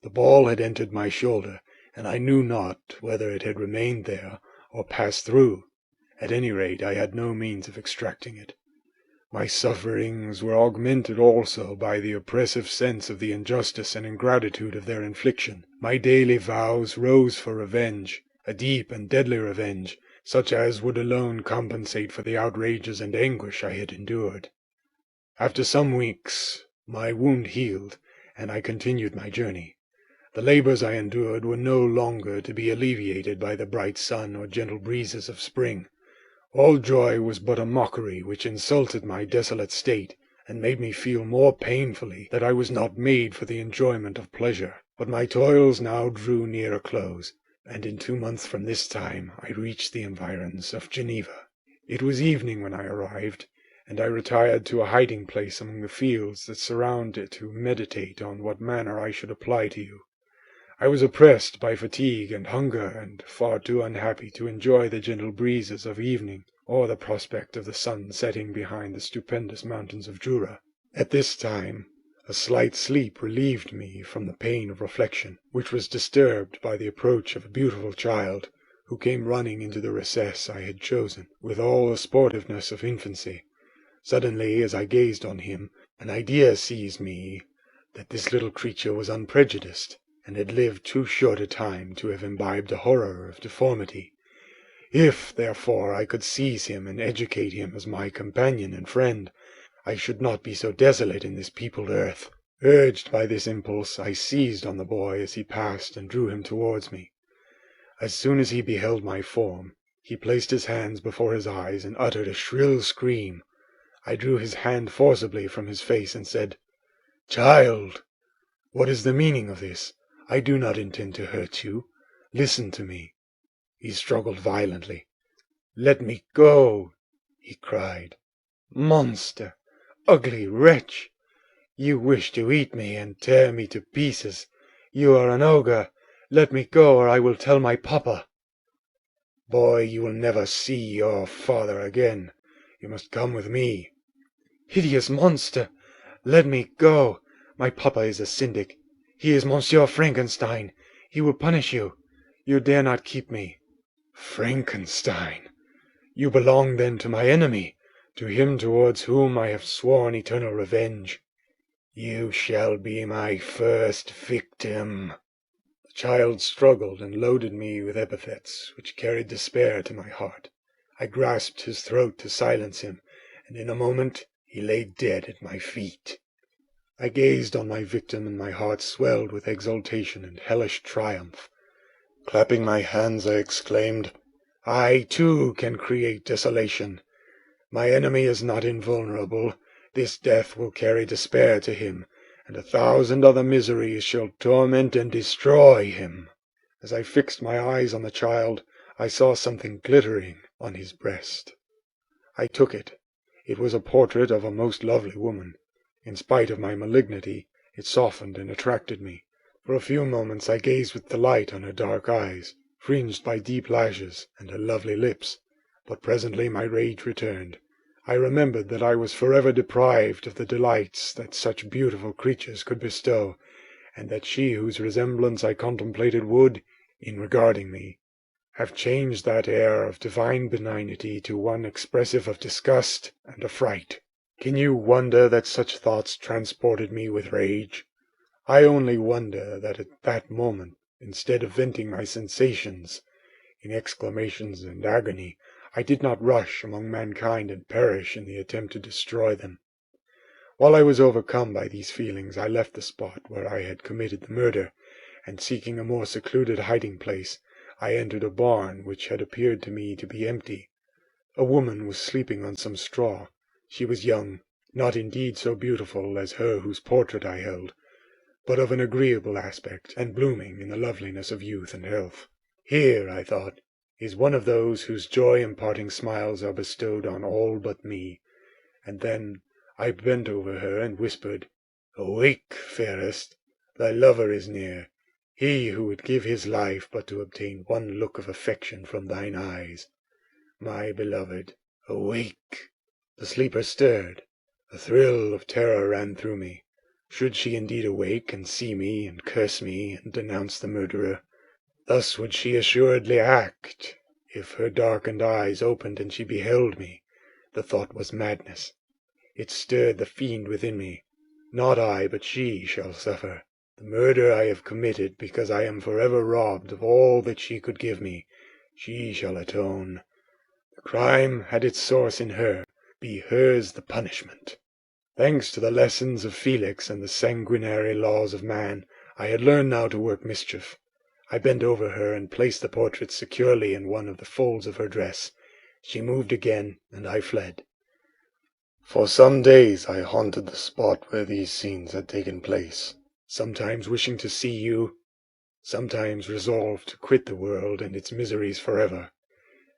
The ball had entered my shoulder, and I knew not whether it had remained there or passed through. At any rate, I had no means of extracting it. My sufferings were augmented also by the oppressive sense of the injustice and ingratitude of their infliction. My daily vows rose for revenge, a deep and deadly revenge, such as would alone compensate for the outrages and anguish I had endured. After some weeks my wound healed, and I continued my journey. The labours I endured were no longer to be alleviated by the bright sun or gentle breezes of spring. All joy was but a mockery which insulted my desolate state, and made me feel more painfully that I was not made for the enjoyment of pleasure. But my toils now drew near a close, and in 2 months from this time I reached the environs of Geneva. It was evening when I arrived, and I retired to a hiding place among the fields that surround it to meditate on what manner I should apply to you. I was oppressed by fatigue and hunger, and far too unhappy to enjoy the gentle breezes of evening, or the prospect of the sun setting behind the stupendous mountains of Jura. At this time a slight sleep relieved me from the pain of reflection, which was disturbed by the approach of a beautiful child, who came running into the recess I had chosen, with all the sportiveness of infancy. Suddenly, as I gazed on him, an idea seized me that this little creature was unprejudiced, and had lived too short a time to have imbibed a horror of deformity. If, therefore, I could seize him and educate him as my companion and friend, I should not be so desolate in this peopled earth. Urged by this impulse, I seized on the boy as he passed and drew him towards me. As soon as he beheld my form, he placed his hands before his eyes and uttered a shrill scream. I drew his hand forcibly from his face and said, "Child, what is the meaning of this? I do not intend to hurt you. Listen to me." He struggled violently. "Let me go," he cried. "Monster! Ugly wretch! You wish to eat me and tear me to pieces. You are an ogre. Let me go, or I will tell my papa." "Boy, you will never see your father again. You must come with me." "Hideous monster! Let me go. My papa is a syndic. He is Monsieur Frankenstein. He will punish you. You dare not keep me." "Frankenstein! You belong then to my enemy, to him towards whom I have sworn eternal revenge. You shall be my first victim." The child struggled and loaded me with epithets which carried despair to my heart. I grasped his throat to silence him, and in a moment he lay dead at my feet. I gazed on my victim, and my heart swelled with exultation and hellish triumph. Clapping my hands, I exclaimed, "I, too, can create desolation. My enemy is not invulnerable. This death will carry despair to him, and 1,000 other miseries shall torment and destroy him." As I fixed my eyes on the child, I saw something glittering on his breast. I took it. It was a portrait of a most lovely woman. In spite of my malignity, it softened and attracted me. For a few moments I gazed with delight on her dark eyes, fringed by deep lashes, and her lovely lips. But presently my rage returned. I remembered that I was forever deprived of the delights that such beautiful creatures could bestow, and that she whose resemblance I contemplated would, in regarding me, have changed that air of divine benignity to one expressive of disgust and affright. Can you wonder that such thoughts transported me with rage? I only wonder that at that moment, instead of venting my sensations in exclamations and agony, I did not rush among mankind and perish in the attempt to destroy them. While I was overcome by these feelings, I left the spot where I had committed the murder, and seeking a more secluded hiding place, I entered a barn which had appeared to me to be empty. A woman was sleeping on some straw. She was young, not indeed so beautiful as her whose portrait I held, but of an agreeable aspect, and blooming in the loveliness of youth and health. Here, I thought, is one of those whose joy-imparting smiles are bestowed on all but me, and then I bent over her and whispered, "Awake, fairest, thy lover is near, he who would give his life but to obtain one look of affection from thine eyes. My beloved, awake!" The sleeper stirred. A thrill of terror ran through me. Should she indeed awake and see me and curse me and denounce the murderer? Thus would she assuredly act, if her darkened eyes opened and she beheld me. The thought was madness. It stirred the fiend within me. Not I, but she, shall suffer. The murder I have committed, because I am forever robbed of all that she could give me, she shall atone. The crime had its source in her. Be hers the punishment. Thanks to the lessons of Felix and the sanguinary laws of man, I had learned now to work mischief. I bent over her and placed the portrait securely in one of the folds of her dress. She moved again, and I fled. For some days I haunted the spot where these scenes had taken place, sometimes wishing to see you, sometimes resolved to quit the world and its miseries forever.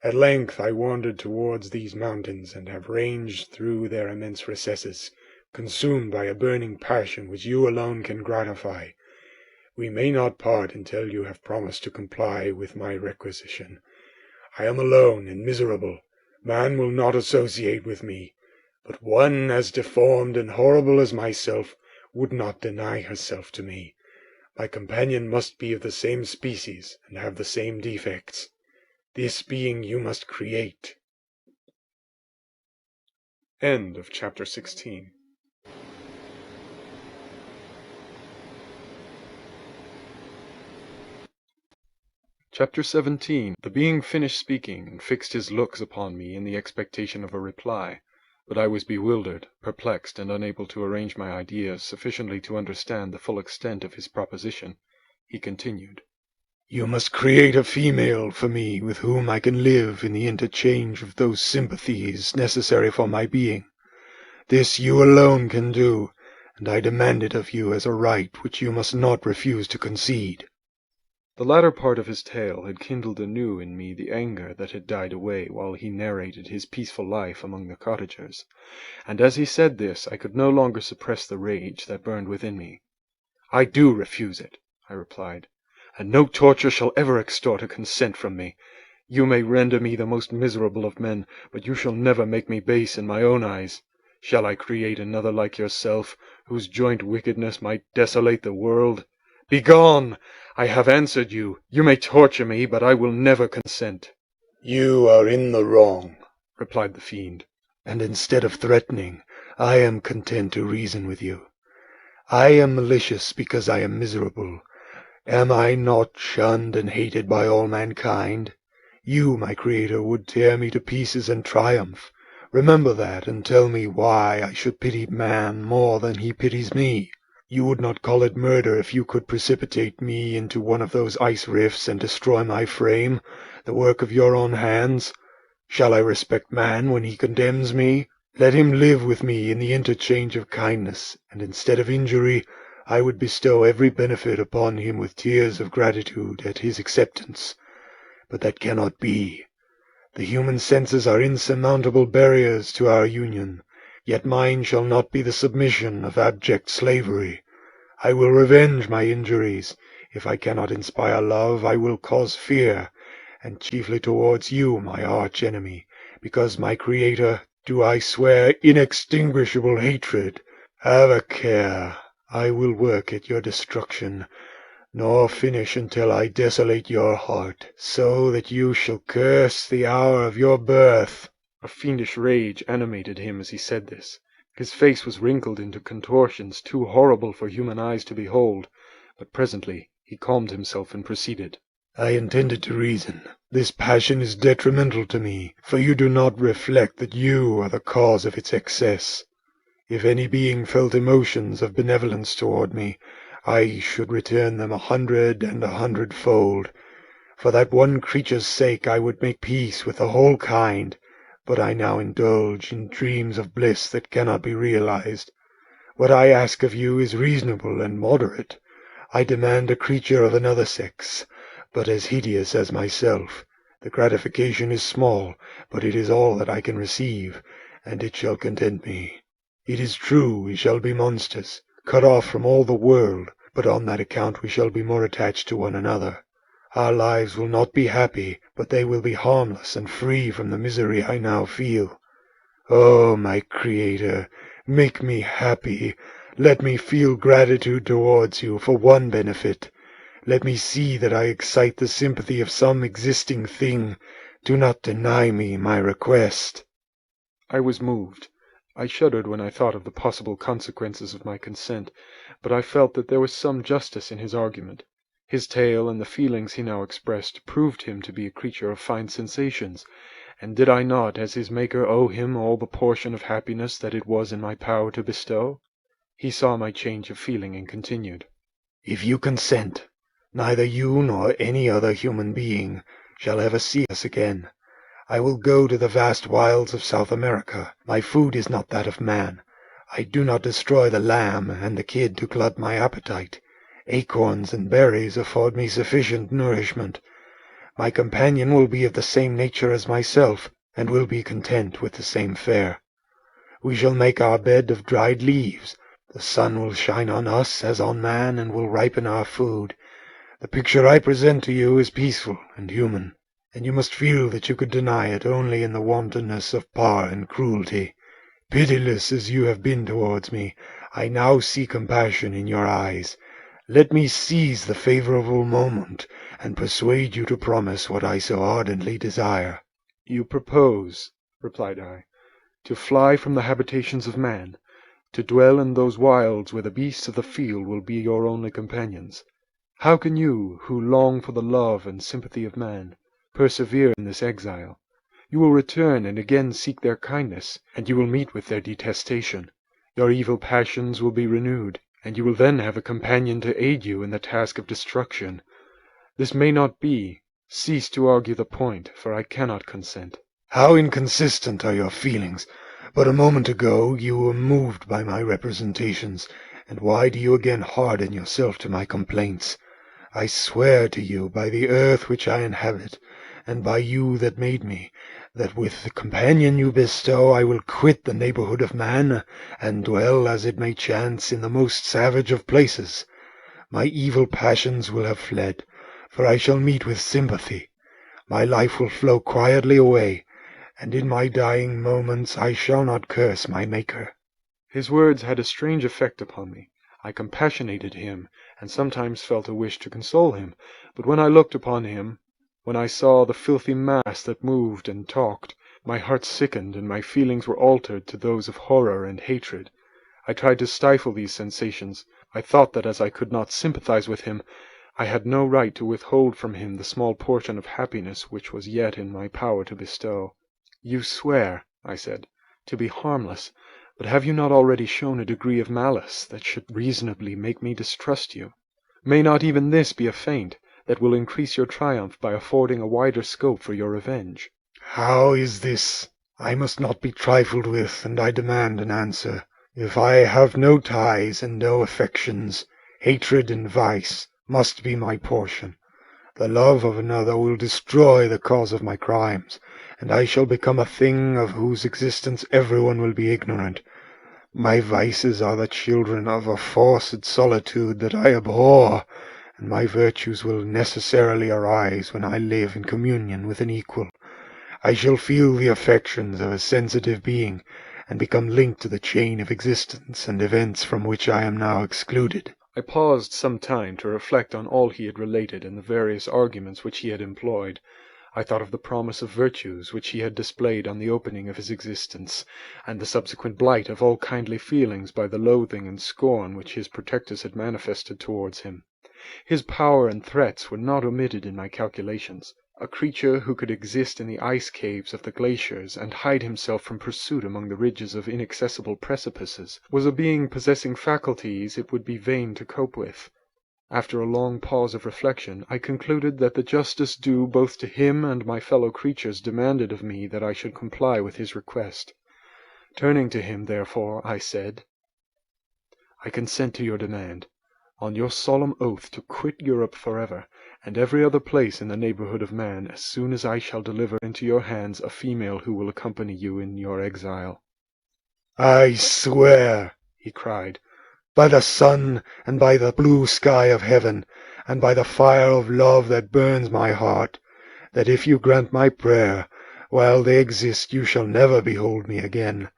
At length I wandered towards these mountains, and have ranged through their immense recesses, consumed by a burning passion which you alone can gratify. We may not part until you have promised to comply with my requisition. I am alone and miserable. Man will not associate with me, but one as deformed and horrible as myself would not deny herself to me. My companion must be of the same species and have the same defects. This being you must create. End of chapter 16. Chapter 17. The being finished speaking, and fixed his looks upon me in the expectation of a reply, but I was bewildered, perplexed, and unable to arrange my ideas sufficiently to understand the full extent of his proposition. He continued, You must create a female for me with whom I can live in the interchange of those sympathies necessary for my being. This you alone can do, and I demand it of you as a right which you must not refuse to concede. The latter part of his tale had kindled anew in me the anger that had died away while he narrated his peaceful life among the cottagers, and as he said this I could no longer suppress the rage that burned within me. "I do refuse it," I replied, "and no torture shall ever extort a consent from me. You may render me the most miserable of men, but you shall never make me base in my own eyes. Shall I create another like yourself, whose joint wickedness might desolate the world? Begone! I have answered you. You may torture me, but I will never consent." You are in the wrong, replied the fiend, and instead of threatening, I am content to reason with you. I am malicious because I am miserable. Am I not shunned and hated by all mankind? You, my Creator, would tear me to pieces and triumph. Remember that, and tell me why I should pity man more than he pities me. You would not call it murder if you could precipitate me into one of those ice rifts and destroy my frame, the work of your own hands. Shall I respect man when he condemns me? Let him live with me in the interchange of kindness, and instead of injury, I would bestow every benefit upon him with tears of gratitude at his acceptance. But that cannot be. The human senses are insurmountable barriers to our union, yet mine shall not be the submission of abject slavery. I will revenge my injuries. If I cannot inspire love, I will cause fear, and chiefly towards you, my arch-enemy, because, my Creator, do I swear inextinguishable hatred. Have a care. I will work at your destruction, nor finish until I desolate your heart, so that you shall curse the hour of your birth. A fiendish rage animated him as he said this. His face was wrinkled into contortions too horrible for human eyes to behold, but presently he calmed himself and proceeded. I intended to reason. This passion is detrimental to me, for you do not reflect that you are the cause of its excess. If any being felt emotions of benevolence toward me, I should return them 100 and 100-fold. For that one creature's sake I would make peace with the whole kind, but I now indulge in dreams of bliss that cannot be realized. What I ask of you is reasonable and moderate. I demand a creature of another sex, but as hideous as myself. The gratification is small, but it is all that I can receive, and it shall content me. It is true we shall be monsters, cut off from all the world, but on that account we shall be more attached to one another. Our lives will not be happy, but they will be harmless and free from the misery I now feel. Oh, my Creator, make me happy. Let me feel gratitude towards you for one benefit. Let me see that I excite the sympathy of some existing thing. Do not deny me my request." I was moved. I shuddered when I thought of the possible consequences of my consent, but I felt that there was some justice in his argument. His tale and the feelings he now expressed proved him to be a creature of fine sensations, and did I not, as his Maker, owe him all the portion of happiness that it was in my power to bestow? He saw my change of feeling and continued, "If you consent, neither you nor any other human being shall ever see us again. I will go to the vast wilds of South America. My food is not that of man. I do not destroy the lamb and the kid to glut my appetite. Acorns and berries afford me sufficient nourishment. My companion will be of the same nature as myself, and will be content with the same fare. We shall make our bed of dried leaves. The sun will shine on us as on man, and will ripen our food. The picture I present to you is peaceful and human, and you must feel that you could deny it only in the wantonness of power and cruelty. Pitiless as you have been towards me, I now see compassion in your eyes. Let me seize the favourable moment, and persuade you to promise what I so ardently desire." "You propose," replied I, "to fly from the habitations of man, to dwell in those wilds where the beasts of the field will be your only companions. How can you, who long for the love and sympathy of man, persevere in this exile? You will return and again seek their kindness, and you will meet with their detestation. Your evil passions will be renewed, and you will then have a companion to aid you in the task of destruction. This may not be. Cease to argue the point, for I cannot consent." "How inconsistent are your feelings! But a moment ago you were moved by my representations, and why do you again harden yourself to my complaints? I swear to you by the earth which I inhabit, and by you that made me, that with the companion you bestow I will quit the neighbourhood of man, and dwell, as it may chance, in the most savage of places. My evil passions will have fled, for I shall meet with sympathy. My life will flow quietly away, and in my dying moments I shall not curse my Maker." His words had a strange effect upon me. I compassionated him, and sometimes felt a wish to console him, but when I looked upon him, when I saw the filthy mass that moved and talked, my heart sickened, and my feelings were altered to those of horror and hatred. I tried to stifle these sensations. I thought that as I could not sympathize with him, I had no right to withhold from him the small portion of happiness which was yet in my power to bestow. "You swear," I said, "to be harmless, but have you not already shown a degree of malice that should reasonably make me distrust you? May not even this be a feint that will increase your triumph by affording a wider scope for your revenge?" "How is this? I must not be trifled with, and I demand an answer. If I have no ties and no affections, hatred and vice must be my portion. The love of another will destroy the cause of my crimes, and I shall become a thing of whose existence everyone will be ignorant. My vices are the children of a forced solitude that I abhor, and my virtues will necessarily arise when I live in communion with an equal. I shall feel the affections of a sensitive being, and become linked to the chain of existence and events from which I am now excluded." I paused some time to reflect on all he had related and the various arguments which he had employed. I thought of the promise of virtues which he had displayed on the opening of his existence, and the subsequent blight of all kindly feelings by the loathing and scorn which his protectors had manifested towards him. His power and threats were not omitted in my calculations. A creature who could exist in the ice caves of the glaciers and hide himself from pursuit among the ridges of inaccessible precipices was a being possessing faculties it would be vain to cope with. After a long pause of reflection, I concluded that the justice due both to him and my fellow creatures demanded of me that I should comply with his request. Turning to him, therefore, I said, "I consent to your demand, on your solemn oath to quit Europe forever, and every other place in the neighbourhood of man, as soon as I shall deliver into your hands a female who will accompany you in your exile." "I swear," he cried, "by the sun, and by the blue sky of heaven, and by the fire of love that burns my heart, that if you grant my prayer, While they exist, you shall never behold me again.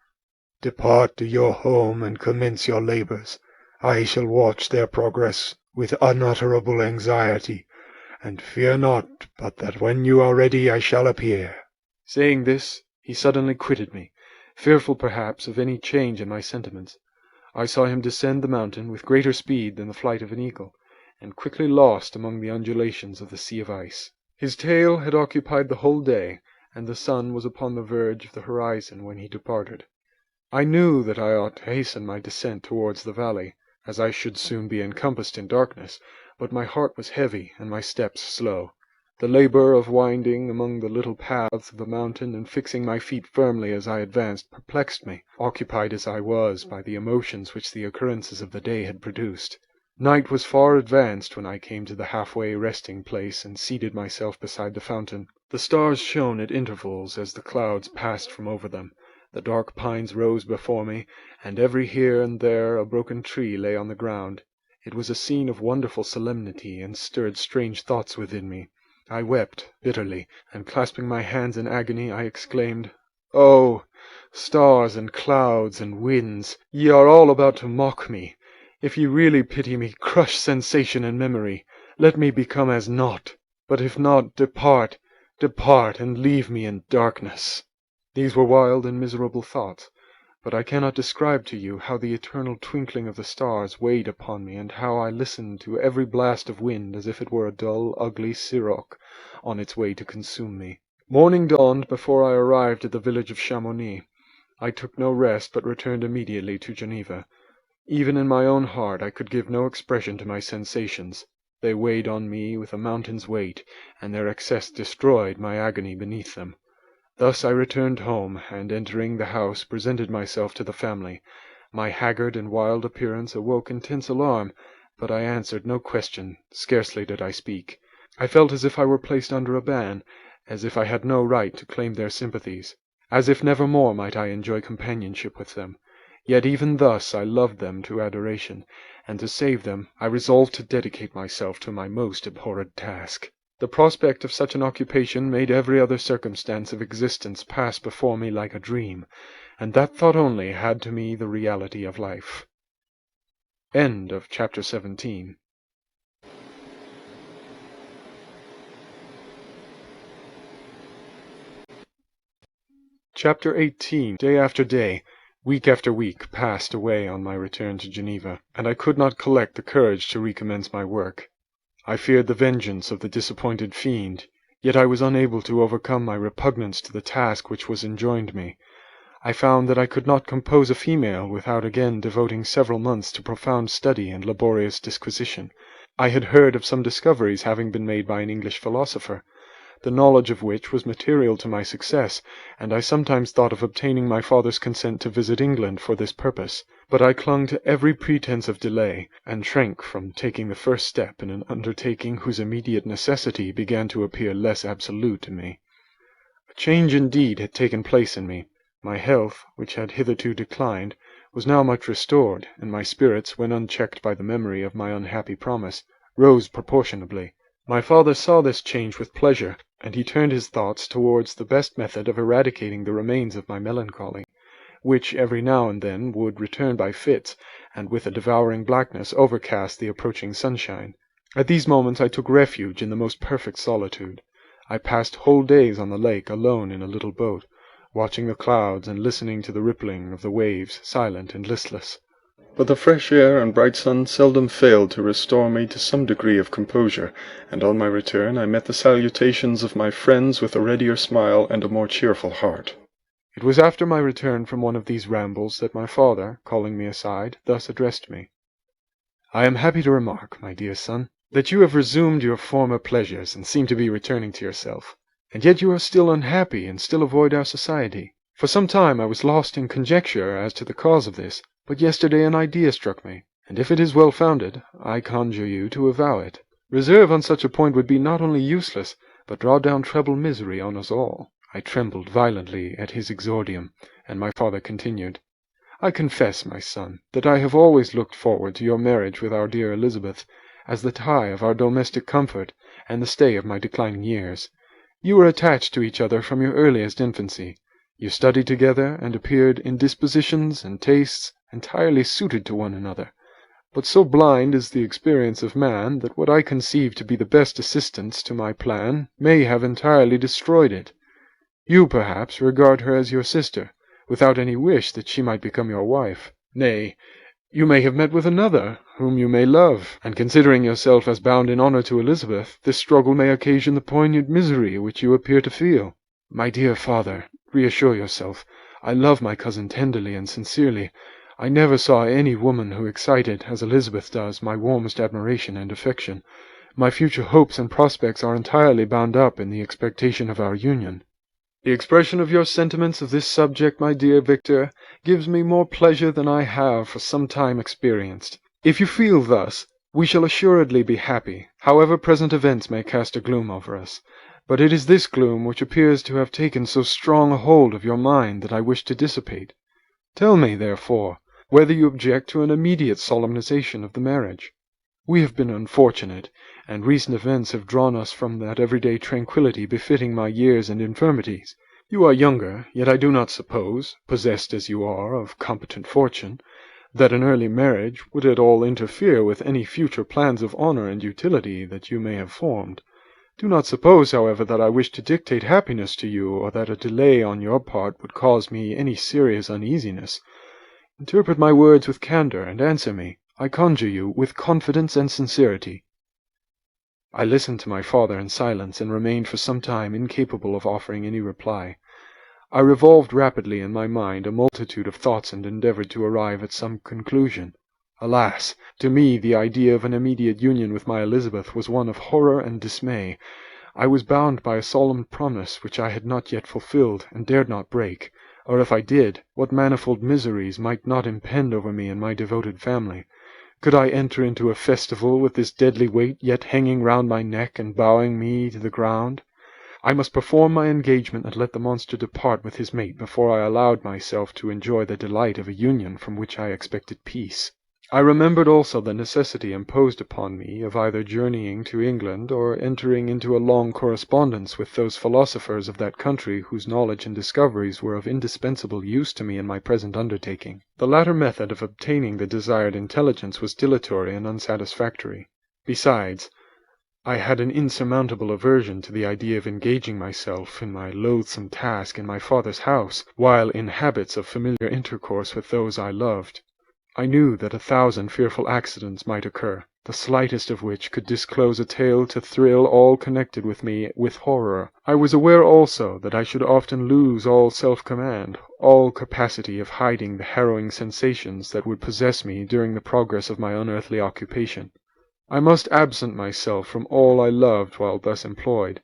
Depart to your home and commence your labors. I shall watch their progress with unutterable anxiety, and fear not but that when you are ready I shall appear." Saying this, he suddenly quitted me, fearful perhaps of any change in my sentiments. I saw him descend the mountain with greater speed than the flight of an eagle, and quickly lost among the undulations of the sea of ice. His tale had occupied the whole day, and the sun was upon the verge of the horizon when he departed. I knew that I ought to hasten my descent towards the valley, as I should soon be encompassed in darkness, but my heart was heavy and my steps slow. The labour of winding among the little paths of the mountain and fixing my feet firmly as I advanced perplexed me, occupied as I was by the emotions which the occurrences of the day had produced. Night was far advanced when I came to the half-way resting place and seated myself beside the fountain. The stars shone at intervals as the clouds passed from over them. The dark pines rose before me, and every here and there a broken tree lay on the ground. It was a scene of wonderful solemnity, and stirred strange thoughts within me. I wept bitterly, and clasping my hands in agony, I exclaimed, "Oh, stars and clouds and winds, ye are all about to mock me. If ye really pity me, crush sensation and memory. Let me become as naught. But if not, depart, depart, and leave me in darkness." These were wild and miserable thoughts, but I cannot describe to you how the eternal twinkling of the stars weighed upon me, and how I listened to every blast of wind as if it were a dull, ugly siroc on its way to consume me. Morning dawned before I arrived at the village of Chamonix. I took no rest, but returned immediately to Geneva. Even in my own heart I could give no expression to my sensations. They weighed on me with a mountain's weight, and their excess destroyed my agony beneath them. Thus I returned home, and entering the house presented myself to the family. My haggard and wild appearance awoke intense alarm, but I answered no question, scarcely did I speak. I felt as if I were placed under a ban, as if I had no right to claim their sympathies, as if never more might I enjoy companionship with them. Yet even thus I loved them to adoration, and to save them I resolved to dedicate myself to my most abhorred task. The prospect of such an occupation made every other circumstance of existence pass before me like a dream, and that thought only had to me the reality of life. End of chapter 17. Chapter 18. Day after day, week after week, passed away on my return to Geneva, and I could not collect the courage to recommence my work. I feared the vengeance of the disappointed fiend, yet I was unable to overcome my repugnance to the task which was enjoined me. I found that I could not compose a female without again devoting several months to profound study and laborious disquisition. I had heard of some discoveries having been made by an English philosopher, the knowledge of which was material to my success, and I sometimes thought of obtaining my father's consent to visit England for this purpose, but I clung to every pretence of delay, and shrank from taking the first step in an undertaking whose immediate necessity began to appear less absolute to me. A change indeed had taken place in me. My health, which had hitherto declined, was now much restored, and my spirits, when unchecked by the memory of my unhappy promise, rose proportionably. My father saw this change with pleasure, and he turned his thoughts towards the best method of eradicating the remains of my melancholy, which every now and then would return by fits, and with a devouring blackness overcast the approaching sunshine. At these moments I took refuge in the most perfect solitude. I passed whole days on the lake alone in a little boat, watching the clouds and listening to the rippling of the waves, silent and listless. But the fresh air and bright sun seldom failed to restore me to some degree of composure, and on my return I met the salutations of my friends with a readier smile and a more cheerful heart. It was after my return from one of these rambles that my father, calling me aside, thus addressed me. "I am happy to remark, my dear son, that you have resumed your former pleasures and seem to be returning to yourself. And yet you are still unhappy and still avoid our society. For some time I was lost in conjecture as to the cause of this, but yesterday an idea struck me, and if it is well founded, I conjure you to avow it. Reserve on such a point would be not only useless, but draw down treble misery on us all." I trembled violently at his exordium, and my father continued, "I confess, my son, that I have always looked forward to your marriage with our dear Elizabeth, as the tie of our domestic comfort, and the stay of my declining years. You were attached to each other from your earliest infancy. You studied together, and appeared in dispositions and tastes entirely suited to one another. But so blind is the experience of man that what I conceive to be the best assistance to my plan may have entirely destroyed it. You, perhaps, regard her as your sister, without any wish that she might become your wife. Nay, you may have met with another, whom you may love, and considering yourself as bound in honour to Elizabeth, this struggle may occasion the poignant misery which you appear to feel. My dear father, reassure yourself. I love my cousin tenderly and sincerely. I never saw any woman who excited, as Elizabeth does, my warmest admiration and affection. My future hopes and prospects are entirely bound up in the expectation of our union. The expression of your sentiments of this subject, my dear Victor, gives me more pleasure than I have for some time experienced. If you feel thus, we shall assuredly be happy, however present events may cast a gloom over us. But it is this gloom which appears to have taken so strong a hold of your mind that I wish to dissipate. Tell me, therefore, whether you object to an immediate solemnization of the marriage. We have been unfortunate, and recent events have drawn us from that everyday tranquillity befitting my years and infirmities. You are younger, yet I do not suppose, possessed as you are of competent fortune, that an early marriage would at all interfere with any future plans of honour and utility that you may have formed. Do not suppose, however, that I wish to dictate happiness to you, or that a delay on your part would cause me any serious uneasiness. Interpret my words with candour, and answer me, I conjure you, with confidence and sincerity. I listened to my father in silence, and remained for some time incapable of offering any reply. I revolved rapidly in my mind a multitude of thoughts, and endeavoured to arrive at some conclusion. Alas! To me the idea of an immediate union with my Elizabeth was one of horror and dismay. I was bound by a solemn promise which I had not yet fulfilled, and dared not break, or if I did, what manifold miseries might not impend over me and my devoted family. Could I enter into a festival with this deadly weight yet hanging round my neck and bowing me to the ground? I must perform my engagement and let the monster depart with his mate before I allowed myself to enjoy the delight of a union from which I expected peace. I remembered also the necessity imposed upon me of either journeying to England or entering into a long correspondence with those philosophers of that country whose knowledge and discoveries were of indispensable use to me in my present undertaking. The latter method of obtaining the desired intelligence was dilatory and unsatisfactory. Besides, I had an insurmountable aversion to the idea of engaging myself in my loathsome task in my father's house, while in habits of familiar intercourse with those I loved. I knew that 1,000 fearful accidents might occur, the slightest of which could disclose a tale to thrill all connected with me with horror. I was aware also that I should often lose all self-command, all capacity of hiding the harrowing sensations that would possess me during the progress of my unearthly occupation. I must absent myself from all I loved while thus employed.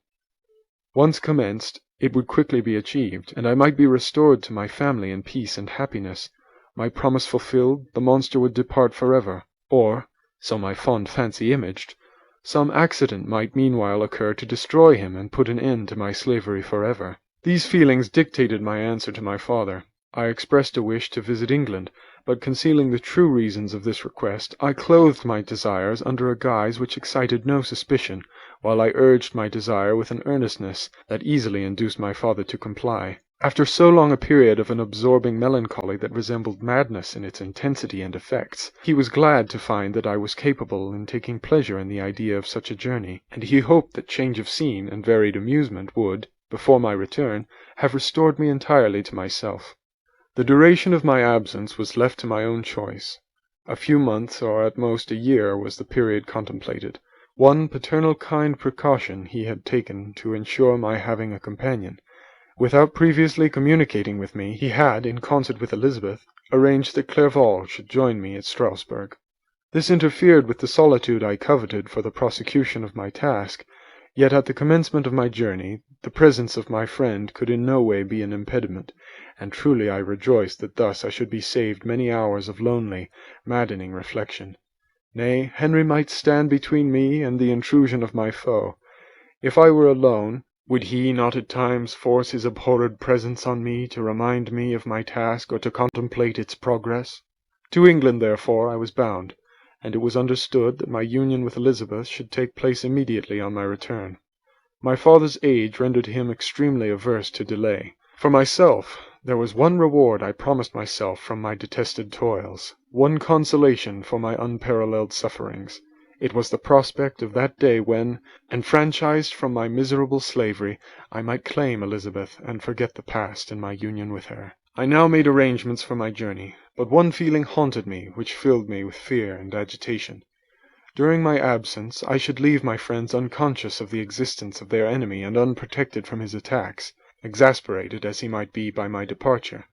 Once commenced, it would quickly be achieved, and I might be restored to my family in peace and happiness. My promise fulfilled, the monster would depart forever, or, so my fond fancy imaged, some accident might meanwhile occur to destroy him and put an end to my slavery forever. These feelings dictated my answer to my father. I expressed a wish to visit England, but concealing the true reasons of this request, I clothed my desires under a guise which excited no suspicion, while I urged my desire with an earnestness that easily induced my father to comply. After so long a period of an absorbing melancholy that resembled madness in its intensity and effects, he was glad to find that I was capable in taking pleasure in the idea of such a journey, and he hoped that change of scene and varied amusement would, before my return, have restored me entirely to myself. The duration of my absence was left to my own choice. A few months, or at most a year, was the period contemplated. One paternal kind precaution he had taken to ensure my having a companion. Without previously communicating with me, he had, in concert with Elizabeth, arranged that Clerval should join me at Strasbourg. This interfered with the solitude I coveted for the prosecution of my task, yet at the commencement of my journey the presence of my friend could in no way be an impediment, and truly I rejoiced that thus I should be saved many hours of lonely, maddening reflection. Nay, Henry might stand between me and the intrusion of my foe. If I were alone, would he not at times force his abhorred presence on me to remind me of my task or to contemplate its progress? To England, therefore, I was bound, and it was understood that my union with Elizabeth should take place immediately on my return. My father's age rendered him extremely averse to delay. For myself, there was one reward I promised myself from my detested toils, one consolation for my unparalleled sufferings. It was the prospect of that day when, enfranchised from my miserable slavery, I might claim Elizabeth and forget the past in my union with her. I now made arrangements for my journey, but one feeling haunted me which filled me with fear and agitation. During my absence I should leave my friends unconscious of the existence of their enemy and unprotected from his attacks, exasperated as he might be by my departure.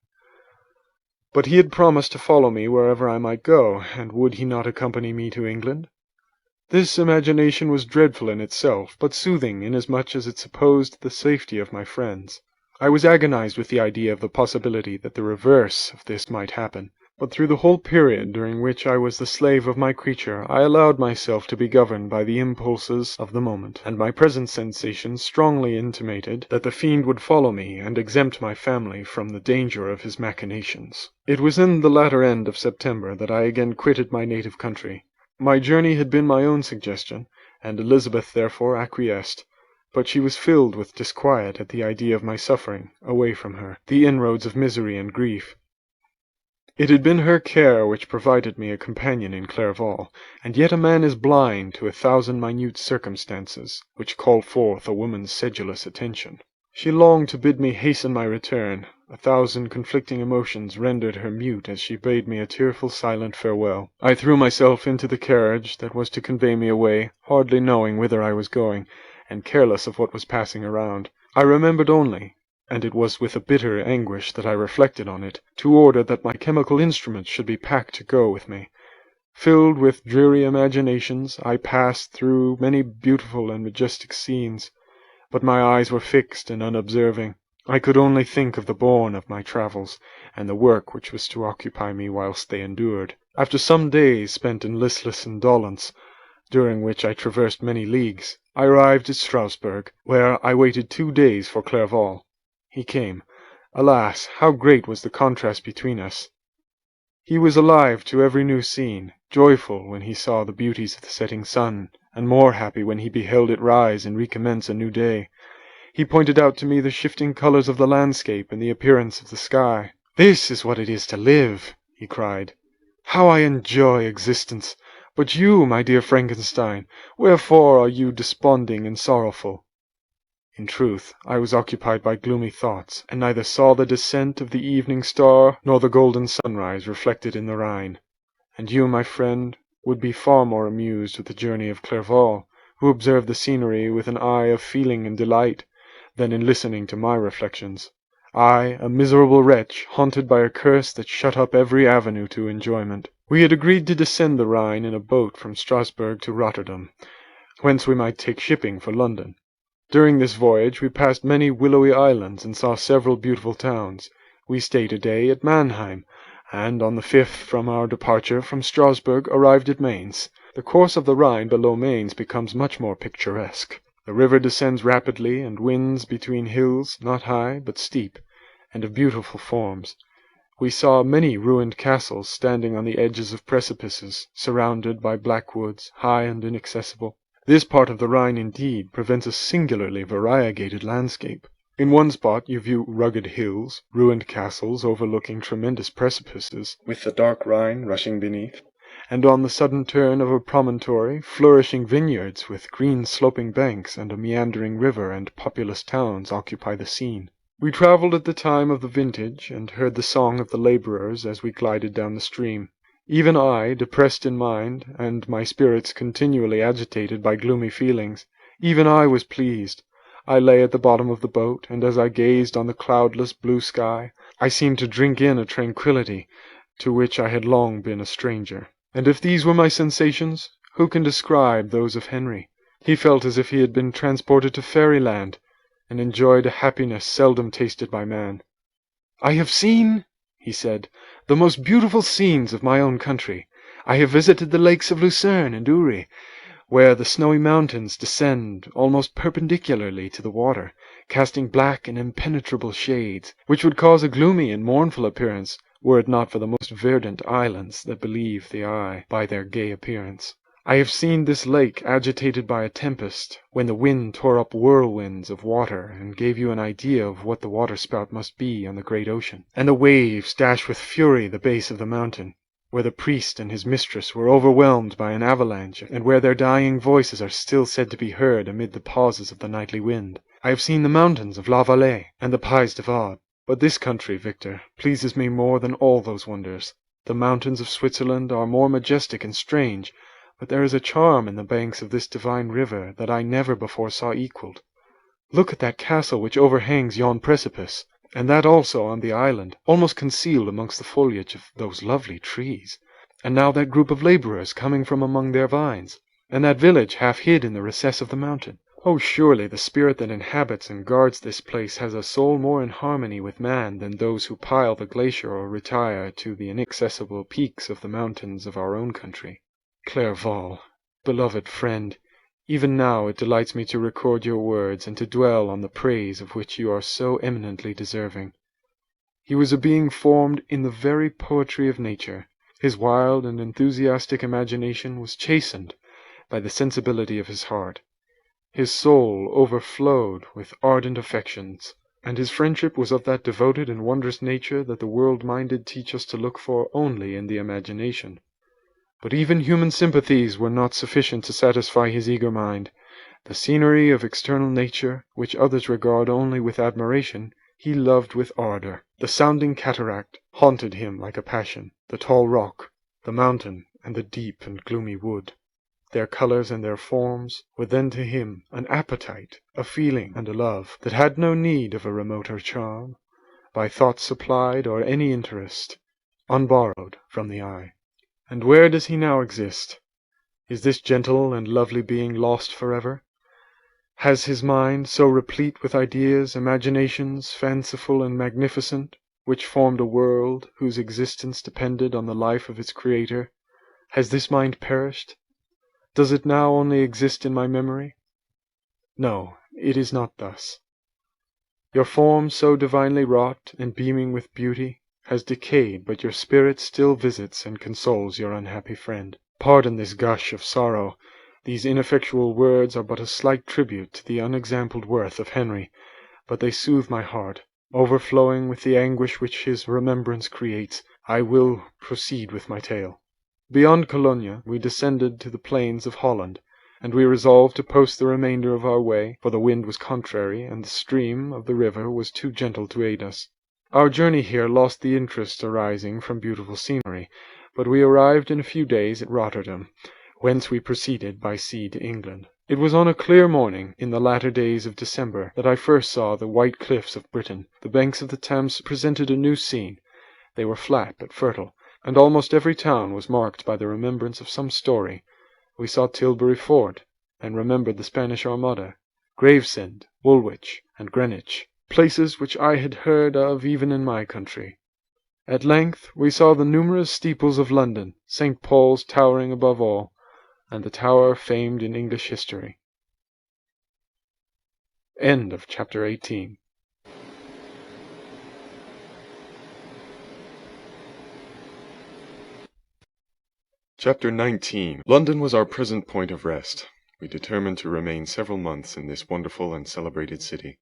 But he had promised to follow me wherever I might go, and would he not accompany me to England? This imagination was dreadful in itself, but soothing inasmuch as it supposed the safety of my friends. I was agonized with the idea of the possibility that the reverse of this might happen, but through the whole period during which I was the slave of my creature I allowed myself to be governed by the impulses of the moment, and my present sensations strongly intimated that the fiend would follow me and exempt my family from the danger of his machinations. It was in the latter end of September that I again quitted my native country. My journey had been my own suggestion, and Elizabeth therefore acquiesced, but she was filled with disquiet at the idea of my suffering, away from her, the inroads of misery and grief. It had been her care which provided me a companion in Clerval, and yet a man is blind to 1,000 minute circumstances which call forth a woman's sedulous attention. She longed to bid me hasten my return. 1,000 conflicting emotions rendered her mute as she bade me a tearful silent farewell. I threw myself into the carriage that was to convey me away, hardly knowing whither I was going, and careless of what was passing around. I remembered only, and it was with a bitter anguish that I reflected on it, to order that my chemical instruments should be packed to go with me. Filled with dreary imaginations, I passed through many beautiful and majestic scenes, but my eyes were fixed and unobserving. I could only think of the bourne of my travels, and the work which was to occupy me whilst they endured. After some days spent in listless indolence, during which I traversed many leagues, I arrived at Strasbourg, where I waited 2 days for Clerval. He came. Alas, how great was the contrast between us! He was alive to every new scene, joyful when he saw the beauties of the setting sun, and more happy when he beheld it rise and recommence a new day. He pointed out to me the shifting colours of the landscape and the appearance of the sky. "This is what it is to live," he cried. "How I enjoy existence! But you, my dear Frankenstein, wherefore are you desponding and sorrowful?" In truth, I was occupied by gloomy thoughts, and neither saw the descent of the evening star nor the golden sunrise reflected in the Rhine. And you, my friend, would be far more amused with the journey of Clerval, who observed the scenery with an eye of feeling and delight, than in listening to my reflections. I, a miserable wretch, haunted by a curse that shut up every avenue to enjoyment. We had agreed to descend the Rhine in a boat from Strasbourg to Rotterdam, whence we might take shipping for London. During this voyage we passed many willowy islands and saw several beautiful towns. We stayed a day at Mannheim, and on the 5th from our departure from Strasbourg arrived at Mainz. The course of the Rhine below Mainz becomes much more picturesque. The river descends rapidly and winds between hills, not high but steep, and of beautiful forms. We saw many ruined castles standing on the edges of precipices, surrounded by black woods, high and inaccessible. This part of the Rhine, indeed, presents a singularly variegated landscape. In one spot you view rugged hills, ruined castles overlooking tremendous precipices, with the dark Rhine rushing beneath, and on the sudden turn of a promontory, flourishing vineyards with green sloping banks and a meandering river and populous towns occupy the scene. We travelled at the time of the vintage, and heard the song of the labourers as we glided down the stream. Even I, depressed in mind, and my spirits continually agitated by gloomy feelings, even I was pleased. I lay at the bottom of the boat, and as I gazed on the cloudless blue sky, I seemed to drink in a tranquillity to which I had long been a stranger. And if these were my sensations, who can describe those of Henry? He felt as if he had been transported to fairyland, and enjoyed a happiness seldom tasted by man. "I have seen," he said, "the most beautiful scenes of my own country. I have visited the lakes of Lucerne and Uri, where the snowy mountains descend almost perpendicularly to the water, casting black and impenetrable shades, which would cause a gloomy and mournful appearance, were it not for the most verdant islands that belie the eye by their gay appearance. I have seen this lake agitated by a tempest, when the wind tore up whirlwinds of water and gave you an idea of what the waterspout must be on the great ocean. And the waves dash with fury the base of the mountain, where the priest and his mistress were overwhelmed by an avalanche, and where their dying voices are still said to be heard amid the pauses of the nightly wind. I have seen the mountains of La Valais and the Pays de Vaud. But this country, Victor, pleases me more than all those wonders. The mountains of Switzerland are more majestic and strange, but there is a charm in the banks of this divine river that I never before saw equalled. Look at that castle which overhangs yon precipice, and that also on the island, almost concealed amongst the foliage of those lovely trees. And now that group of labourers coming from among their vines, and that village half hid in the recess of the mountain. Oh, surely the spirit that inhabits and guards this place has a soul more in harmony with man than those who pile the glacier or retire to the inaccessible peaks of the mountains of our own country. Clerval, beloved friend, even now it delights me to record your words and to dwell on the praise of which you are so eminently deserving. He was a being formed in the very poetry of nature. His wild and enthusiastic imagination was chastened by the sensibility of his heart. His soul overflowed with ardent affections, and his friendship was of that devoted and wondrous nature that the world-minded teach us to look for only in the imagination. But even human sympathies were not sufficient to satisfy his eager mind. The scenery of external nature, which others regard only with admiration, he loved with ardour. The sounding cataract haunted him like a passion, the tall rock, the mountain, and the deep and gloomy wood. Their colours and their forms were then to him an appetite, a feeling, and a love, that had no need of a remoter charm, by thought supplied or any interest, unborrowed from the eye. And where does he now exist? Is this gentle and lovely being lost forever? Has his mind, so replete with ideas, imaginations, fanciful and magnificent, which formed a world whose existence depended on the life of its creator, has this mind perished? Does it now only exist in my memory? No, it is not thus. Your form, so divinely wrought and beaming with beauty, has decayed, but your spirit still visits and consoles your unhappy friend. Pardon this gush of sorrow. These ineffectual words are but a slight tribute to the unexampled worth of Henry, but they soothe my heart. Overflowing with the anguish which his remembrance creates, I will proceed with my tale. Beyond Cologne we descended to the plains of Holland, and we resolved to post the remainder of our way, for the wind was contrary, and the stream of the river was too gentle to aid us. Our journey here lost the interest arising from beautiful scenery, but we arrived in a few days at Rotterdam, whence we proceeded by sea to England. It was on a clear morning, in the latter days of December, that I first saw the white cliffs of Britain. The banks of the Thames presented a new scene. They were flat but fertile, and almost every town was marked by the remembrance of some story. We saw Tilbury Fort, and remembered the Spanish Armada, Gravesend, Woolwich, and Greenwich, places which I had heard of even in my country. At length we saw the numerous steeples of London, St. Paul's towering above all, and the tower famed in English history. End of chapter 18. Chapter 19. London was our present point of rest. We determined to remain several months in this wonderful and celebrated city.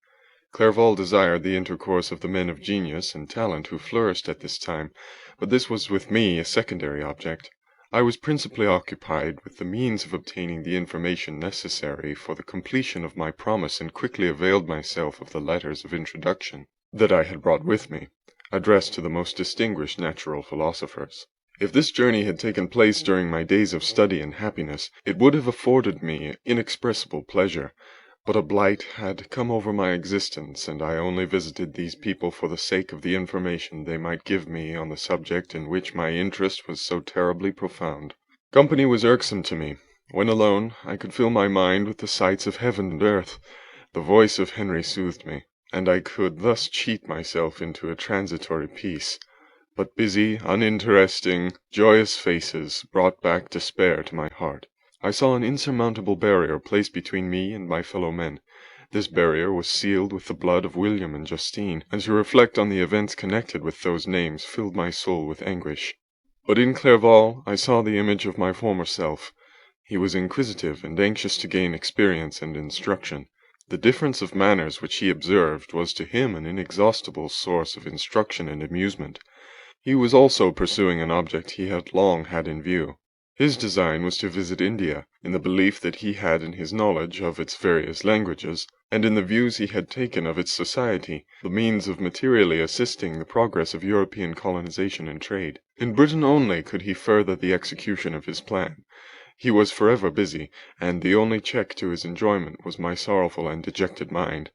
Clerval desired the intercourse of the men of genius and talent who flourished at this time, but this was with me a secondary object. I was principally occupied with the means of obtaining the information necessary for the completion of my promise, and quickly availed myself of the letters of introduction that I had brought with me, addressed to the most distinguished natural philosophers. If this journey had taken place during my days of study and happiness, it would have afforded me inexpressible pleasure. But a blight had come over my existence, and I only visited these people for the sake of the information they might give me on the subject in which my interest was so terribly profound. Company was irksome to me. When alone, I could fill my mind with the sights of heaven and earth. The voice of Henry soothed me, and I could thus cheat myself into a transitory peace. But busy, uninteresting, joyous faces brought back despair to my heart. I saw an insurmountable barrier placed between me and my fellow men. This barrier was sealed with the blood of William and Justine, and to reflect on the events connected with those names filled my soul with anguish. But in Clerval I saw the image of my former self. He was inquisitive and anxious to gain experience and instruction. The difference of manners which he observed was to him an inexhaustible source of instruction and amusement. He was also pursuing an object he had long had in view. His design was to visit India, in the belief that he had in his knowledge of its various languages, and in the views he had taken of its society, the means of materially assisting the progress of European colonization and trade. In Britain only could he further the execution of his plan. He was forever busy, and the only check to his enjoyment was my sorrowful and dejected mind.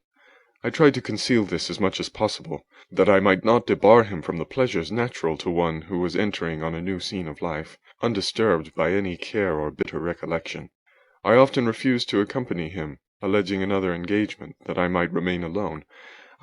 I tried to conceal this as much as possible, that I might not debar him from the pleasures natural to one who was entering on a new scene of life, undisturbed by any care or bitter recollection. I often refused to accompany him, alleging another engagement, that I might remain alone.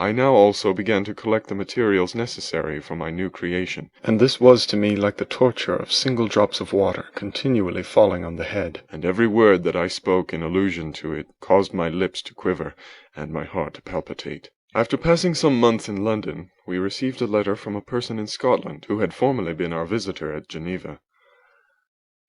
I now also began to collect the materials necessary for my new creation, and this was to me like the torture of single drops of water continually falling on the head, and every word that I spoke in allusion to it caused my lips to quiver and my heart to palpitate. After passing some months in London, we received a letter from a person in Scotland who had formerly been our visitor at Geneva.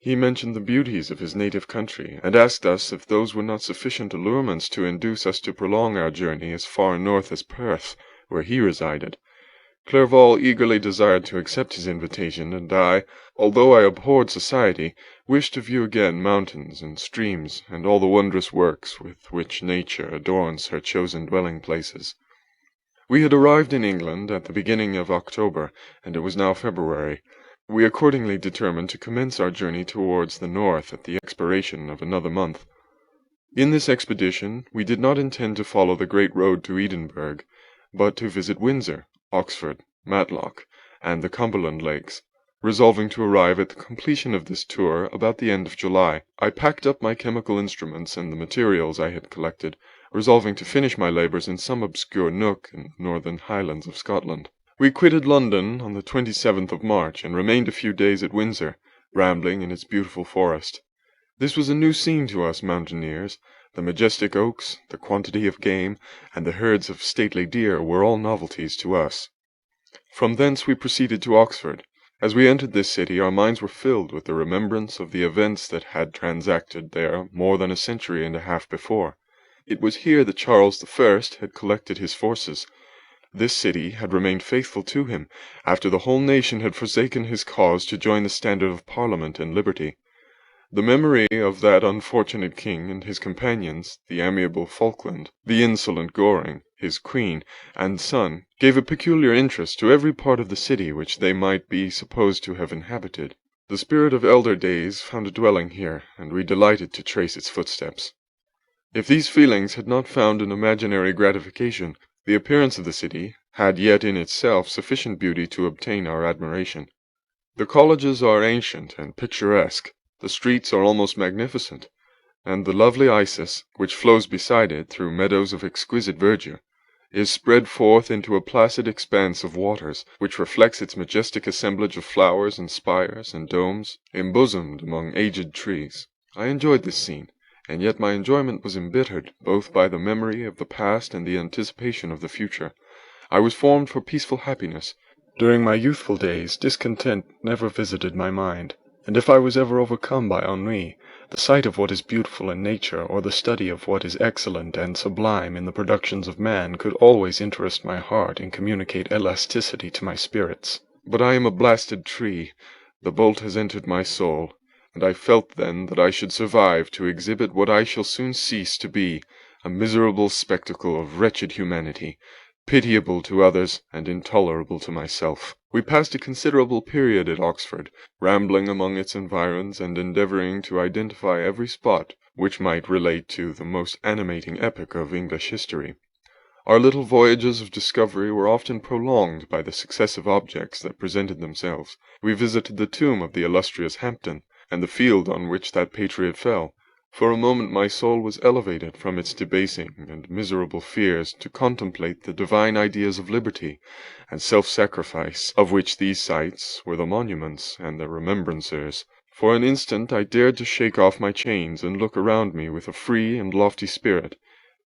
He mentioned the beauties of his native country, and asked us if those were not sufficient allurements to induce us to prolong our journey as far north as Perth, where he resided. Clerval eagerly desired to accept his invitation, and I, although I abhorred society, wished to view again mountains and streams, and all the wondrous works with which nature adorns her chosen dwelling-places. We had arrived in England at the beginning of October, and it was now February. We accordingly determined to commence our journey towards the north at the expiration of another month. In this expedition we did not intend to follow the great road to Edinburgh, but to visit Windsor, Oxford, Matlock, and the Cumberland Lakes. Resolving to arrive at the completion of this tour about the end of July, I packed up my chemical instruments and the materials I had collected, resolving to finish my labours in some obscure nook in the northern highlands of Scotland. We quitted London on the 27th of March, and remained a few days at Windsor, rambling in its beautiful forest. This was a new scene to us mountaineers. The majestic oaks, the quantity of game, and the herds of stately deer were all novelties to us. From thence we proceeded to Oxford. As we entered this city, our minds were filled with the remembrance of the events that had transacted there more than a century and a half before. It was here that Charles I had collected his forces. This city had remained faithful to him, after the whole nation had forsaken his cause to join the standard of Parliament and liberty. The memory of that unfortunate king and his companions, the amiable Falkland, the insolent Goring, his queen, and son, gave a peculiar interest to every part of the city which they might be supposed to have inhabited. The spirit of elder days found a dwelling here, and we delighted to trace its footsteps. If these feelings had not found an imaginary gratification, the appearance of the city had yet in itself sufficient beauty to obtain our admiration. The colleges are ancient and picturesque, the streets are almost magnificent, and the lovely Isis, which flows beside it through meadows of exquisite verdure, is spread forth into a placid expanse of waters, which reflects its majestic assemblage of flowers and spires and domes, embosomed among aged trees. I enjoyed this scene, and yet my enjoyment was embittered both by the memory of the past and the anticipation of the future. I was formed for peaceful happiness. During my youthful days, discontent never visited my mind, and if I was ever overcome by ennui, the sight of what is beautiful in nature, or the study of what is excellent and sublime in the productions of man, could always interest my heart and communicate elasticity to my spirits. But I am a blasted tree. The bolt has entered my soul, and I felt then that I should survive to exhibit what I shall soon cease to be, a miserable spectacle of wretched humanity, pitiable to others and intolerable to myself. We passed a considerable period at Oxford, rambling among its environs and endeavouring to identify every spot which might relate to the most animating epoch of English history. Our little voyages of discovery were often prolonged by the successive objects that presented themselves. We visited the tomb of the illustrious Hampden, and the field on which that patriot fell. For a moment my soul was elevated from its debasing and miserable fears to contemplate the divine ideas of liberty and self-sacrifice, of which these sights were the monuments and the remembrancers. For an instant I dared to shake off my chains and look around me with a free and lofty spirit,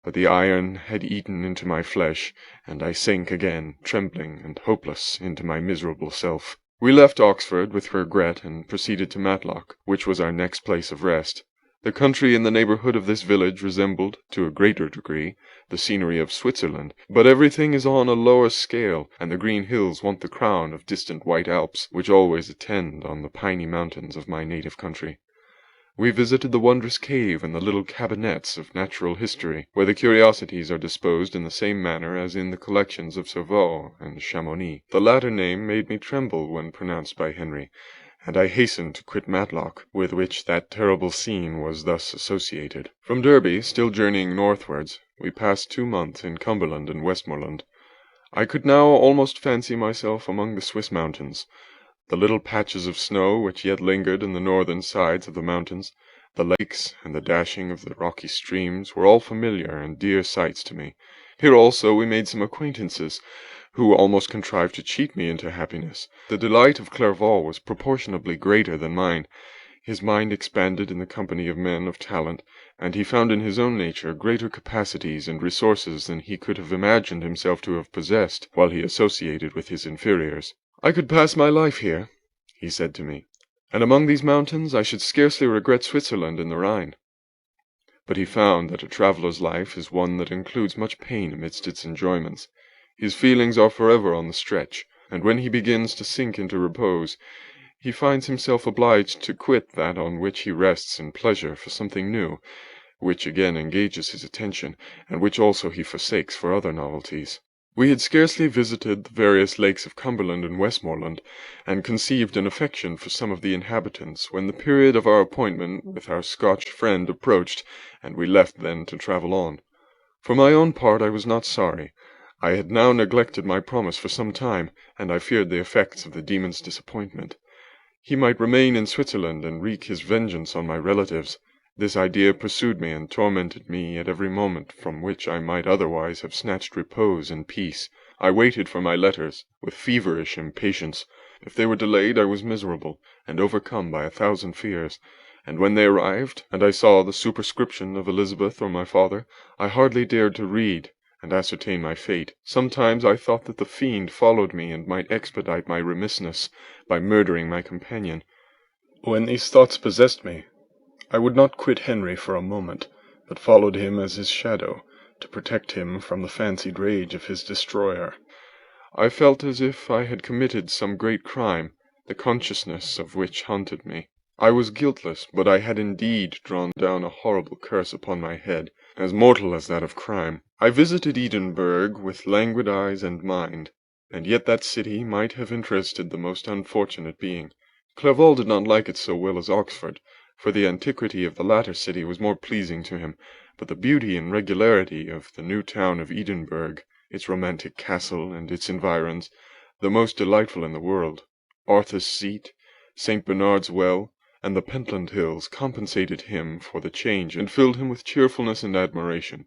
but the iron had eaten into my flesh, and I sank again, trembling and hopeless, into my miserable self. We left Oxford with regret and proceeded to Matlock, which was our next place of rest. The country in the neighbourhood of this village resembled, to a greater degree, the scenery of Switzerland, but everything is on a lower scale, and the green hills want the crown of distant white Alps, which always attend on the piny mountains of my native country. We visited the wondrous cave and the little cabinets of natural history, where the curiosities are disposed in the same manner as in the collections of Sauveur and Chamonix. The latter name made me tremble when pronounced by Henry, and I hastened to quit Matlock, with which that terrible scene was thus associated. From Derby, still journeying northwards, we passed 2 months in Cumberland and Westmoreland. I could now almost fancy myself among the Swiss mountains. The little patches of snow which yet lingered in the northern sides of the mountains, the lakes, and the dashing of the rocky streams were all familiar and dear sights to me. Here also we made some acquaintances, who almost contrived to cheat me into happiness. The delight of Clerval was proportionably greater than mine. His mind expanded in the company of men of talent, and he found in his own nature greater capacities and resources than he could have imagined himself to have possessed while he associated with his inferiors. "I could pass my life here," he said to me, "and among these mountains I should scarcely regret Switzerland and the Rhine." But he found that a traveller's life is one that includes much pain amidst its enjoyments. His feelings are forever on the stretch, and when he begins to sink into repose, he finds himself obliged to quit that on which he rests in pleasure for something new, which again engages his attention, and which also he forsakes for other novelties. We had scarcely visited the various lakes of Cumberland and Westmoreland, and conceived an affection for some of the inhabitants, when the period of our appointment with our Scotch friend approached, and we left then to travel on. For my own part I was not sorry. I had now neglected my promise for some time, and I feared the effects of the demon's disappointment. He might remain in Switzerland and wreak his vengeance on my relatives. This idea pursued me and tormented me at every moment from which I might otherwise have snatched repose and peace. I waited for my letters with feverish impatience. If they were delayed, I was miserable, and overcome by 1,000 fears. And when they arrived, and I saw the superscription of Elizabeth or my father, I hardly dared to read and ascertain my fate. Sometimes I thought that the fiend followed me and might expedite my remissness by murdering my companion. When these thoughts possessed me, I would not quit Henry for a moment, but followed him as his shadow, to protect him from the fancied rage of his destroyer. I felt as if I had committed some great crime, the consciousness of which haunted me. I was guiltless, but I had indeed drawn down a horrible curse upon my head, as mortal as that of crime. I visited Edinburgh with languid eyes and mind, and yet that city might have interested the most unfortunate being. Clerval did not like it so well as Oxford, for the antiquity of the latter city was more pleasing to him, but the beauty and regularity of the new town of Edinburgh, its romantic castle and its environs, the most delightful in the world, Arthur's Seat, St. Bernard's Well, and the Pentland Hills compensated him for the change and filled him with cheerfulness and admiration.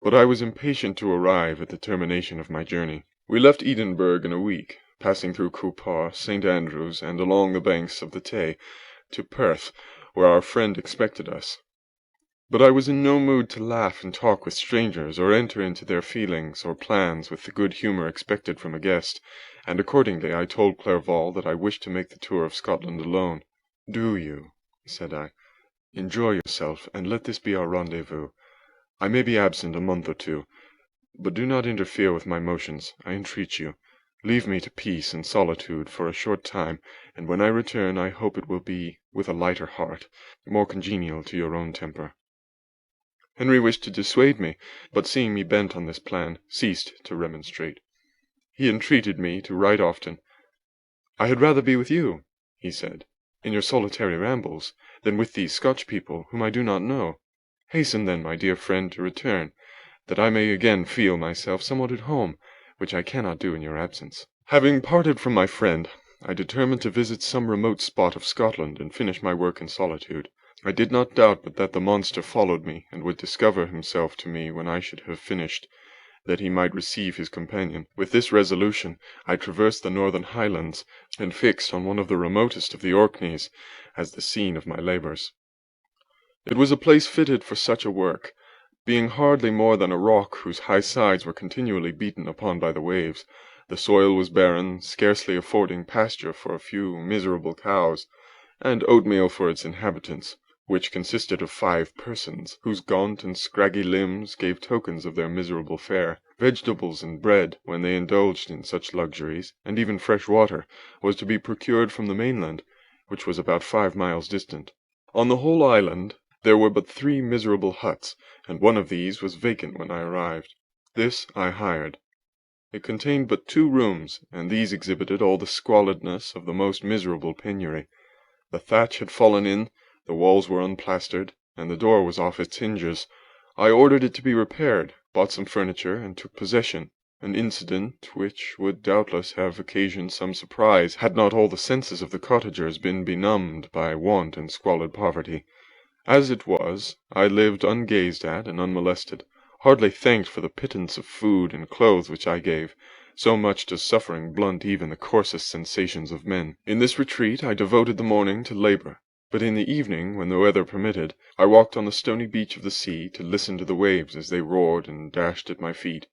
But I was impatient to arrive at the termination of my journey. We left Edinburgh in a week, passing through Coupar, St. Andrews, and along the banks of the Tay, to Perth, where our friend expected us. But I was in no mood to laugh and talk with strangers, or enter into their feelings or plans with the good humour expected from a guest, and accordingly I told Clerval that I wished to make the tour of Scotland alone. "Do you," said I, "enjoy yourself, and let this be our rendezvous. I may be absent a month or 2, but do not interfere with my motions, I entreat you. Leave me to peace and solitude for a short time, and when I return I hope it will be with a lighter heart, more congenial to your own temper." Henry wished to dissuade me, but seeing me bent on this plan, ceased to remonstrate. He entreated me to write often. "I had rather be with you," he said, "in your solitary rambles, than with these Scotch people, whom I do not know. Hasten then, my dear friend, to return, that I may again feel myself somewhat at home, which I cannot do in your absence." Having parted from my friend, I determined to visit some remote spot of Scotland and finish my work in solitude. I did not doubt but that the monster followed me, and would discover himself to me when I should have finished, that he might receive his companion. With this resolution, I traversed the northern highlands, and fixed on one of the remotest of the Orkneys as the scene of my labours. It was a place fitted for such a work, being hardly more than a rock whose high sides were continually beaten upon by the waves. The soil was barren, scarcely affording pasture for a few miserable cows, and oatmeal for its inhabitants. which consisted of 5 persons, whose gaunt and scraggy limbs gave tokens of their miserable fare. Vegetables and bread, when they indulged in such luxuries, and even fresh water, was to be procured from the mainland, which was about 5 miles distant. On the whole island there were but 3 miserable huts, and one of these was vacant when I arrived. This I hired. It contained but 2 rooms, and these exhibited all the squalidness of the most miserable penury. The thatch had fallen in, the walls were unplastered, and the door was off its hinges. I ordered it to be repaired, bought some furniture, and took possession, an incident which would doubtless have occasioned some surprise, had not all the senses of the cottagers been benumbed by want and squalid poverty. As it was, I lived ungazed at and unmolested, hardly thanked for the pittance of food and clothes which I gave. So much does suffering blunt even the coarsest sensations of men. In this retreat I devoted the morning to labor, but in the evening, when the weather permitted, I walked on the stony beach of the sea to listen to the waves as they roared and dashed at my feet.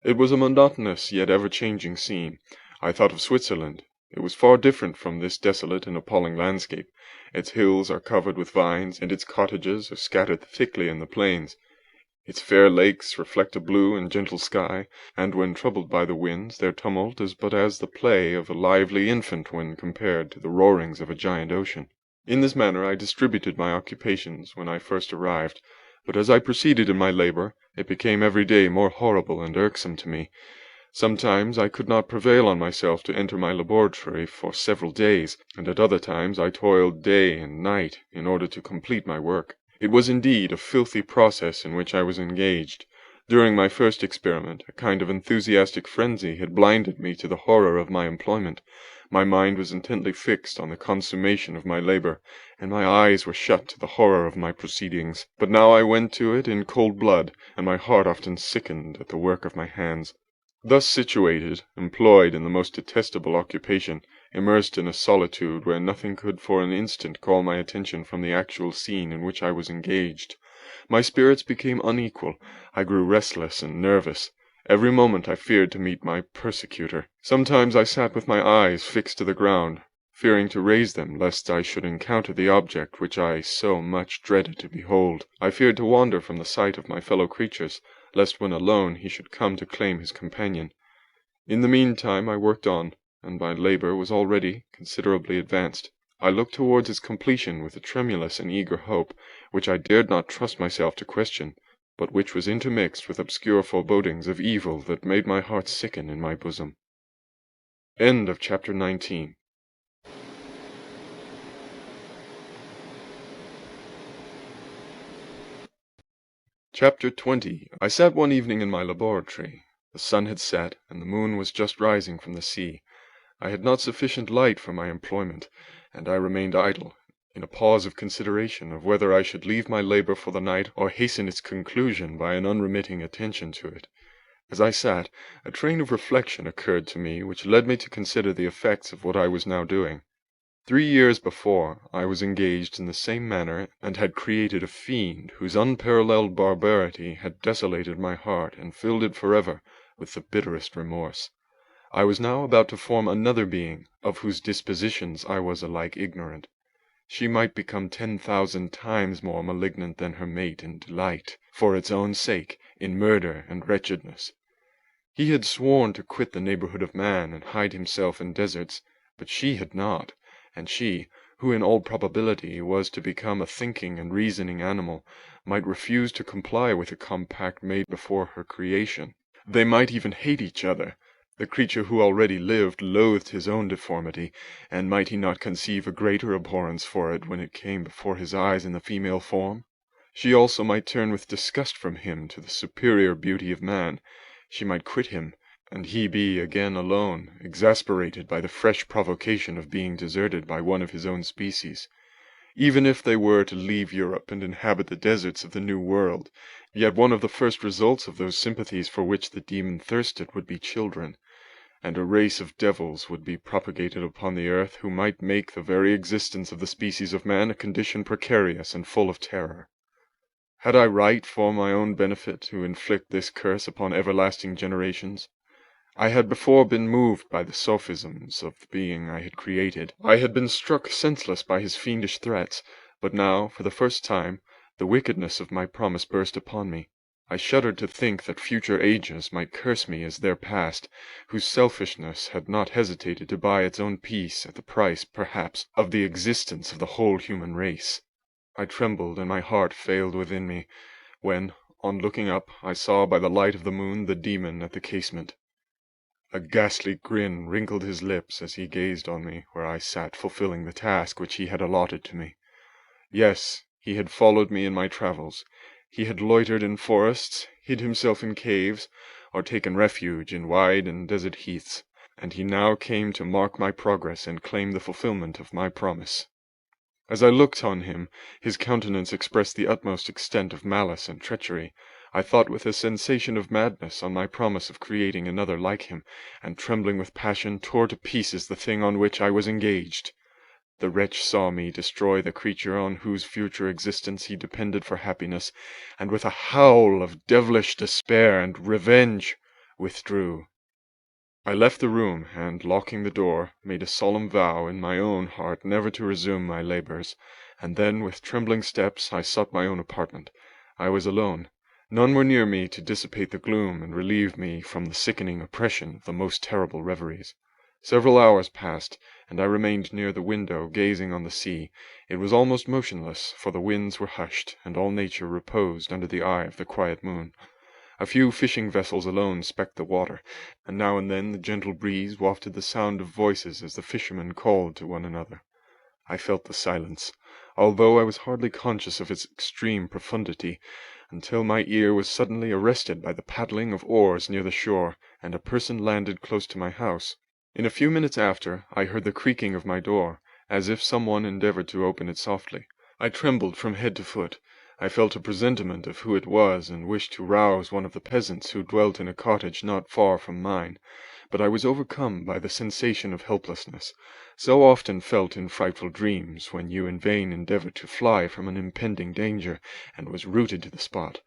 It was a monotonous yet ever-changing scene. I thought of Switzerland. It was far different from this desolate and appalling landscape. Its hills are covered with vines, and its cottages are scattered thickly in the plains. Its fair lakes reflect a blue and gentle sky, and when troubled by the winds, their tumult is but as the play of a lively infant when compared to the roarings of a giant ocean. In this manner I distributed my occupations when I first arrived, but as I proceeded in my labor, it became every day more horrible and irksome to me. Sometimes I could not prevail on myself to enter my laboratory for several days, and at other times I toiled day and night in order to complete my work. It was indeed a filthy process in which I was engaged. During my first experiment, a kind of enthusiastic frenzy had blinded me to the horror of my employment. My mind was intently fixed on the consummation of my labor, and my eyes were shut to the horror of my proceedings. But now I went to it in cold blood, and my heart often sickened at the work of my hands. Thus situated, employed in the most detestable occupation, immersed in a solitude where nothing could for an instant call my attention from the actual scene in which I was engaged, my spirits became unequal. I grew restless and nervous. Every moment I feared to meet my persecutor. Sometimes I sat with my eyes fixed to the ground, fearing to raise them lest I should encounter the object which I so much dreaded to behold. I feared to wander from the sight of my fellow creatures, lest when alone he should come to claim his companion. In the meantime I worked on, and my labor was already considerably advanced. I looked towards its completion with a tremulous and eager hope, which I dared not trust myself to question, but which was intermixed with obscure forebodings of evil that made my heart sicken in my bosom. End of chapter 19. Chapter 20. I sat one evening in my laboratory. The sun had set, and the moon was just rising from the sea. I had not sufficient light for my employment, and I remained idle, in a pause of consideration of whether I should leave my labor for the night, or hasten its conclusion by an unremitting attention to it. As I sat, a train of reflection occurred to me which led me to consider the effects of what I was now doing. 3 years before, I was engaged in the same manner, and had created a fiend whose unparalleled barbarity had desolated my heart and filled it forever with the bitterest remorse. I was now about to form another being, of whose dispositions I was alike ignorant. She might become 10,000 times more malignant than her mate in delight, for its own sake, in murder and wretchedness. He had sworn to quit the neighborhood of man and hide himself in deserts, but she had not, and she, who in all probability was to become a thinking and reasoning animal, might refuse to comply with a compact made before her creation. They might even hate each other. The creature who already lived loathed his own deformity, and might he not conceive a greater abhorrence for it when it came before his eyes in the female form? She also might turn with disgust from him to the superior beauty of man. She might quit him, and he be again alone, exasperated by the fresh provocation of being deserted by one of his own species. Even if they were to leave Europe and inhabit the deserts of the New World, yet one of the first results of those sympathies for which the demon thirsted would be children, and a race of devils would be propagated upon the earth who might make the very existence of the species of man a condition precarious and full of terror. Had I right for my own benefit to inflict this curse upon everlasting generations? I had before been moved by the sophisms of the being I had created. I had been struck senseless by his fiendish threats, But now, for the first time, the wickedness of my promise burst upon me. I shuddered to think that future ages might curse me as their past, whose selfishness had not hesitated to buy its own peace at the price, perhaps, of the existence of the whole human race. I trembled, and my heart failed within me, when, on looking up, I saw by the light of the moon the demon at the casement. A ghastly grin wrinkled his lips as he gazed on me where I sat fulfilling the task which he had allotted to me. Yes, he had followed me in my travels. He had loitered in forests, hid himself in caves, or taken refuge in wide and desert heaths, and he now came to mark my progress and claim the fulfilment of my promise. As I looked on him, his countenance expressed the utmost extent of malice and treachery. I thought with a sensation of madness on my promise of creating another like him, and trembling with passion tore to pieces the thing on which I was engaged. The wretch saw me destroy the creature on whose future existence he depended for happiness, and with a howl of devilish despair and revenge, withdrew. I left the room, and, locking the door, made a solemn vow in my own heart never to resume my labours, and then, with trembling steps, I sought my own apartment. I was alone. None were near me to dissipate the gloom and relieve me from the sickening oppression of the most terrible reveries. Several hours passed, and I remained near the window gazing on the sea. It was almost motionless, for the winds were hushed, and all nature reposed under the eye of the quiet moon. A few fishing vessels alone specked the water, and now and then the gentle breeze wafted the sound of voices as the fishermen called to one another. I felt the silence, although I was hardly conscious of its extreme profundity, until my ear was suddenly arrested by the paddling of oars near the shore, and a person landed close to my house. In a few minutes after, I heard the creaking of my door, as if some one endeavored to open it softly. I trembled from head to foot. I felt a presentiment of who it was, and wished to rouse one of the peasants who dwelt in a cottage not far from mine, but I was overcome by the sensation of helplessness, so often felt in frightful dreams, when you in vain endeavour to fly from an impending danger, and was rooted to the spot.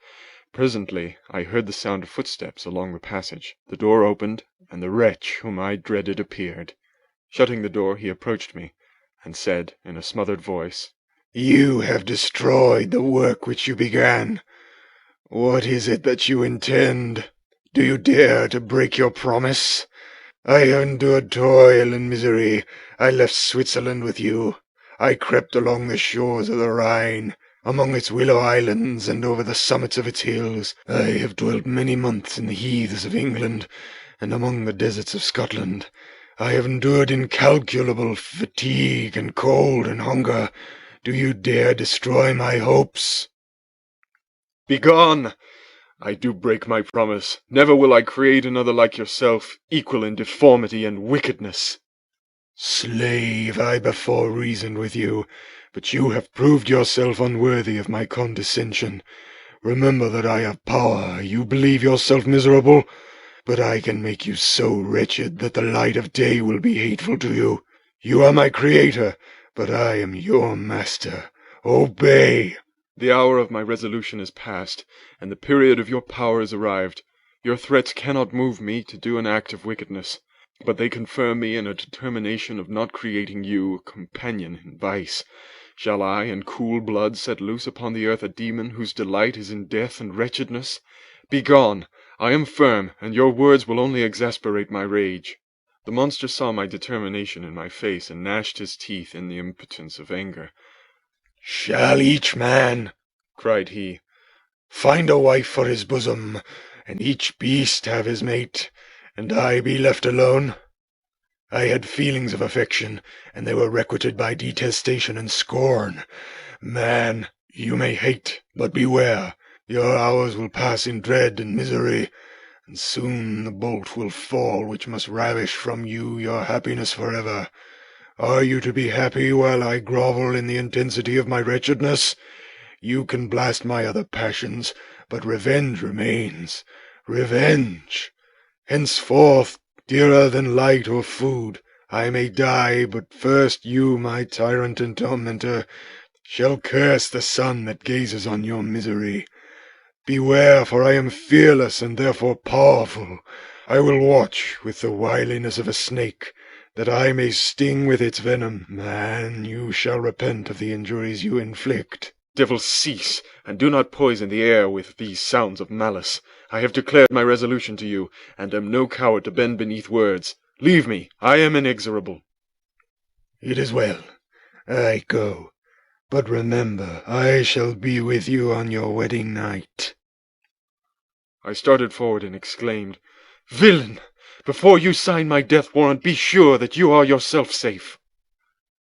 Presently I heard the sound of footsteps along the passage. The door opened, and the wretch whom I dreaded appeared. Shutting the door, he approached me, and said, in a smothered voice, "You have destroyed the work which you began. What is it that you intend? Do you dare to break your promise? I have endured toil and misery. I left Switzerland with you. I crept along the shores of the Rhine, among its willow islands, and over the summits of its hills. I have dwelt many months in the heaths of England, and among the deserts of Scotland. I have endured incalculable fatigue and cold and hunger. Do you dare destroy my hopes?" "Begone! I do break my promise. Never will I create another like yourself, equal in deformity and wickedness." "Slave, I before reasoned with you, but you have proved yourself unworthy of my condescension. Remember that I have power. You believe yourself miserable, but I can make you so wretched that the light of day will be hateful to you. You are my creator, but I am your master. Obey." The hour of my resolution is past, and the period of your power is arrived. Your threats cannot move me to do an act of wickedness, but they confirm me in a determination of not creating you a companion in vice. Shall I, in cool blood, set loose upon the earth a demon whose delight is in death and wretchedness? Begone! I am firm, and your words will only exasperate my rage." The monster saw my determination in my face, and gnashed his teeth in the impotence of anger. "Shall each man," cried he, "find a wife for his bosom, and each beast have his mate, and I be left alone? I had feelings of affection, and they were requited by detestation and scorn. Man, you may hate, but beware. Your hours will pass in dread and misery, and soon the bolt will fall which must ravish from you your happiness forever. Are you to be happy while I grovel in the intensity of my wretchedness? You can blast my other passions, but revenge remains. Revenge! Henceforth, dearer than light or food, I may die, but first you, my tyrant and tormentor, shall curse the sun that gazes on your misery. Beware, for I am fearless and therefore powerful. I will watch with the wiliness of a snake, that I may sting with its venom. Man, you shall repent of the injuries you inflict." "Devil, cease, and do not poison the air with these sounds of malice. I have declared my resolution to you, and am no coward to bend beneath words. Leave me, I am inexorable." "It is well. I go. But remember, I shall be with you on your wedding night." I started forward and exclaimed, "Villain! Before you sign my death warrant, be sure that you are yourself safe."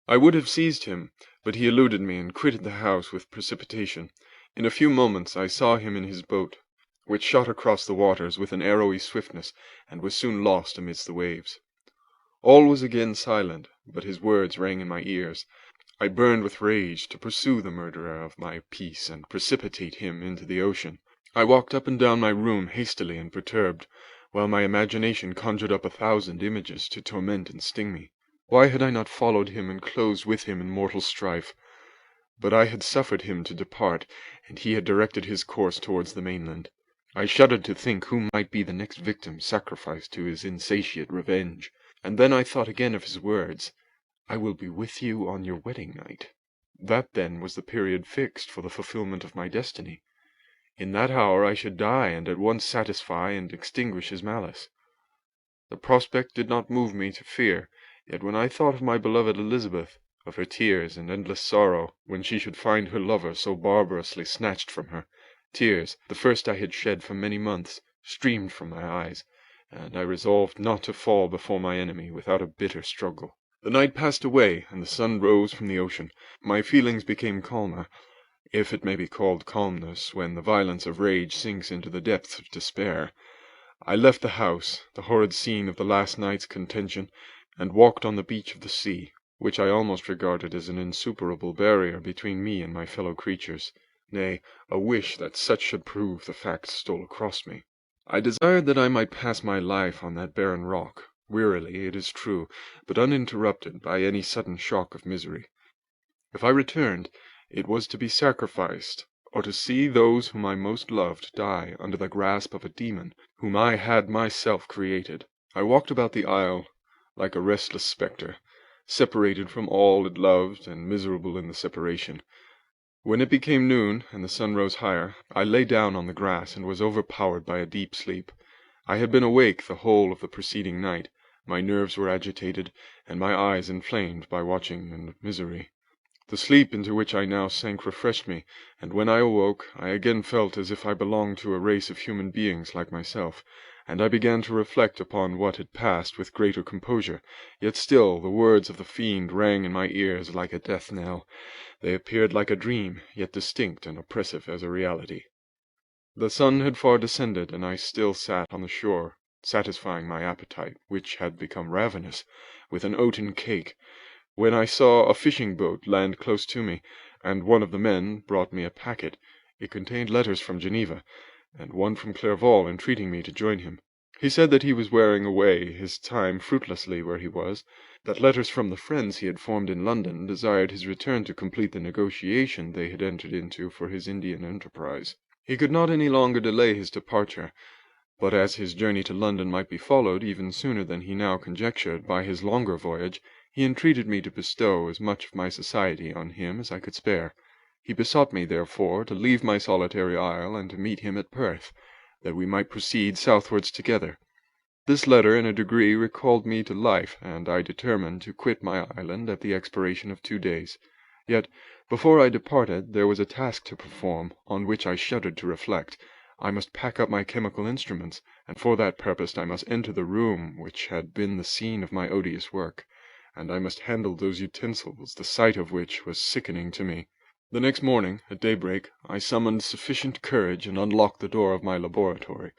I would have seized him, but he eluded me and quitted the house with precipitation. In a few moments I saw him in his boat, which shot across the waters with an arrowy swiftness, and was soon lost amidst the waves. All was again silent, but his words rang in my ears. I burned with rage to pursue the murderer of my peace and precipitate him into the ocean. I walked up and down my room hastily and perturbed, while my imagination conjured up 1,000 images to torment and sting me. Why had I not followed him and closed with him in mortal strife? But I had suffered him to depart, and he had directed his course towards the mainland. I shuddered to think who might be the next victim sacrificed to his insatiate revenge. And then I thought again of his words, "I will be with you on your wedding night." That, then, was the period fixed for the fulfilment of my destiny. In that hour I should die, and at once satisfy and extinguish his malice. The prospect did not move me to fear, yet when I thought of my beloved Elizabeth, of her tears and endless sorrow when she should find her lover so barbarously snatched from her, tears, the first I had shed for many months, streamed from my eyes, and I resolved not to fall before my enemy without a bitter struggle. The night passed away, and the sun rose from the ocean. My feelings became calmer, if it may be called calmness when the violence of rage sinks into the depths of despair. I left the house, the horrid scene of the last night's contention, and walked on the beach of the sea, which I almost regarded as an insuperable barrier between me and my fellow creatures. Nay, a wish that such should prove the fact stole across me. I desired that I might pass my life on that barren rock, wearily, it is true, but uninterrupted by any sudden shock of misery. If I returned, it was to be sacrificed, or to see those whom I most loved die under the grasp of a demon whom I had myself created. I walked about the isle like a restless spectre, separated from all it loved and miserable in the separation. When it became noon, and the sun rose higher, I lay down on the grass and was overpowered by a deep sleep. I had been awake the whole of the preceding night. My nerves were agitated, and my eyes inflamed by watching and misery. The sleep into which I now sank refreshed me, and when I awoke, I again felt as if I belonged to a race of human beings like myself, and I began to reflect upon what had passed with greater composure. Yet still the words of the fiend rang in my ears like a death knell. They appeared like a dream, yet distinct and oppressive as a reality. The sun had far descended, and I still sat on the shore, satisfying my appetite, which had become ravenous, with an oaten cake, when I saw a fishing boat land close to me, and one of the men brought me a packet. It contained letters from Geneva, and one from Clerval entreating me to join him. He said that he was wearing away his time fruitlessly where he was, that letters from the friends he had formed in London desired his return to complete the negotiation they had entered into for his Indian enterprise. He could not any longer delay his departure, but as his journey to London might be followed even sooner than he now conjectured by his longer voyage, he entreated me to bestow as much of my society on him as I could spare. He besought me, therefore, to leave my solitary isle and to meet him at Perth, that we might proceed southwards together. This letter in a degree recalled me to life, and I determined to quit my island at the expiration of 2 days. Yet, before I departed, there was a task to perform, on which I shuddered to reflect. I must pack up my chemical instruments, and for that purpose I must enter the room which had been the scene of my odious work, and I must handle those utensils, the sight of which was sickening to me. The next morning, at daybreak, I summoned sufficient courage and unlocked the door of my laboratory.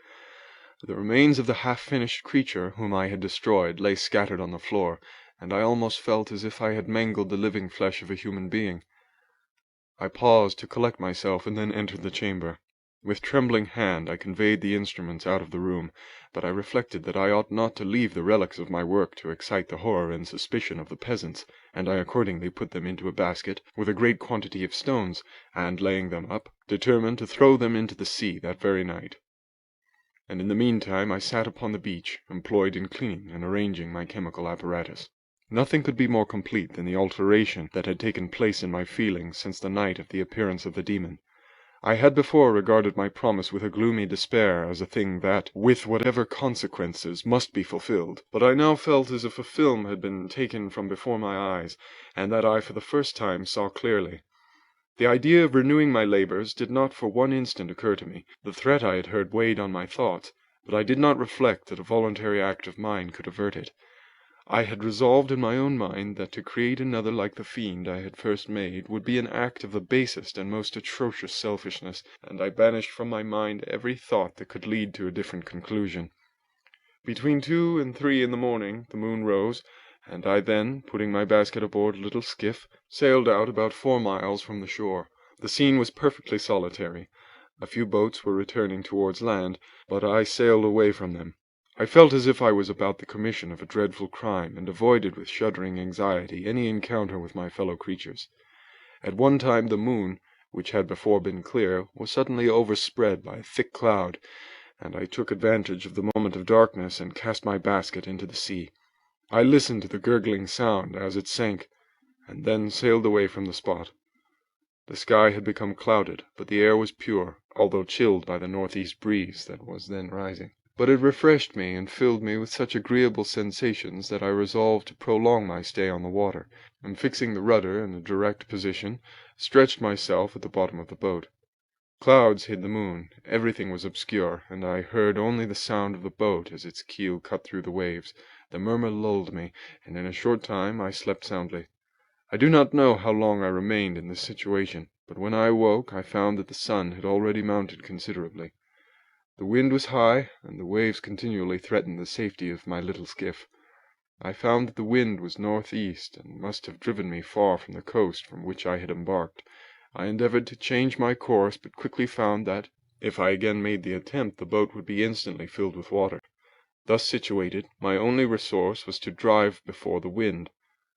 The remains of the half-finished creature whom I had destroyed lay scattered on the floor, and I almost felt as if I had mangled the living flesh of a human being. I paused to collect myself, and then entered the chamber. With trembling hand I conveyed the instruments out of the room, but I reflected that I ought not to leave the relics of my work to excite the horror and suspicion of the peasants, and I accordingly put them into a basket, with a great quantity of stones, and laying them up, determined to throw them into the sea that very night. And in the meantime I sat upon the beach, employed in cleaning and arranging my chemical apparatus. Nothing could be more complete than the alteration that had taken place in my feelings since the night of the appearance of the demon. I had before regarded my promise with a gloomy despair as a thing that, with whatever consequences, must be fulfilled, but I now felt as if a film had been taken from before my eyes, and that I for the first time saw clearly. The idea of renewing my labors did not for one instant occur to me. The threat I had heard weighed on my thoughts, but I did not reflect that a voluntary act of mine could avert it. I had resolved in my own mind that to create another like the fiend I had first made would be an act of the basest and most atrocious selfishness, and I banished from my mind every thought that could lead to a different conclusion. Between 2 and 3 in the morning the moon rose, and I then, putting my basket aboard a little skiff, sailed out about 4 miles from the shore. The scene was perfectly solitary. A few boats were returning towards land, but I sailed away from them. I felt as if I was about the commission of a dreadful crime, and avoided with shuddering anxiety any encounter with my fellow creatures. At one time the moon, which had before been clear, was suddenly overspread by a thick cloud, and I took advantage of the moment of darkness and cast my basket into the sea. I listened to the gurgling sound as it sank, and then sailed away from the spot. The sky had become clouded, but the air was pure, although chilled by the northeast breeze that was then rising. But it refreshed me and filled me with such agreeable sensations that I resolved to prolong my stay on the water, and fixing the rudder in a direct position, stretched myself at the bottom of the boat. Clouds hid the moon, everything was obscure, and I heard only the sound of the boat as its keel cut through the waves. The murmur lulled me, and in a short time I slept soundly. I do not know how long I remained in this situation, but when I awoke I found that the sun had already mounted considerably. The wind was high, and the waves continually threatened the safety of my little skiff. I found that the wind was northeast, and must have driven me far from the coast from which I had embarked. I endeavored to change my course, but quickly found that, if I again made the attempt, the boat would be instantly filled with water. Thus situated, my only resource was to drive before the wind.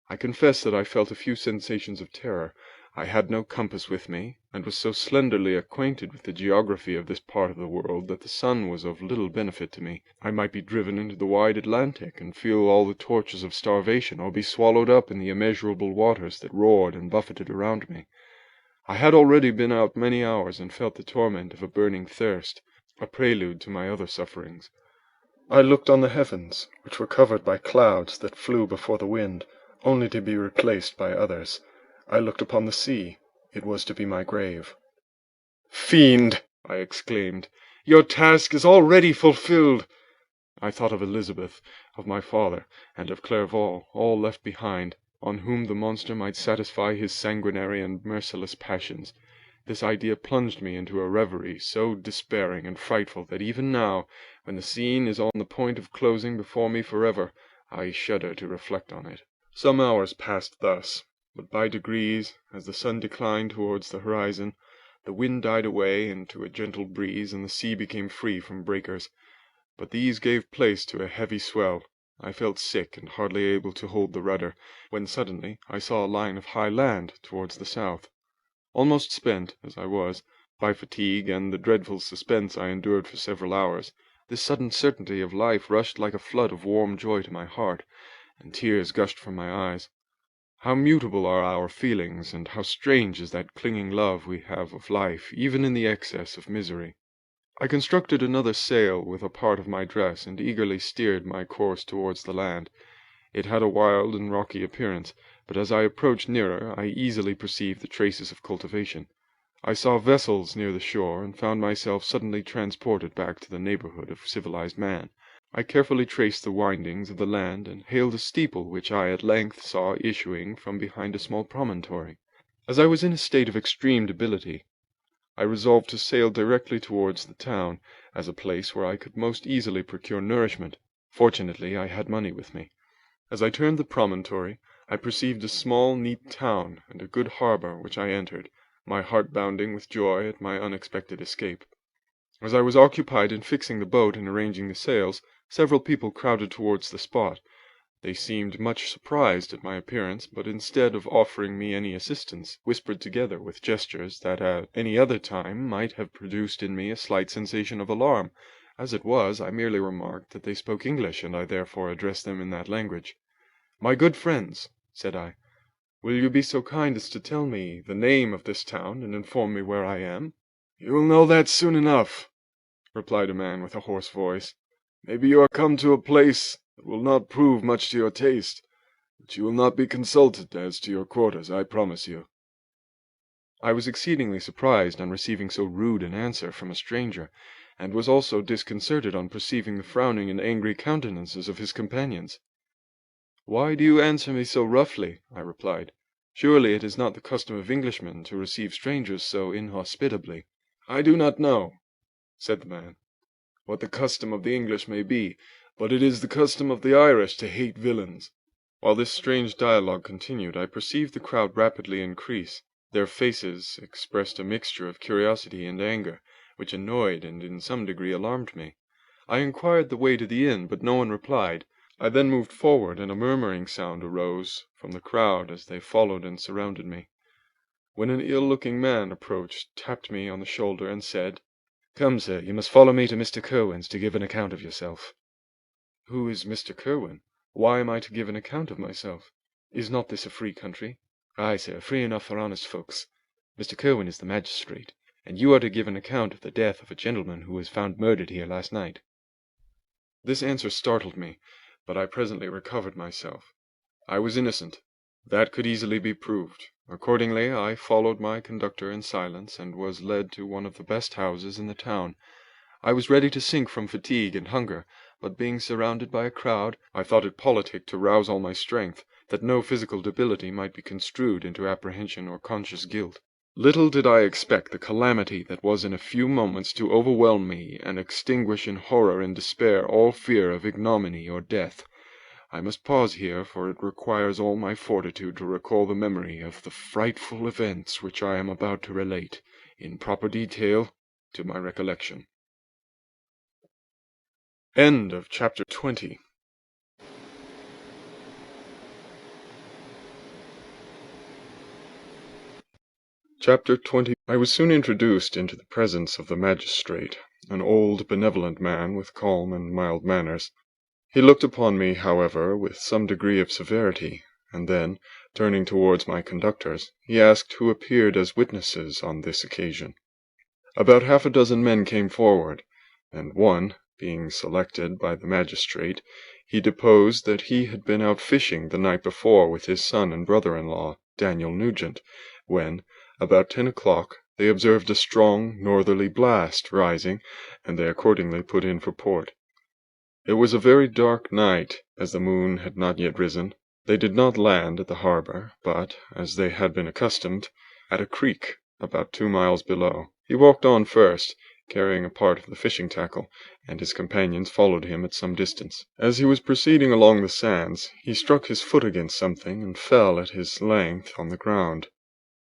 I confess that I felt a few sensations of terror. I had no compass with me, and was so slenderly acquainted with the geography of this part of the world that the sun was of little benefit to me. I might be driven into the wide Atlantic, and feel all the tortures of starvation, or be swallowed up in the immeasurable waters that roared and buffeted around me. I had already been out many hours, and felt the torment of a burning thirst, a prelude to my other sufferings. I looked on the heavens, which were covered by clouds that flew before the wind, only to be replaced by others. I looked upon the sea. It was to be my grave. "Fiend!" I exclaimed, "your task is already fulfilled." I thought of Elizabeth, of my father, and of Clerval, all left behind, on whom the monster might satisfy his sanguinary and merciless passions. This idea plunged me into a reverie so despairing and frightful that even now, when the scene is on the point of closing before me forever, I shudder to reflect on it. Some hours passed thus, but by degrees, as the sun declined towards the horizon, the wind died away into a gentle breeze, and the sea became free from breakers. But these gave place to a heavy swell. I felt sick and hardly able to hold the rudder, when suddenly I saw a line of high land towards the south. Almost spent, as I was, by fatigue and the dreadful suspense I endured for several hours, this sudden certainty of life rushed like a flood of warm joy to my heart, and tears gushed from my eyes. How mutable are our feelings, and how strange is that clinging love we have of life, even in the excess of misery! I constructed another sail with a part of my dress, and eagerly steered my course towards the land. It had a wild and rocky appearance, but as I approached nearer I easily perceived the traces of cultivation. I saw vessels near the shore, and found myself suddenly transported back to the neighborhood of civilized man. I carefully traced the windings of the land, and hailed a steeple which I at length saw issuing from behind a small promontory. As I was in a state of extreme debility, I resolved to sail directly towards the town, as a place where I could most easily procure nourishment. Fortunately I had money with me. As I turned the promontory, I perceived a small, neat town, and a good harbor, which I entered, my heart bounding with joy at my unexpected escape. As I was occupied in fixing the boat and arranging the sails, several people crowded towards the spot. They seemed much surprised at my appearance, but instead of offering me any assistance, whispered together with gestures that at any other time might have produced in me a slight sensation of alarm. As it was, I merely remarked that they spoke English, and I therefore addressed them in that language. "My good friends," said I, "will you be so kind as to tell me the name of this town and inform me where I am?" "You will know that soon enough," replied a man with a hoarse voice. "Maybe you are come to a place that will not prove much to your taste, but you will not be consulted as to your quarters, I promise you." I was exceedingly surprised on receiving so rude an answer from a stranger, and was also disconcerted on perceiving the frowning and angry countenances of his companions. "Why do you answer me so roughly?" I replied. "Surely it is not the custom of Englishmen to receive strangers so inhospitably." "I do not know," said the man, "what the custom of the English may be, but it is the custom of the Irish to hate villains." While this strange dialogue continued, I perceived the crowd rapidly increase. Their faces expressed a mixture of curiosity and anger, which annoyed and in some degree alarmed me. I inquired the way to the inn, but no one replied. I then moved forward, and a murmuring sound arose from the crowd as they followed and surrounded me, when an ill-looking man approached, tapped me on the shoulder, and said, "Come, sir, you must follow me to Mr. Kirwin's to give an account of yourself." "Who is Mr. Kirwin? Why am I to give an account of myself? Is not this a free country?" "Ay, sir, free enough for honest folks. Mr. Kirwin is the magistrate, and you are to give an account of the death of a gentleman who was found murdered here last night." This answer startled me, but I presently recovered myself. I was innocent. That could easily be proved. Accordingly, I followed my conductor in silence, and was led to one of the best houses in the town. I was ready to sink from fatigue and hunger, but being surrounded by a crowd, I thought it politic to rouse all my strength, that no physical debility might be construed into apprehension or conscious guilt. Little did I expect the calamity that was in a few moments to overwhelm me and extinguish in horror and despair all fear of ignominy or death. I must pause here, for it requires all my fortitude to recall the memory of the frightful events which I am about to relate, in proper detail, to my recollection. End of chapter 20. Chapter 20. I was soon introduced into the presence of the magistrate, an old benevolent man with calm and mild manners. He looked upon me, however, with some degree of severity, and then, turning towards my conductors, he asked who appeared as witnesses on this occasion. About half a dozen men came forward, and one, being selected by the magistrate, he deposed that he had been out fishing the night before with his son and brother-in-law, Daniel Nugent, when, about 10 o'clock, they observed a strong northerly blast rising, and they accordingly put in for port. It was a very dark night, as the moon had not yet risen. They did not land at the harbour, but, as they had been accustomed, at a creek about 2 miles below. He walked on first, carrying a part of the fishing tackle, and his companions followed him at some distance. As he was proceeding along the sands, he struck his foot against something and fell at his length on the ground.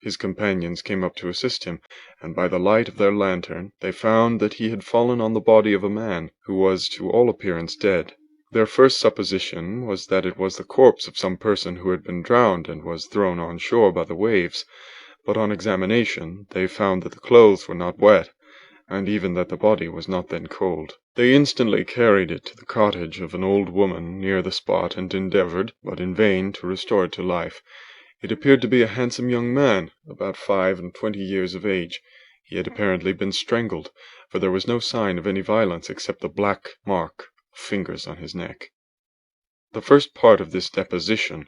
His companions came up to assist him, and by the light of their lantern they found that he had fallen on the body of a man, who was to all appearance dead. Their first supposition was that it was the corpse of some person who had been drowned and was thrown on shore by the waves, but on examination they found that the clothes were not wet, and even that the body was not then cold. They instantly carried it to the cottage of an old woman near the spot, and endeavoured, but in vain, to restore it to life. It appeared to be a handsome young man, about 25 years of age. He had apparently been strangled, for there was no sign of any violence except the black mark of fingers on his neck. The first part of this deposition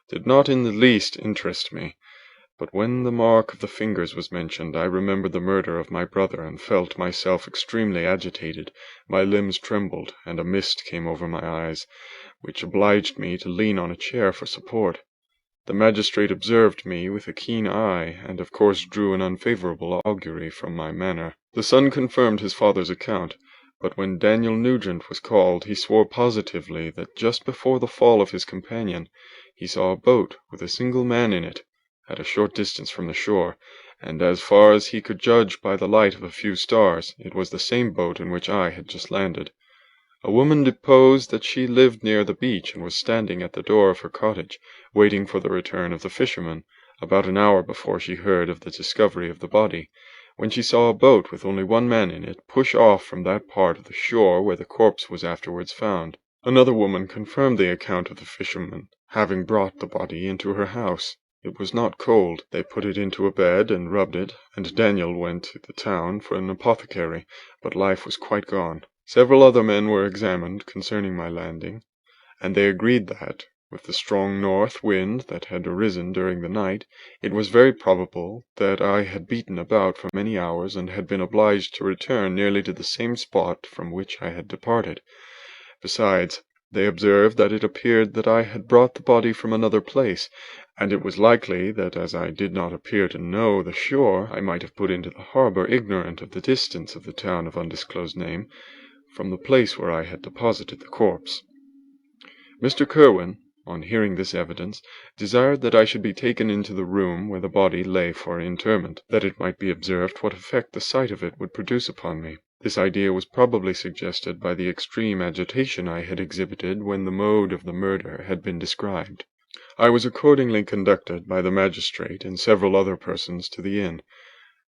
did not in the least interest me, but when the mark of the fingers was mentioned, I remembered the murder of my brother, and felt myself extremely agitated. My limbs trembled, and a mist came over my eyes, which obliged me to lean on a chair for support. The magistrate observed me with a keen eye, and of course drew an unfavourable augury from my manner. The son confirmed his father's account, but when Daniel Nugent was called, he swore positively that just before the fall of his companion, he saw a boat with a single man in it, at a short distance from the shore, and as far as he could judge by the light of a few stars, it was the same boat in which I had just landed. A woman deposed that she lived near the beach, and was standing at the door of her cottage, waiting for the return of the fishermen, about an hour before she heard of the discovery of the body, when she saw a boat with only one man in it push off from that part of the shore where the corpse was afterwards found. Another woman confirmed the account of the fishermen, having brought the body into her house. It was not cold. They put it into a bed and rubbed it, and Daniel went to the town for an apothecary, but life was quite gone. Several other men were examined concerning my landing, and they agreed that, with the strong north wind that had arisen during the night, it was very probable that I had beaten about for many hours and had been obliged to return nearly to the same spot from which I had departed. Besides, they observed that it appeared that I had brought the body from another place, and it was likely that as I did not appear to know the shore, I might have put into the harbour, ignorant of the distance of the town of undisclosed name, from the place where I had deposited the corpse. Mr. Kirwin, on hearing this evidence, desired that I should be taken into the room where the body lay for interment, that it might be observed what effect the sight of it would produce upon me. This idea was probably suggested by the extreme agitation I had exhibited when the mode of the murder had been described. I was accordingly conducted by the magistrate and several other persons to the inn.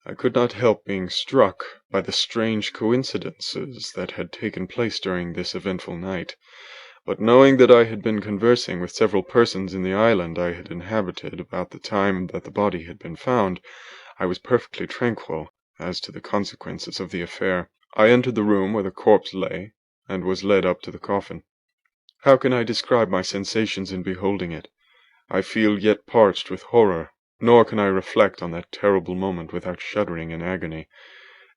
I could not help being struck by the strange coincidences that had taken place during this eventful night. But knowing that I had been conversing with several persons in the island I had inhabited about the time that the body had been found, I was perfectly tranquil as to the consequences of the affair. I entered the room where the corpse lay, and was led up to the coffin. How can I describe my sensations in beholding it? I feel yet parched with horror, nor can I reflect on that terrible moment without shuddering in agony.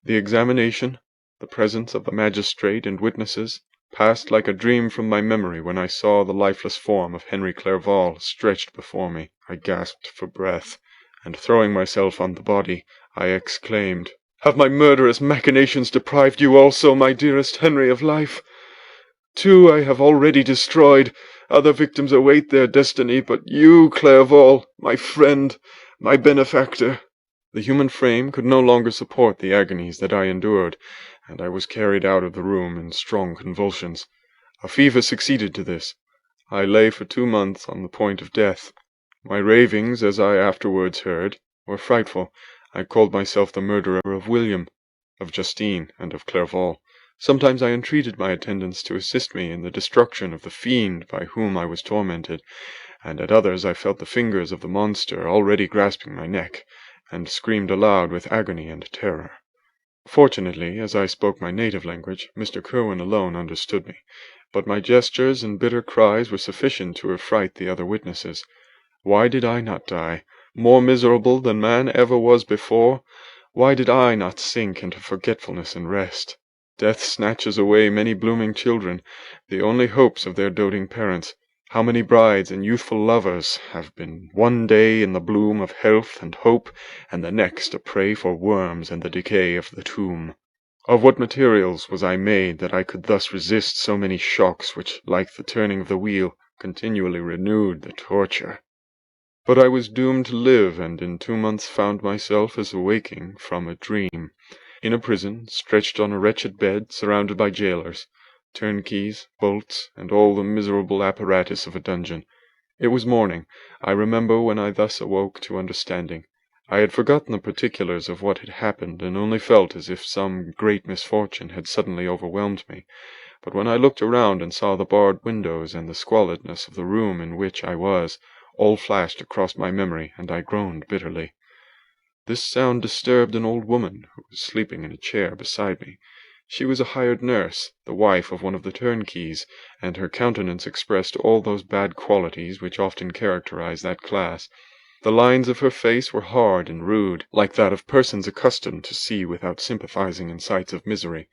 The examination, the presence of the magistrate and witnesses, passed like a dream from my memory when I saw the lifeless form of Henry Clerval stretched before me. I gasped for breath, and throwing myself on the body, I exclaimed, "Have my murderous machinations deprived you also, my dearest Henry, of life? Two I have already destroyed. Other victims await their destiny, but you, Clerval, my friend, my benefactor." The human frame could no longer support the agonies that I endured, and I was carried out of the room in strong convulsions. A fever succeeded to this. I lay for 2 months on the point of death. My ravings, as I afterwards heard, were frightful. I called myself the murderer of William, of Justine, and of Clerval. Sometimes I entreated my attendants to assist me in the destruction of the fiend by whom I was tormented, and at others I felt the fingers of the monster already grasping my neck, and screamed aloud with agony and terror. Fortunately, as I spoke my native language, Mr. Kirwin alone understood me, but my gestures and bitter cries were sufficient to affright the other witnesses. Why did I not die, more miserable than man ever was before? Why did I not sink into forgetfulness and rest? Death snatches away many blooming children, the only hopes of their doting parents. How many brides and youthful lovers have been one day in the bloom of health and hope, and the next a prey for worms and the decay of the tomb? Of what materials was I made that I could thus resist so many shocks which, like the turning of the wheel, continually renewed the torture? But I was doomed to live, and in 2 months found myself as awaking from a dream, in a prison, stretched on a wretched bed, surrounded by jailers, turnkeys, bolts, and all the miserable apparatus of a dungeon. It was morning, I remember, when I thus awoke to understanding. I had forgotten the particulars of what had happened, and only felt as if some great misfortune had suddenly overwhelmed me. But when I looked around and saw the barred windows and the squalidness of the room in which I was, all flashed across my memory, and I groaned bitterly. This sound disturbed an old woman who was sleeping in a chair beside me. She was a hired nurse, the wife of one of the turnkeys, and her countenance expressed all those bad qualities which often characterize that class. The lines of her face were hard and rude, like that of persons accustomed to see without sympathizing in sights of misery.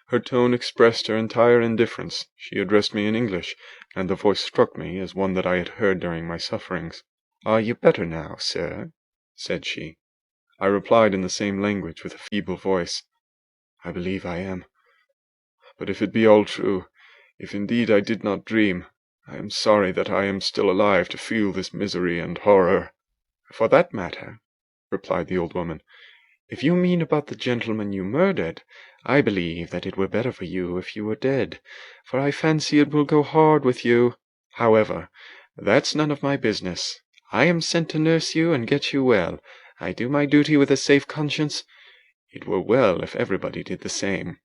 Her tone expressed her entire indifference. She addressed me in English, and the voice struck me as one that I had heard during my sufferings. "Are you better now, sir?" said she. I replied in the same language with a feeble voice, "I believe I am. But if it be all true, if indeed I did not dream, I am sorry that I am still alive to feel this misery and horror." "For that matter," replied the old woman, "if you mean about the gentleman you murdered, I believe that it were better for you if you were dead, for I fancy it will go hard with you. However, that's none of my business. I am sent to nurse you and get you well. I do my duty with a safe conscience. It were well if everybody did the same."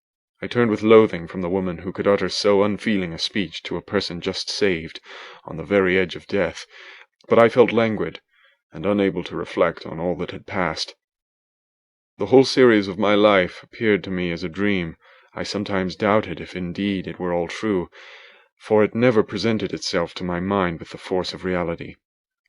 I turned with loathing from the woman who could utter so unfeeling a speech to a person just saved, on the very edge of death, but I felt languid, and unable to reflect on all that had passed. The whole series of my life appeared to me as a dream. I sometimes doubted if indeed it were all true, for it never presented itself to my mind with the force of reality.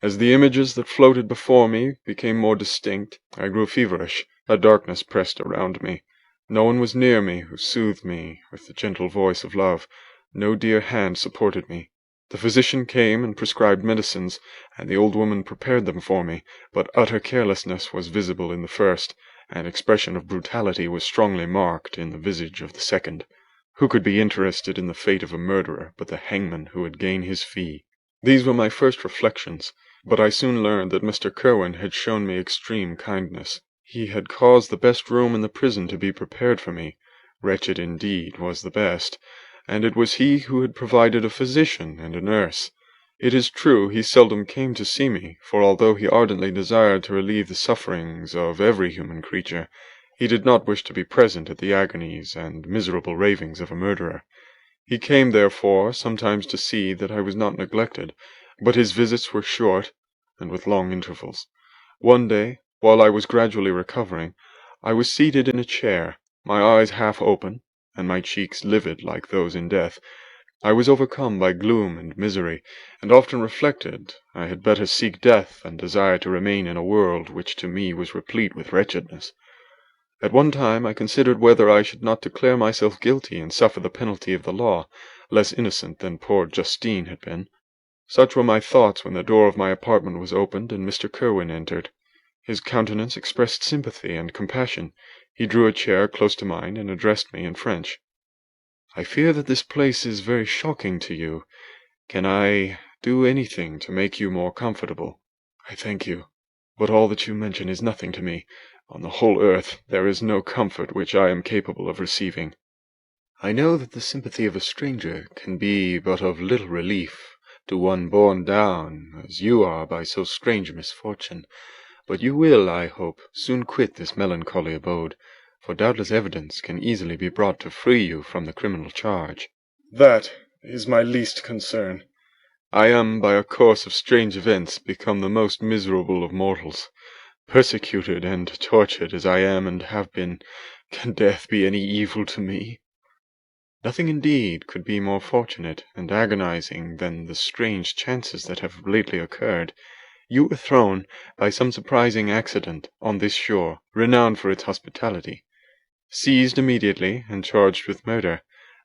As the images that floated before me became more distinct, I grew feverish. A darkness pressed around me. No one was near me who soothed me with the gentle voice of love. No dear hand supported me. The physician came and prescribed medicines, and the old woman prepared them for me, but utter carelessness was visible in the first, and expression of brutality was strongly marked in the visage of the second. Who could be interested in the fate of a murderer but the hangman who would gain his fee? These were my first reflections, but I soon learned that Mr. Kirwin had shown me extreme kindness. He had caused the best room in the prison to be prepared for me. Wretched indeed was the best, and it was he who had provided a physician and a nurse. It is true he seldom came to see me, for although he ardently desired to relieve the sufferings of every human creature, he did not wish to be present at the agonies and miserable ravings of a murderer. He came, therefore, sometimes to see that I was not neglected, but his visits were short, and with long intervals. One day, while I was gradually recovering, I was seated in a chair, my eyes half open, and my cheeks livid like those in death. I was overcome by gloom and misery, and often reflected I had better seek death than desire to remain in a world which to me was replete with wretchedness. At one time I considered whether I should not declare myself guilty and suffer the penalty of the law, less innocent than poor Justine had been. Such were my thoughts when the door of my apartment was opened and Mr. Kirwin entered. His countenance expressed sympathy and compassion. He drew a chair close to mine and addressed me in French. "I fear that this place is very shocking to you. Can I do anything to make you more comfortable?" "I thank you, but all that you mention is nothing to me. On the whole earth there is no comfort which I am capable of receiving. I know that the sympathy of a stranger can be but of little relief to one borne down as you are by so strange a misfortune, but you will, I hope, soon quit this melancholy abode, for doubtless evidence can easily be brought to free you from the criminal charge." That is my least concern. I am, by a course of strange events, become the most miserable of mortals. Persecuted and tortured as I am and have been, can death be any evil to me? Nothing indeed could be more fortunate and agonizing than the strange chances that have lately occurred. You were thrown, by some surprising accident, on this shore, renowned for its hospitality, seized immediately, and charged with murder.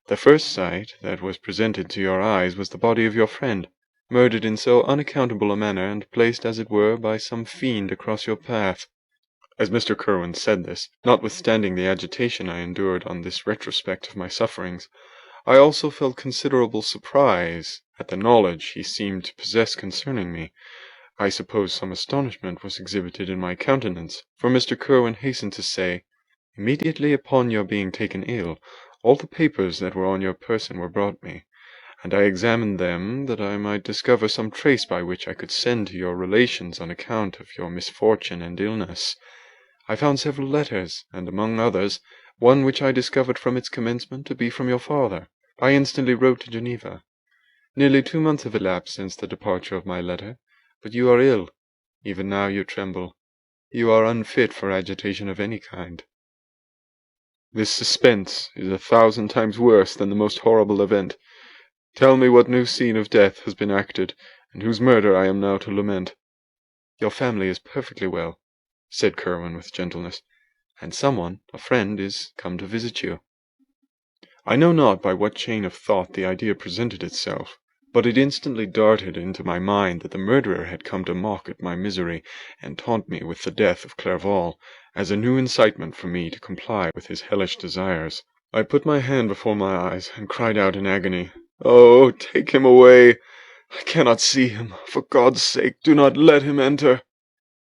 The first sight that was presented to your eyes was the body of your friend, murdered in so unaccountable a manner, and placed, as it were, by some fiend across your path. As Mr. Kirwin said this, notwithstanding the agitation I endured on this retrospect of my sufferings, I also felt considerable surprise at the knowledge he seemed to possess concerning me. I suppose some astonishment was exhibited in my countenance, for Mr. Kirwin hastened to say, "Immediately upon your being taken ill, all the papers that were on your person were brought me, and I examined them that I might discover some trace by which I could send to your relations on account of your misfortune and illness. I found several letters, and among others, one which I discovered from its commencement to be from your father. I instantly wrote to Geneva. Nearly 2 months have elapsed since the departure of my letter, but you are ill. Even now you tremble. You are unfit for agitation of any kind. This suspense is 1,000 times worse than the most horrible event. Tell me what new scene of death has been acted, and whose murder I am now to lament." "Your family is perfectly well," said Kirwin with gentleness, "and someone, a friend, is come to visit you." I know not by what chain of thought the idea presented itself, but it instantly darted into my mind that the murderer had come to mock at my misery, and taunt me with the death of Clerval, as a new incitement for me to comply with his hellish desires. I put my hand before my eyes, and cried out in agony, "Oh, take him away! I cannot see him. For God's sake, do not let him enter."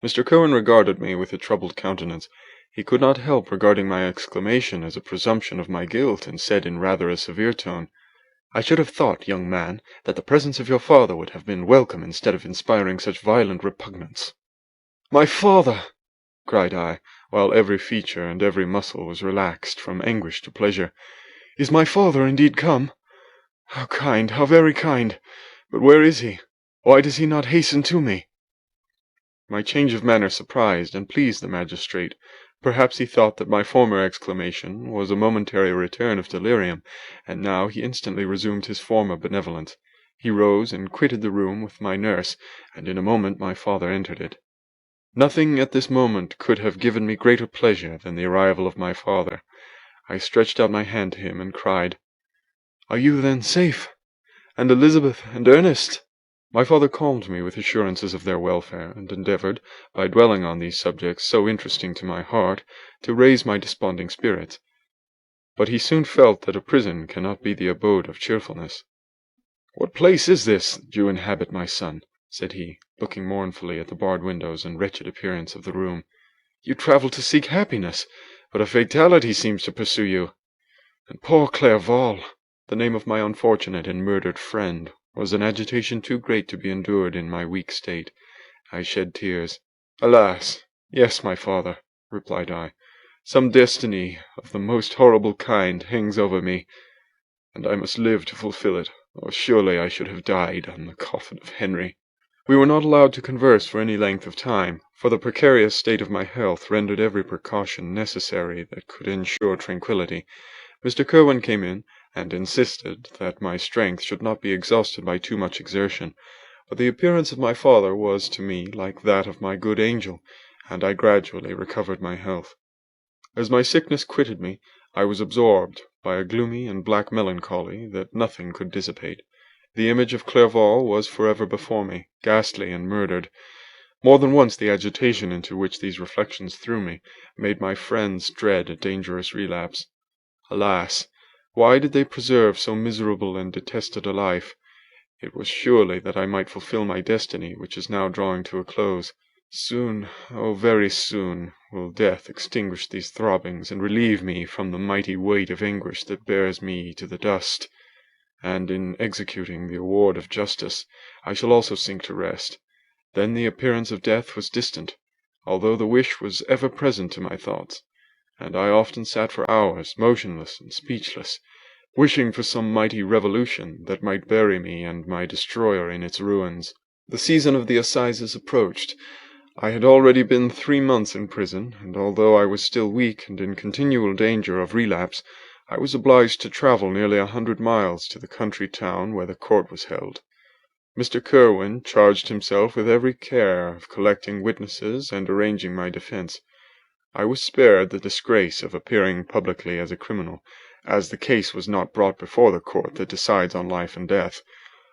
Mr. Kirwin regarded me with a troubled countenance. He could not help regarding my exclamation as a presumption of my guilt, and said in rather a severe tone, "I should have thought, young man, that the presence of your father would have been welcome instead of inspiring such violent repugnance." "My father!" cried I, while every feature and every muscle was relaxed from anguish to pleasure. Is my father indeed come? How kind, how very kind! But where is he? Why does he not hasten to me?" My change of manner surprised and pleased the magistrate. Perhaps he thought that my former exclamation was a momentary return of delirium, and now he instantly resumed his former benevolence. He rose and quitted the room with my nurse, and in a moment my father entered it. Nothing at this moment could have given me greater pleasure than the arrival of my father. I stretched out my hand to him and cried, "Are you then safe? And Elizabeth and Ernest?" My father calmed me with assurances of their welfare, and endeavoured, by dwelling on these subjects so interesting to my heart, to raise my desponding spirits. But he soon felt that a prison cannot be the abode of cheerfulness. "What place is this that you inhabit, my son?" said he, looking mournfully at the barred windows and wretched appearance of the room. "You travel to seek happiness, but a fatality seems to pursue you. And poor Clerval!" The name of my unfortunate and murdered friend was an agitation too great to be endured in my weak state. I shed tears. "Alas! yes, my father," replied I. "Some destiny of the most horrible kind hangs over me, and I must live to fulfill it, or surely I should have died on the coffin of Henry." We were not allowed to converse for any length of time, for the precarious state of my health rendered every precaution necessary that could ensure tranquillity. Mr. Kirwin came in, and insisted that my strength should not be exhausted by too much exertion, but the appearance of my father was to me like that of my good angel, and I gradually recovered my health. As my sickness quitted me, I was absorbed by a gloomy and black melancholy that nothing could dissipate. The image of Clerval was forever before me, ghastly and murdered. More than once the agitation into which these reflections threw me made my friends dread a dangerous relapse. Alas! Why did they preserve so miserable and detested a life? It was surely that I might fulfill my destiny, which is now drawing to a close. Soon, oh very soon, will death extinguish these throbbings and relieve me from the mighty weight of anguish that bears me to the dust. And in executing the award of justice, I shall also sink to rest. Then the appearance of death was distant, although the wish was ever present to my thoughts, and I often sat for hours motionless and speechless, wishing for some mighty revolution that might bury me and my destroyer in its ruins. The season of the assizes approached. I had already been 3 months in prison, and although I was still weak and in continual danger of relapse, I was obliged to travel nearly 100 miles to the country town where the court was held. Mr. Kirwin charged himself with every care of collecting witnesses and arranging my defence. I was spared the disgrace of appearing publicly as a criminal, as the case was not brought before the court that decides on life and death.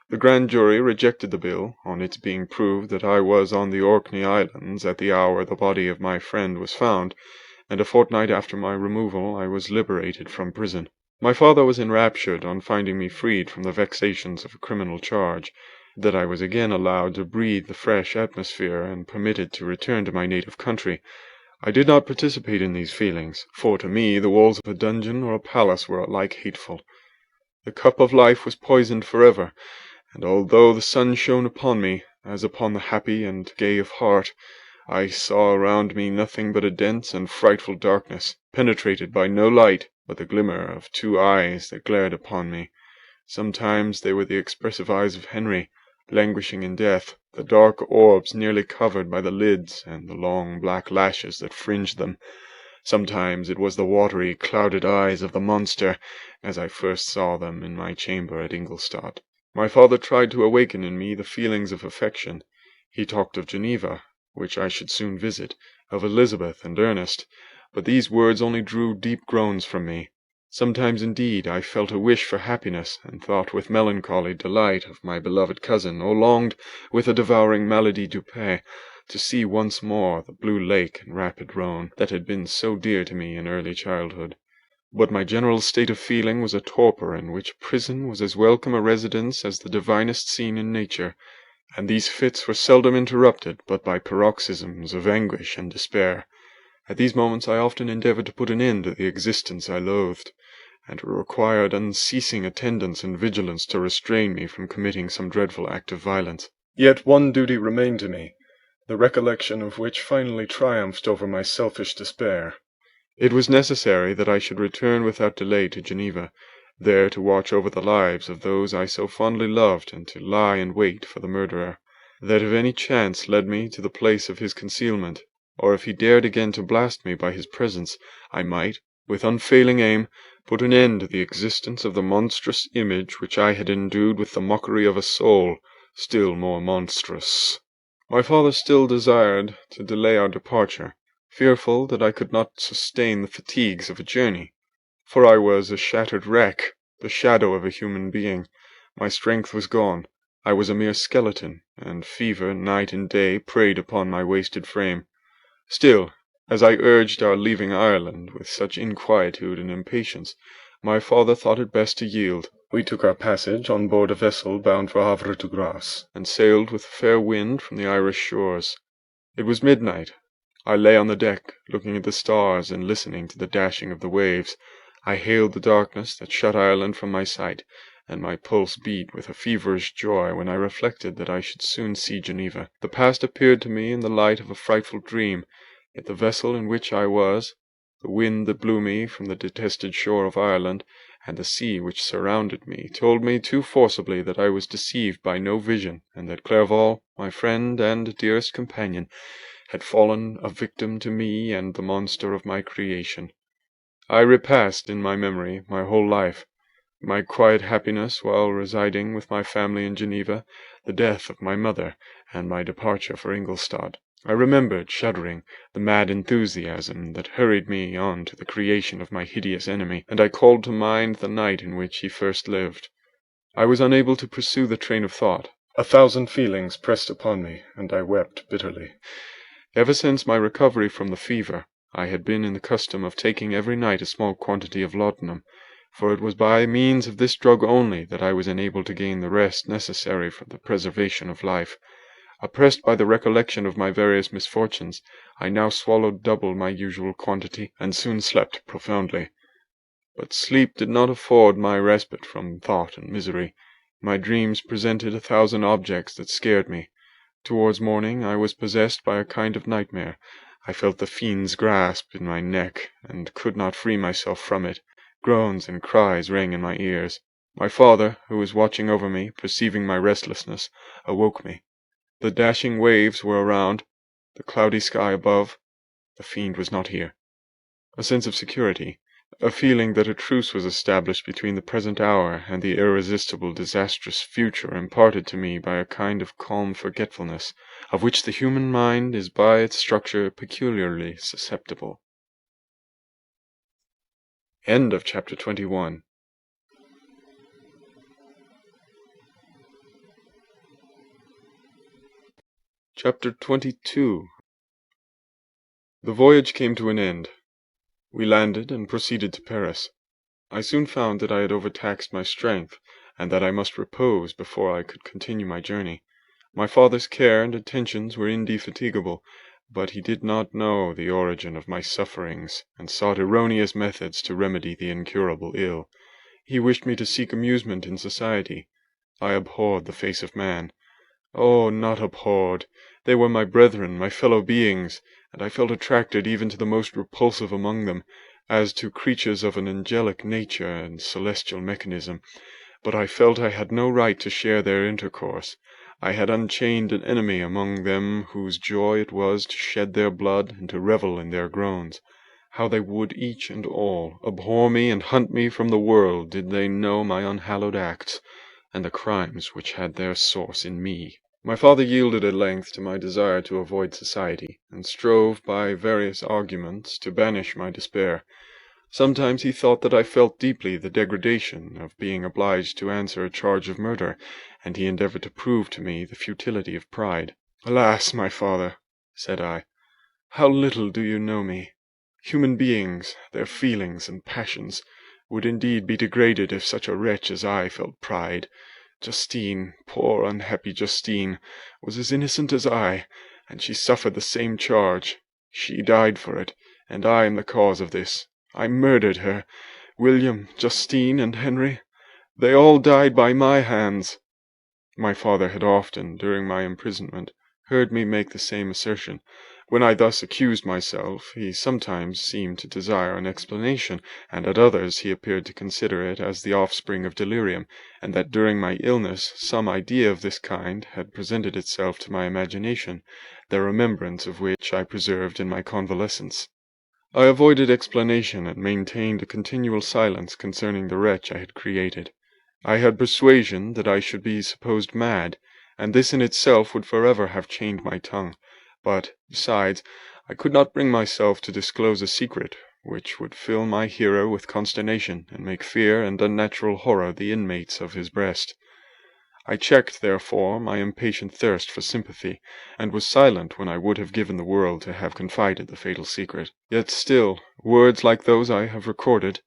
The grand jury rejected the bill, on its being proved that I was on the Orkney Islands at the hour the body of my friend was found, and a fortnight after my removal I was liberated from prison. My father was enraptured on finding me freed from the vexations of a criminal charge, that I was again allowed to breathe the fresh atmosphere and permitted to return to my native country. I did not participate in these feelings, for to me the walls of a dungeon or a palace were alike hateful. The cup of life was poisoned forever, and although the sun shone upon me, as upon the happy and gay of heart, I saw around me nothing but a dense and frightful darkness, penetrated by no light but the glimmer of 2 eyes that glared upon me. Sometimes they were the expressive eyes of Henry, languishing in death, the dark orbs nearly covered by the lids and the long black lashes that fringed them. Sometimes it was the watery, clouded eyes of the monster, as I first saw them in my chamber at Ingolstadt. My father tried to awaken in me the feelings of affection. He talked of Geneva, which I should soon visit, of Elizabeth and Ernest, but these words only drew deep groans from me. Sometimes, indeed, I felt a wish for happiness, and thought with melancholy delight of my beloved cousin, or longed, with a devouring maladie du pays, to see once more the blue lake and rapid Rhone, that had been so dear to me in early childhood. But my general state of feeling was a torpor in which prison was as welcome a residence as the divinest scene in nature, and these fits were seldom interrupted but by paroxysms of anguish and despair. At these moments I often endeavoured to put an end to the existence I loathed, and it required unceasing attendance and vigilance to restrain me from committing some dreadful act of violence. Yet one duty remained to me, the recollection of which finally triumphed over my selfish despair. It was necessary that I should return without delay to Geneva, there to watch over the lives of those I so fondly loved, and to lie in wait for the murderer, that if any chance led me to the place of his concealment, or if he dared again to blast me by his presence, I might, with unfailing aim, put an end to the existence of the monstrous image which I had endued with the mockery of a soul still more monstrous. My father still desired to delay our departure, fearful that I could not sustain the fatigues of a journey, for I was a shattered wreck, the shadow of a human being. My strength was gone. I was a mere skeleton, and fever night and day preyed upon my wasted frame. Still, as I urged our leaving Ireland with such inquietude and impatience, my father thought it best to yield. We took our passage on board a vessel bound for Havre de Grace, and sailed with a fair wind from the Irish shores. It was midnight. I lay on the deck, looking at the stars and listening to the dashing of the waves. I hailed the darkness that shut Ireland from my sight, and my pulse beat with a feverish joy when I reflected that I should soon see Geneva. The past appeared to me in the light of a frightful dream, yet the vessel in which I was, the wind that blew me from the detested shore of Ireland, and the sea which surrounded me, told me too forcibly that I was deceived by no vision, and that Clerval, my friend and dearest companion, had fallen a victim to me and the monster of my creation. I repassed in my memory my whole life, my quiet happiness while residing with my family in Geneva, the death of my mother, and my departure for Ingolstadt. I remembered, shuddering, the mad enthusiasm that hurried me on to the creation of my hideous enemy, and I called to mind the night in which he first lived. I was unable to pursue the train of thought. 1,000 feelings pressed upon me, and I wept bitterly. Ever since my recovery from the fever, I had been in the custom of taking every night a small quantity of laudanum, for it was by means of this drug only that I was enabled to gain the rest necessary for the preservation of life. Oppressed by the recollection of my various misfortunes, I now swallowed double my usual quantity, and soon slept profoundly. But sleep did not afford my respite from thought and misery. My dreams presented 1,000 objects that scared me. Towards morning I was possessed by a kind of nightmare. I felt the fiend's grasp in my neck, and could not free myself from it. Groans and cries rang in my ears. My father, who was watching over me, perceiving my restlessness, awoke me. The dashing waves were around, the cloudy sky above. The fiend was not here. A sense of security, a feeling that a truce was established between the present hour and the irresistible disastrous future, imparted to me by a kind of calm forgetfulness, of which the human mind is by its structure peculiarly susceptible. End of chapter 21. Chapter 22. The voyage came to an end. We landed and proceeded to Paris. I soon found that I had overtaxed my strength, and that I must repose before I could continue my journey. My father's care and attentions were indefatigable, but he did not know the origin of my sufferings, and sought erroneous methods to remedy the incurable ill. He wished me to seek amusement in society. I abhorred the face of man. Oh, not abhorred! They were my brethren, my fellow beings, and I felt attracted even to the most repulsive among them, as to creatures of an angelic nature and celestial mechanism. But I felt I had no right to share their intercourse. I had unchained an enemy among them whose joy it was to shed their blood and to revel in their groans. How they would, each and all, abhor me and hunt me from the world, did they know my unhallowed acts, and the crimes which had their source in me. My father yielded at length to my desire to avoid society, and strove by various arguments to banish my despair. Sometimes he thought that I felt deeply the degradation of being obliged to answer a charge of murder, and he endeavored to prove to me the futility of pride. "Alas, my father," said I, "how little do you know me! Human beings, their feelings and passions, would indeed be degraded if such a wretch as I felt pride. Justine, poor unhappy Justine, was as innocent as I, and she suffered the same charge. She died for it, and I am the cause of this. I murdered her. William, Justine, and Henry, they all died by my hands." My father had often, during my imprisonment, heard me make the same assertion. When I thus accused myself, he sometimes seemed to desire an explanation, and at others he appeared to consider it as the offspring of delirium, and that during my illness some idea of this kind had presented itself to my imagination, the remembrance of which I preserved in my convalescence. I avoided explanation and maintained a continual silence concerning the wretch I had created. I had persuasion that I should be supposed mad, and this in itself would forever have chained my tongue. But, besides, I could not bring myself to disclose a secret which would fill my hero with consternation, and make fear and unnatural horror the inmates of his breast. I checked, therefore, my impatient thirst for sympathy, and was silent when I would have given the world to have confided the fatal secret. Yet still, words like those I have recorded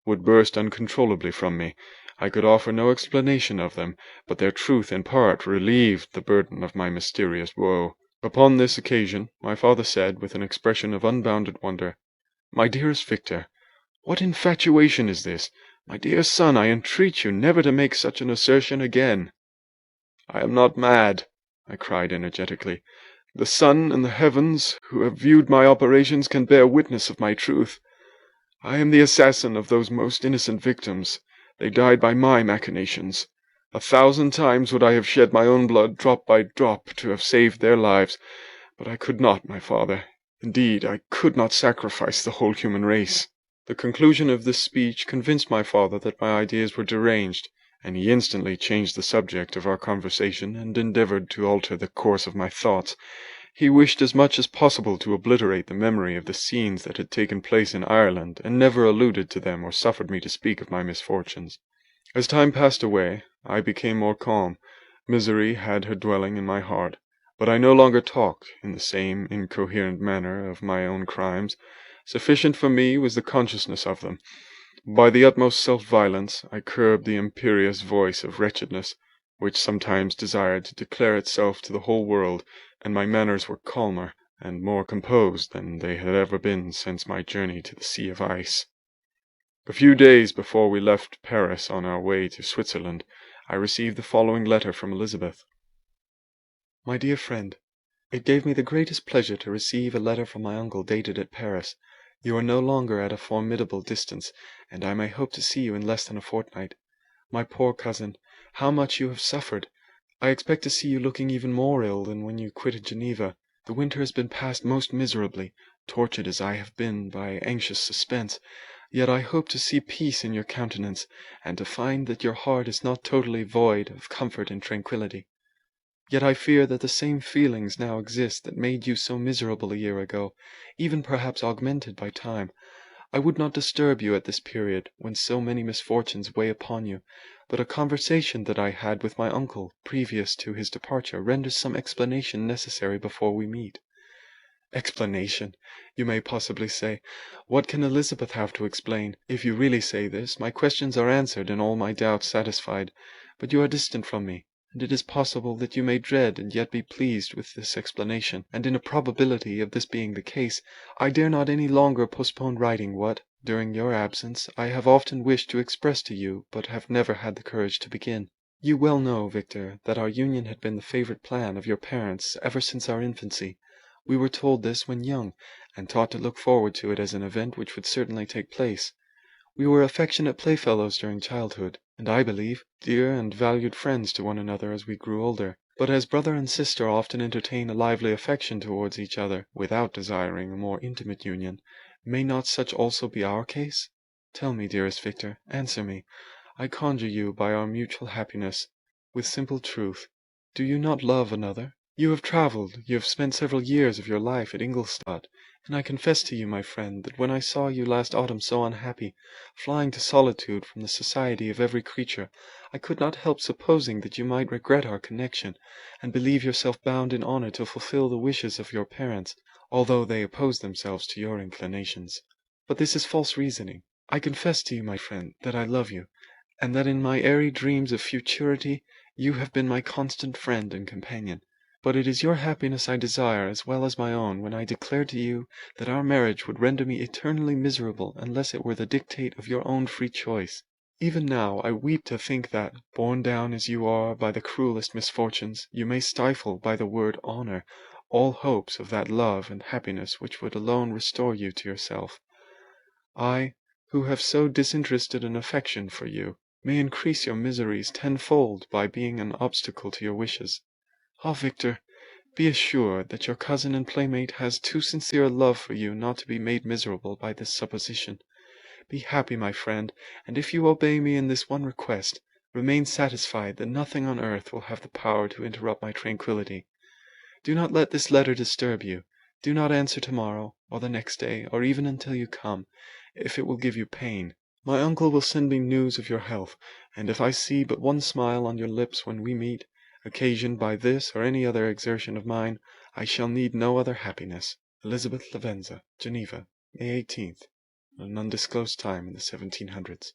would burst uncontrollably from me. I could offer no explanation of them, but their truth in part relieved the burden of my mysterious woe. Upon this occasion, my father said, with an expression of unbounded wonder, "My dearest Victor, what infatuation is this? My dear son, I entreat you never to make such an assertion again." "I am not mad," I cried energetically. "The sun and the heavens, who have viewed my operations, can bear witness of my truth. I am the assassin of those most innocent victims. They died by my machinations. 1,000 times would I have shed my own blood drop by drop to have saved their lives, but I could not, my father. Indeed, I could not sacrifice the whole human race." The conclusion of this speech convinced my father that my ideas were deranged, and he instantly changed the subject of our conversation and endeavored to alter the course of my thoughts. He wished as much as possible to obliterate the memory of the scenes that had taken place in Ireland, and never alluded to them or suffered me to speak of my misfortunes. As time passed away, I became more calm. Misery had her dwelling in my heart, but I no longer talked, in the same incoherent manner, of my own crimes. Sufficient for me was the consciousness of them. By the utmost self-violence I curbed the imperious voice of wretchedness, which sometimes desired to declare itself to the whole world, and my manners were calmer and more composed than they had ever been since my journey to the Sea of Ice. A few days before we left Paris on our way to Switzerland, I received the following letter from Elizabeth. My dear friend, it gave me the greatest pleasure to receive a letter from my uncle dated at Paris. You are no longer at a formidable distance, and I may hope to see you in less than a fortnight. My poor cousin, how much you have suffered! I expect to see you looking even more ill than when you quitted Geneva. The winter has been passed most miserably, tortured as I have been by anxious suspense. Yet I hope to see peace in your countenance, and to find that your heart is not totally void of comfort and tranquillity. Yet I fear that the same feelings now exist that made you so miserable a year ago, even perhaps augmented by time. I would not disturb you at this period, when so many misfortunes weigh upon you, but a conversation that I had with my uncle previous to his departure renders some explanation necessary before we meet. Explanation, you may possibly say. What can Elizabeth have to explain? If you really say this, my questions are answered and all my doubts satisfied. But you are distant from me, and it is possible that you may dread and yet be pleased with this explanation, and in a probability of this being the case, I dare not any longer postpone writing what, during your absence, I have often wished to express to you, but have never had the courage to begin. You well know, Victor, that our union had been the favourite plan of your parents ever since our infancy. We were told this when young, and taught to look forward to it as an event which would certainly take place. We were affectionate playfellows during childhood, and I believe, dear and valued friends to one another as we grew older. But as brother and sister often entertain a lively affection towards each other, without desiring a more intimate union, may not such also be our case? Tell me, dearest Victor, answer me, I conjure you by our mutual happiness, with simple truth, do you not love another? You have travelled, you have spent several years of your life at Ingolstadt, and I confess to you, my friend, that when I saw you last autumn so unhappy, flying to solitude from the society of every creature, I could not help supposing that you might regret our connection, and believe yourself bound in honour to fulfil the wishes of your parents, although they oppose themselves to your inclinations. But this is false reasoning. I confess to you, my friend, that I love you, and that in my airy dreams of futurity you have been my constant friend and companion. But it is your happiness I desire as well as my own when I declare to you that our marriage would render me eternally miserable unless it were the dictate of your own free choice. Even now I weep to think that, borne down as you are by the cruelest misfortunes, you may stifle by the word honour all hopes of that love and happiness which would alone restore you to yourself. I, who have so disinterested an affection for you, may increase your miseries tenfold by being an obstacle to your wishes. Ah, Victor, be assured that your cousin and playmate has too sincere a love for you not to be made miserable by this supposition. Be happy, my friend, and if you obey me in this one request, remain satisfied that nothing on earth will have the power to interrupt my tranquillity. Do not let this letter disturb you. Do not answer tomorrow, or the next day, or even until you come, if it will give you pain. My uncle will send me news of your health, and if I see but one smile on your lips when we meet, occasioned by this or any other exertion of mine, I shall need no other happiness. Elizabeth Lavenza, Geneva, May 18th, at an undisclosed time in the 1700s.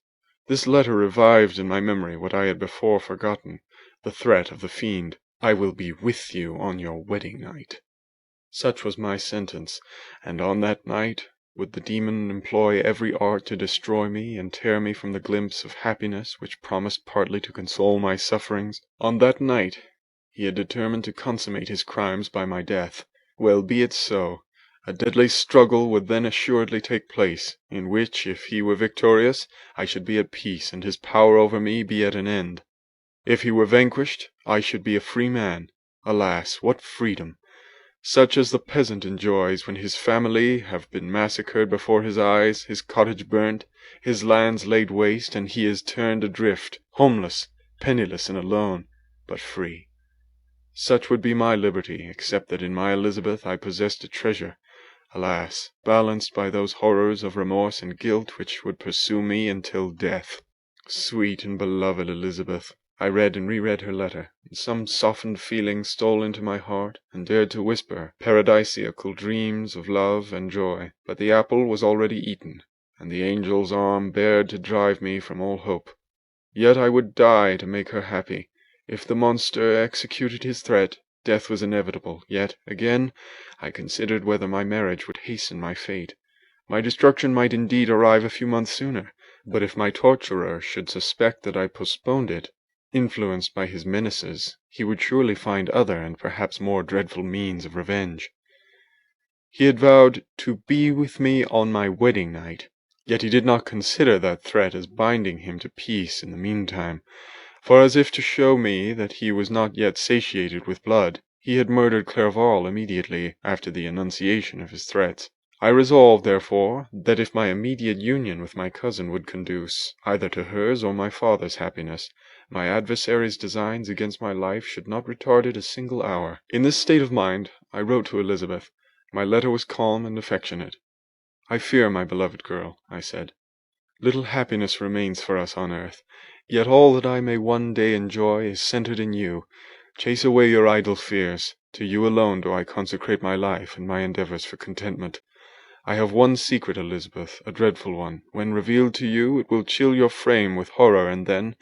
This letter revived in my memory what I had before forgotten, the threat of the fiend. I will be with you on your wedding night. Such was my sentence, and on that night would the demon employ every art to destroy me and tear me from the glimpse of happiness which promised partly to console my sufferings. On that night he had determined to consummate his crimes by my death. Well, be it so. A deadly struggle would then assuredly take place, in which, if he were victorious, I should be at peace, and his power over me be at an end. If he were vanquished, I should be a free man. Alas, what freedom! Such as the peasant enjoys when his family have been massacred before his eyes, his cottage burnt, his lands laid waste, and he is turned adrift, homeless, penniless, and alone, but free. Such would be my liberty, except that in my Elizabeth I possessed a treasure, alas, balanced by those horrors of remorse and guilt which would pursue me until death. Sweet and beloved Elizabeth! I read and reread her letter, and some softened feeling stole into my heart, and dared to whisper paradisiacal dreams of love and joy. But the apple was already eaten, and the angel's arm bared to drive me from all hope. Yet I would die to make her happy. If the monster executed his threat, death was inevitable. Yet, again, I considered whether my marriage would hasten my fate. My destruction might indeed arrive a few months sooner, but if my torturer should suspect that I postponed it, influenced by his menaces, he would surely find other and perhaps more dreadful means of revenge. He had vowed to be with me on my wedding night, yet he did not consider that threat as binding him to peace in the meantime, for as if to show me that he was not yet satiated with blood, he had murdered Clerval immediately after the enunciation of his threats. I resolved, therefore, that if my immediate union with my cousin would conduce either to hers or my father's happiness, my adversary's designs against my life should not retard it a single hour. In this state of mind, I wrote to Elizabeth. My letter was calm and affectionate. I fear, my beloved girl, I said, little happiness remains for us on earth, yet all that I may one day enjoy is centered in you. Chase away your idle fears. To you alone do I consecrate my life and my endeavors for contentment. I have one secret, Elizabeth, a dreadful one. When revealed to you, it will chill your frame with horror, and then,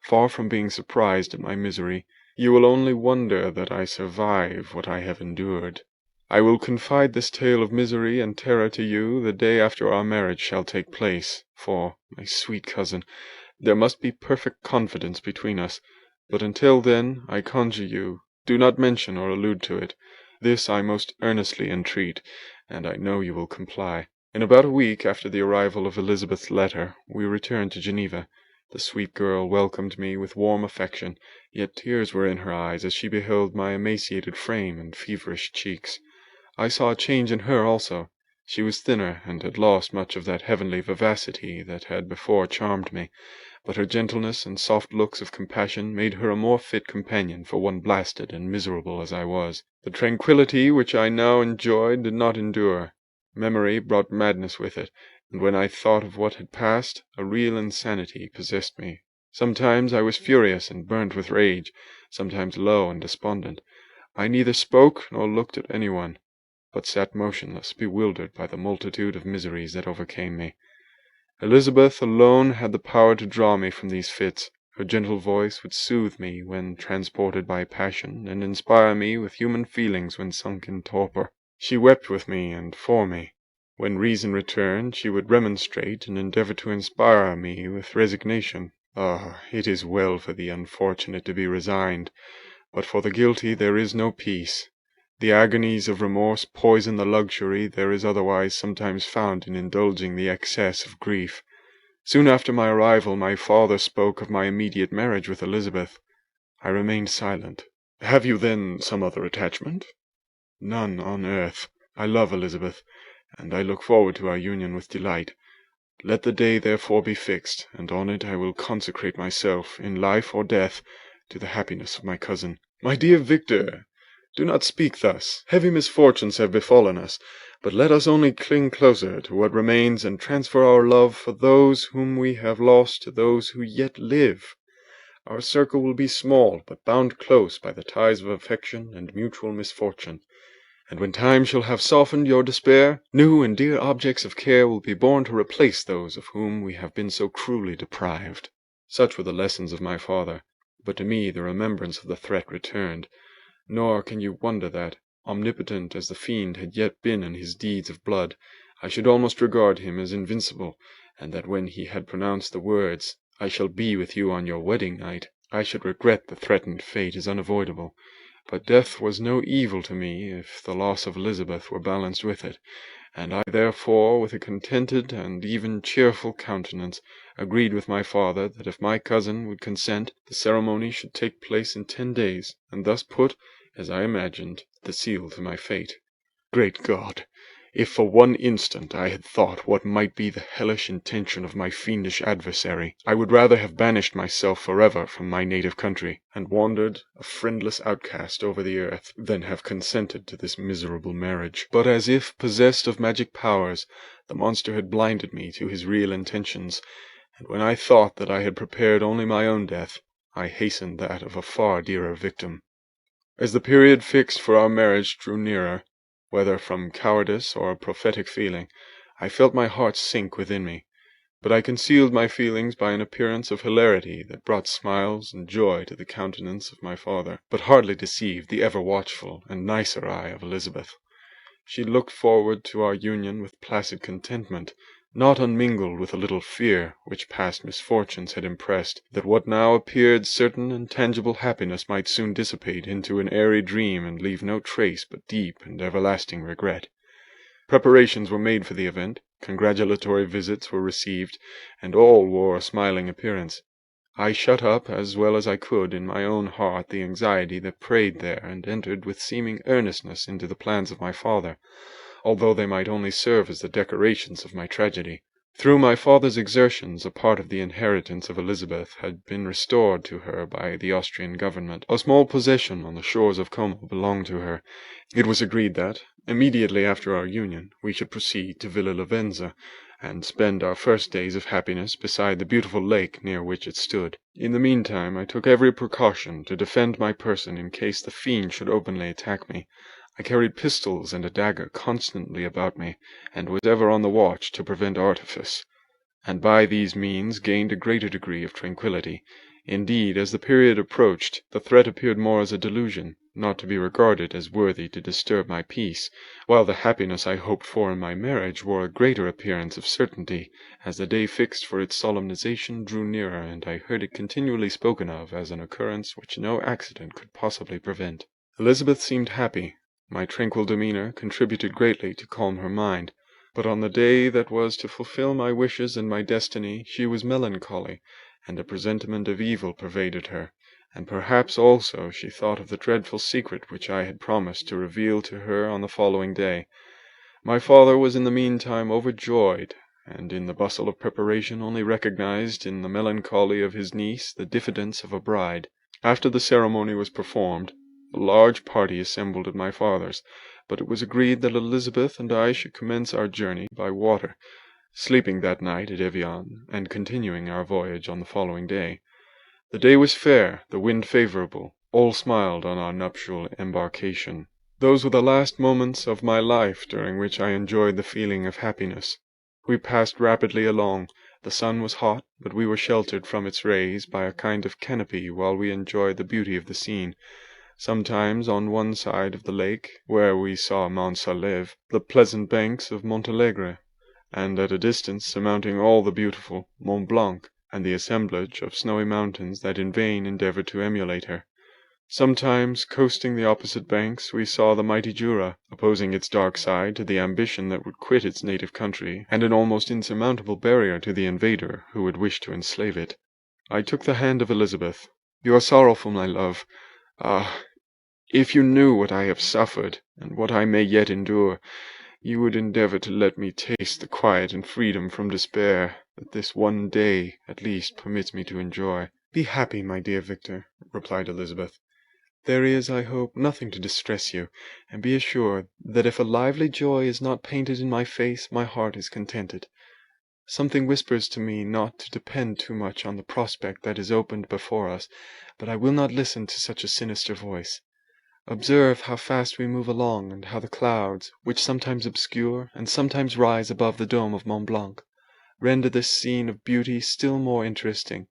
far from being surprised at my misery, you will only wonder that I survive what I have endured. I will confide this tale of misery and terror to you the day after our marriage shall take place, for, my sweet cousin, there must be perfect confidence between us, but until then, I conjure you, do not mention or allude to it. This I most earnestly entreat, and I know you will comply. In about a week after the arrival of Elizabeth's letter, we returned to Geneva. The sweet girl welcomed me with warm affection, yet tears were in her eyes as she beheld my emaciated frame and feverish cheeks. I saw a change in her also. She was thinner, and had lost much of that heavenly vivacity that had before charmed me, but her gentleness and soft looks of compassion made her a more fit companion for one blasted and miserable as I was. The tranquillity which I now enjoyed did not endure. Memory brought madness with it, and when I thought of what had passed, a real insanity possessed me. Sometimes I was furious and burnt with rage, sometimes low and despondent. I neither spoke nor looked at anyone, but sat motionless, bewildered by the multitude of miseries that overcame me. Elizabeth alone had the power to draw me from these fits. Her gentle voice would soothe me when transported by passion, and inspire me with human feelings when sunk in torpor. She wept with me and for me. When reason returned, she would remonstrate and endeavour to inspire me with resignation. Ah, it is well for the unfortunate to be resigned, but for the guilty there is no peace. The agonies of remorse poison the luxury there is otherwise sometimes found in indulging the excess of grief. Soon after my arrival, my father spoke of my immediate marriage with Elizabeth. I remained silent. "Have you, then, some other attachment?" "None on earth. I love Elizabeth, and I look forward to our union with delight. Let the day therefore be fixed, and on it I will consecrate myself, in life or death, to the happiness of my cousin." "My dear Victor, do not speak thus. Heavy misfortunes have befallen us, but let us only cling closer to what remains and transfer our love for those whom we have lost to those who yet live. Our circle will be small, but bound close by the ties of affection and mutual misfortune. And when time shall have softened your despair, new and dear objects of care will be born to replace those of whom we have been so cruelly deprived." Such were the lessons of my father, but to me the remembrance of the threat returned. Nor can you wonder that, omnipotent as the fiend had yet been in his deeds of blood, I should almost regard him as invincible, and that when he had pronounced the words, "I shall be with you on your wedding night," I should regret the threatened fate as unavoidable. But death was no evil to me if the loss of Elizabeth were balanced with it, and I therefore, with a contented and even cheerful countenance, agreed with my father that if my cousin would consent, the ceremony should take place in 10 days, and thus put, as I imagined, the seal to my fate. Great God! If for one instant I had thought what might be the hellish intention of my fiendish adversary, I would rather have banished myself forever from my native country, and wandered a friendless outcast over the earth, than have consented to this miserable marriage. But as if possessed of magic powers, the monster had blinded me to his real intentions, and when I thought that I had prepared only my own death, I hastened that of a far dearer victim. As the period fixed for our marriage drew nearer, whether from cowardice or a prophetic feeling, I felt my heart sink within me, but I concealed my feelings by an appearance of hilarity that brought smiles and joy to the countenance of my father, but hardly deceived the ever watchful and nicer eye of Elizabeth. She looked forward to our union with placid contentment, not unmingled with a little fear, which past misfortunes had impressed, that what now appeared certain and tangible happiness might soon dissipate into an airy dream and leave no trace but deep and everlasting regret. Preparations were made for the event, congratulatory visits were received, and all wore a smiling appearance. I shut up as well as I could in my own heart the anxiety that preyed there, and entered with seeming earnestness into the plans of my father, although they might only serve as the decorations of my tragedy. Through my father's exertions, a part of the inheritance of Elizabeth had been restored to her by the Austrian government. A small possession on the shores of Como belonged to her. It was agreed that, immediately after our union, we should proceed to Villa Lavenza, and spend our first days of happiness beside the beautiful lake near which it stood. In the meantime, I took every precaution to defend my person in case the fiend should openly attack me. I carried pistols and a dagger constantly about me, and was ever on the watch to prevent artifice, and by these means gained a greater degree of tranquillity. Indeed, as the period approached, the threat appeared more as a delusion, not to be regarded as worthy to disturb my peace, while the happiness I hoped for in my marriage wore a greater appearance of certainty, as the day fixed for its solemnization drew nearer, and I heard it continually spoken of as an occurrence which no accident could possibly prevent. Elizabeth seemed happy. My tranquil demeanour contributed greatly to calm her mind, but on the day that was to fulfil my wishes and my destiny she was melancholy, and a presentiment of evil pervaded her, and perhaps also she thought of the dreadful secret which I had promised to reveal to her on the following day. My father was in the meantime overjoyed, and in the bustle of preparation only recognized in the melancholy of his niece the diffidence of a bride. After the ceremony was performed, a large party assembled at my father's, but it was agreed that Elizabeth and I should commence our journey by water, sleeping that night at Evian, and continuing our voyage on the following day. The day was fair, the wind favourable, all smiled on our nuptial embarkation. Those were the last moments of my life during which I enjoyed the feeling of happiness. We passed rapidly along. The sun was hot, but we were sheltered from its rays by a kind of canopy while we enjoyed the beauty of the scene. Sometimes on one side of the lake, where we saw Mont Salève, the pleasant banks of Montalegre, and at a distance surmounting all the beautiful Mont Blanc, and the assemblage of snowy mountains that in vain endeavoured to emulate her. Sometimes, coasting the opposite banks, we saw the mighty Jura, opposing its dark side to the ambition that would quit its native country, and an almost insurmountable barrier to the invader who would wish to enslave it. I took the hand of Elizabeth. "You are sorrowful, my love. Ah, if you knew what I have suffered, and what I may yet endure, you would endeavour to let me taste the quiet and freedom from despair that this one day, at least, permits me to enjoy." "Be happy, my dear Victor," replied Elizabeth. "There is, I hope, nothing to distress you, and be assured that if a lively joy is not painted in my face, my heart is contented. Something whispers to me not to depend too much on the prospect that is opened before us, but I will not listen to such a sinister voice. Observe how fast we move along, and how the clouds, which sometimes obscure and sometimes rise above the dome of Mont Blanc, render this scene of beauty still more interesting.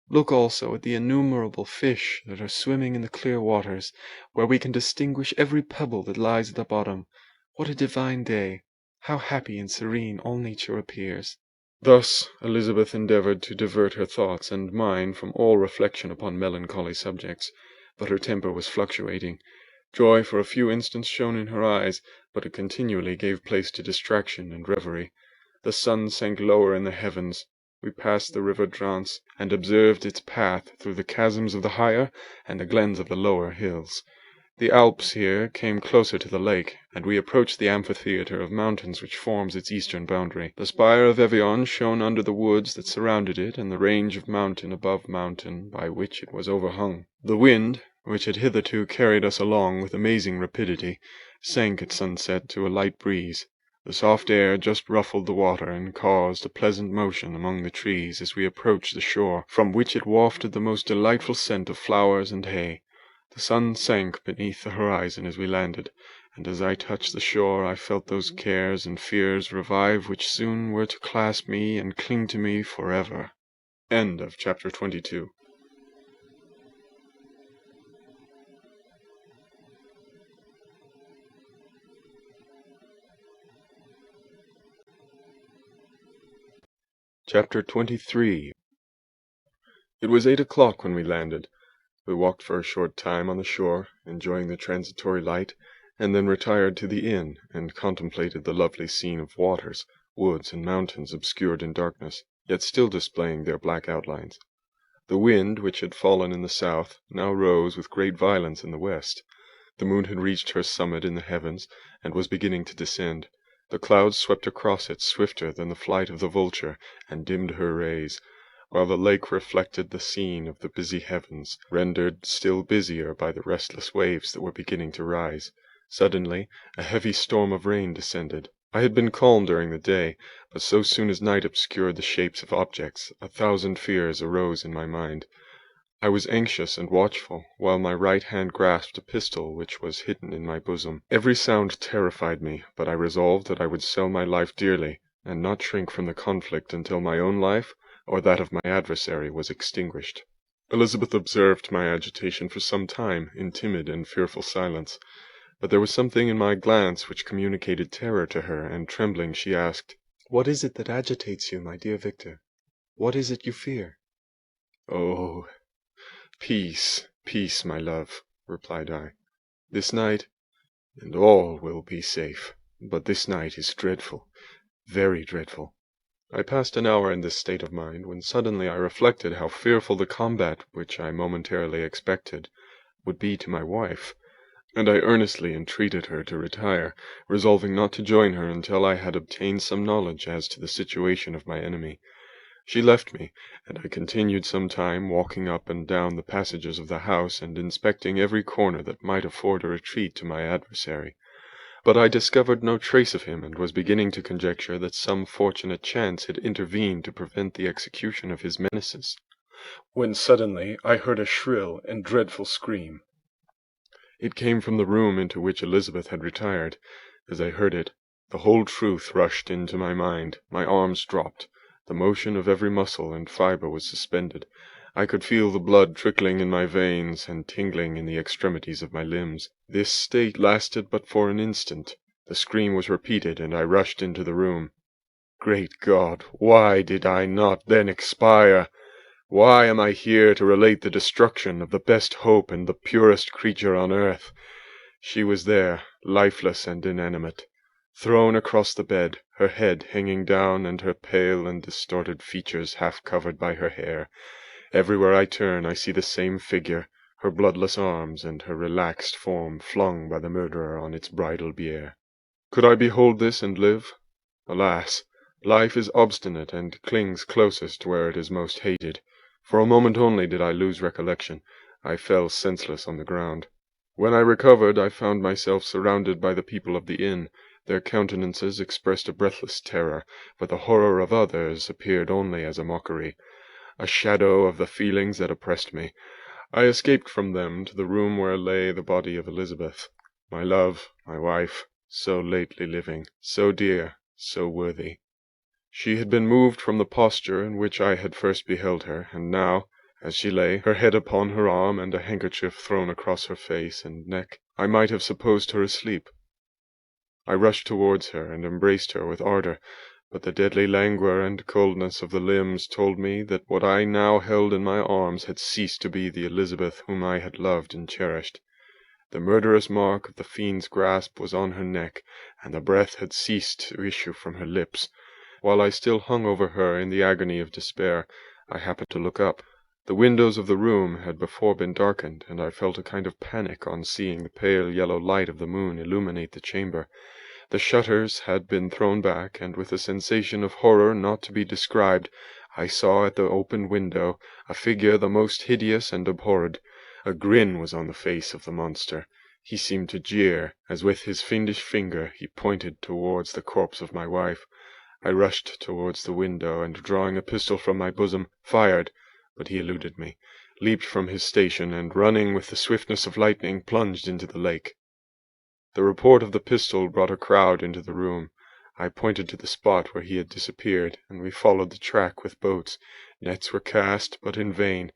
Look also at the innumerable fish that are swimming in the clear waters, where we can distinguish every pebble that lies at the bottom. What a divine day! How happy and serene all nature appears!" Thus Elizabeth endeavoured to divert her thoughts and mine from all reflection upon melancholy subjects, but her temper was fluctuating. Joy for a few instants shone in her eyes, but it continually gave place to distraction and reverie. The sun sank lower in the heavens. We passed the river Drance, and observed its path through the chasms of the higher and the glens of the lower hills. The Alps here came closer to the lake, and we approached the amphitheatre of mountains which forms its eastern boundary. The spire of Evian shone under the woods that surrounded it, and the range of mountain above mountain by which it was overhung. The wind, which had hitherto carried us along with amazing rapidity, sank at sunset to a light breeze. The soft air just ruffled the water, and caused a pleasant motion among the trees as we approached the shore, from which it wafted the most delightful scent of flowers and hay. The sun sank beneath the horizon as we landed, and as I touched the shore I felt those cares and fears revive which soon were to clasp me and cling to me forever. End of chapter 22. Chapter 23. It was 8 o'clock when we landed. We walked for a short time on the shore, enjoying the transitory light, and then retired to the inn, and contemplated the lovely scene of waters, woods, and mountains obscured in darkness, yet still displaying their black outlines. The wind, which had fallen in the south, now rose with great violence in the west. The moon had reached her summit in the heavens, and was beginning to descend. The clouds swept across it swifter than the flight of the vulture, and dimmed her rays, while the lake reflected the scene of the busy heavens, rendered still busier by the restless waves that were beginning to rise. Suddenly a heavy storm of rain descended. I had been calm during the day, but so soon as night obscured the shapes of objects, 1,000 fears arose in my mind. I was anxious and watchful, while my right hand grasped a pistol which was hidden in my bosom. Every sound terrified me, but I resolved that I would sell my life dearly, and not shrink from the conflict until my own life or that of my adversary was extinguished. Elizabeth observed my agitation for some time in timid and fearful silence, but there was something in my glance which communicated terror to her, and trembling she asked, "What is it that agitates you, my dear Victor? What is it you fear?" "Oh, peace, peace, my love," replied I. "This night, and all will be safe, but this night is dreadful, very dreadful." I passed an hour in this state of mind, when suddenly I reflected how fearful the combat which I momentarily expected would be to my wife, and I earnestly entreated her to retire, resolving not to join her until I had obtained some knowledge as to the situation of my enemy. She left me, and I continued some time walking up and down the passages of the house, and inspecting every corner that might afford a retreat to my adversary. But I discovered no trace of him, and was beginning to conjecture that some fortunate chance had intervened to prevent the execution of his menaces, when suddenly I heard a shrill and dreadful scream. It came from the room into which Elizabeth had retired. As I heard it, the whole truth rushed into my mind. My arms dropped. The motion of every muscle and fibre was suspended. I could feel the blood trickling in my veins and tingling in the extremities of my limbs. This state lasted but for an instant. The scream was repeated, and I rushed into the room. Great God, why did I not then expire? Why am I here to relate the destruction of the best hope and the purest creature on earth? She was there, lifeless and inanimate, thrown across the bed, her head hanging down and her pale and distorted features half covered by her hair. Everywhere I turn I see the same figure, her bloodless arms and her relaxed form flung by the murderer on its bridal bier. Could I behold this and live? Alas! Life is obstinate and clings closest where it is most hated. For a moment only did I lose recollection. I fell senseless on the ground. When I recovered, I found myself surrounded by the people of the inn. Their countenances expressed a breathless terror, but the horror of others appeared only as a mockery, a shadow of the feelings that oppressed me. I escaped from them to the room where lay the body of Elizabeth, my love, my wife, so lately living, so dear, so worthy. She had been moved from the posture in which I had first beheld her, and now, as she lay, her head upon her arm and a handkerchief thrown across her face and neck, I might have supposed her asleep. I rushed towards her and embraced her with ardor, but the deadly languor and coldness of the limbs told me that what I now held in my arms had ceased to be the Elizabeth whom I had loved and cherished. The murderous mark of the fiend's grasp was on her neck, and the breath had ceased to issue from her lips. While I still hung over her in the agony of despair, I happened to look up. The windows of the room had before been darkened, and I felt a kind of panic on seeing the pale yellow light of the moon illuminate the chamber. The shutters had been thrown back, and with a sensation of horror not to be described, I saw at the open window a figure the most hideous and abhorred. A grin was on the face of the monster. He seemed to jeer, as with his fiendish finger he pointed towards the corpse of my wife. I rushed towards the window, and drawing a pistol from my bosom, fired, but he eluded me, leaped from his station, and running with the swiftness of lightning, plunged into the lake. The report of the pistol brought a crowd into the room. I pointed to the spot where he had disappeared, and we followed the track with boats. Nets were cast, but in vain.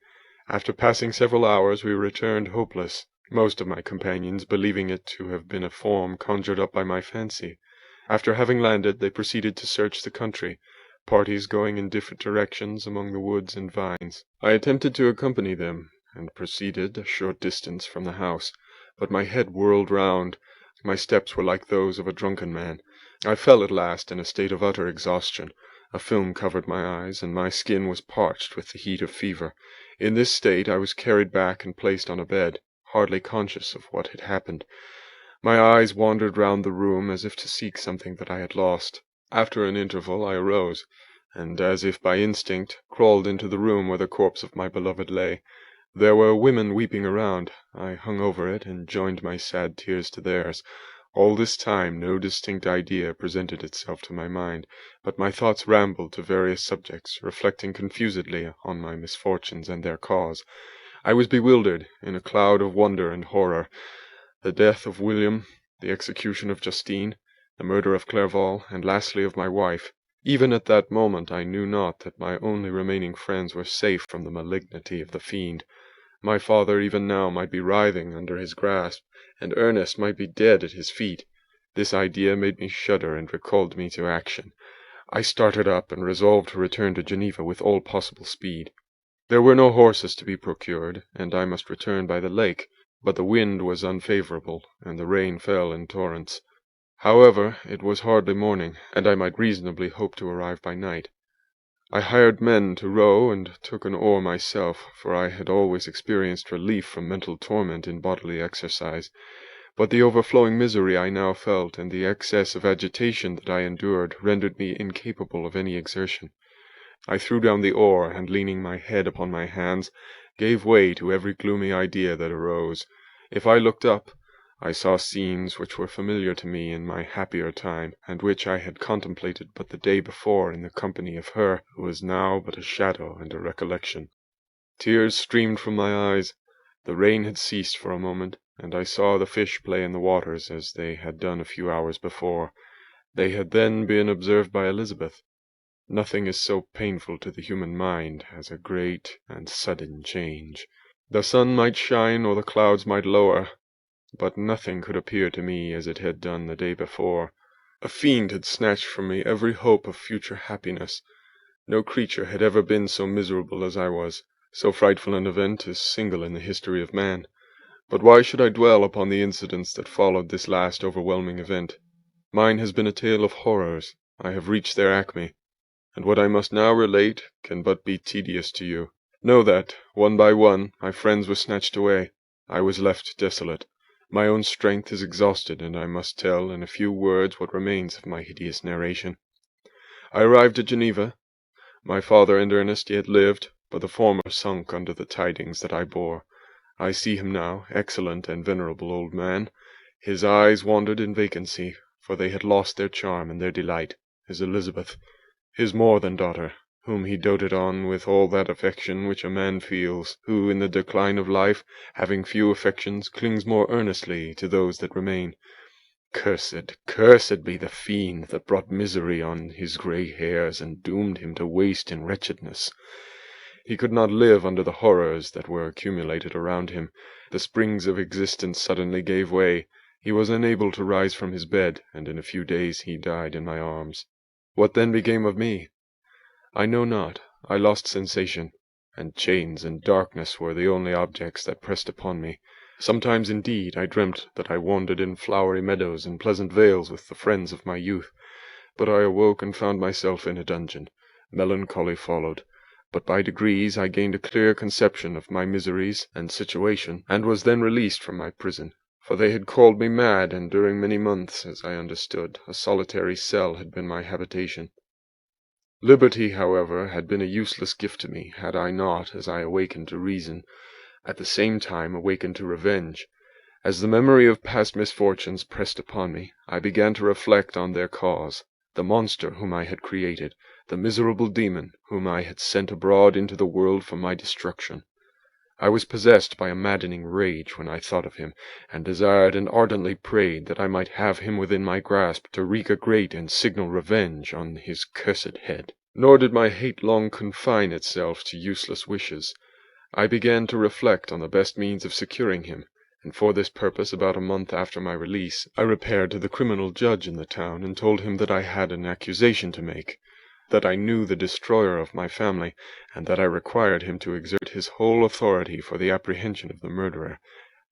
After passing several hours, we returned hopeless, most of my companions believing it to have been a form conjured up by my fancy. After having landed, they proceeded to search the country, parties going in different directions among the woods and vines. I attempted to accompany them, and proceeded a short distance from the house, but my head whirled round. My steps were like those of a drunken man. I fell at last in a state of utter exhaustion. A film covered my eyes, and my skin was parched with the heat of fever. In this state I was carried back and placed on a bed, hardly conscious of what had happened. My eyes wandered round the room as if to seek something that I had lost. After an interval I arose, and, as if by instinct, crawled into the room where the corpse of my beloved lay. There were women weeping around. I hung over it, and joined my sad tears to theirs. All this time no distinct idea presented itself to my mind, but my thoughts rambled to various subjects, reflecting confusedly on my misfortunes and their cause. I was bewildered, in a cloud of wonder and horror. The death of William, the execution of Justine, the murder of Clerval, and lastly of my wife. Even at that moment I knew not that my only remaining friends were safe from the malignity of the fiend. My father even now might be writhing under his grasp, and Ernest might be dead at his feet. This idea made me shudder and recalled me to action. I started up and resolved to return to Geneva with all possible speed. There were no horses to be procured, and I must return by the lake, but the wind was unfavourable, and the rain fell in torrents. However, it was hardly morning, and I might reasonably hope to arrive by night. I hired men to row, and took an oar myself, for I had always experienced relief from mental torment in bodily exercise. But the overflowing misery I now felt, and the excess of agitation that I endured, rendered me incapable of any exertion. I threw down the oar, and leaning my head upon my hands, gave way to every gloomy idea that arose. If I looked up, I saw scenes which were familiar to me in my happier time, and which I had contemplated but the day before in the company of her who was now but a shadow and a recollection. Tears streamed from my eyes. The rain had ceased for a moment, and I saw the fish play in the waters as they had done a few hours before. They had then been observed by Elizabeth. Nothing is so painful to the human mind as a great and sudden change. The sun might shine or the clouds might lower, but nothing could appear to me as it had done the day before. A fiend had snatched from me every hope of future happiness. No creature had ever been so miserable as I was. So frightful an event is single in the history of man. But why should I dwell upon the incidents that followed this last overwhelming event? Mine has been a tale of horrors. I have reached their acme, and what I must now relate can but be tedious to you. Know that, one by one, my friends were snatched away. I was left desolate. My own strength is exhausted, and I must tell in a few words what remains of my hideous narration. I arrived at Geneva. My father and Ernest yet lived, but the former sunk under the tidings that I bore. I see him now, excellent and venerable old man. His eyes wandered in vacancy, for they had lost their charm and their delight. His Elizabeth, his more than daughter, whom he doted on with all that affection which a man feels, who in the decline of life, having few affections, clings more earnestly to those that remain. Cursed, cursed be the fiend that brought misery on his grey hairs and doomed him to waste in wretchedness. He could not live under the horrors that were accumulated around him. The springs of existence suddenly gave way. He was unable to rise from his bed, and in a few days he died in my arms. What then became of me? I know not. I lost sensation, and chains and darkness were the only objects that pressed upon me. Sometimes, indeed, I dreamt that I wandered in flowery meadows and pleasant vales with the friends of my youth, but I awoke and found myself in a dungeon. Melancholy followed, but by degrees I gained a clear conception of my miseries and situation, and was then released from my prison, for they had called me mad, and during many months, as I understood, a solitary cell had been my habitation. Liberty, however, had been a useless gift to me, had I not, as I awakened to reason, at the same time awakened to revenge. As the memory of past misfortunes pressed upon me, I began to reflect on their cause, the monster whom I had created, the miserable demon whom I had sent abroad into the world for my destruction. I was possessed by a maddening rage when I thought of him, and desired and ardently prayed that I might have him within my grasp to wreak a great and signal revenge on his cursed head. Nor did my hate long confine itself to useless wishes. I began to reflect on the best means of securing him, and for this purpose, about a month after my release, I repaired to the criminal judge in the town, and told him that I had an accusation to make, that I knew the destroyer of my family, and that I required him to exert his whole authority for the apprehension of the murderer.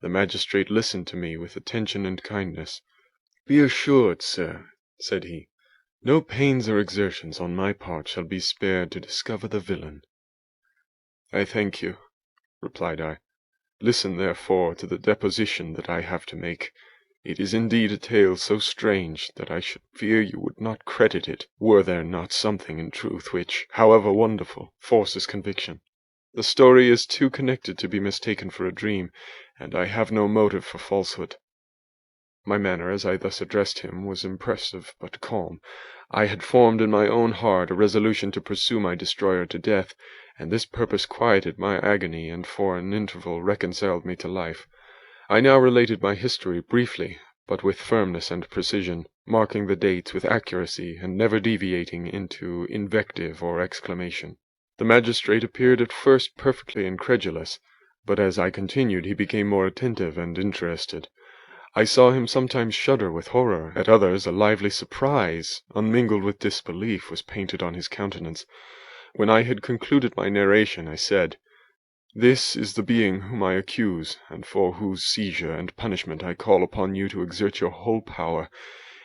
The magistrate listened to me with attention and kindness. "Be assured, sir," said he, "no pains or exertions on my part shall be spared to discover the villain." "I thank you," replied I. "Listen, therefore, to the deposition that I have to make. It is indeed a tale so strange that I should fear you would not credit it, were there not something in truth which, however wonderful, forces conviction. The story is too connected to be mistaken for a dream, and I have no motive for falsehood." My manner, as I thus addressed him, was impressive but calm. I had formed in my own heart a resolution to pursue my destroyer to death, and this purpose quieted my agony and for an interval reconciled me to life. I now related my history briefly, but with firmness and precision, marking the dates with accuracy and never deviating into invective or exclamation. The magistrate appeared at first perfectly incredulous, but as I continued he became more attentive and interested. I saw him sometimes shudder with horror, at others a lively surprise, unmingled with disbelief, was painted on his countenance. When I had concluded my narration, I said, "This is the being whom I accuse, and for whose seizure and punishment I call upon you to exert your whole power.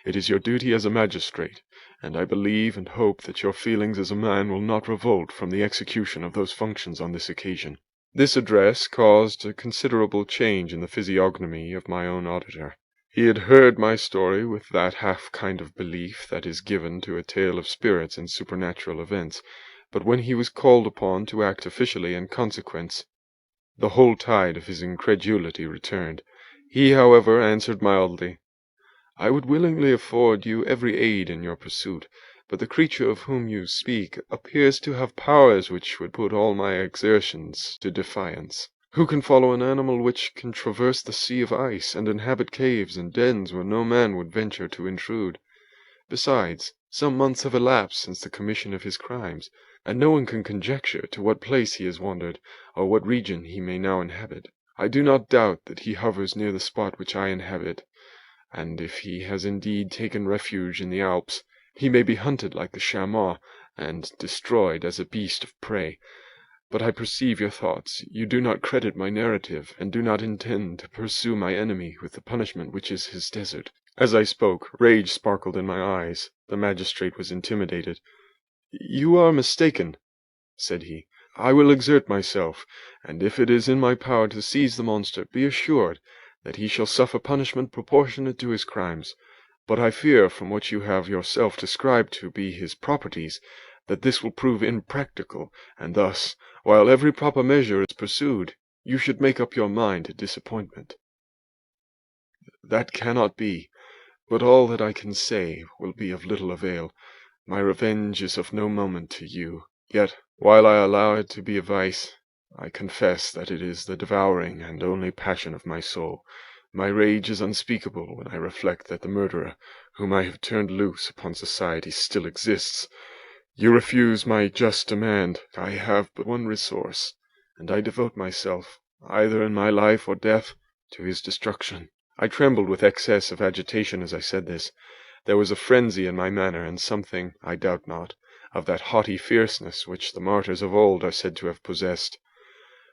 It is your duty as a magistrate, and I believe and hope that your feelings as a man will not revolt from the execution of those functions on this occasion." This address caused a considerable change in the physiognomy of my own auditor. He had heard my story with that half kind of belief that is given to a tale of spirits and supernatural events, but when he was called upon to act officially in consequence, the whole tide of his incredulity returned. He, however, answered mildly, "I would willingly afford you every aid in your pursuit, but the creature of whom you speak appears to have powers which would put all my exertions to defiance. Who can follow an animal which can traverse the sea of ice, and inhabit caves and dens where no man would venture to intrude? Besides, some months have elapsed since the commission of his crimes, and no one can conjecture to what place he has wandered, or what region he may now inhabit. I do not doubt that he hovers near the spot which I inhabit, and if he has indeed taken refuge in the Alps, he may be hunted like the chamois, and destroyed as a beast of prey. But I perceive your thoughts. You do not credit my narrative, and do not intend to pursue my enemy with the punishment which is his desert." As I spoke, rage sparkled in my eyes. The magistrate was intimidated. "You are mistaken," said he. "I will exert myself, and if it is in my power to seize the monster, be assured that he shall suffer punishment proportionate to his crimes. But I fear, from what you have yourself described to be his properties, that this will prove impracticable, and thus, while every proper measure is pursued, you should make up your mind to disappointment." "That cannot be, but all that I can say will be of little avail. My revenge is of no moment to you. Yet, while I allow it to be a vice, I confess that it is the devouring and only passion of my soul. My rage is unspeakable when I reflect that the murderer, whom I have turned loose upon society, still exists. You refuse my just demand. I have but one resource, and I devote myself, either in my life or death, to his destruction." I trembled with excess of agitation as I said this. There was a frenzy in my manner, and something, I doubt not, of that haughty fierceness which the martyrs of old are said to have possessed.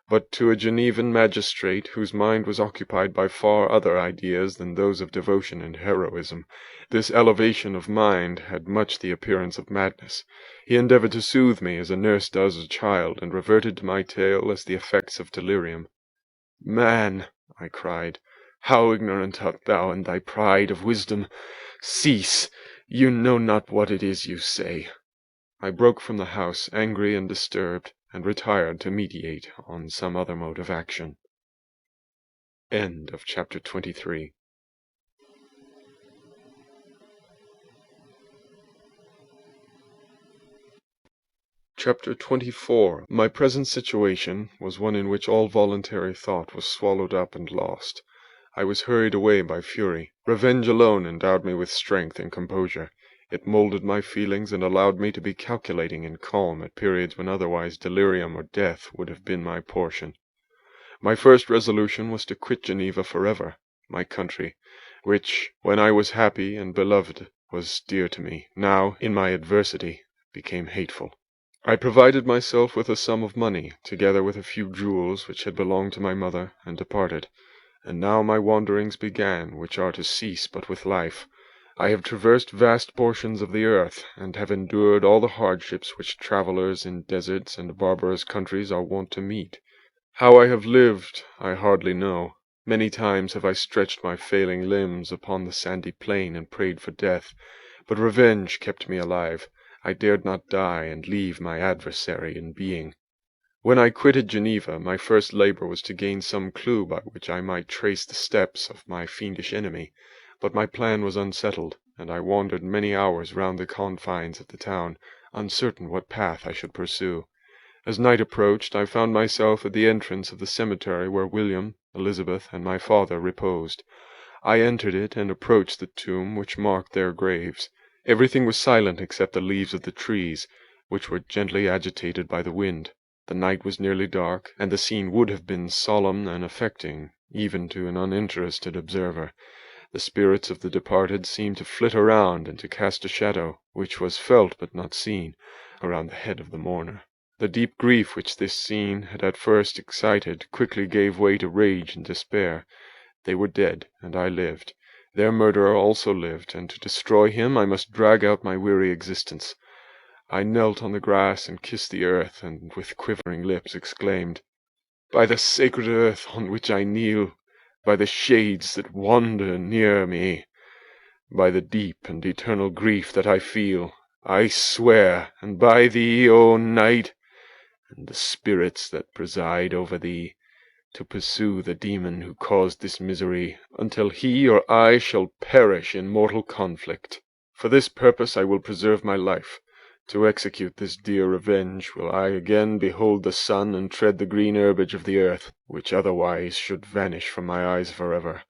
But to a Genevan magistrate, whose mind was occupied by far other ideas than those of devotion and heroism, this elevation of mind had much the appearance of madness. He endeavored to soothe me as a nurse does a child, and reverted to my tale as the effects of delirium. "Man," I cried, "how ignorant art thou in thy pride of wisdom! Cease! You know not what it is you say." I broke from the house, angry and disturbed, and retired to meditate on some other mode of action. End of chapter 23. Chapter 24. My present situation was one in which all voluntary thought was swallowed up and lost. I was hurried away by fury. Revenge alone endowed me with strength and composure. It molded my feelings and allowed me to be calculating and calm at periods when otherwise delirium or death would have been my portion. My first resolution was to quit Geneva forever, my country, which, when I was happy and beloved, was dear to me, now, in my adversity, became hateful. I provided myself with a sum of money, together with a few jewels which had belonged to my mother, and departed. And now my wanderings began, which are to cease but with life. I have traversed vast portions of the earth, and have endured all the hardships which travellers in deserts and barbarous countries are wont to meet. How I have lived, I hardly know. Many times have I stretched my failing limbs upon the sandy plain and prayed for death, but revenge kept me alive. I dared not die and leave my adversary in being. When I quitted Geneva, my first labour was to gain some clue by which I might trace the steps of my fiendish enemy, but my plan was unsettled, and I wandered many hours round the confines of the town, uncertain what path I should pursue. As night approached, I found myself at the entrance of the cemetery where William, Elizabeth, and my father reposed. I entered it and approached the tomb which marked their graves. Everything was silent except the leaves of the trees, which were gently agitated by the wind. The night was nearly dark, and the scene would have been solemn and affecting, even to an uninterested observer. The spirits of the departed seemed to flit around and to cast a shadow, which was felt but not seen, around the head of the mourner. The deep grief which this scene had at first excited quickly gave way to rage and despair. They were dead, and I lived. Their murderer also lived, and to destroy him I must drag out my weary existence. I knelt on the grass and kissed the earth, and with quivering lips exclaimed, "By the sacred earth on which I kneel, by the shades that wander near me, by the deep and eternal grief that I feel, I swear, and by thee, O night, and the spirits that preside over thee, to pursue the demon who caused this misery, until he or I shall perish in mortal conflict. For this purpose I will preserve my life. To execute this dear revenge will I again behold the sun and tread the green herbage of the earth, which otherwise should vanish from my eyes forever.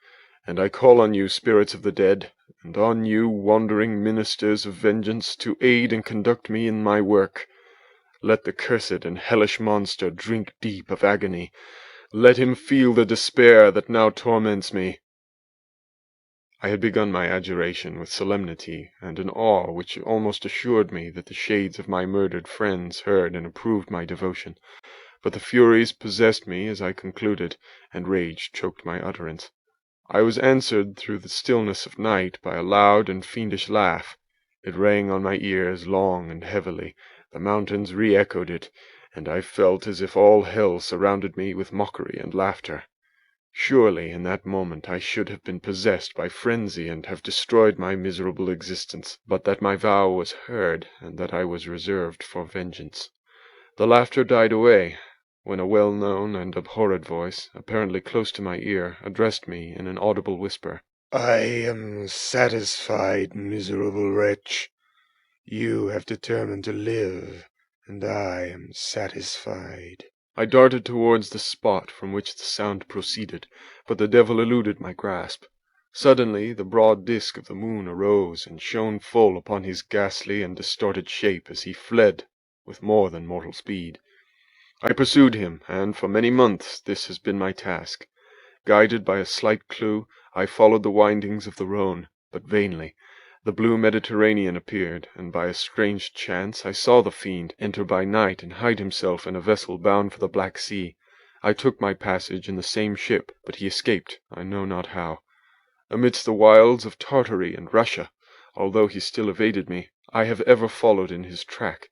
And I call on you, spirits of the dead, and on you, wandering ministers of vengeance, to aid and conduct me in my work. Let the cursed and hellish monster drink deep of agony. Let him feel the despair that now torments me." I had begun my adjuration with solemnity and an awe which almost assured me that the shades of my murdered friends heard and approved my devotion. But the furies possessed me as I concluded, and rage choked my utterance. I was answered through the stillness of night by a loud and fiendish laugh. It rang on my ears long and heavily. The mountains re-echoed it, and I felt as if all hell surrounded me with mockery and laughter. Surely in that moment I should have been possessed by frenzy and have destroyed my miserable existence, but that my vow was heard, and that I was reserved for vengeance. The laughter died away, when a well-known and abhorred voice, apparently close to my ear, addressed me in an audible whisper. "I am satisfied, miserable wretch. You have determined to live, and I am satisfied." I darted towards the spot from which the sound proceeded, but the devil eluded my grasp. Suddenly the broad disk of the moon arose and shone full upon his ghastly and distorted shape as he fled with more than mortal speed. I pursued him, and for many months this has been my task. Guided by a slight clue, I followed the windings of the Rhone, but vainly. The blue Mediterranean appeared, and by a strange chance I saw the fiend enter by night and hide himself in a vessel bound for the Black Sea. I took my passage in the same ship, but he escaped, I know not how. Amidst the wilds of Tartary and Russia, although he still evaded me, I have ever followed in his track.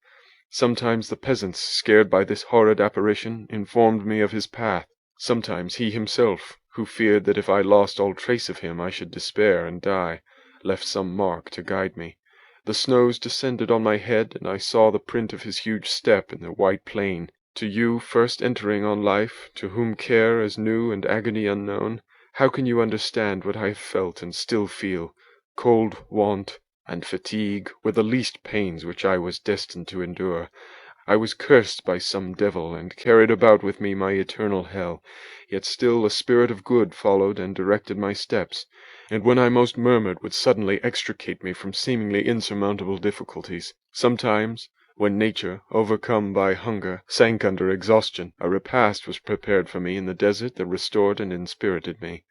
Sometimes the peasants, scared by this horrid apparition, informed me of his path. Sometimes he himself, who feared that if I lost all trace of him I should despair and die, left some mark to guide me. The snows descended on my head, and I saw the print of his huge step in the white plain. To you, first entering on life, to whom care is new and agony unknown, how can you understand what I have felt and still feel? Cold, want, and fatigue were the least pains which I was destined to endure. I was cursed by some devil, and carried about with me my eternal hell, yet still a spirit of good followed and directed my steps, and when I most murmured would suddenly extricate me from seemingly insurmountable difficulties. Sometimes, when nature, overcome by hunger, sank under exhaustion, a repast was prepared for me in the desert that restored and inspirited me.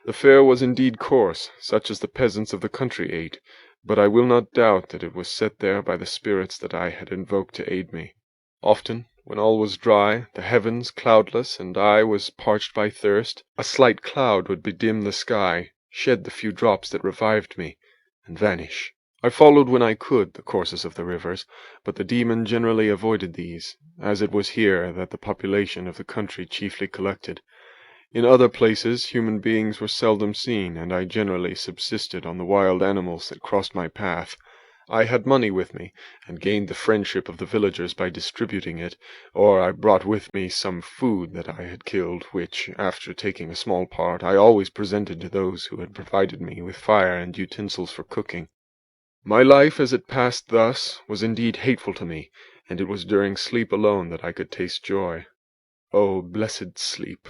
The fare was indeed coarse, such as the peasants of the country ate, but I will not doubt that it was set there by the spirits that I had invoked to aid me. Often, when all was dry, the heavens cloudless, and I was parched by thirst, a slight cloud would bedim the sky, shed the few drops that revived me, and vanish. I followed when I could the courses of the rivers, but the demon generally avoided these, as it was here that the population of the country chiefly collected. In other places human beings were seldom seen, and I generally subsisted on the wild animals that crossed my path. I had money with me, and gained the friendship of the villagers by distributing it, or I brought with me some food that I had killed, which, after taking a small part, I always presented to those who had provided me with fire and utensils for cooking. My life, as it passed thus, was indeed hateful to me, and it was during sleep alone that I could taste joy. Oh, blessed sleep!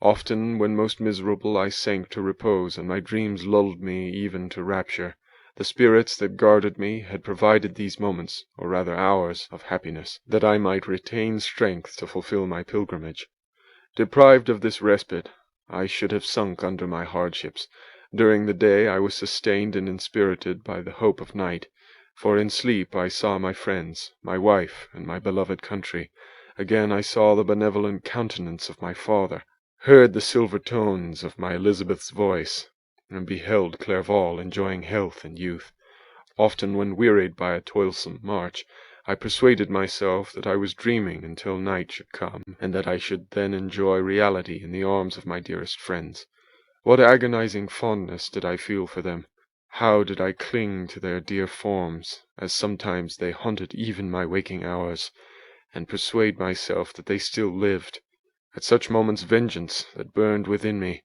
Often, when most miserable, I sank to repose, and my dreams lulled me even to rapture. The spirits that guarded me had provided these moments, or rather hours, of happiness, that I might retain strength to fulfill my pilgrimage. Deprived of this respite, I should have sunk under my hardships. During the day I was sustained and inspirited by the hope of night, for in sleep I saw my friends, my wife, and my beloved country. Again I saw the benevolent countenance of my father, heard the silver tones of my Elizabeth's voice, and beheld Clerval enjoying health and youth. Often, when wearied by a toilsome march, I persuaded myself that I was dreaming until night should come, and that I should then enjoy reality in the arms of my dearest friends. What agonizing fondness did I feel for them! How did I cling to their dear forms, as sometimes they haunted even my waking hours, and persuade myself that they still lived! At such moments vengeance, that burned within me,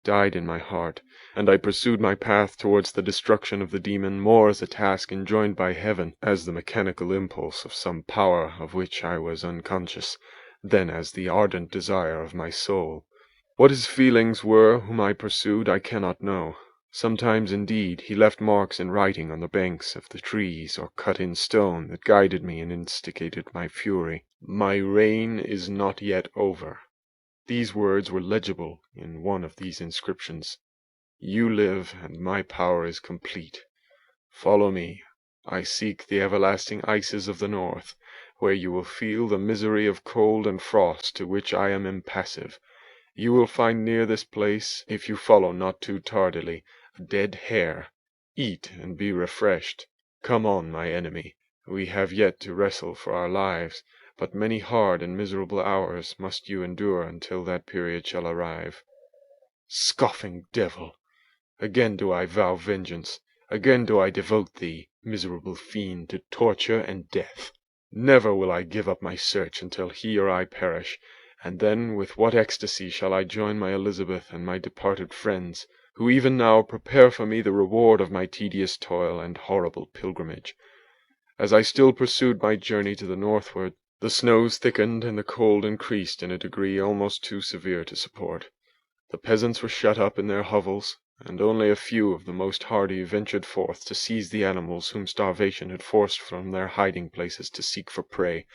died in my heart, and I pursued my path towards the destruction of the demon more as a task enjoined by heaven, as the mechanical impulse of some power of which I was unconscious, than as the ardent desire of my soul. What his feelings were whom I pursued I cannot know. Sometimes, indeed, he left marks in writing on the banks of the trees, or cut in stone, that guided me and instigated my fury. My reign is not yet over. These words were legible in one of these inscriptions. You live, and my power is complete. Follow me. I seek the everlasting ices of the north, where you will feel the misery of cold and frost to which I am impassive. You will find near this place, if you follow not too tardily, a dead hare. Eat and be refreshed. Come on, my enemy. We have yet to wrestle for our lives, but many hard and miserable hours must you endure until that period shall arrive. Scoffing devil! Again do I vow vengeance. Again do I devote thee, miserable fiend, to torture and death. Never will I give up my search until he or I perish, and then with what ecstasy shall I join my Elizabeth and my departed friends, who even now prepare for me the reward of my tedious toil and horrible pilgrimage. As I still pursued my journey to the northward, the snows thickened and the cold increased in a degree almost too severe to support. The peasants were shut up in their hovels, and only a few of the most hardy ventured forth to seize the animals whom starvation had forced from their hiding places to seek for prey.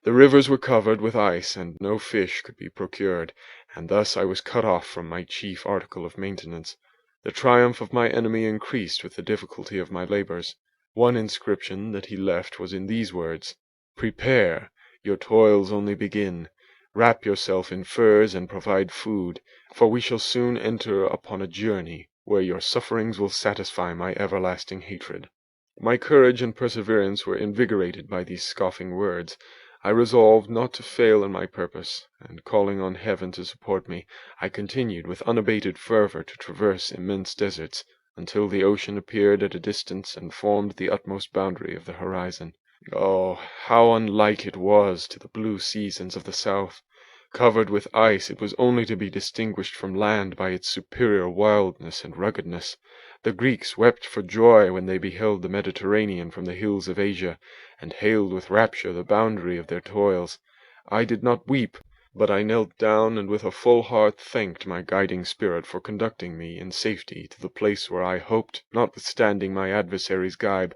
The rivers were covered with ice, and no fish could be procured, and thus I was cut off from my chief article of maintenance. The triumph of my enemy increased with the difficulty of my labours. One inscription that he left was in these words: "Prepare, your toils only begin. Wrap yourself in furs and provide food, for we shall soon enter upon a journey where your sufferings will satisfy my everlasting hatred." My courage and perseverance were invigorated by these scoffing words. I resolved not to fail in my purpose, and calling on heaven to support me, I continued with unabated fervour to traverse immense deserts, until the ocean appeared at a distance and formed the utmost boundary of the horizon. Oh, how unlike it was to the blue seasons of the south! Covered with ice, it was only to be distinguished from land by its superior wildness and ruggedness. The Greeks wept for joy when they beheld the Mediterranean from the hills of Asia, and hailed with rapture the boundary of their toils. I did not weep, but I knelt down and with a full heart thanked my guiding spirit for conducting me in safety to the place where I hoped, notwithstanding my adversary's gibe,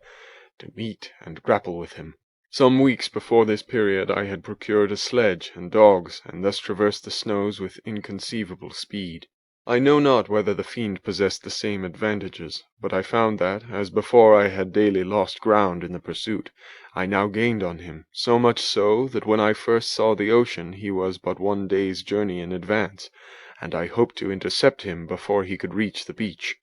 to meet and grapple with him. Some weeks before this period I had procured a sledge and dogs, and thus traversed the snows with inconceivable speed. I know not whether the fiend possessed the same advantages, but I found that, as before I had daily lost ground in the pursuit, I now gained on him, so much so that when I first saw the ocean he was but 1 day's journey in advance, and I hoped to intercept him before he could reach the beach.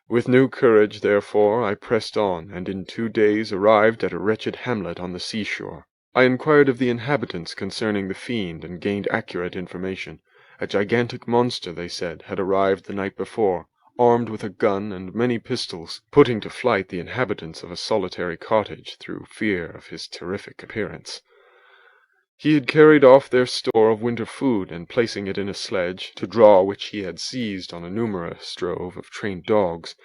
With new courage, therefore, I pressed on, and in 2 days arrived at a wretched hamlet on the seashore. I inquired of the inhabitants concerning the fiend, and gained accurate information. A gigantic monster, they said, had arrived the night before, armed with a gun and many pistols, putting to flight the inhabitants of a solitary cottage through fear of his terrific appearance. He had carried off their store of winter food, and placing it in a sledge, to draw which he had seized on a numerous drove of trained dogs,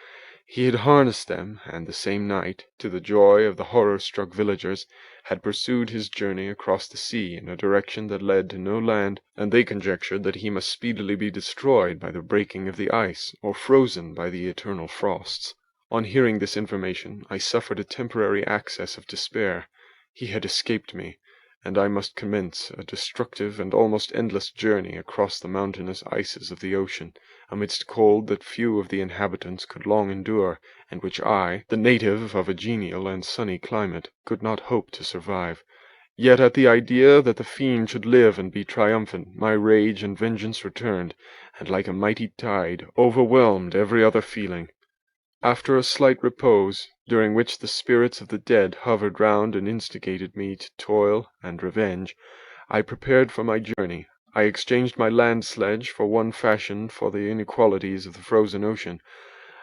he had harnessed them, and the same night, to the joy of the horror-struck villagers, had pursued his journey across the sea in a direction that led to no land, and they conjectured that he must speedily be destroyed by the breaking of the ice, or frozen by the eternal frosts. On hearing this information, I suffered a temporary access of despair. He had escaped me, and I must commence a destructive and almost endless journey across the mountainous ices of the ocean, amidst cold that few of the inhabitants could long endure, and which I, the native of a genial and sunny climate, could not hope to survive. Yet at the idea that the fiend should live and be triumphant, my rage and vengeance returned, and like a mighty tide, overwhelmed every other feeling. After a slight repose, during which the spirits of the dead hovered round and instigated me to toil and revenge, I prepared for my journey. I exchanged my land sledge for one fashioned for the inequalities of the frozen ocean,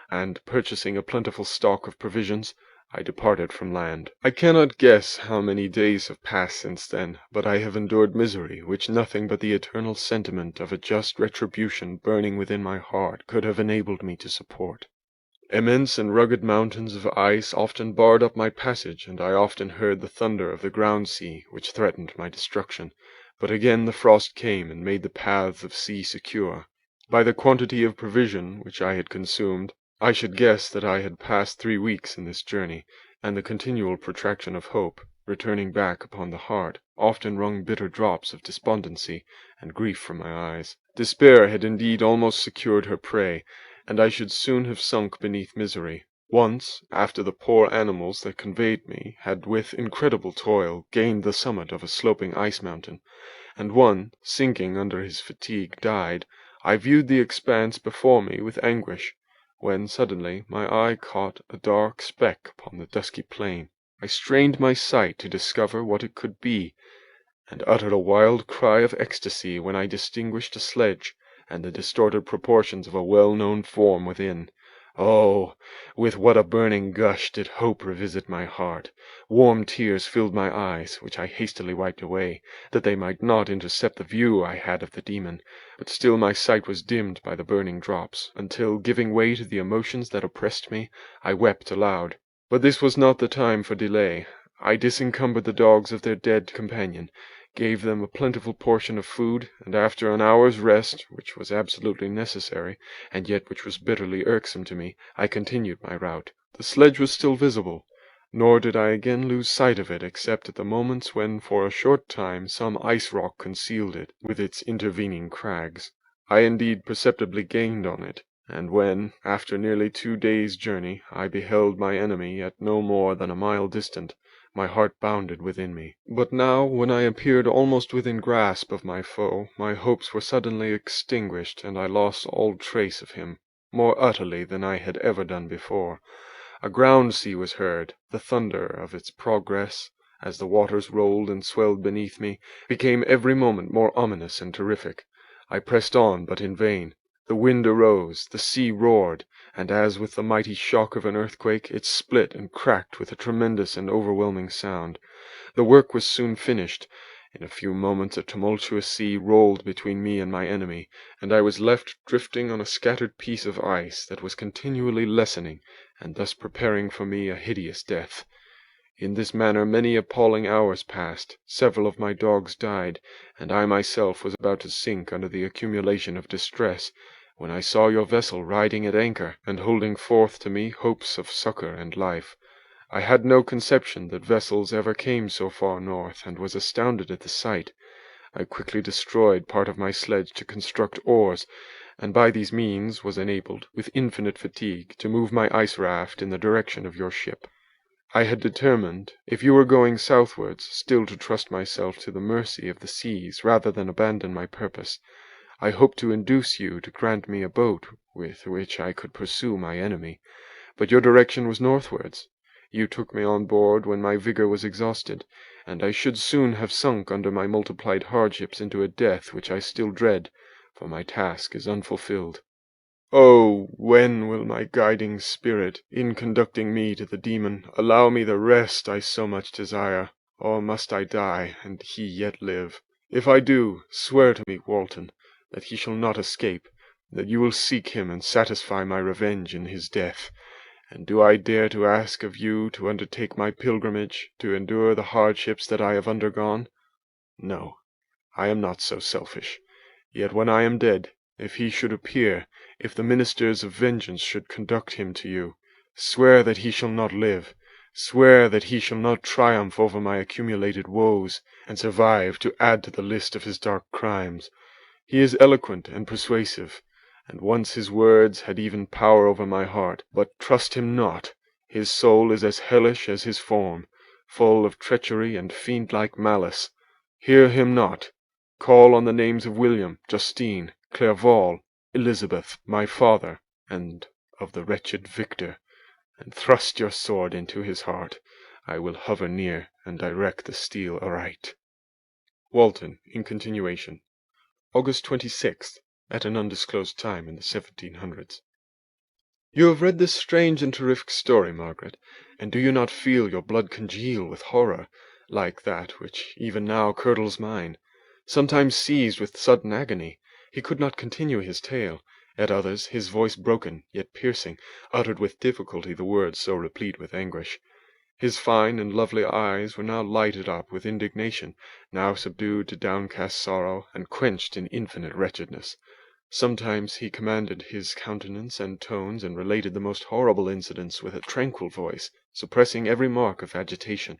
and, purchasing a plentiful stock of provisions, I departed from land. I cannot guess how many days have passed since then, but I have endured misery which nothing but the eternal sentiment of a just retribution burning within my heart could have enabled me to support. Immense and rugged mountains of ice often barred up my passage, and I often heard the thunder of the ground sea, which threatened my destruction. But again the frost came and made the paths of sea secure. By the quantity of provision which I had consumed, I should guess that I had passed 3 weeks in this journey, and the continual protraction of hope, returning back upon the heart, often wrung bitter drops of despondency and grief from my eyes. Despair had indeed almost secured her prey, and I should soon have sunk beneath misery. Once, after the poor animals that conveyed me had with incredible toil gained the summit of a sloping ice-mountain, and one, sinking under his fatigue, died, I viewed the expanse before me with anguish, when suddenly my eye caught a dark speck upon the dusky plain. I strained my sight to discover what it could be, and uttered a wild cry of ecstasy when I distinguished a sledge and the distorted proportions of a well-known form within. Oh, with what a burning gush did hope revisit my heart! Warm tears filled my eyes, which I hastily wiped away, that they might not intercept the view I had of the demon, but still my sight was dimmed by the burning drops, until, giving way to the emotions that oppressed me, I wept aloud. But this was not the time for delay. I disencumbered the dogs of their dead companion, gave them a plentiful portion of food, and after an hour's rest, which was absolutely necessary, and yet which was bitterly irksome to me, I continued my route. The sledge was still visible, nor did I again lose sight of it except at the moments when for a short time some ice rock concealed it with its intervening crags. I indeed perceptibly gained on it, and when, after nearly 2 days' journey, I beheld my enemy at no more than a mile distant, my heart bounded within me. But now, when I appeared almost within grasp of my foe, my hopes were suddenly extinguished, and I lost all trace of him, more utterly than I had ever done before. A ground sea was heard. The thunder of its progress, as the waters rolled and swelled beneath me, became every moment more ominous and terrific. I pressed on, but in vain. The wind arose, the sea roared, and as with the mighty shock of an earthquake, it split and cracked with a tremendous and overwhelming sound. The work was soon finished. In a few moments a tumultuous sea rolled between me and my enemy, and I was left drifting on a scattered piece of ice that was continually lessening, and thus preparing for me a hideous death. In this manner many appalling hours passed, several of my dogs died, and I myself was about to sink under the accumulation of distress, when I saw your vessel riding at anchor, and holding forth to me hopes of succor and life. I had no conception that vessels ever came so far north, and was astounded at the sight. I quickly destroyed part of my sledge to construct oars, and by these means was enabled, with infinite fatigue, to move my ice raft in the direction of your ship. I had determined, if you were going southwards, still to trust myself to the mercy of the seas rather than abandon my purpose. I hoped to induce you to grant me a boat with which I could pursue my enemy, but your direction was northwards. You took me on board when my vigour was exhausted, and I should soon have sunk under my multiplied hardships into a death which I still dread, for my task is unfulfilled. Oh, when will my guiding spirit, in conducting me to the demon, allow me the rest I so much desire? Or must I die, and he yet live? If I do, swear to me, Walton, that he shall not escape, that you will seek him and satisfy my revenge in his death. And do I dare to ask of you to undertake my pilgrimage, to endure the hardships that I have undergone? No, I am not so selfish. Yet when I am dead, if he should appear, if the ministers of vengeance should conduct him to you, swear that he shall not live, swear that he shall not triumph over my accumulated woes, and survive to add to the list of his dark crimes. He is eloquent and persuasive, and once his words had even power over my heart, but trust him not. His soul is as hellish as his form, full of treachery and fiend-like malice. Hear him not. Call on the names of William, Justine, Clerval, Elizabeth, my father, and of the wretched Victor, and thrust your sword into his heart. I will hover near and direct the steel aright. Walton, in continuation. August 26th, at an undisclosed time in the 1700s. You have read this strange and terrific story, Margaret, and do you not feel your blood congeal with horror, like that which even now curdles mine? Sometimes seized with sudden agony, he could not continue his tale; at others, his voice broken, yet piercing, uttered with difficulty the words so replete with anguish. His fine and lovely eyes were now lighted up with indignation, now subdued to downcast sorrow, and quenched in infinite wretchedness. Sometimes he commanded his countenance and tones, and related the most horrible incidents with a tranquil voice, suppressing every mark of agitation.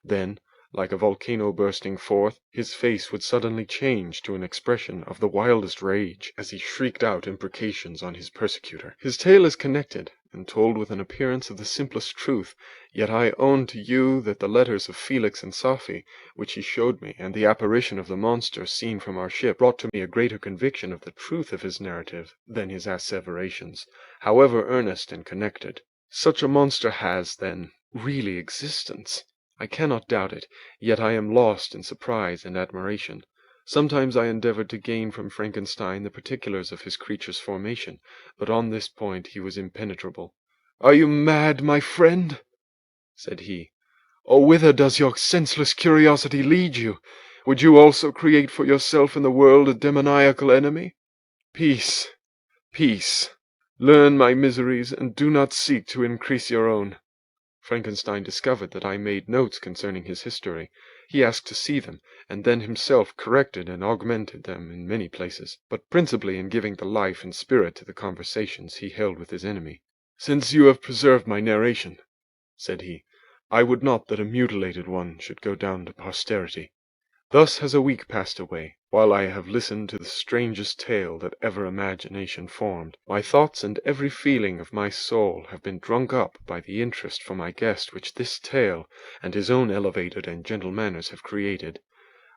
Then, like a volcano bursting forth, his face would suddenly change to an expression of the wildest rage, as he shrieked out imprecations on his persecutor. His tale is connected, and told with an appearance of the simplest truth, yet I own to you that the letters of Felix and Safie, which he showed me, and the apparition of the monster seen from our ship, brought to me a greater conviction of the truth of his narrative than his asseverations, however earnest and connected. Such a monster has, then, really existence. I cannot doubt it, yet I am lost in surprise and admiration. Sometimes I endeavored to gain from Frankenstein the particulars of his creature's formation, but on this point he was impenetrable. "Are you mad, my friend?" said he. "Or whither does your senseless curiosity lead you? Would you also create for yourself in the world a demoniacal enemy? Peace, peace. Learn my miseries, and do not seek to increase your own." Frankenstein discovered that I made notes concerning his history. He asked to see them, and then himself corrected and augmented them in many places, but principally in giving the life and spirit to the conversations he held with his enemy. "Since you have preserved my narration," said he, "I would not that a mutilated one should go down to posterity. Thus has a week passed away, while I have listened to the strangest tale that ever imagination formed. My thoughts and every feeling of my soul have been drunk up by the interest for my guest which this tale and his own elevated and gentle manners have created.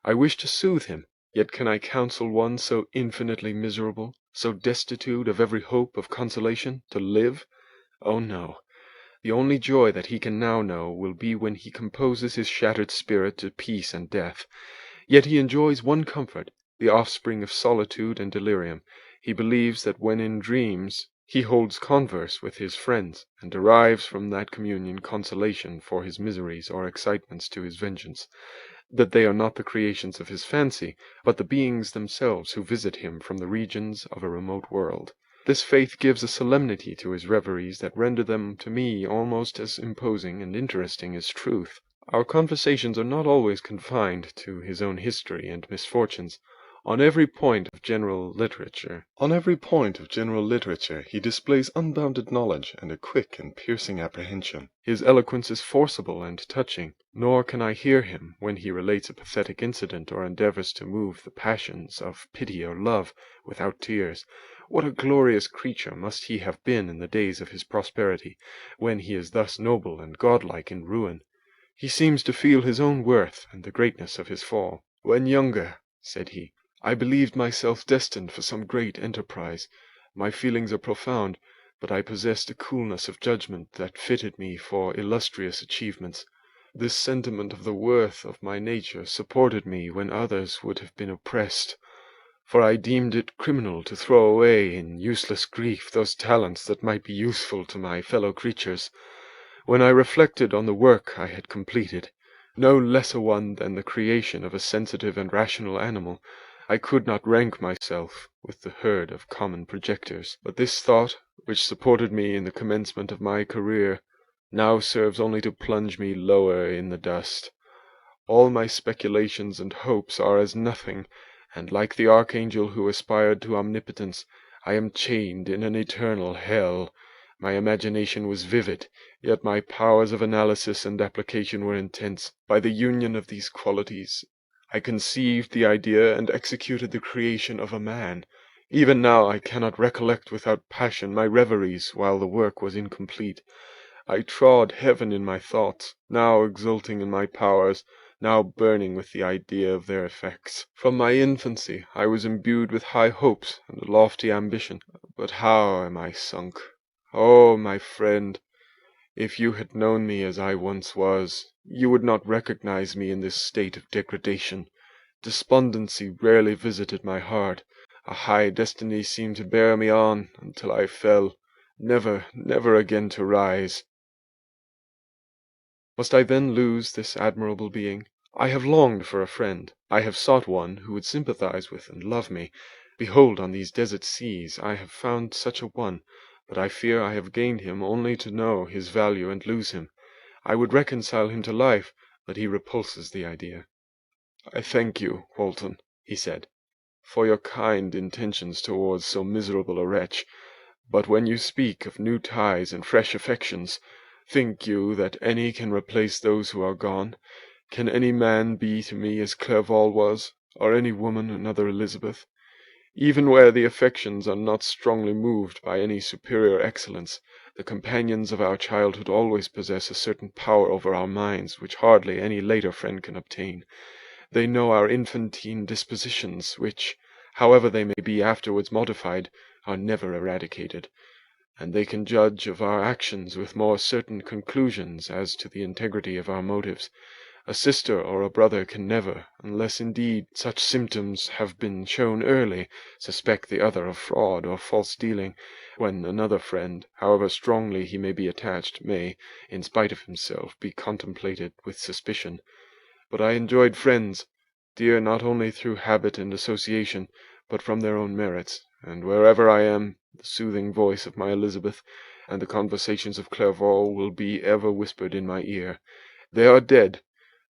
I wish to soothe him, yet can I counsel one so infinitely miserable, so destitute of every hope of consolation, to live? Oh no! The only joy that he can now know will be when he composes his shattered spirit to peace and death. Yet he enjoys one comfort, the offspring of solitude and delirium. He believes that when in dreams he holds converse with his friends, and derives from that communion consolation for his miseries or excitements to his vengeance, that they are not the creations of his fancy, but the beings themselves who visit him from the regions of a remote world. This faith gives a solemnity to his reveries that render them to me almost as imposing and interesting as truth. Our conversations are not always confined to his own history and misfortunes. On every point of general literature he displays unbounded knowledge and a quick and piercing apprehension. His eloquence is forcible and touching, nor can I hear him when he relates a pathetic incident or endeavors to move the passions of pity or love without tears. What a glorious creature must he have been in the days of his prosperity, when he is thus noble and godlike in ruin! He seems to feel his own worth and the greatness of his fall. "When younger," said he, "I believed myself destined for some great enterprise. My feelings are profound, but I possessed a coolness of judgment that fitted me for illustrious achievements. This sentiment of the worth of my nature supported me when others would have been oppressed, for I deemed it criminal to throw away in useless grief those talents that might be useful to my fellow creatures. When I reflected on the work I had completed, no less a one than the creation of a sensitive and rational animal, I could not rank myself with the herd of common projectors. But this thought, which supported me in the commencement of my career, now serves only to plunge me lower in the dust. All my speculations and hopes are as nothing, and like the archangel who aspired to omnipotence, I am chained in an eternal hell. My imagination was vivid, yet my powers of analysis and application were intense. By the union of these qualities, I conceived the idea and executed the creation of a man. Even now I cannot recollect without passion my reveries while the work was incomplete. I trod heaven in my thoughts, now exulting in my powers, now burning with the idea of their effects. From my infancy I was imbued with high hopes and a lofty ambition, but how am I sunk! Oh, my friend, if you had known me as I once was, you would not recognize me in this state of degradation. Despondency rarely visited my heart. A high destiny seemed to bear me on until I fell, never, never again to rise. Must I then lose this admirable being? I have longed for a friend. I have sought one who would sympathize with and love me. Behold, on these desert seas I have found such a one, but I fear I have gained him only to know his value and lose him. I would reconcile him to life, but he repulses the idea. "I thank you, Walton," he said, for your kind intentions towards so miserable a wretch. But when you speak of new ties and fresh affections, think you that any can replace those who are gone? Can any man be to me as Clerval was, or any woman another Elizabeth? Even where the affections are not strongly moved by any superior excellence, the companions of our childhood always possess a certain power over our minds which hardly any later friend can obtain. They know our infantine dispositions, which, however they may be afterwards modified, are never eradicated, and they can judge of our actions with more certain conclusions as to the integrity of our motives. A sister or a brother can never, unless indeed such symptoms have been shown early, suspect the other of fraud or false dealing, when another friend, however strongly he may be attached, may, in spite of himself, be contemplated with suspicion. But I enjoyed friends, dear not only through habit and association, but from their own merits, and wherever I am, the soothing voice of my Elizabeth and the conversations of Clerval will be ever whispered in my ear. They are dead,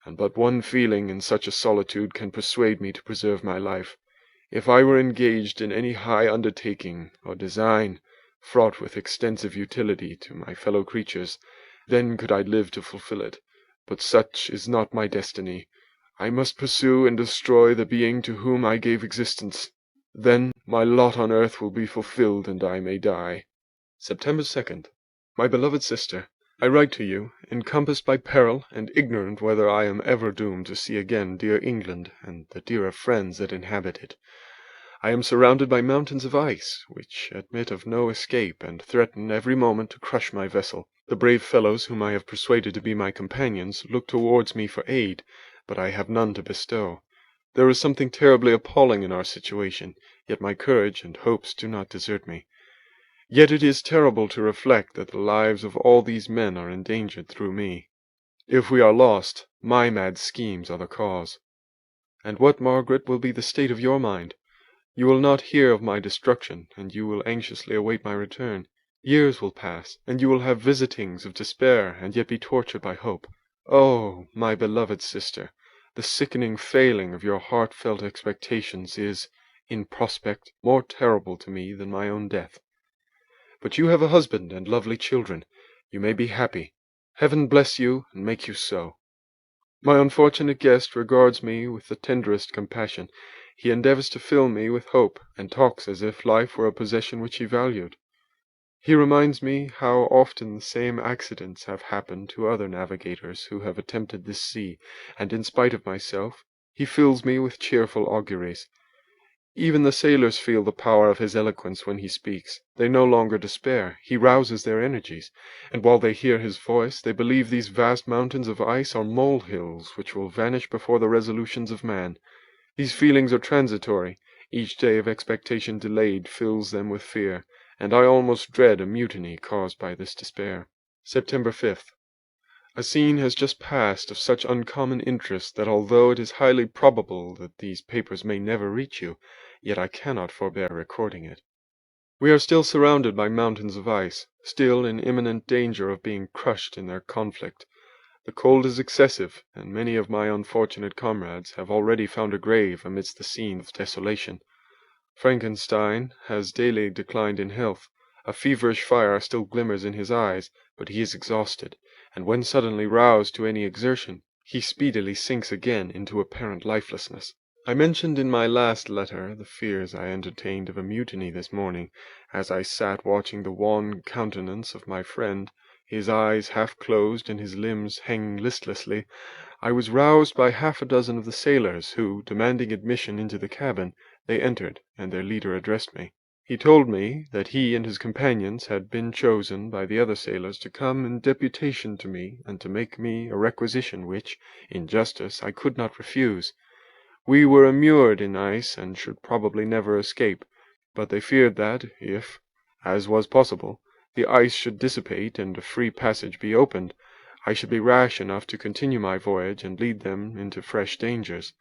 and but one feeling in such a solitude can persuade me to preserve my life. If I were engaged in any high undertaking or design, fraught with extensive utility to my fellow creatures, then could I live to fulfil it. But such is not my destiny. I must pursue and destroy the being to whom I gave existence. Then my lot on earth will be fulfilled, and I may die. September 2nd. My beloved sister, I write to you, encompassed by peril, and ignorant whether I am ever doomed to see again dear England and the dearer friends that inhabit it. I am surrounded by mountains of ice, which admit of no escape, and threaten every moment to crush my vessel. The brave fellows whom I have persuaded to be my companions look towards me for aid, but I have none to bestow. There is something terribly appalling in our situation, yet my courage and hopes do not desert me. Yet it is terrible to reflect that the lives of all these men are endangered through me. If we are lost, my mad schemes are the cause. And what, Margaret, will be the state of your mind? You will not hear of my destruction, and you will anxiously await my return. Years will pass, and you will have visitings of despair, and yet be tortured by hope. Oh, my beloved sister, the sickening failing of your heartfelt expectations is, in prospect, more terrible to me than my own death. But you have a husband and lovely children. You may be happy. Heaven bless you, and make you so. My unfortunate guest regards me with the tenderest compassion. He endeavours to fill me with hope, and talks as if life were a possession which he valued. He reminds me how often the same accidents have happened to other navigators who have attempted this sea, and in spite of myself, he fills me with cheerful auguries. Even the sailors feel the power of his eloquence when he speaks. They no longer despair. He rouses their energies, and while they hear his voice, they believe these vast mountains of ice are molehills which will vanish before the resolutions of man. These feelings are transitory. Each day of expectation delayed fills them with fear, and I almost dread a mutiny caused by this despair. September 5th. A scene has just passed of such uncommon interest that although it is highly probable that these papers may never reach you, yet I cannot forbear recording it. We are still surrounded by mountains of ice, still in imminent danger of being crushed in their conflict. The cold is excessive, and many of my unfortunate comrades have already found a grave amidst the scene of desolation. Frankenstein has daily declined in health. A feverish fire still glimmers in his eyes, but he is exhausted, and when suddenly roused to any exertion, he speedily sinks again into apparent lifelessness. I mentioned in my last letter the fears I entertained of a mutiny this morning, as I sat watching the wan countenance of my friend, his eyes half closed and his limbs hanging listlessly. I was roused by half a dozen of the sailors, who, demanding admission into the cabin, they entered, and their leader addressed me. He told me that he and his companions had been chosen by the other sailors to come in deputation to me, and to make me a requisition which, in justice, I could not refuse. We were immured in ice, and should probably never escape, but they feared that, if, as was possible, the ice should dissipate and a free passage be opened, I should be rash enough to continue my voyage and lead them into fresh dangers.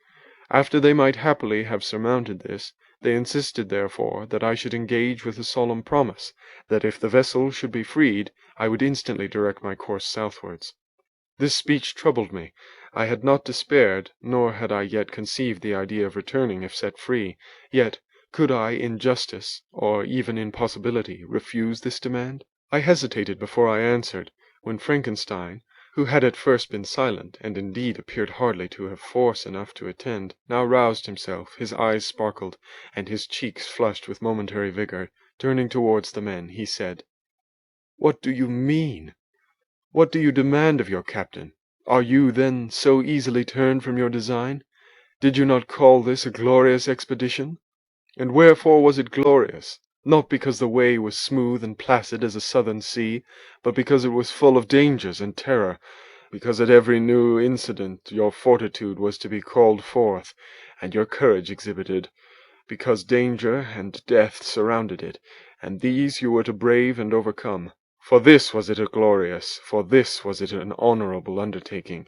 After they might happily have surmounted this, they insisted therefore that I should engage with a solemn promise, that if the vessel should be freed, I would instantly direct my course southwards. This speech troubled me. I had not despaired, nor had I yet conceived the idea of returning if set free. Yet, could I in justice, or even in possibility, refuse this demand? I hesitated before I answered, when Frankenstein, who had at first been silent, and indeed appeared hardly to have force enough to attend, now roused himself, his eyes sparkled, and his cheeks flushed with momentary vigor. Turning towards the men, he said, "What do you mean? What do you demand of your captain? Are you, then, so easily turned from your design? Did you not call this a glorious expedition? And wherefore was it glorious? Not because the way was smooth and placid as a southern sea, but because it was full of dangers and terror, because at every new incident your fortitude was to be called forth, and your courage exhibited, because danger and death surrounded it, and these you were to brave and overcome. For this was it a glorious, for this was it an honorable undertaking.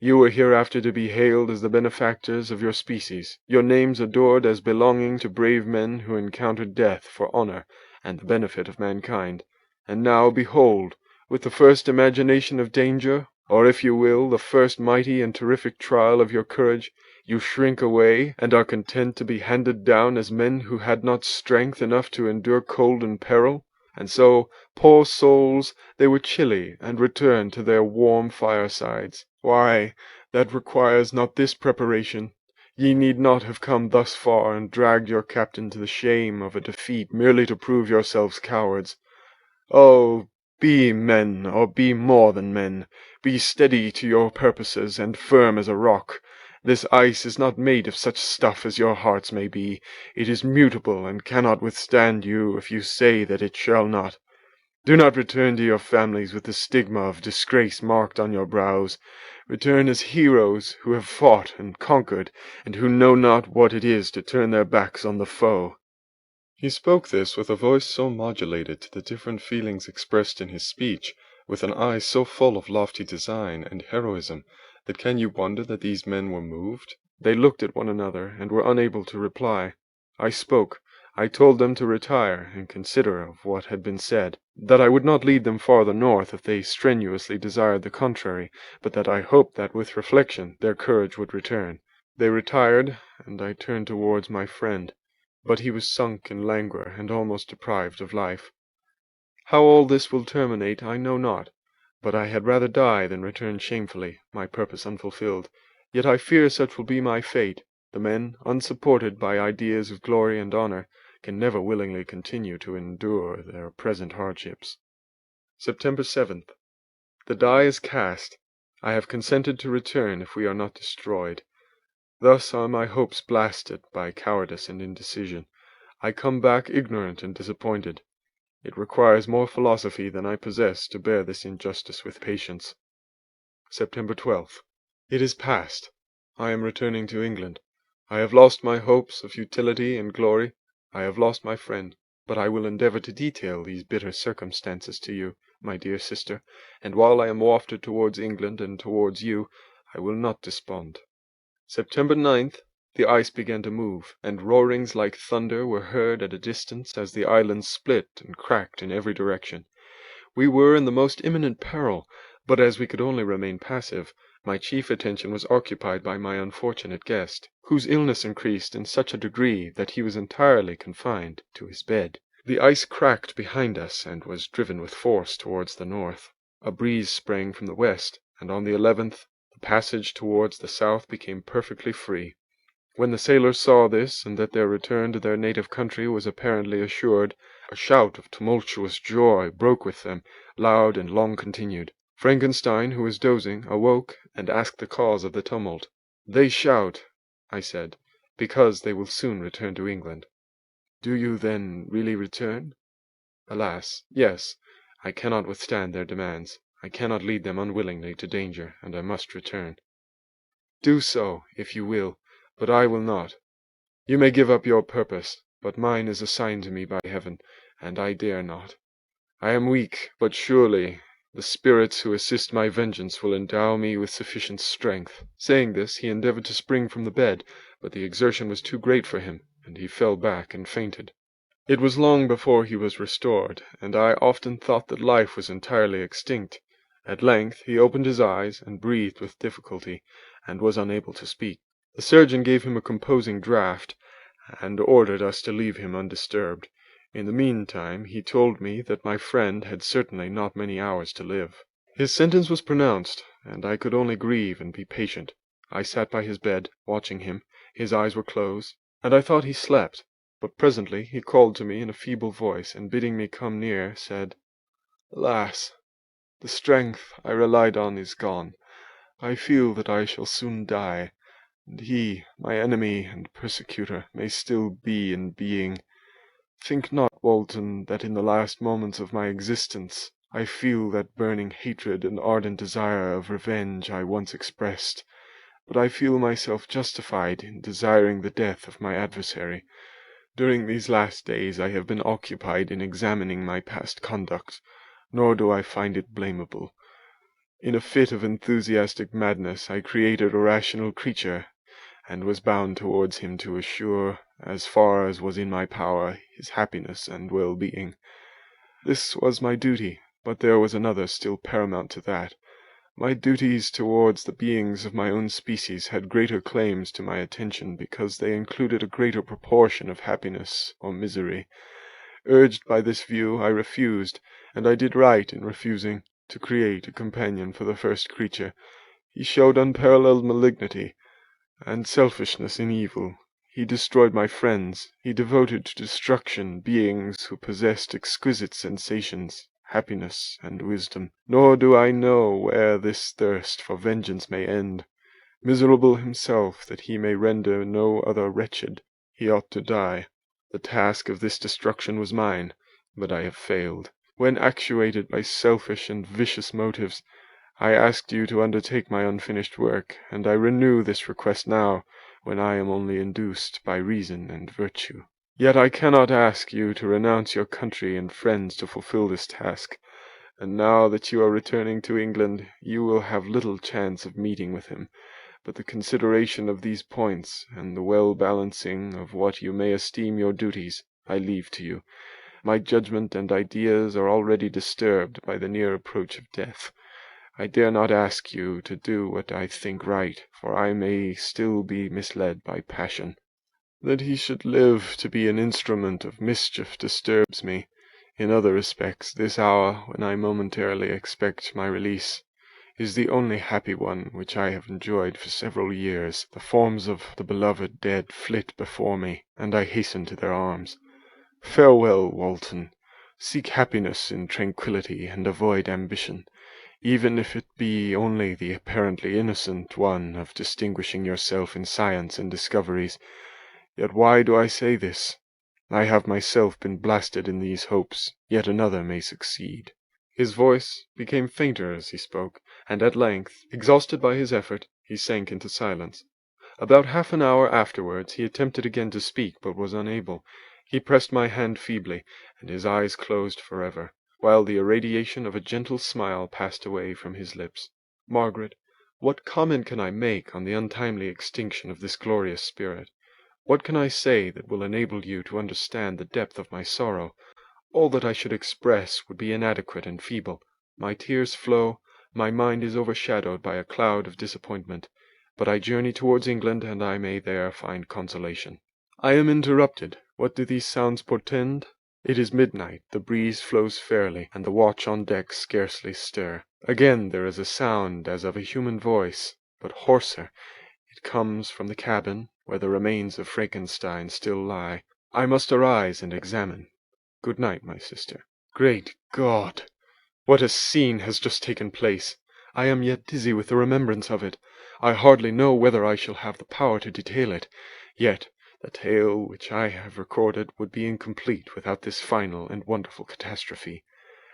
You were hereafter to be hailed as the benefactors of your species, your names adored as belonging to brave men who encountered death for honor and the benefit of mankind. And now, behold, with the first imagination of danger, or if you will, the first mighty and terrific trial of your courage, you shrink away, and are content to be handed down as men who had not strength enough to endure cold and peril. And so, poor souls, they were chilly, and returned to their warm firesides. Why, that requires not this preparation. Ye need not have come thus far, and dragged your captain to the shame of a defeat merely to prove yourselves cowards. Oh, be men, or be more than men. Be steady to your purposes, and firm as a rock. This ice is not made of such stuff as your hearts may be. It is mutable, and cannot withstand you if you say that it shall not. Do not return to your families with the stigma of disgrace marked on your brows. Return as heroes who have fought and conquered, and who know not what it is to turn their backs on the foe." He spoke this with a voice so modulated to the different feelings expressed in his speech, with an eye so full of lofty design and heroism, that can you wonder that these men were moved? They looked at one another, and were unable to reply. I spoke. I told them to retire, and consider of what had been said, that I would not lead them farther north if they strenuously desired the contrary, but that I hoped that with reflection their courage would return. They retired, and I turned towards my friend, but he was sunk in languor and almost deprived of life. How all this will terminate I know not, but I had rather die than return shamefully, my purpose unfulfilled. Yet I fear such will be my fate. The men, unsupported by ideas of glory and honor, can never willingly continue to endure their present hardships. September 7th. The die is cast. I have consented to return if we are not destroyed. Thus are my hopes blasted by cowardice and indecision. I come back ignorant and disappointed. It requires more philosophy than I possess to bear this injustice with patience. September 12th. It is past. I am returning to England. I have lost my hopes of utility and glory. I have lost my friend, but I will endeavor to detail these bitter circumstances to you, my dear sister, and while I am wafted towards England and towards you, I will not despond. September 9th. The ice began to move, and roarings like thunder were heard at a distance as the island split and cracked in every direction. We were in the most imminent peril, but as we could only remain passive, my chief attention was occupied by my unfortunate guest, whose illness increased in such a degree that he was entirely confined to his bed. The ice cracked behind us and was driven with force towards the north. A breeze sprang from the west, and on the 11th the passage towards the south became perfectly free. When the sailors saw this, and that their return to their native country was apparently assured, a shout of tumultuous joy broke with them, loud and long continued. Frankenstein, who was dozing, awoke, and asked the cause of the tumult. "They shout," I said, "because they will soon return to England." "Do you, then, really return?" "Alas, yes. I cannot withstand their demands. I cannot lead them unwillingly to danger, and I must return." "Do so, if you will, but I will not. You may give up your purpose, but mine is assigned to me by heaven, and I dare not. I am weak, but surely the spirits who assist my vengeance will endow me with sufficient strength." Saying this, he endeavored to spring from the bed, but the exertion was too great for him, and he fell back and fainted. It was long before he was restored, and I often thought that life was entirely extinct, At length he opened his eyes and breathed with difficulty, and was unable to speak. The surgeon gave him a composing draught, and ordered us to leave him undisturbed. In the meantime he told me that my friend had certainly not many hours to live. His sentence was pronounced, and I could only grieve and be patient. I sat by his bed, watching him. His eyes were closed, and I thought he slept. But presently he called to me in a feeble voice, and bidding me come near, said, "Alas! The strength I relied on is gone. I feel that I shall soon die, and he, my enemy and persecutor, may still be in being. Think not, Walton, that in the last moments of my existence I feel that burning hatred and ardent desire of revenge I once expressed, but I feel myself justified in desiring the death of my adversary. During these last days I have been occupied in examining my past conduct, nor do I find it blamable. In a fit of enthusiastic madness I created a rational creature, and was bound towards him to assure, as far as was in my power, his happiness and well-being. This was my duty, but there was another still paramount to that. My duties towards the beings of my own species had greater claims to my attention because they included a greater proportion of happiness or misery. Urged by this view, I refused, and I did right in refusing, to create a companion for the first creature. He showed unparalleled malignity and selfishness in evil. He destroyed my friends. He devoted to destruction beings who possessed exquisite sensations, happiness, and wisdom. Nor do I know where this thirst for vengeance may end. Miserable himself, that he may render no other wretched, he ought to die. The task of this destruction was mine, but I have failed. When actuated by selfish and vicious motives, I asked you to undertake my unfinished work, and I renew this request now, when I am only induced by reason and virtue. Yet I cannot ask you to renounce your country and friends to fulfill this task, and now that you are returning to England, you will have little chance of meeting with him. But the consideration of these points, and the well-balancing of what you may esteem your duties, I leave to you. My judgment and ideas are already disturbed by the near approach of death. I dare not ask you to do what I think right, for I may still be misled by passion. That he should live to be an instrument of mischief disturbs me. In other respects, this hour, when I momentarily expect my release, is the only happy one which I have enjoyed for several years. The forms of the beloved dead flit before me, and I hasten to their arms. Farewell, Walton. Seek happiness in tranquillity, and avoid ambition, even if it be only the apparently innocent one of distinguishing yourself in science and discoveries. Yet why do I say this? I have myself been blasted in these hopes, yet another may succeed." His voice became fainter as he spoke, and at length, exhausted by his effort, he sank into silence. About half an hour afterwards he attempted again to speak, but was unable. He pressed my hand feebly, and his eyes closed forever, while the irradiation of a gentle smile passed away from his lips. "Margaret, what comment can I make on the untimely extinction of this glorious spirit? What can I say that will enable you to understand the depth of my sorrow? All that I should express would be inadequate and feeble. My tears flow, my mind is overshadowed by a cloud of disappointment, but I journey towards England, and I may there find consolation. I am interrupted. What do these sounds portend? It is midnight, the breeze flows fairly, and the watch on deck scarcely stir. Again there is a sound as of a human voice, but hoarser. It comes from the cabin, where the remains of Frankenstein still lie. I must arise and examine. Good night, my sister. Great God! What a scene has just taken place! I am yet dizzy with the remembrance of it. I hardly know whether I shall have the power to detail it. Yet the tale which I have recorded would be incomplete without this final and wonderful catastrophe.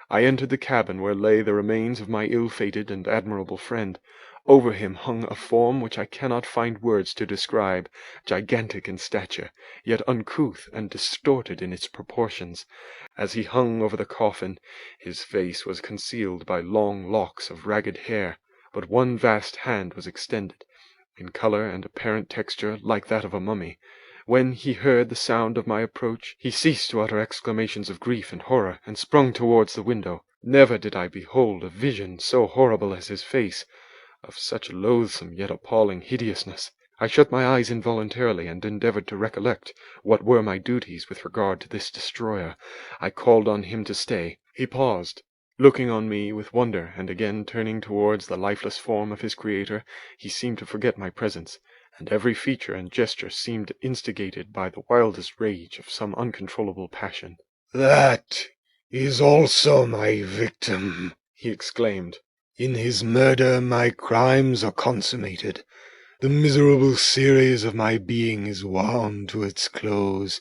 I entered the cabin where lay the remains of my ill-fated and admirable friend. Over him hung a form which I cannot find words to describe, gigantic in stature, yet uncouth and distorted in its proportions. As he hung over the coffin, his face was concealed by long locks of ragged hair, but one vast hand was extended, in colour and apparent texture like that of a mummy. When he heard the sound of my approach, he ceased to utter exclamations of grief and horror, and sprung towards the window. Never did I behold a vision so horrible as his face, of such loathsome yet appalling hideousness. I shut my eyes involuntarily, and endeavored to recollect what were my duties with regard to this destroyer. I called on him to stay. He paused, looking on me with wonder, and again turning towards the lifeless form of his creator. He seemed to forget my presence, and every feature and gesture seemed instigated by the wildest rage of some uncontrollable passion. "That is also my victim," he exclaimed. "In his murder my crimes are consummated. The miserable series of my being is wound to its close.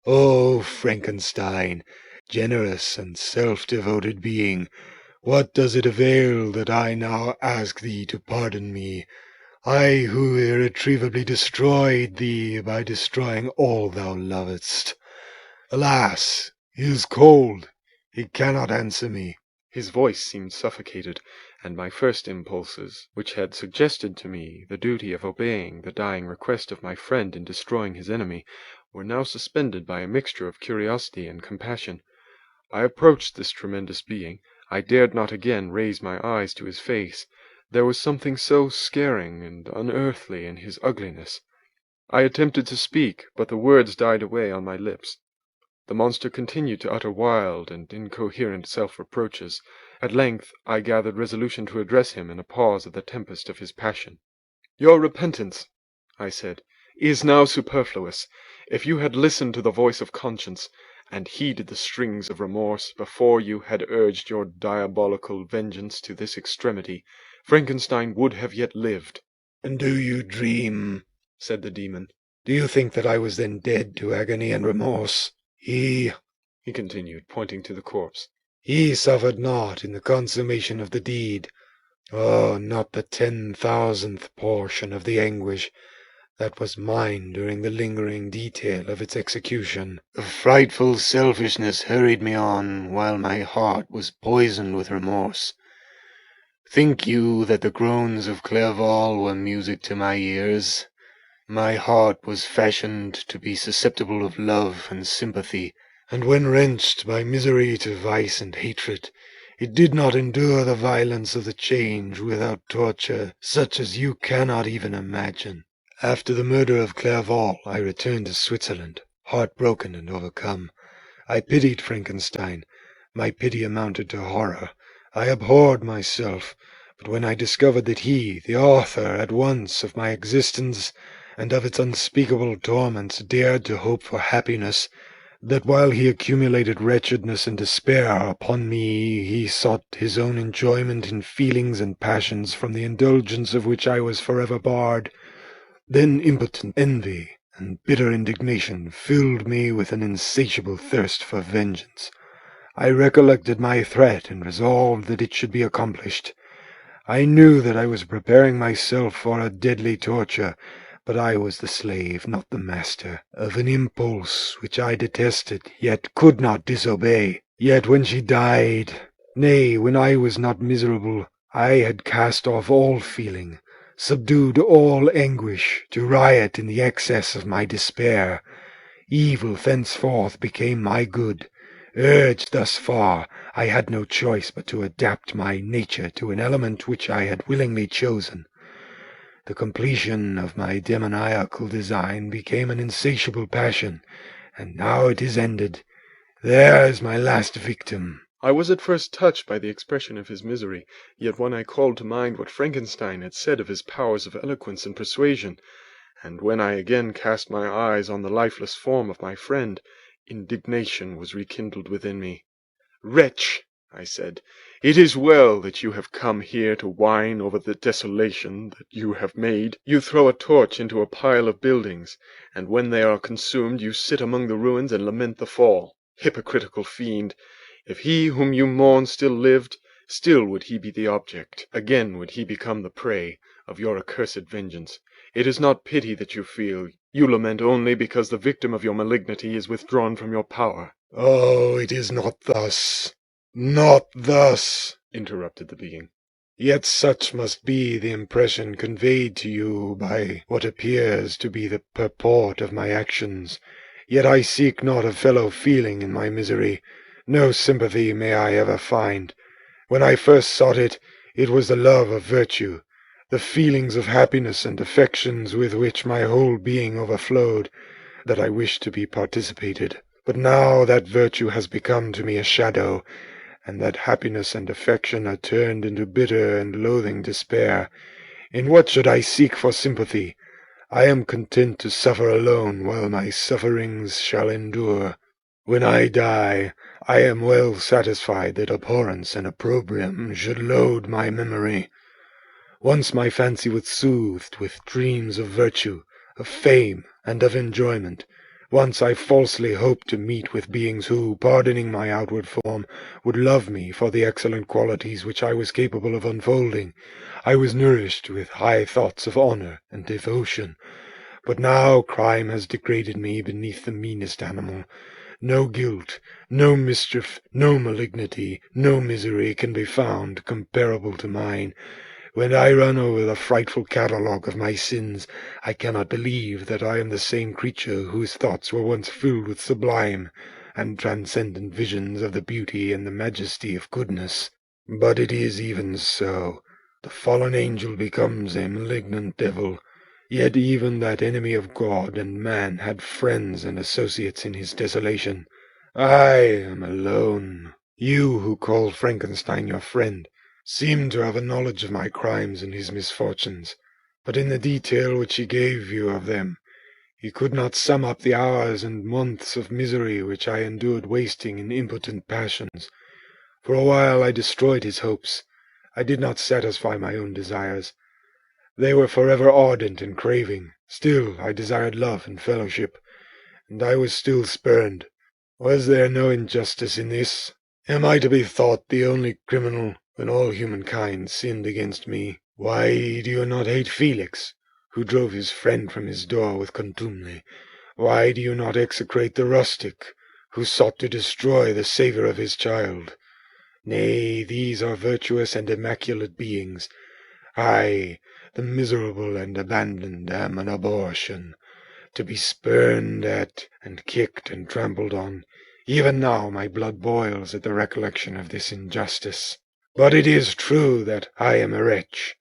O Frankenstein, generous and self-devoted being, what does it avail that I now ask thee to pardon me? I who irretrievably destroyed thee by destroying all thou lovedst. Alas, he is cold, he cannot answer me." His voice seemed suffocated, and my first impulses, which had suggested to me the duty of obeying the dying request of my friend in destroying his enemy, were now suspended by a mixture of curiosity and compassion. I approached this tremendous being. I dared not again raise my eyes to his face. There was something so scaring and unearthly in his ugliness. I attempted to speak, but the words died away on my lips. The monster continued to utter wild and incoherent self-reproaches. At length I gathered resolution to address him in a pause of the tempest of his passion. "Your repentance," I said, "is now superfluous. If you had listened to the voice of conscience, and heeded the strings of remorse, before you had urged your diabolical vengeance to this extremity, Frankenstein would have yet lived." "And do you dream?" said the demon. "Do you think that I was then dead to agony and remorse? He continued, pointing to the corpse, he suffered not in the consummation of the deed. Oh, not the 10,000th portion of the anguish that was mine during the lingering detail of its execution. A frightful selfishness hurried me on while my heart was poisoned with remorse. Think you that the groans of Clerval were music to my ears? My heart was fashioned to be susceptible of love and sympathy, and when wrenched by misery to vice and hatred, it did not endure the violence of the change without torture such as you cannot even imagine. After the murder of Clerval, I returned to Switzerland, heartbroken and overcome. I pitied Frankenstein. My pity amounted to horror. I abhorred myself, but when I discovered that he, the author at once of my existence and of its unspeakable torments, dared to hope for happiness, that while he accumulated wretchedness and despair upon me, he sought his own enjoyment in feelings and passions from the indulgence of which I was forever barred, then impotent envy and bitter indignation filled me with an insatiable thirst for vengeance. I recollected my threat and resolved that it should be accomplished. I knew that I was preparing myself for a deadly torture, but I was the slave, not the master, of an impulse which I detested, yet could not disobey. Yet when she died, nay, when I was not miserable, I had cast off all feeling, subdued all anguish, to riot in the excess of my despair. Evil thenceforth became my good. Urged thus far, I had no choice but to adapt my nature to an element which I had willingly chosen. The completion of my demoniacal design became an insatiable passion, and now it is ended. There is my last victim." I was at first touched by the expression of his misery, yet when I called to mind what Frankenstein had said of his powers of eloquence and persuasion, and when I again cast my eyes on the lifeless form of my friend, indignation was rekindled within me. "Wretch!" I said, "it is well that you have come here to whine over the desolation that you have made. You throw a torch into a pile of buildings, and when they are consumed you sit among the ruins and lament the fall. Hypocritical fiend! If he whom you mourn still lived, still would he be the object, again would he become the prey, of your accursed vengeance. It is not pity that you feel, you lament only because the victim of your malignity is withdrawn from your power." "Oh, it is not thus, not thus," interrupted the being. "Yet such must be the impression conveyed to you by what appears to be the purport of my actions. Yet I seek not a fellow feeling in my misery. No sympathy may I ever find. When I first sought it, it was the love of virtue, the feelings of happiness and affections with which my whole being overflowed, that I wished to be participated. But now that virtue has become to me a shadow, and that happiness and affection are turned into bitter and loathing despair. In what should I seek for sympathy? I am content to suffer alone while my sufferings shall endure. When I die, I am well satisfied that abhorrence and opprobrium should load my memory. Once my fancy was soothed with dreams of virtue, of fame, and of enjoyment. Once I falsely hoped to meet with beings who, pardoning my outward form, would love me for the excellent qualities which I was capable of unfolding. I was nourished with high thoughts of honor and devotion. But now crime has degraded me beneath the meanest animal. No guilt, no mischief, no malignity, no misery can be found comparable to mine. When I run over the frightful catalogue of my sins, I cannot believe that I am the same creature whose thoughts were once filled with sublime and transcendent visions of the beauty and the majesty of goodness. But it is even so. The fallen angel becomes a malignant devil. Yet even that enemy of God and man had friends and associates in his desolation. I am alone. You, who call Frankenstein your friend, seem to have a knowledge of my crimes and his misfortunes, but in the detail which he gave you of them, he could not sum up the hours and months of misery which I endured wasting in impotent passions. For a while I destroyed his hopes. I did not satisfy my own desires. They were forever ardent and craving. Still I desired love and fellowship, and I was still spurned. Was there no injustice in this? Am I to be thought the only criminal, when all humankind sinned against me? Why do you not hate Felix, who drove his friend from his door with contumely? Why do you not execrate the rustic, who sought to destroy the savour of his child? Nay, these are virtuous and immaculate beings. I, the miserable and abandoned, am an abortion, to be spurned at, and kicked and trampled on. Even now my blood boils at the recollection of this injustice. But it is true that I am a wretch.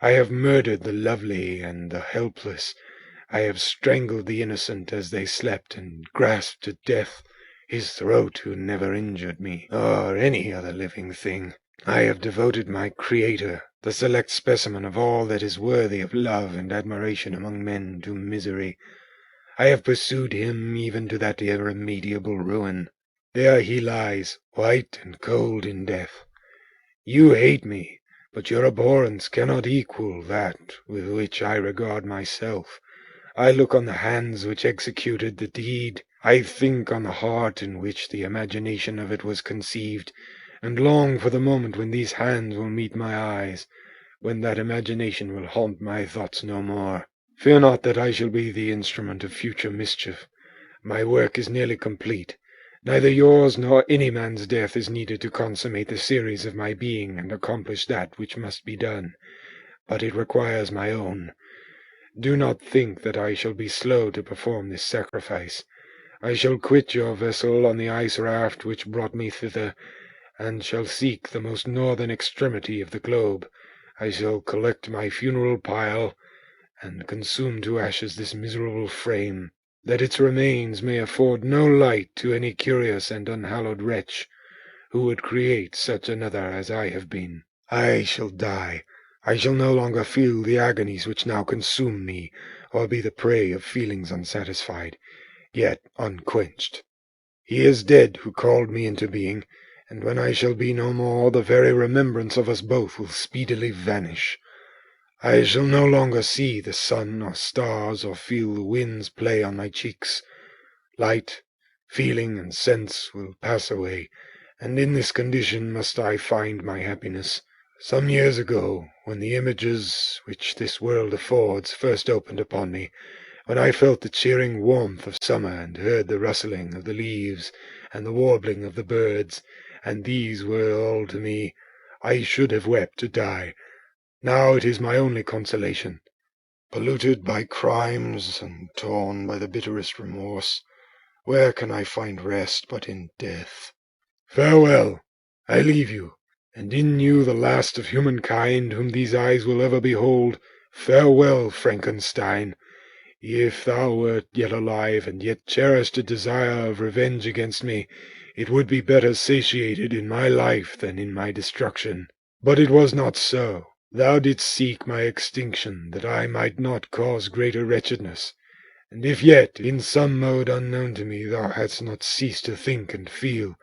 I have murdered the lovely and the helpless. I have strangled the innocent as they slept, and grasped to death his throat who never injured me, or any other living thing. I have devoted my Creator, the select specimen of all that is worthy of love and admiration among men, to misery. I have pursued him even to that irremediable ruin. There he lies, white and cold in death. You hate me, but your abhorrence cannot equal that with which I regard myself. I look on the hands which executed the deed. I think on the heart in which the imagination of it was conceived, and long for the moment when these hands will meet my eyes, when that imagination will haunt my thoughts no more. Fear not that I shall be the instrument of future mischief. My work is nearly complete. Neither yours nor any man's death is needed to consummate the series of my being and accomplish that which must be done, but it requires my own. Do not think that I shall be slow to perform this sacrifice. I shall quit your vessel on the ice raft which brought me thither, and shall seek the most northern extremity of the globe. I shall collect my funeral pile, and consume to ashes this miserable frame, that its remains may afford no light to any curious and unhallowed wretch who would create such another as I have been. I shall die. I shall no longer feel the agonies which now consume me, or be the prey of feelings unsatisfied, yet unquenched. He is dead who called me into being, and when I shall be no more, the very remembrance of us both will speedily vanish. I shall no longer see the sun or stars, or feel the winds play on my cheeks. Light, feeling, and sense will pass away, and in this condition must I find my happiness. Some years ago, when the images which this world affords first opened upon me, when I felt the cheering warmth of summer, and heard the rustling of the leaves and the warbling of the birds, and these were all to me, I should have wept to die. Now it is my only consolation. Polluted by crimes and torn by the bitterest remorse, where can I find rest but in death? Farewell, I leave you. and in you the last of humankind whom these eyes will ever behold. Farewell, Frankenstein. If thou wert yet alive, and yet cherished a desire of revenge against me, it would be better satiated in my life than in my destruction. But it was not so. Thou didst seek my extinction, that I might not cause greater wretchedness. And if yet, in some mode unknown to me, thou hadst not ceased to think and feel,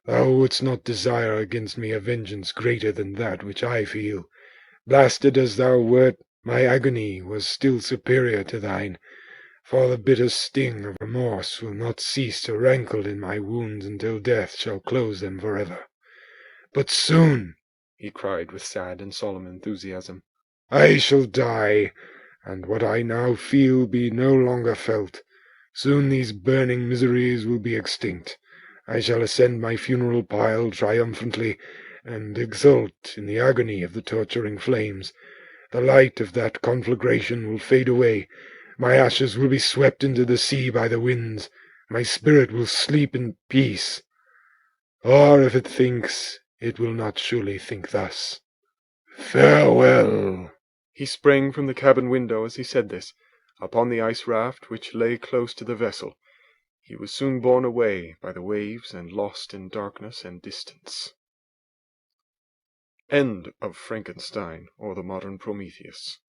thou wouldst not desire against me a vengeance greater than that which I feel. Blasted as thou wert, my agony was still superior to thine, for the bitter sting of remorse will not cease to rankle in my wounds until death shall close them forever. But soon, he cried with sad and solemn enthusiasm, I shall die, and what I now feel be no longer felt. Soon these burning miseries will be extinct. I shall ascend my funeral pile triumphantly, and exult in the agony of the torturing flames. The light of that conflagration will fade away. My ashes will be swept into the sea by the winds. My spirit will sleep in peace. Or if it thinks, it will not surely think thus. Farewell. He sprang from the cabin window as he said this, upon the ice raft which lay close to the vessel. He was soon borne away by the waves and lost in darkness and distance. End of Frankenstein, or the Modern Prometheus.